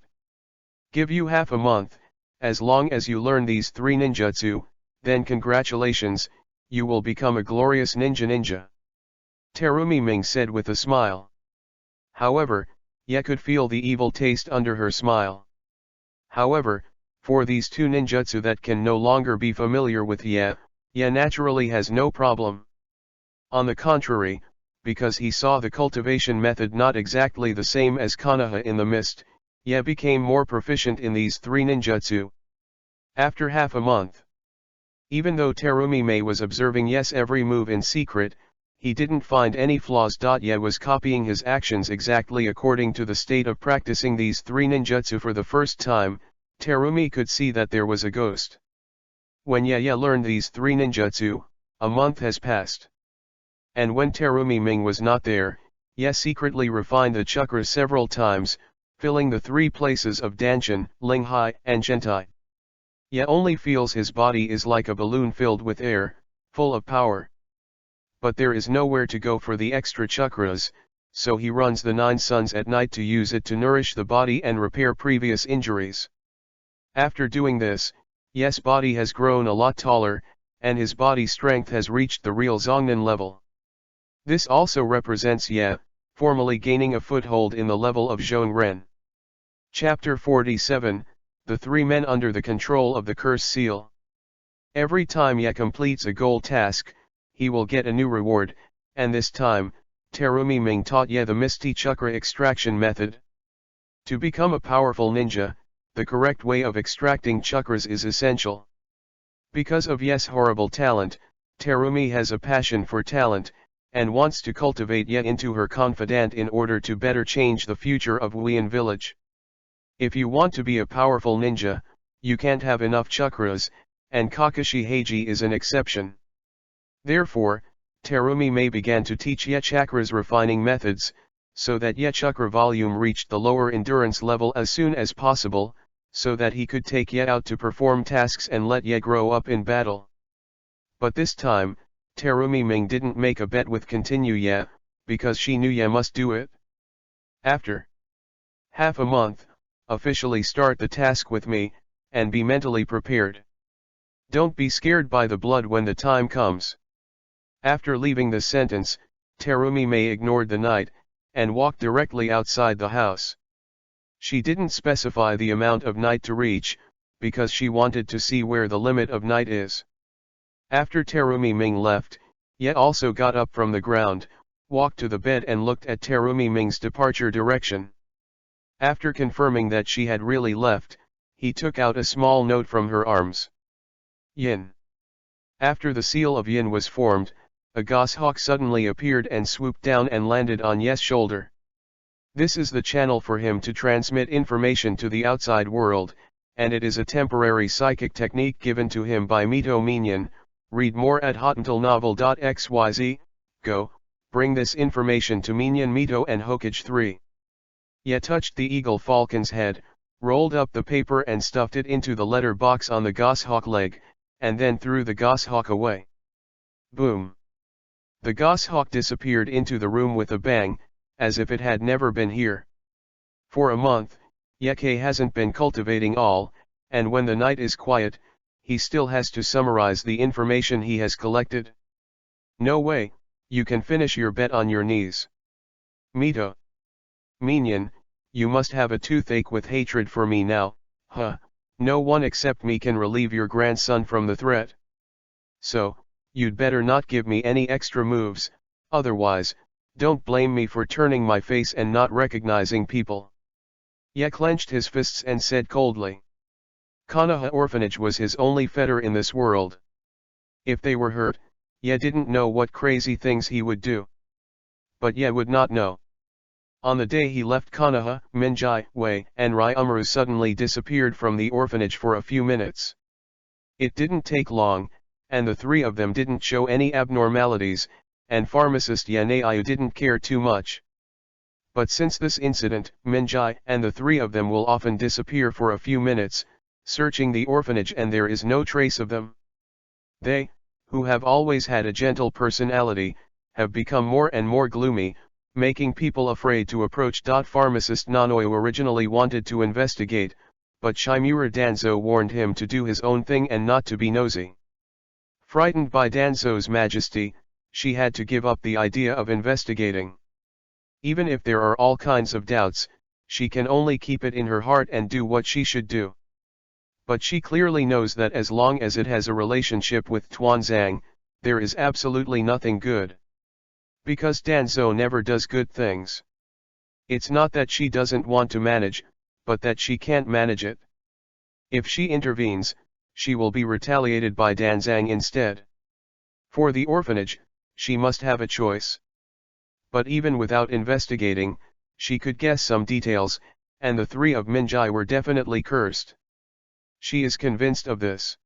Give you half a month, as long as you learn these 3 ninjutsu, then congratulations, you will become a glorious ninja. Terumi Ming said with a smile. However, Ye could feel the evil taste under her smile. However, for these 2 ninjutsu that can no longer be familiar with Ye naturally has no problem. On the contrary, because he saw the cultivation method not exactly the same as Konoha in the mist, Ye became more proficient in these 3 ninjutsu. After half a month. Even though Terumi Mei was observing Ye's every move in secret, he didn't find any flaws. Ye was copying his actions exactly according to the state of practicing these three ninjutsu for the first time. Terumi could see that there was a ghost. When Ye learned these three ninjutsu, a month has passed. And when Terumi Ming was not there, Ye secretly refined the chakras several times, filling the three places of Danshin, Linghai, and Gentai. Ye only feels his body is like a balloon filled with air, full of power. But there is nowhere to go for the extra chakras, so he runs the 9 suns at night to use it to nourish the body and repair previous injuries. After doing this, Ye's body has grown a lot taller, and his body strength has reached the real Zongnan level. This also represents Ye, formally gaining a foothold in the level of Zhongren. Chapter 47, The Three Men Under the Control of the Curse Seal. Every time Ye completes a goal task, he will get a new reward, and this time, Terumi Ming taught Ye the Misty Chakra extraction method. To become a powerful ninja, the correct way of extracting chakras is essential. Because of Ye's horrible talent, Terumi has a passion for talent, and wants to cultivate Ye into her confidant in order to better change the future of Wuyan village. If you want to be a powerful ninja, you can't have enough chakras, and Kakashi Heiji is an exception. Therefore, Terumi Mei began to teach Ye chakras refining methods, so that Ye chakra volume reached the lower endurance level as soon as possible, so that he could take Ye out to perform tasks and let Ye grow up in battle. But this time, Terumi Ming didn't make a bet with Continue Ye, because she knew Ye must do it. After half a month, officially start the task with me, and be mentally prepared. Don't be scared by the blood when the time comes. After leaving the sentence, Terumi Mei ignored the night, and walked directly outside the house. She didn't specify the amount of night to reach, because she wanted to see where the limit of night is. After Terumi Ming left, Ye also got up from the ground, walked to the bed and looked at Terumi Ming's departure direction. After confirming that she had really left, he took out a small note from her arms. Yin. After the seal of Yin was formed, a goshawk suddenly appeared and swooped down and landed on Ye's shoulder. This is the channel for him to transmit information to the outside world, and it is a temporary psychic technique given to him by Mito Minyan. Read more at hotantalnovel.xyz. Go, bring this information to Minyan Mito and Hokage 3. Ye touched the eagle falcon's head, rolled up the paper and stuffed it into the letter box on the goshawk leg, and then threw the goshawk away. Boom! The goshawk disappeared into the room with a bang, as if it had never been here. For a month, Yeke hasn't been cultivating all, and when the night is quiet, he still has to summarize the information he has collected. No way, you can finish your bet on your knees. Mito. Minyan, you must have a toothache with hatred for me now, huh? No one except me can relieve your grandson from the threat. So, you'd better not give me any extra moves, otherwise, don't blame me for turning my face and not recognizing people. Ye clenched his fists and said coldly. Konoha orphanage was his only fetter in this world. If they were hurt, Ye didn't know what crazy things he would do. But Ye would not know. On the day he left Konoha, Minjai, Wei, and Ryumaru suddenly disappeared from the orphanage for a few minutes. It didn't take long, and the three of them didn't show any abnormalities, and pharmacist Yaneiyu didn't care too much. But since this incident, Minjai and the three of them will often disappear for a few minutes, searching the orphanage, and there is no trace of them. They, who have always had a gentle personality, have become more and more gloomy, making people afraid to approach. Pharmacist Nanoyu originally wanted to investigate, but Shimura Danzo warned him to do his own thing and not to be nosy. Frightened by Danzo's majesty, she had to give up the idea of investigating. Even if there are all kinds of doubts, she can only keep it in her heart and do what she should do. But she clearly knows that as long as it has a relationship with Tuanzang, there is absolutely nothing good. Because Danzo never does good things. It's not that she doesn't want to manage, but that she can't manage it. If she intervenes, she will be retaliated by Danzang instead. For the orphanage, she must have a choice. But even without investigating, she could guess some details, and the three of Minjai were definitely cursed. She is convinced of this.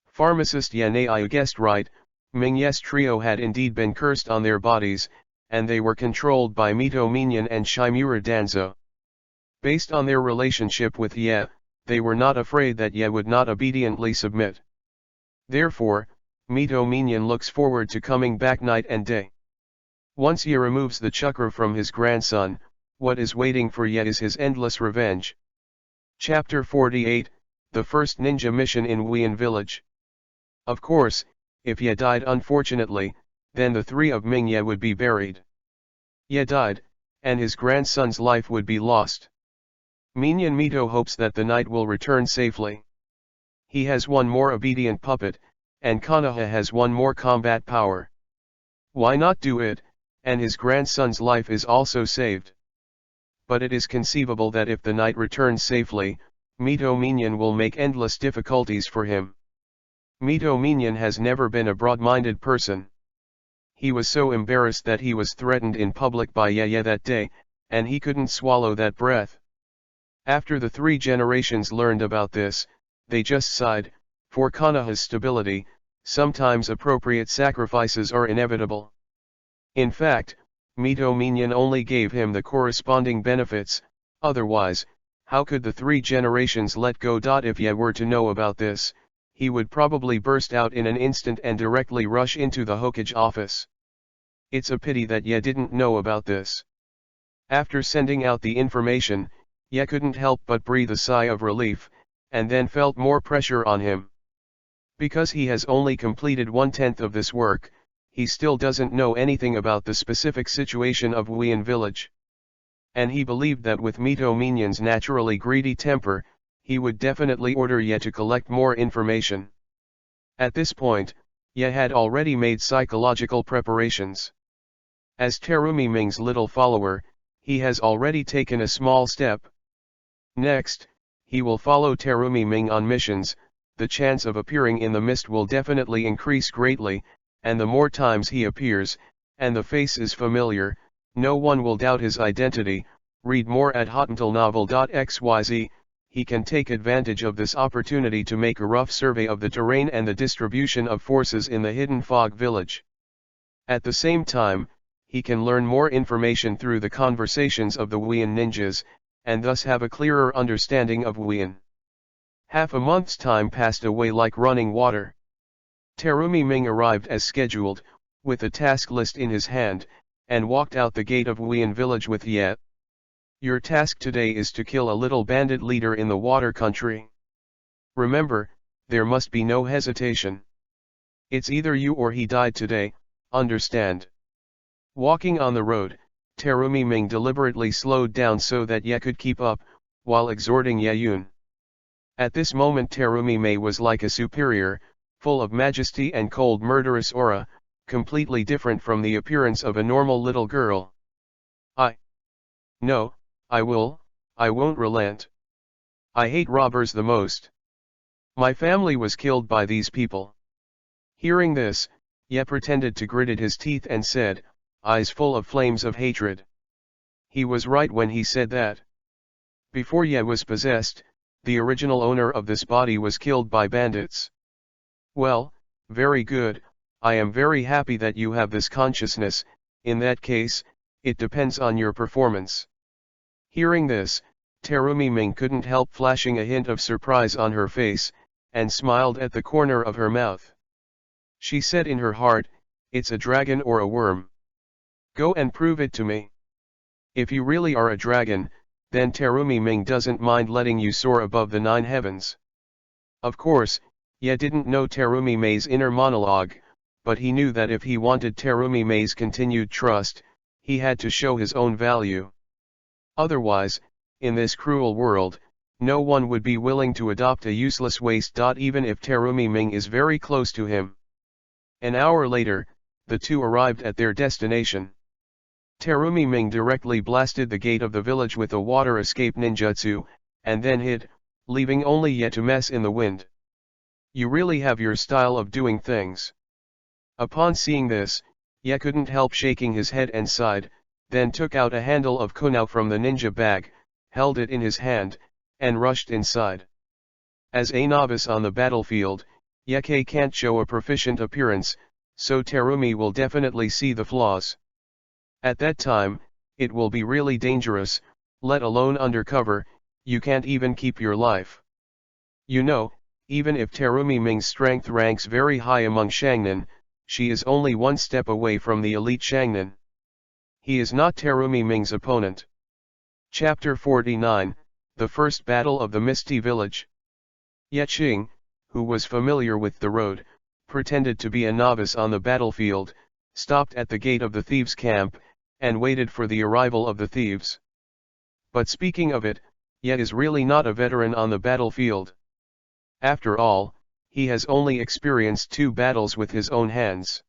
Pharmacist Yanai guessed right, Ming-Ye's trio had indeed been cursed on their bodies, and they were controlled by Mito Minyan and Shimura Danzo. Based on their relationship with Ye, they were not afraid that Ye would not obediently submit. Therefore, Mito Minyan looks forward to coming back night and day. Once Ye removes the chakra from his grandson, what is waiting for Ye is his endless revenge. Chapter 48, The First Ninja Mission in Wuyan Village. Of course, if Ye died unfortunately, then the three of Ming Ye would be buried. Ye died, and his grandson's life would be lost. Minyan Mito hopes that the knight will return safely. He has one more obedient puppet, and Konoha has one more combat power. Why not do it, and his grandson's life is also saved? But it is conceivable that if the knight returns safely, Mito Minyan will make endless difficulties for him. Mito Minyan has never been a broad-minded person. He was so embarrassed that he was threatened in public by Ye that day, and he couldn't swallow that breath. After the three generations learned about this, they just sighed. For Konoha's stability, sometimes appropriate sacrifices are inevitable. In fact, Mito Minyan only gave him the corresponding benefits, otherwise, how could the three generations let go? If Ye were to know about this, he would probably burst out in an instant and directly rush into the Hokage office. It's a pity that Ye didn't know about this. After sending out the information, Ye couldn't help but breathe a sigh of relief, and then felt more pressure on him. Because he has only completed 1/10 of this work, he still doesn't know anything about the specific situation of Wuyan Village. And he believed that with Mito Minyan's naturally greedy temper, he would definitely order Ye to collect more information. At this point, Ye had already made psychological preparations. As Terumi Ming's little follower, he has already taken a small step. Next, he will follow Terumi Ming on missions. The chance of appearing in the mist will definitely increase greatly, and the more times he appears, and the face is familiar, no one will doubt his identity. Read more at hotmailnovel.xyz. He can take advantage of this opportunity to make a rough survey of the terrain and the distribution of forces in the hidden fog village. At the same time, he can learn more information through the conversations of the Wuyan ninjas, and thus have a clearer understanding of Wuyan. Half a month's time passed away like running water. Terumi Ming arrived as scheduled, with a task list in his hand, and walked out the gate of Wuyan Village with Ye. Your task today is to kill a little bandit leader in the water country. Remember, there must be no hesitation. It's either you or he died today, understand? Walking on the road, Terumi Ming deliberately slowed down so that Ye could keep up, while exhorting Ye Yun. At this moment Terumi Mei was like a superior, full of majesty and cold murderous aura, completely different from the appearance of a normal little girl. No, I won't relent. I hate robbers the most. My family was killed by these people. Hearing this, Ye pretended to grit his teeth and said, eyes full of flames of hatred. He was right when he said that. Before Ye was possessed, the original owner of this body was killed by bandits. Well, very good, I am very happy that you have this consciousness. In that case, it depends on your performance. Hearing this, Terumi Ming couldn't help flashing a hint of surprise on her face, and smiled at the corner of her mouth. She said in her heart, it's a dragon or a worm. Go and prove it to me. If you really are a dragon, then Terumi Ming doesn't mind letting you soar above the 9 heavens. Of course, Ye didn't know Terumi Mei's inner monologue, but he knew that if he wanted Terumi Mei's continued trust, he had to show his own value. Otherwise, in this cruel world, no one would be willing to adopt a useless waste. Even if Terumi Ming is very close to him. An hour later, the two arrived at their destination. Terumi Ming directly blasted the gate of the village with a water escape ninjutsu, and then hid, leaving only Ye to mess in the wind. You really have your style of doing things. Upon seeing this, Ye couldn't help shaking his head and sighed, then took out a handle of kunao from the ninja bag, held it in his hand, and rushed inside. As a novice on the battlefield, Yeke can't show a proficient appearance, so Terumi will definitely see the flaws. At that time, it will be really dangerous, let alone undercover, you can't even keep your life. You know, even if Terumi Ming's strength ranks very high among Shangnan, she is only one step away from the elite Shangnan. He is not Terumi Ming's opponent. Chapter 49, The First Battle of the Misty Village. Yeching, who was familiar with the road, pretended to be a novice on the battlefield, stopped at the gate of the thieves' camp, and waited for the arrival of the thieves. But speaking of it, Ye is really not a veteran on the battlefield. After all, he has only experienced 2 battles with his own hands.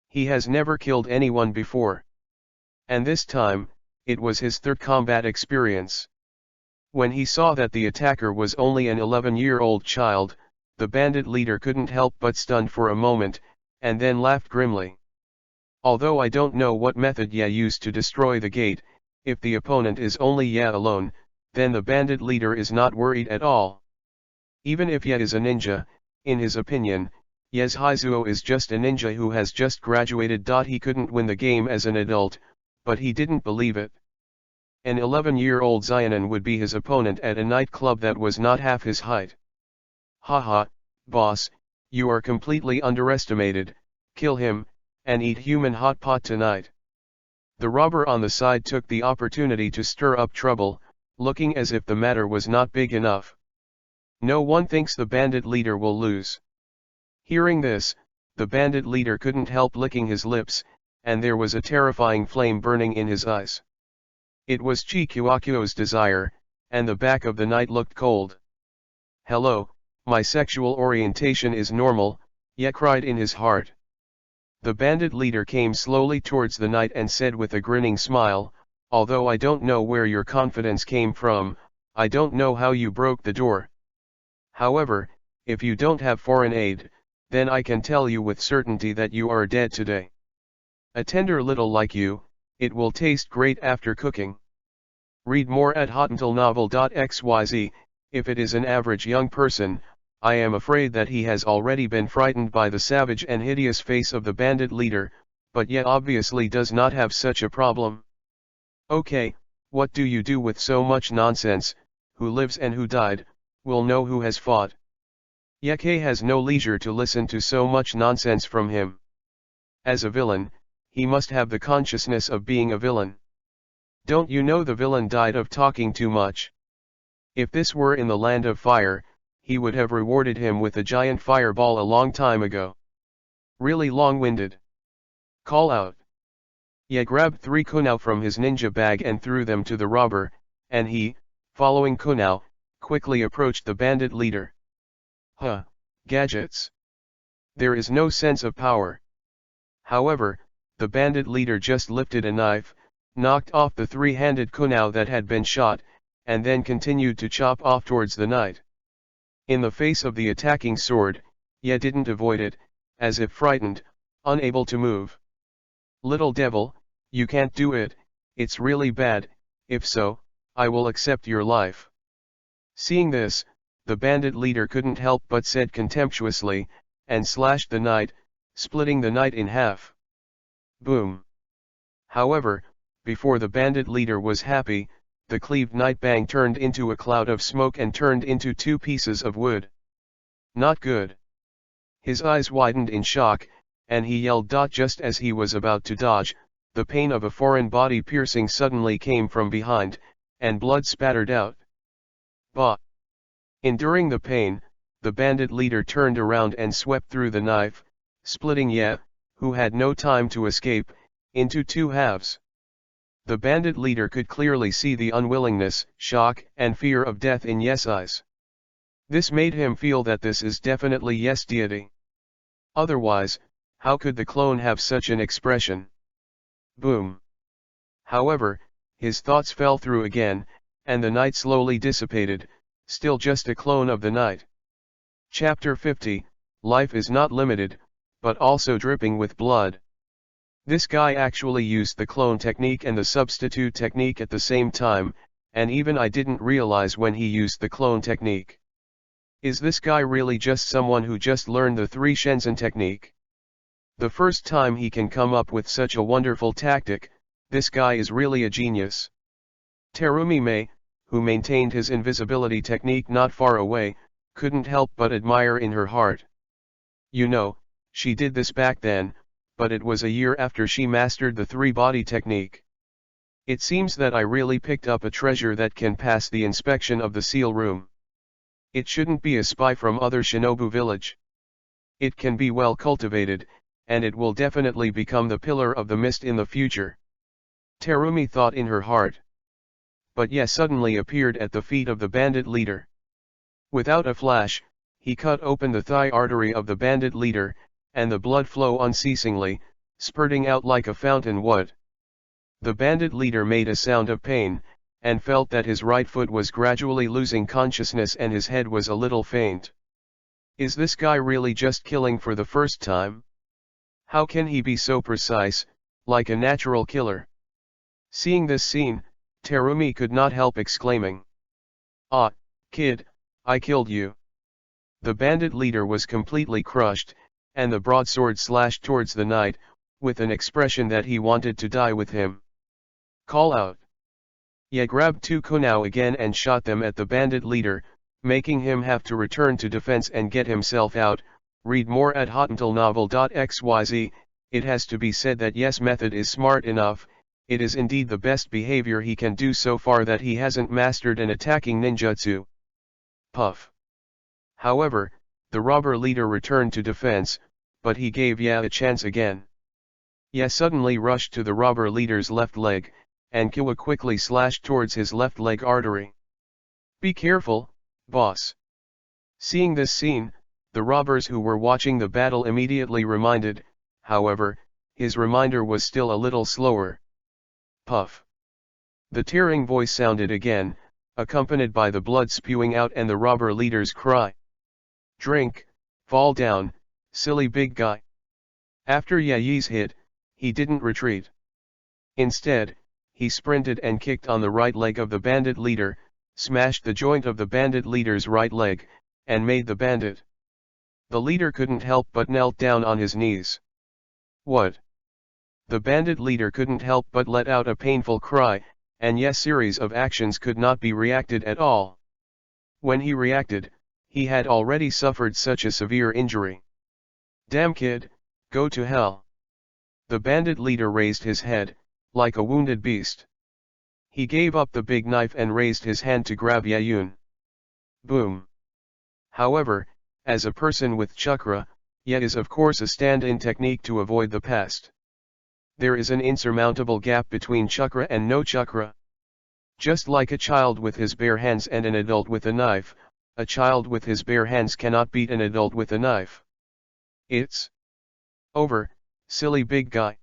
He has never killed anyone before. And this time, it was his 3rd combat experience. When he saw that the attacker was only an 11-year-old child, the bandit leader couldn't help but stun for a moment, and then laughed grimly. Although I don't know what method Ye used to destroy the gate, if the opponent is only Ye alone, then the bandit leader is not worried at all. Even if Ye is a ninja, in his opinion, Ye's Hizuo is just a ninja who has just graduated. He couldn't win the game as an adult, but he didn't believe it. An 11-year-old Zionin would be his opponent at a nightclub that was not half his height. Haha, boss, you are completely underestimated, kill him, and eat human hot pot tonight. The robber on the side took the opportunity to stir up trouble, looking as if the matter was not big enough. No one thinks the bandit leader will lose. Hearing this, the bandit leader couldn't help licking his lips, and there was a terrifying flame burning in his eyes. It was Chikuakuo's desire, and the back of the night looked cold. Hello, my sexual orientation is normal, Ye cried in his heart. The bandit leader came slowly towards the night and said with a grinning smile, although I don't know where your confidence came from, I don't know how you broke the door. However, if you don't have foreign aid, then I can tell you with certainty that you are dead today. A tender little like you, it will taste great after cooking. Read more at hotuntelnovel.xyz. If it is an average young person, I am afraid that he has already been frightened by the savage and hideous face of the bandit leader, but Ye obviously does not have such a problem. Okay, what do you do with so much nonsense? Who lives and who died, will know who has fought. Yeke has no leisure to listen to so much nonsense from him. As a villain, he must have the consciousness of being a villain. Don't you know the villain died of talking too much? If this were in the land of fire, he would have rewarded him with a giant fireball a long time ago. Really long-winded. Call out. Ye grabbed 3 kunao from his ninja bag and threw them to the robber, and he, following kunao, quickly approached the bandit leader. Huh, gadgets. There is no sense of power. However, the bandit leader just lifted a knife, knocked off the 3-handed kunao that had been shot, and then continued to chop off towards the knight. In the face of the attacking sword, Ye didn't avoid it, as if frightened, unable to move. Little devil, you can't do it, it's really bad, if so, I will accept your life. Seeing this, the bandit leader couldn't help but said contemptuously, and slashed the knight, splitting the knight in half. Boom. However, before the bandit leader was happy, the cleaved knight bang turned into a cloud of smoke and turned into 2 pieces of wood. Not good. His eyes widened in shock, and he yelled. Just as he was about to dodge, the pain of a foreign body piercing suddenly came from behind, and blood spattered out. Bah! Enduring the pain, the bandit leader turned around and swept through the knife, splitting Ye, who had no time to escape, into 2 halves. The bandit leader could clearly see the unwillingness, shock, and fear of death in Ye's eyes. This made him feel that this is definitely Ye's deity. Otherwise, how could the clone have such an expression? Boom. However, his thoughts fell through again, and the knight slowly dissipated, still just a clone of the knight. Chapter 50, Life is not limited, but also dripping with blood. This guy actually used the clone technique and the substitute technique at the same time, and even I didn't realize when he used the clone technique. Is this guy really just someone who just learned the 3 Shenzhen technique? The first time he can come up with such a wonderful tactic, this guy is really a genius. Terumi Mei, who maintained his invisibility technique not far away, couldn't help but admire in her heart. You know, she did this back then, but it was a year after she mastered the 3-body technique. It seems that I really picked up a treasure that can pass the inspection of the seal room. It shouldn't be a spy from other Shinobu village. It can be well cultivated, and it will definitely become the pillar of the mist in the future. Terumi thought in her heart. But Ye suddenly appeared at the feet of the bandit leader. Without a flash, he cut open the thigh artery of the bandit leader, and the blood flowed unceasingly, spurting out like a fountain would. The bandit leader made a sound of pain, and felt that his right foot was gradually losing consciousness and his head was a little faint. Is this guy really just killing for the first time? How can he be so precise, like a natural killer? Seeing this scene, Terumi could not help exclaiming. "Ah, kid, I killed you." The bandit leader was completely crushed, and the broadsword slashed towards the knight, with an expression that he wanted to die with him. Call out. Ye grabbed 2 kunao again and shot them at the bandit leader, making him have to return to defense and get himself out. Read more at hottentalnovel.xyz. It has to be said that Ye's method is smart enough. It is indeed the best behavior he can do so far that he hasn't mastered an attacking ninjutsu. Puff. However, the robber leader returned to defense, but he gave Ye a chance again. Ye suddenly rushed to the robber leader's left leg, and Kiwa quickly slashed towards his left leg artery. "Be careful, boss." Seeing this scene, the robbers who were watching the battle immediately reminded, however, his reminder was still a little slower. Puff. The tearing voice sounded again, accompanied by the blood spewing out and the robber leader's cry. "Drink, fall down, silly big guy." After Ye's hit, he didn't retreat. Instead, he sprinted and kicked on the right leg of the bandit leader, smashed the joint of the bandit leader's right leg, and made the bandit. The leader couldn't help but knelt down on his knees. "What?" The bandit leader couldn't help but let out a painful cry, and Ye's series of actions could not be reacted at all. When he reacted, he had already suffered such a severe injury. "Damn kid, go to hell." The bandit leader raised his head, like a wounded beast. He gave up the big knife and raised his hand to grab Yayun. Boom. However, as a person with chakra, Ye is of course a stand-in technique to avoid the pest. There is an insurmountable gap between chakra and no chakra. Just like a child with his bare hands and an adult with a knife, a child with his bare hands cannot beat an adult with a knife. It's over, silly big guy.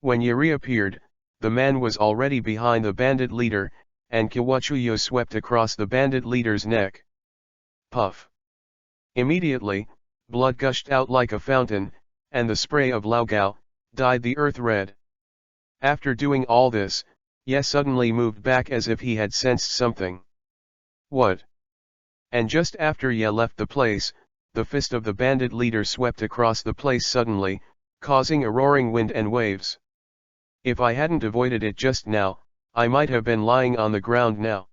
When Ye reappeared, the man was already behind the bandit leader, and Kiwachuyo swept across the bandit leader's neck. Puff. Immediately, blood gushed out like a fountain, and the spray of Laogao dyed the earth red. After doing all this, Ye suddenly moved back as if he had sensed something. What? And just after Ye left the place, the fist of the bandit leader swept across the place suddenly, causing a roaring wind and waves. If I hadn't avoided it just now, I might have been lying on the ground now.